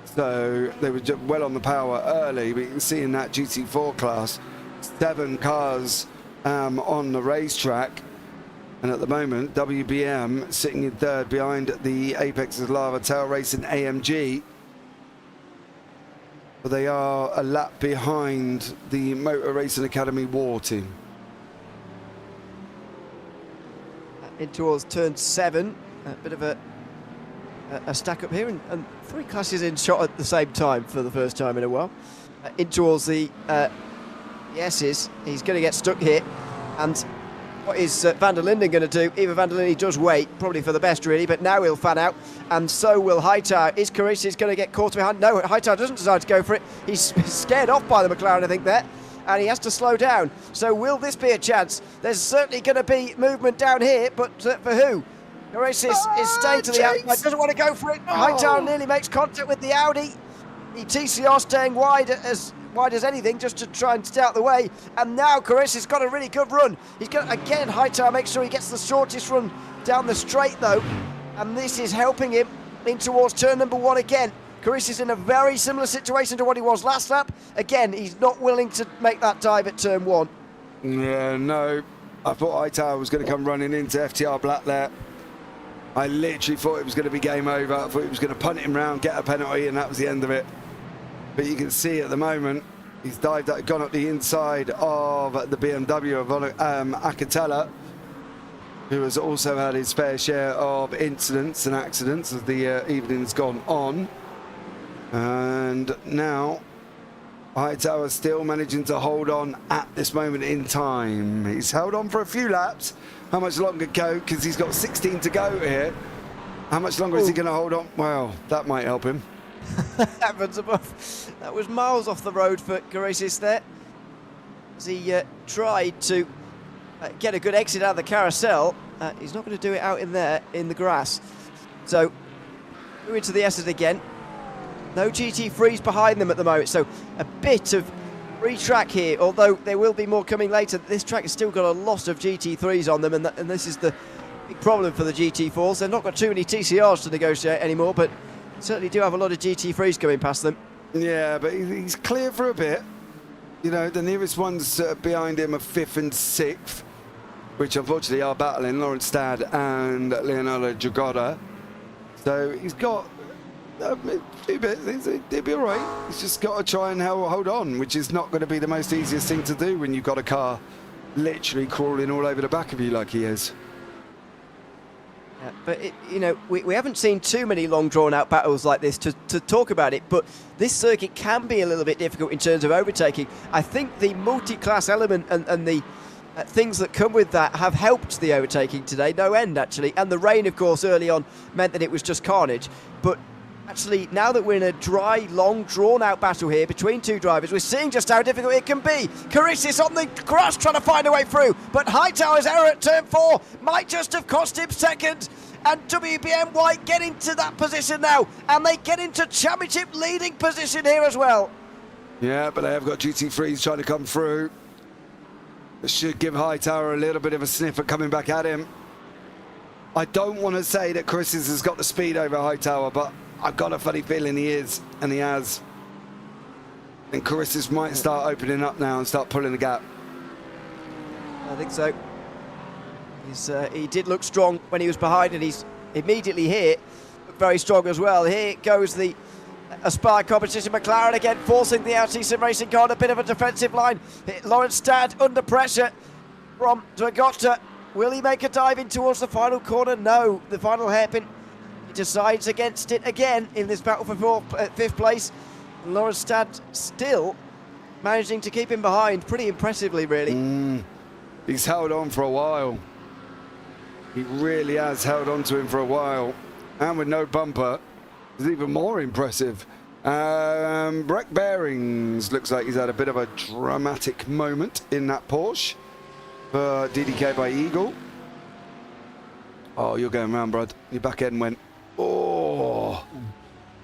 So they were just well on the power early, but you can see in that GT4 class, 7 cars on the racetrack. And at the moment, WBM sitting in third behind the Apex of Lava Tail Racing AMG. But they are a lap behind the Motor Racing Academy War team.
In towards turn 7, a bit of a stack up here, and 3 classes in shot at the same time for the first time in a while. In towards the S's, he's going to get stuck here, and what is Van der Linden going to do? Either Van der Linden does wait, probably for the best really, but now he'll fan out, and so will Hightower. Is Carissis going to get caught behind? No, Hightower doesn't decide to go for it. He's scared off by the McLaren, I think, there, and he has to slow down. So will this be a chance? There's certainly going to be movement down here, but for who? Carissis is staying to the outside, doesn't want to go for it. Hightower nearly makes contact with the Audi. The TCR staying wide as anything, just to try and stay out the way. And now Carissis got a really good run. He's got, again, Hightower makes sure he gets the shortest run down the straight though, and this is helping him in towards turn number 1 again. Carissis in a very similar situation to what he was last lap. Again, he's not willing to make that dive at turn 1.
Yeah, no, I thought Hightower was going to come running into FTR Black there. I literally thought it was going to be game over. I thought he was going to punt him round, get a penalty, and that was the end of it. But you can see at the moment, he's gone up the inside of the BMW of Acatella, who has also had his fair share of incidents and accidents as the evening's gone on. And now Hightower still managing to hold on at this moment in time. He's held on for a few laps. How much longer go? Because he's got 16 to go here. How much longer is he going to hold on? Well, that might help him.
Happens above. That was miles off the road for Garasis there. As he tried to get a good exit out of the carousel. He's not going to do it out in there in the grass. So, we're into the S's again. No GT3s behind them at the moment, so a bit of free track here, although there will be more coming later. This track has still got a lot of GT3s on them, and this is the big problem for the GT4s. They've not got too many TCRs to negotiate anymore, but certainly do have a lot of GT3s coming past them.
Yeah, but he's clear for a bit. You know, the nearest ones behind him are 5th and 6th, which unfortunately are battling Lawrence Stad and Leonardo Jagoda. So he's got a few bits. He'll be all right. He's just got to try and hold on, which is not going to be the most easiest thing to do when you've got a car literally crawling all over the back of you like he is.
But, you know, we haven't seen too many long drawn-out battles like this to talk about it, but this circuit can be a little bit difficult in terms of overtaking. I think the multi-class element and the things that come with that have helped the overtaking today, no end, actually. And the rain, of course, early on meant that it was just carnage. But actually, now that we're in a dry, long, drawn-out battle here between two drivers, we're seeing just how difficult it can be. Karisis on the grass trying to find a way through, but Hightower's error at turn 4 might just have cost him second. And WBM White get into that position now, and they get into championship leading position here as well.
Yeah, but they have got GT3s trying to come through. This should give Hightower a little bit of a sniff at coming back at him. I don't want to say that Karisis has got the speed over Hightower, but I've got a funny feeling he is, and he has. And Karisis might start opening up now and start pulling the gap.
I think so. He did look strong when he was behind, and he's immediately here very strong as well. Here goes the Aspire competition. McLaren again forcing the LT Sim Racing car on a bit of a defensive line. Lawrence Stad under pressure from Dragotta. Will he make a dive in towards the final corner? No. The final hairpin. He decides against it again in this battle for 5th place. Lawrence Stad still managing to keep him behind pretty impressively, really.
He's held on for a while. He really has held on to him for a while. And with no bumper, it's even more impressive. Breck Bearings looks like he's had a bit of a dramatic moment in that Porsche for DDK by Eagle. Oh, you're going round, Brad. Your back end went, oh.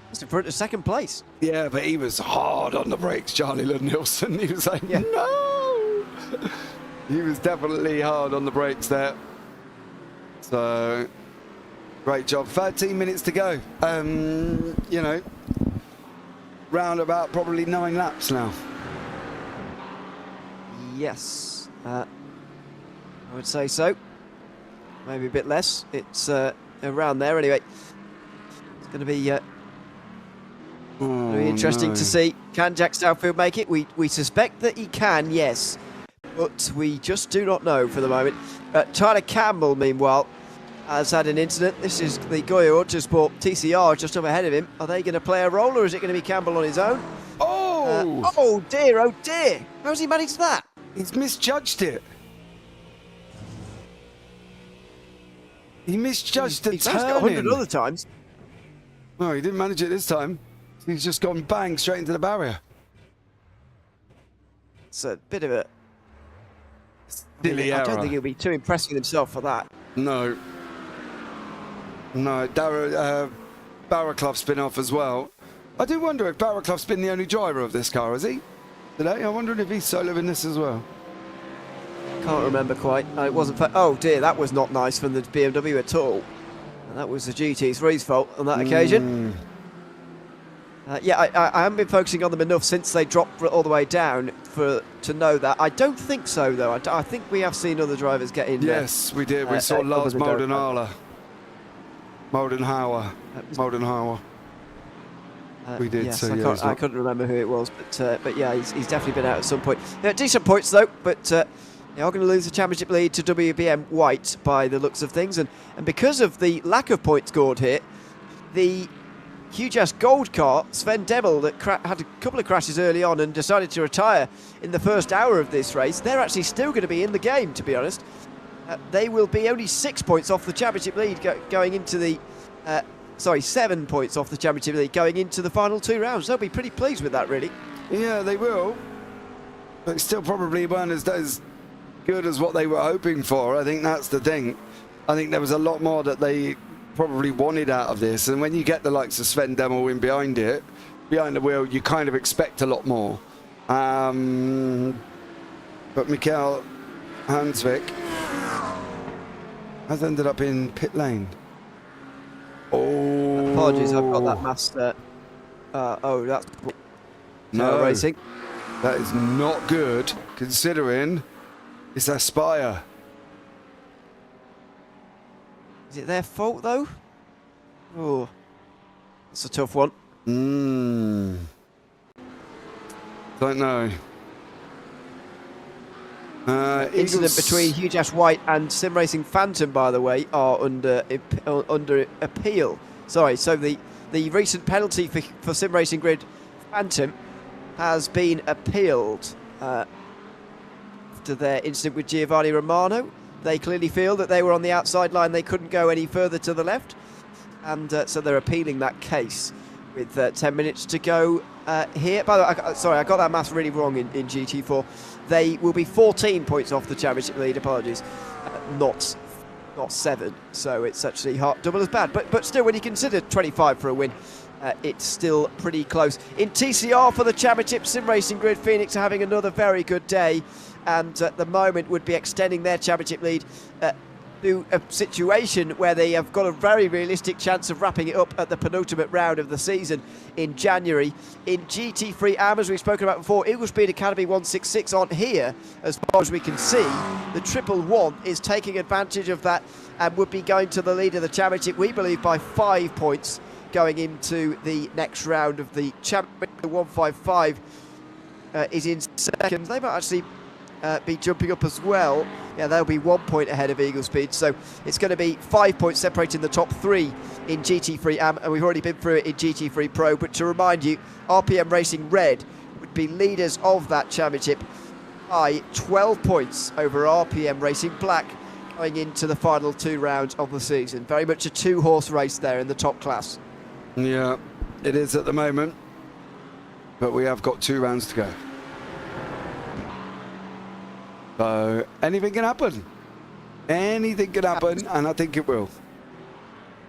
That's in front of second place.
Yeah, but he was hard on the brakes, Charlie Nielsen. He was like, no. He was definitely hard on the brakes there. So, great job. 13 minutes to go. You know, round about probably 9 laps now.
Yes, I would say so. Maybe a bit less. It's around there anyway. It's going to be interesting to see. Can Jack Stoutfield make it? We suspect that he can, yes. But we just do not know for the moment. Tyler Campbell, meanwhile, has had an incident. This is the Goya Autosport TCR just up ahead of him. Are they going to play a role, or is it going to be Campbell on his own?
Oh!
Oh dear. How's he managed that?
He's misjudged it. He misjudged the
He's managed it 100
turning.
other times.
No, he didn't manage it this time. He's just gone bang straight into the barrier.
It's a bit of a
Silly
I
error.
don't think he'll be too impressed with himself for that.
No. No, Barraclough's been off as well. I do wonder if Barraclough's been the only driver of this car, has he? Today? I'm wondering if he's soloing this as well.
Can't remember quite. It wasn't. Oh dear, that was not nice from the BMW at all. And that was the GT3's fault on that occasion. Yeah, I haven't been focusing on them enough since they dropped all the way down to know that. I don't think so, though. I think we have seen other drivers get in there.
Yes, we did. We saw Lars Maldonado. Moldenhauer. We did,
yes,
so yeah.
I couldn't remember who it was, but yeah, he's definitely been out at some point. Decent points though, but they are going to lose the championship lead to WBM White by the looks of things, and because of the lack of points scored here, the huge-ass gold car, Sven Demmel, that had a couple of crashes early on and decided to retire in the first hour of this race, they're actually still going to be in the game, to be honest. They will be only 6 points off the championship lead going into the... 7 points off the championship lead going into the final 2 rounds. They'll be pretty pleased with that, really.
Yeah, they will. But still probably weren't as good as what they were hoping for. I think that's the thing. I think there was a lot more that they probably wanted out of this. And when you get the likes of Sven Demmel in behind the wheel, you kind of expect a lot more. But Mikael Hansvik has ended up in pit lane. Oh,
apologies, I've got that master. That's
no
racing.
That is not good, considering it's Aspire.
Is it their fault though? Oh, that's a tough one.
Don't know.
Incident between Huge Ash White and Sim Racing Phantom, by the way, are under appeal. Sorry, so the recent penalty for Sim Racing Grid Phantom has been appealed after their incident with Giovanni Romano. They clearly feel that they were on the outside line, they couldn't go any further to the left, and so they're appealing that case with 10 minutes to go here. By the way, I got that maths really wrong in GT4. They will be 14 points off the championship lead, apologies, not 7, so it's actually double as bad. But still, when you consider 25 for a win, it's still pretty close. In TCR for the championship, Sim Racing Grid Phoenix are having another very good day, and at the moment would be extending their championship lead to a situation where they have got a very realistic chance of wrapping it up at the penultimate round of the season in January. In GT3 AM, as we've spoken about before, Eagle Speed Academy 166 on here, as far as we can see. The 111 is taking advantage of that and would be going to the lead of the championship, we believe, by 5 points going into the next round of the championship. The 155 is in second. They might actually be jumping up as well. Yeah, they'll be 1 point ahead of Eagle Speed, so it's going to be 5 points separating the top 3 in GT3 AM, and we've already been through it in GT3 Pro. But to remind you, RPM Racing Red would be leaders of that championship by 12 points over RPM Racing Black going into the final 2 rounds of the season. Very much a 2-horse race there in the top class.
Yeah, it is at the moment, but we have got 2 rounds to go. So anything can happen. Anything can happen, and I think it will.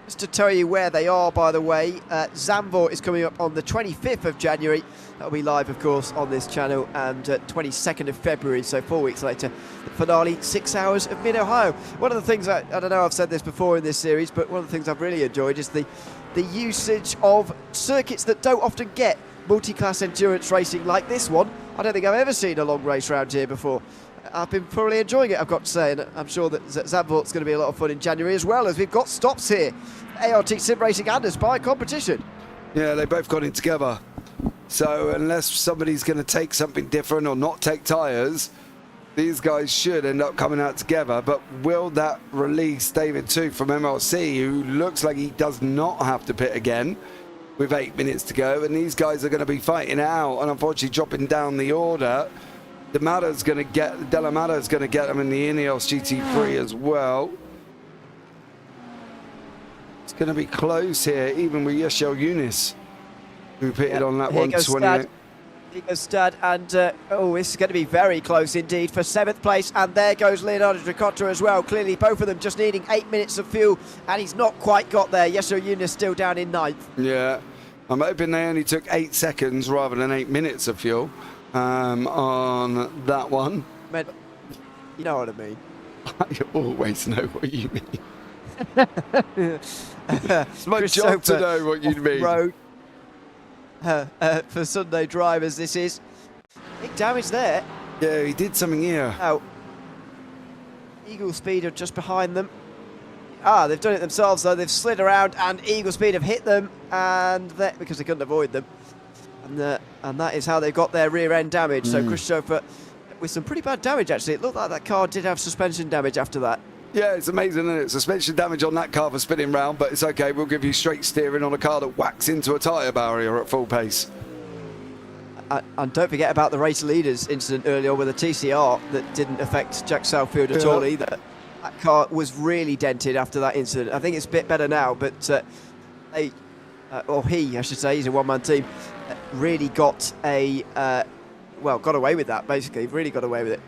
Just to tell you where they are, by the way, Zandvoort is coming up on the 25th of January. That'll be live, of course, on this channel, and 22nd of February, so 4 weeks later, the finale, 6 hours of Mid-Ohio. One of the things, I don't know, I've said this before in this series, but one of the things I've really enjoyed is the usage of circuits that don't often get multi-class endurance racing like this one. I don't think I've ever seen a long race round here before. I've been thoroughly enjoying it, I've got to say, and I'm sure that Zandvoort's going to be a lot of fun in January as well, as we've got stops here. ART Sim Racing and Aspire competition.
Yeah, they both got in together. So unless somebody's going to take something different or not take tyres, these guys should end up coming out together. But will that release David Tooth from MLC, who looks like he does not have to pit again with 8 minutes to go? And these guys are going to be fighting it out and unfortunately dropping down the order. Delamata's going to get them in the Ineos GT3 as well. It's going to be close here, even with Yeshel Younis, who pitted on that 128.
Here goes Stad, and this is going to be very close indeed for 7th place, and there goes Leonardo Dricotto as well. Clearly both of them just needing 8 minutes of fuel, and he's not quite got there. Yeshel Younis still down in 9th.
Yeah, I'm hoping they only took 8 seconds rather than 8 minutes of fuel. On that one.
You know what I mean.
I always know what you mean. It's my job to know what you mean.
Road for Sunday drivers, this is big damage there.
Yeah, he did something here.
Now, Eagle Speed are just behind them. They've done it themselves, though. They've slid around, and Eagle Speed have hit them, and because they couldn't avoid them. And that is how they got their rear end damage. So Christopher, with some pretty bad damage, actually. It looked like that car did have suspension damage after that.
Yeah, it's amazing, isn't it? Suspension damage on that car for spinning round, but it's okay. We'll give you straight steering on a car that whacks into a tyre barrier at full pace.
And don't forget about the race leaders incident earlier with a TCR that didn't affect Jack Southfield at all either. That car was really dented after that incident. I think it's a bit better now, but he, I should say, he's a one-man team, really got got away with that, basically. Really got away with it.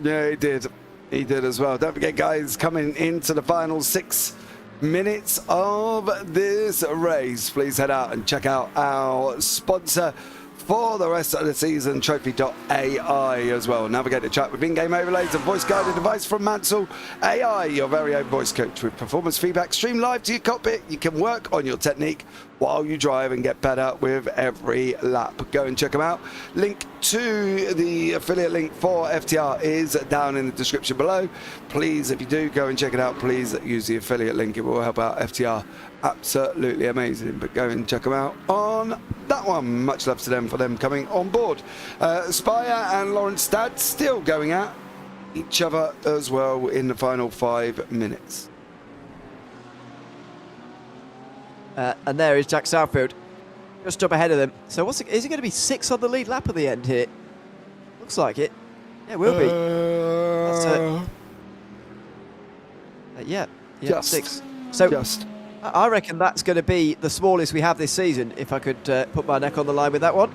Yeah, he did. He did as well. Don't forget, guys, coming into the final 6 minutes of this race, please head out and check out our sponsor for the rest of the season, Trophi.ai as well. Navigate the chat with in-game overlays and voice-guided advice from Mansell AI, your very own voice coach with performance feedback streamed live to your cockpit. You can work on your technique while you drive and get better with every lap. Go and check them out. Link to the affiliate link for FTR is down in the description below. Please, if you do go and check it out, please use the affiliate link. It will help out FTR. Absolutely amazing. But go and check them out on that one. Much love to them for them coming on board. Spire and Lawrence Stad still going at each other as well in the final 5 minutes.
And there is Jack Southfield, just up ahead of them. So is it going to be 6 on the lead lap at the end here? Looks like it. Yeah, it will be. That's, 6. So I reckon that's going to be the smallest we have this season, if I could put my neck on the line with that one.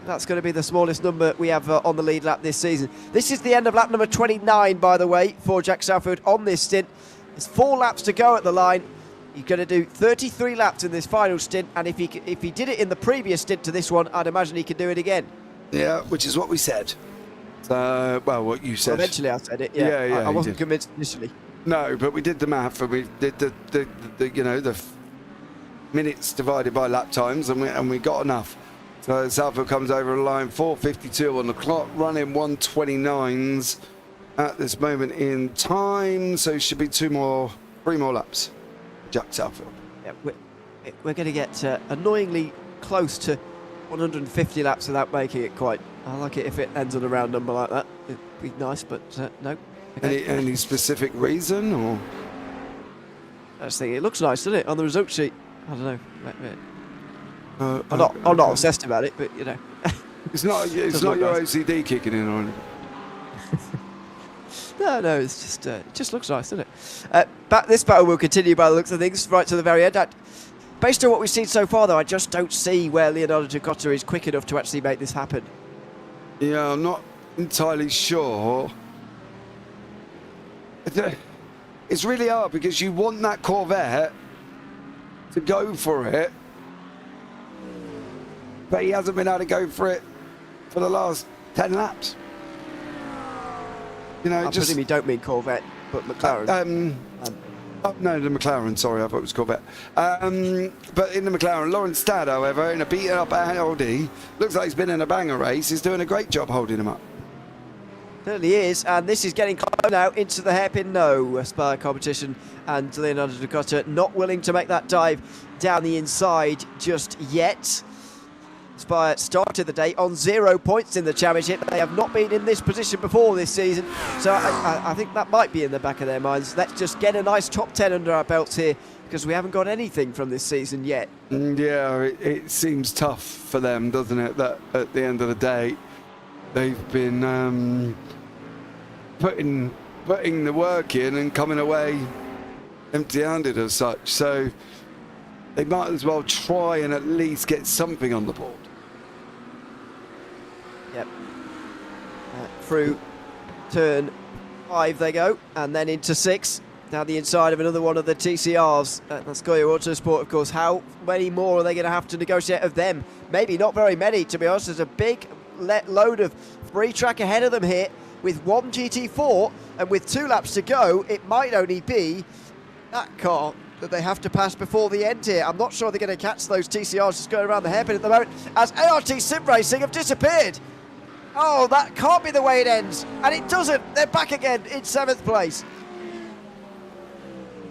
That's going to be the smallest number we have on the lead lap this season. This is the end of lap number 29, by the way, for Jack Southfield on this stint. There's 4 laps to go at the line. He's going to do 33 laps in this final stint, and if he did it in the previous stint to this one, I'd imagine he could do it again.
Yeah, which is what we said. What you said.
Well, eventually I said it, yeah. I wasn't convinced initially.
No, but we did the math, and we did the minutes divided by lap times, and we got enough. So Southfield comes over the line, 4:52 on the clock, running 1:29s at this moment in time. So it should be 3 more laps. Jack Southfield.
Yeah, we're going to get annoyingly close to 150 laps without making it quite. I like it if it ends on a round number like that. It'd be nice, but no. Okay.
Any specific reason, or?
I just think it looks nice, doesn't it, on the result sheet? I don't know. I'm not obsessed about it, but you know.
It's not your OCD kicking in or anything.
No, it's just it just looks nice, doesn't it? This battle will continue by the looks of things right to the very end. Based on what we've seen so far, though, I just don't see where Leonardo Giucotta is quick enough to actually make this happen.
Yeah, I'm not entirely sure. It's really hard because you want that Corvette to go for it, but he hasn't been able to go for it for the last 10 laps. You know,
I presume you don't mean Corvette, but McLaren.
No, the McLaren, sorry, I thought it was Corvette. But in the McLaren, Lawrence Stad, however, in a beaten up Audi, looks like he's been in a banger race. He's doing a great job holding him up.
Certainly is, and this is getting close now into the hairpin no Spire competition, and Leonardo Giucotta not willing to make that dive down the inside just yet. Spire started the day on 0 points in the championship. They have not been in this position before this season, so I think that might be in the back of their minds. Let's just get a nice top 10 under our belts here, because we haven't got anything from this season yet.
Yeah, it seems tough for them, doesn't it, that at the end of the day they've been putting the work in and coming away empty-handed as such, so they might as well try and at least get something on the board.
Yep. Through turn 5 they go, and then into 6, down the inside of another one of the TCRs. That's Goya Autosport, of course. How many more are they going to have to negotiate of them? Maybe not very many, to be honest. There's a big load of free track ahead of them here, with one GT4, and with 2 laps to go, it might only be that car that they have to pass before the end here. I'm not sure they're going to catch those TCRs just going around the hairpin at the moment, as ART Sim Racing have disappeared. Oh, that can't be the way it ends, and it doesn't. They're back again in 7th place.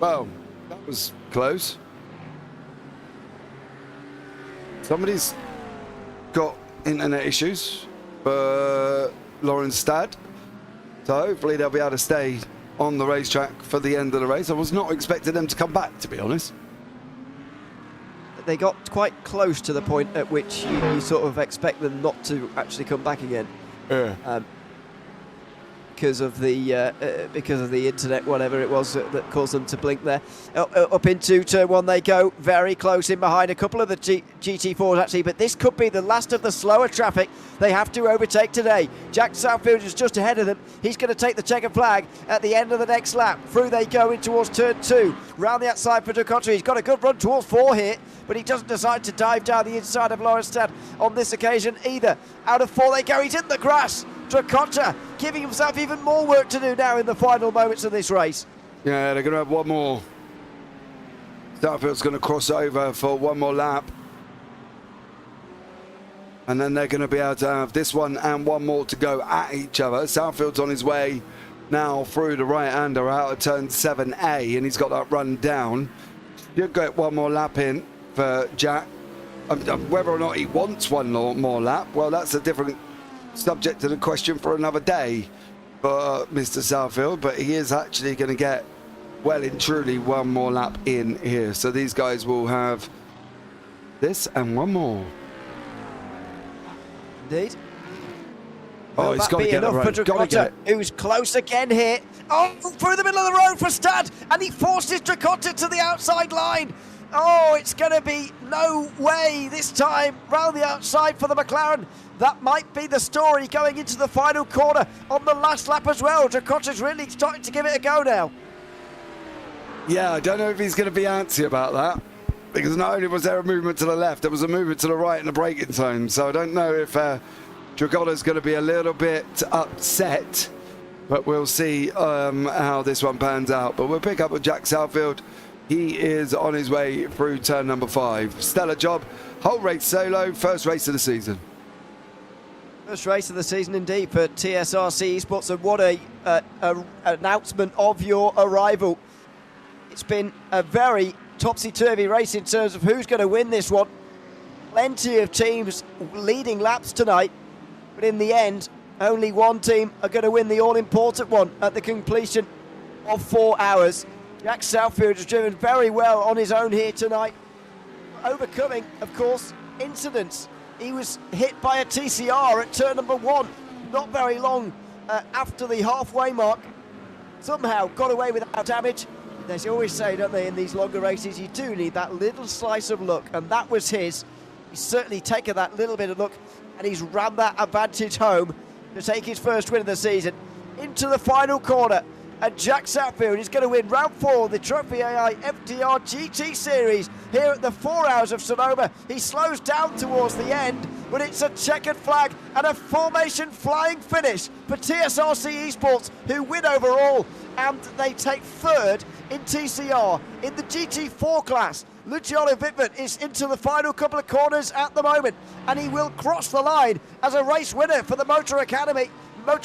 Well, that was close. Somebody's got internet issues for Lawrence Stad. So hopefully they'll be able to stay on the racetrack for the end of the race. I was not expecting them to come back, to be honest.
They got quite close to the point at which you sort of expect them not to actually come back again.
Yeah.
Because of the internet, whatever it was that caused them to blink there. Up into turn one they go, very close in behind a couple of the GT4s actually, but this could be the last of the slower traffic they have to overtake today. Jack Southfield is just ahead of them. He's going to take the checkered flag at the end of the next lap. Through they go in towards turn two. Round the outside for Dracotcha. He's got a good run towards four here, but he doesn't decide to dive down the inside of Lawrenstad on this occasion either. Out of four they go, he's in the grass. Dracotcha giving himself even more work to do now in the final moments of this race.
Yeah, they're going to have one more. Southfield's going to cross over for one more lap. And then they're going to be able to have this one and one more to go at each other. Southfield's on his way now through the right-hander out of turn 7A, and he's got that run down. You'll get one more lap in for Jack. Whether or not he wants one more lap, well, that's a different subject to the question for another day for Mr. Southfield, but he is actually going to get well and truly one more lap in here. So these guys will have this and one more.
Indeed.
Oh, he's got to get it right.
Dracotcha, who's close again here. Oh, through the middle of the road for Stad, and he forces Dracotcha to the outside line. Oh, it's going to be no way this time round the outside for the McLaren. That might be the story going into the final corner on the last lap as well. Dracotcha's really starting to give it a go now.
Yeah, I don't know if he's going to be antsy about that, because not only was there a movement to the left, there was a movement to the right in the braking zone. So I don't know if Dracotcha's going to be a little bit upset, but we'll see how this one pans out. But we'll pick up with Jack Southfield. He is on his way through turn number 5. Stellar job, whole race solo, first race of the season.
First race of the season indeed for TSRC Esports, and what a announcement of your arrival. It's been a very topsy-turvy race in terms of who's going to win this one. Plenty of teams leading laps tonight, but in the end, only one team are going to win the all-important one at the completion of 4 hours. Jack Southfield has driven very well on his own here tonight, overcoming, of course, incidents. He was hit by a TCR at turn number 1, not very long after the halfway mark. Somehow got away without damage. They always say, don't they, in these longer races, you do need that little slice of luck, and that was his. He's certainly taken that little bit of luck, and he's ran that advantage home to take his first win of the season. Into the final corner, and Jack Southfield is going to win round 4 of the Trophi.ai FTR GT Series here at the 4 Hours of Sonoma. He slows down towards the end, but it's a checkered flag and a formation flying finish for TSRC Esports, who win overall, and they take third in TCR. In the GT4 class, Luciano Wittmann is into the final couple of corners at the moment, and he will cross the line as a race winner for the Motor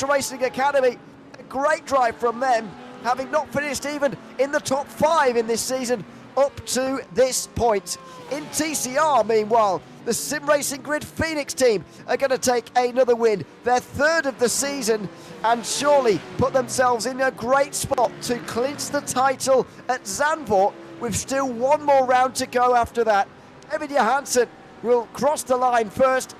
Racing Academy. A great drive from them, having not finished even in the top 5 in this season up to this point. In TCR, meanwhile, the Sim Racing Grid Phoenix team are going to take another win, their third of the season, and surely put themselves in a great spot to clinch the title at Zandvoort, with still one more round to go after that. Evan Johansson will cross the line first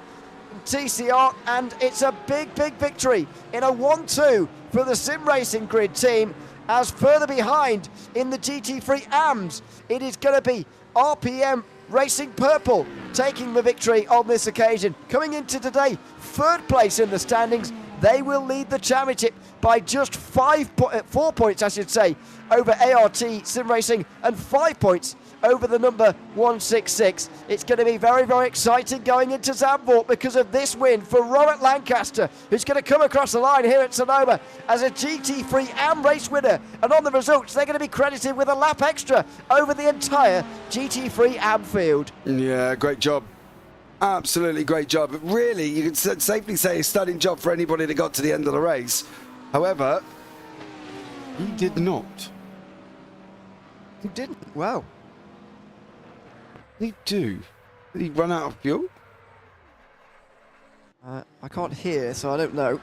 in TCR, and it's a big, big victory in a 1-2 for the Sim Racing Grid team. As further behind in the GT3 AMS, it is going to be RPM Racing Purple taking the victory on this occasion. Coming into today, third place in the standings. They will lead the championship by just 4 points, I should say, over ART Sim Racing, and 5 points over the number 166. It's going to be very, very exciting going into Zandvoort because of this win for Robert Lancaster, who's going to come across the line here at Sonoma as a GT3 AM race winner. And on the results, they're going to be credited with a lap extra over the entire GT3 AM field.
Yeah, great job. Absolutely great job. Really, you can safely say a stunning job for anybody that got to the end of the race. However, he did not.
He didn't. Wow.
What did he do? Did he run out of fuel?
I can't hear, so I don't know.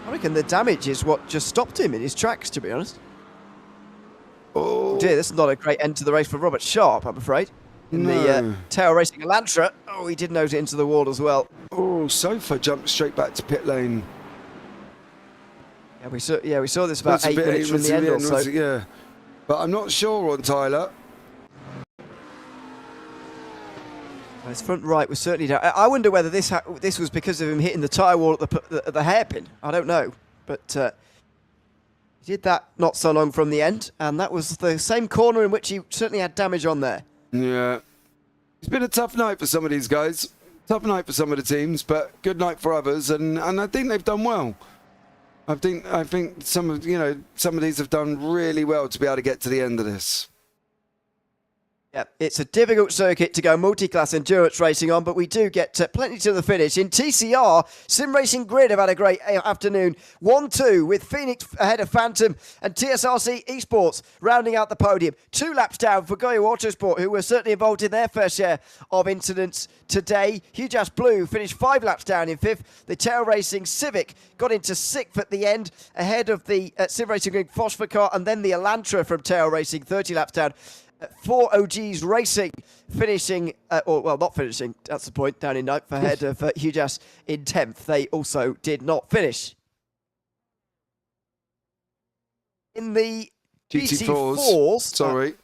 I reckon the damage is what just stopped him in his tracks, to be honest.
Oh,
Dear, this is not a great end to the race for Robert Sharp, I'm afraid. In
no.
the tail racing Elantra. Oh, he did nose it into the wall as well.
Oh, Sofa jumped straight back to pit lane.
Yeah, we saw this about 8 minutes from the end or so.
Yeah, but I'm not sure on Tyler.
His front right was certainly down. I wonder whether this was because of him hitting the tyre wall at the hairpin. I don't know, but he did that not so long from the end, and that was the same corner in which he certainly had damage on there.
Yeah, it's been a tough night for some of these guys. Tough night for some of the teams, but good night for others, and I think they've done well. I think some of these have done really well to be able to get to the end of this.
Yeah, it's a difficult circuit to go multi-class endurance racing on, but we do get plenty to the finish. In TCR, Sim Racing Grid have had a great afternoon. 1-2 with Phoenix ahead of Phantom and TSRC Esports rounding out the podium. 2 laps down for Goyo Autosport, who were certainly involved in their fair share of incidents today. Hujas Blue finished 5 laps down in 5th. The Tail Racing Civic got into 6th at the end, ahead of the Sim Racing Grid Phosphor car and then the Elantra from Tail Racing, 30 laps down. 4 OGs Racing finishing, not finishing, that's the point, down in 9th ahead of Hujas in 10th. They also did not finish. In the GT4s.
Sorry.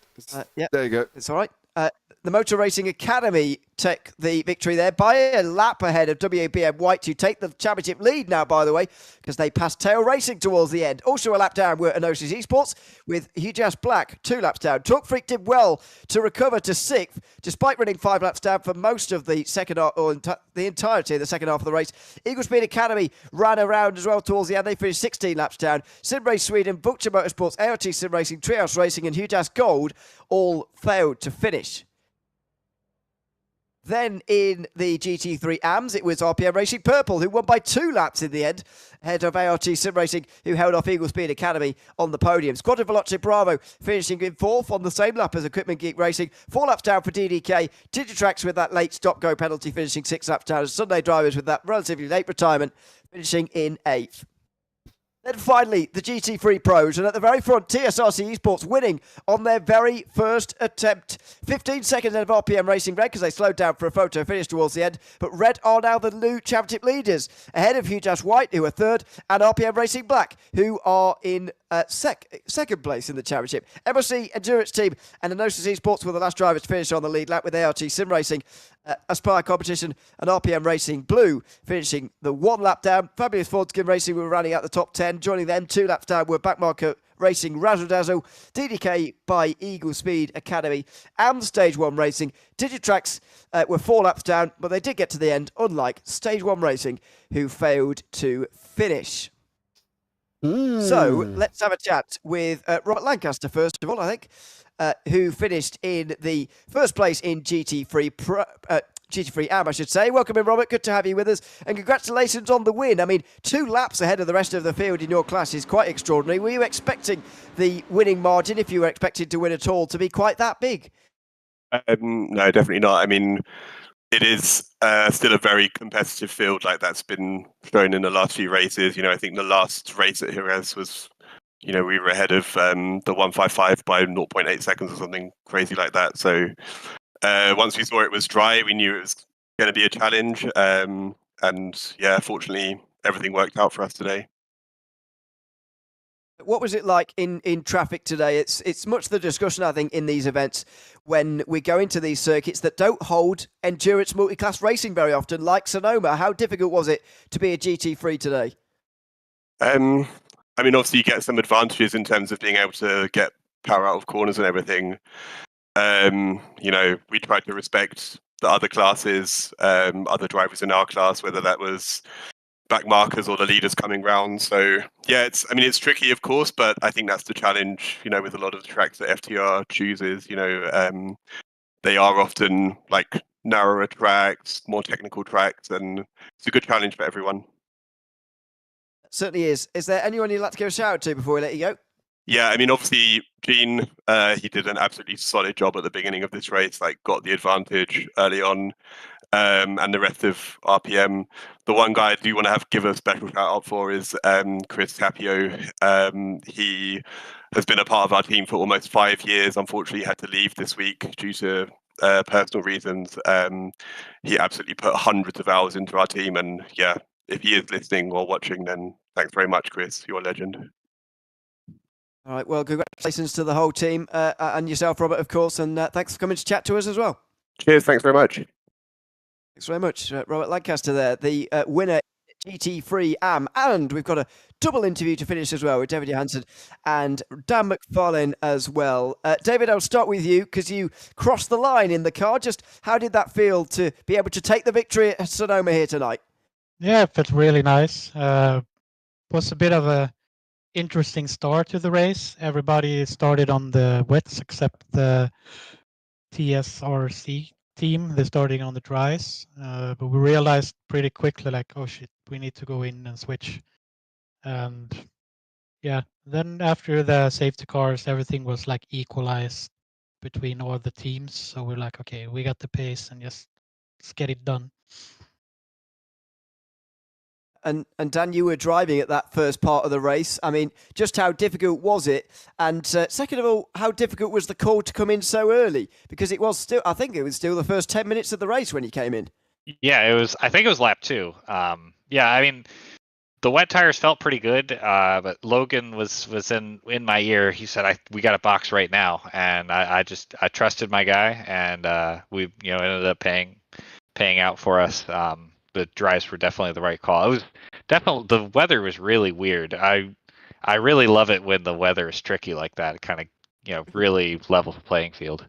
Yeah,
there you go.
It's all right. The Motor Racing Academy take the victory there by a lap ahead of WABM White, who take the championship lead now, by the way, because they passed Tail Racing towards the end. Also a lap down were Enosis Esports with Hujas Black 2 laps down. Talk Freak did well to recover to 6th, despite running 5 laps down for most of the second half, or the entirety of the second half of the race. Eagle Speed Academy ran around as well towards the end. They finished 16 laps down. Sim Race Sweden, Butcher Motorsports, ART Sim Racing, Treehouse Racing and Hujas Gold all failed to finish. Then in the GT3 AMS, it was RPM Racing Purple, who won by 2 laps in the end, ahead of ART Sim Racing, who held off Eagle Speed Academy on the podium. Squadron Veloce Bravo finishing in 4th on the same lap as Equipment Geek Racing. 4 laps down for DDK. Digitrax with that late stop-go penalty finishing 6 laps down. Sunday Drivers with that relatively late retirement finishing in 8th. Then finally, the GT3 Pros, and at the very front, TSRC Esports winning on their very first attempt. 15 seconds ahead of RPM Racing Red, because they slowed down for a photo finish towards the end. But Red are now the new championship leaders, ahead of Hujas White, who are 3rd, and RPM Racing Black, who are in second place in the championship. MOC Endurance Team and Enosis Esports were the last drivers to finish on the lead lap, with ART Sim Racing, Aspire Competition and RPM Racing Blue finishing the 1 lap down. Fabulous Ford Skin Racing were running out the top 10. Joining them 2 laps down were Backmarker Racing Razzle Dazzle, DDK by Eagle Speed Academy and Stage 1 Racing. Digitrax were 4 laps down, but they did get to the end, unlike Stage 1 Racing, who failed to finish. So let's have a chat with Robert Lancaster first of all, I think, who finished in the first place in GT3 AM, I should say. Welcome in, Robert. Good to have you with us, and congratulations on the win. I mean, 2 laps ahead of the rest of the field in your class is quite extraordinary. Were you expecting the winning margin, if you were expected to win at all, to be quite that big?
No, definitely not. I mean, it is still a very competitive field, like that's been shown in the last few races. I think the last race at Jerez was, we were ahead of the 155 by 0.8 seconds or something crazy like that. So once we saw it was dry, we knew it was going to be a challenge. And yeah, fortunately, everything worked out for us today.
What was it like in traffic today? It's much the discussion, I think, in these events when we go into these circuits that don't hold endurance multi-class racing very often, like Sonoma. How difficult was it to be a GT3 today?
I mean, obviously you get some advantages in terms of being able to get power out of corners and everything. We tried to respect the other classes, other drivers in our class, whether that was back markers or the leaders coming round. So yeah, it's tricky, of course, but I think that's the challenge, with a lot of the tracks that FTR chooses. They are often like narrower tracks, more technical tracks, and it's a good challenge for everyone.
Certainly is. Is there anyone you'd like to give a shout out to before we let you go?
Yeah, I mean, obviously, Gene, he did an absolutely solid job at the beginning of this race, like got the advantage early on, and the rest of RPM. The one guy I do want to give a special shout out for is Chris Tapio. He has been a part of our team for almost 5 years. Unfortunately, he had to leave this week due to personal reasons. He absolutely put hundreds of hours into our team, and yeah, if he is listening or watching, then thanks very much, Chris. You're a legend.
All right, well, congratulations to the whole team and yourself, Robert, of course, and thanks for coming to chat to us as well.
Cheers, thanks very much.
Thanks very much, Robert Lancaster there, the winner GT3 AM, and we've got a double interview to finish as well with David Johansson and Dan McFarlane as well. David, I'll start with you because you crossed the line in the car. Just how did that feel to be able to take the victory at Sonoma here tonight?
Yeah, it felt really nice. Was a bit of a interesting start to the race. Everybody started on the wets except the TSRC team. They're starting on the dries, but we realized pretty quickly, like, oh shit, we need to go in and switch. And yeah, then after the safety cars, everything was like equalized between all the teams. So we're like, okay, we got the pace and just let's get it done.
And Dan, you were driving at that first part of the race. I mean, just how difficult was it? And second of all, how difficult was the call to come in so early? Because it was still, I think it was still the first 10 minutes of the race when you came in.
Yeah, it was. I think it was lap 2. Yeah, I mean, the wet tires felt pretty good, but Logan was in my ear. He said, "We got a box right now," and I trusted my guy, and we ended up paying out for us. The drives were definitely the right call. It was definitely, the weather was really weird. I really love it when the weather is tricky like that. It kind of really levels the playing field.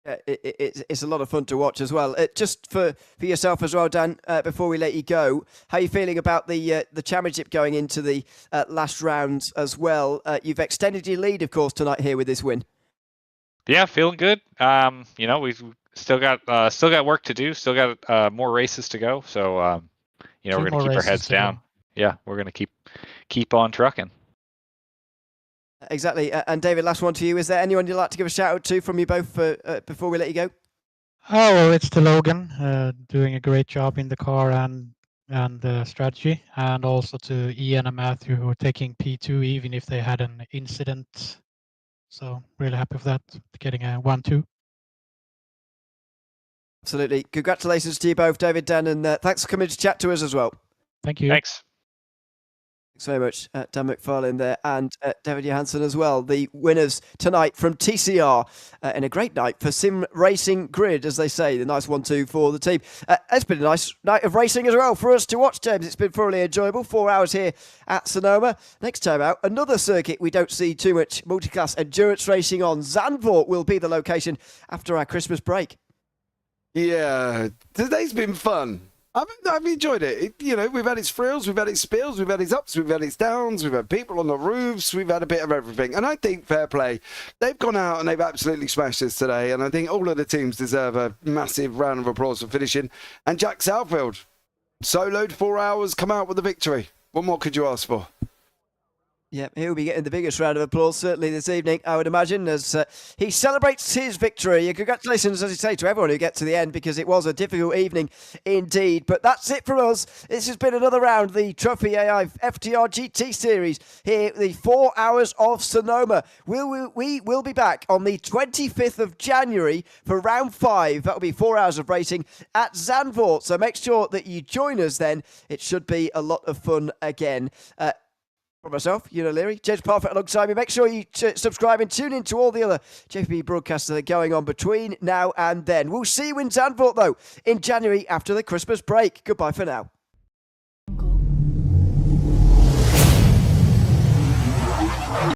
Yeah, it's a lot of fun to watch as well. Just for yourself as well, Dan, before we let you go, how are you feeling about the championship going into the last rounds as well? You've extended your lead, of course, tonight here with this win.
Yeah, feeling good. We've still got work to do. Still got more races to go. So we're going to keep our heads down. Yeah, we're going to keep on trucking.
Exactly. And David, last one to you. Is there anyone you'd like to give a shout out to from you both before we let you go?
Oh, well, it's to Logan, doing a great job in the car and the strategy, and also to Ian and Matthew, who are taking P2 even if they had an incident. So really happy with that, getting a 1-2.
Absolutely. Congratulations to you both, David, Dan, and thanks for coming to chat to us as well.
Thank you.
Thanks.
Thanks very much, Dan McFarlane there, and David Johansson as well, the winners tonight from TCR, and a great night for Sim Racing Grid, as they say, the nice 1-2 for the team. It's been a nice night of racing as well for us to watch, James. It's been thoroughly enjoyable. 4 hours here at Sonoma. Next time out, another circuit we don't see too much multiclass endurance racing on. Zandvoort will be the location after our Christmas break.
Yeah, today's been fun. I've enjoyed it. We've had its thrills, we've had its spills, we've had its ups, we've had its downs, we've had people on the roofs, we've had a bit of everything. And I think fair play. They've gone out and they've absolutely smashed us today. And I think all of the teams deserve a massive round of applause for finishing. And Jack Southfield, soloed 4 hours, come out with a victory. What more could you ask for?
Yeah, he'll be getting the biggest round of applause, certainly this evening, I would imagine, as he celebrates his victory. And congratulations, as I say, to everyone who gets to the end, because it was a difficult evening indeed. But that's it from us. This has been another round, the Trophi.ai FTR GT Series, here, the 4 hours of Sonoma. We will be back on the 25th of January for round 5. That'll be 4 hours of racing at Zandvoort. So make sure that you join us then. It should be a lot of fun again. For myself, Leary, James Parfitt alongside me. Make sure you subscribe and tune in to all the other JPB broadcasts that are going on between now and then. We'll see you in Zandvoort, though, in January after the Christmas break. Goodbye for now.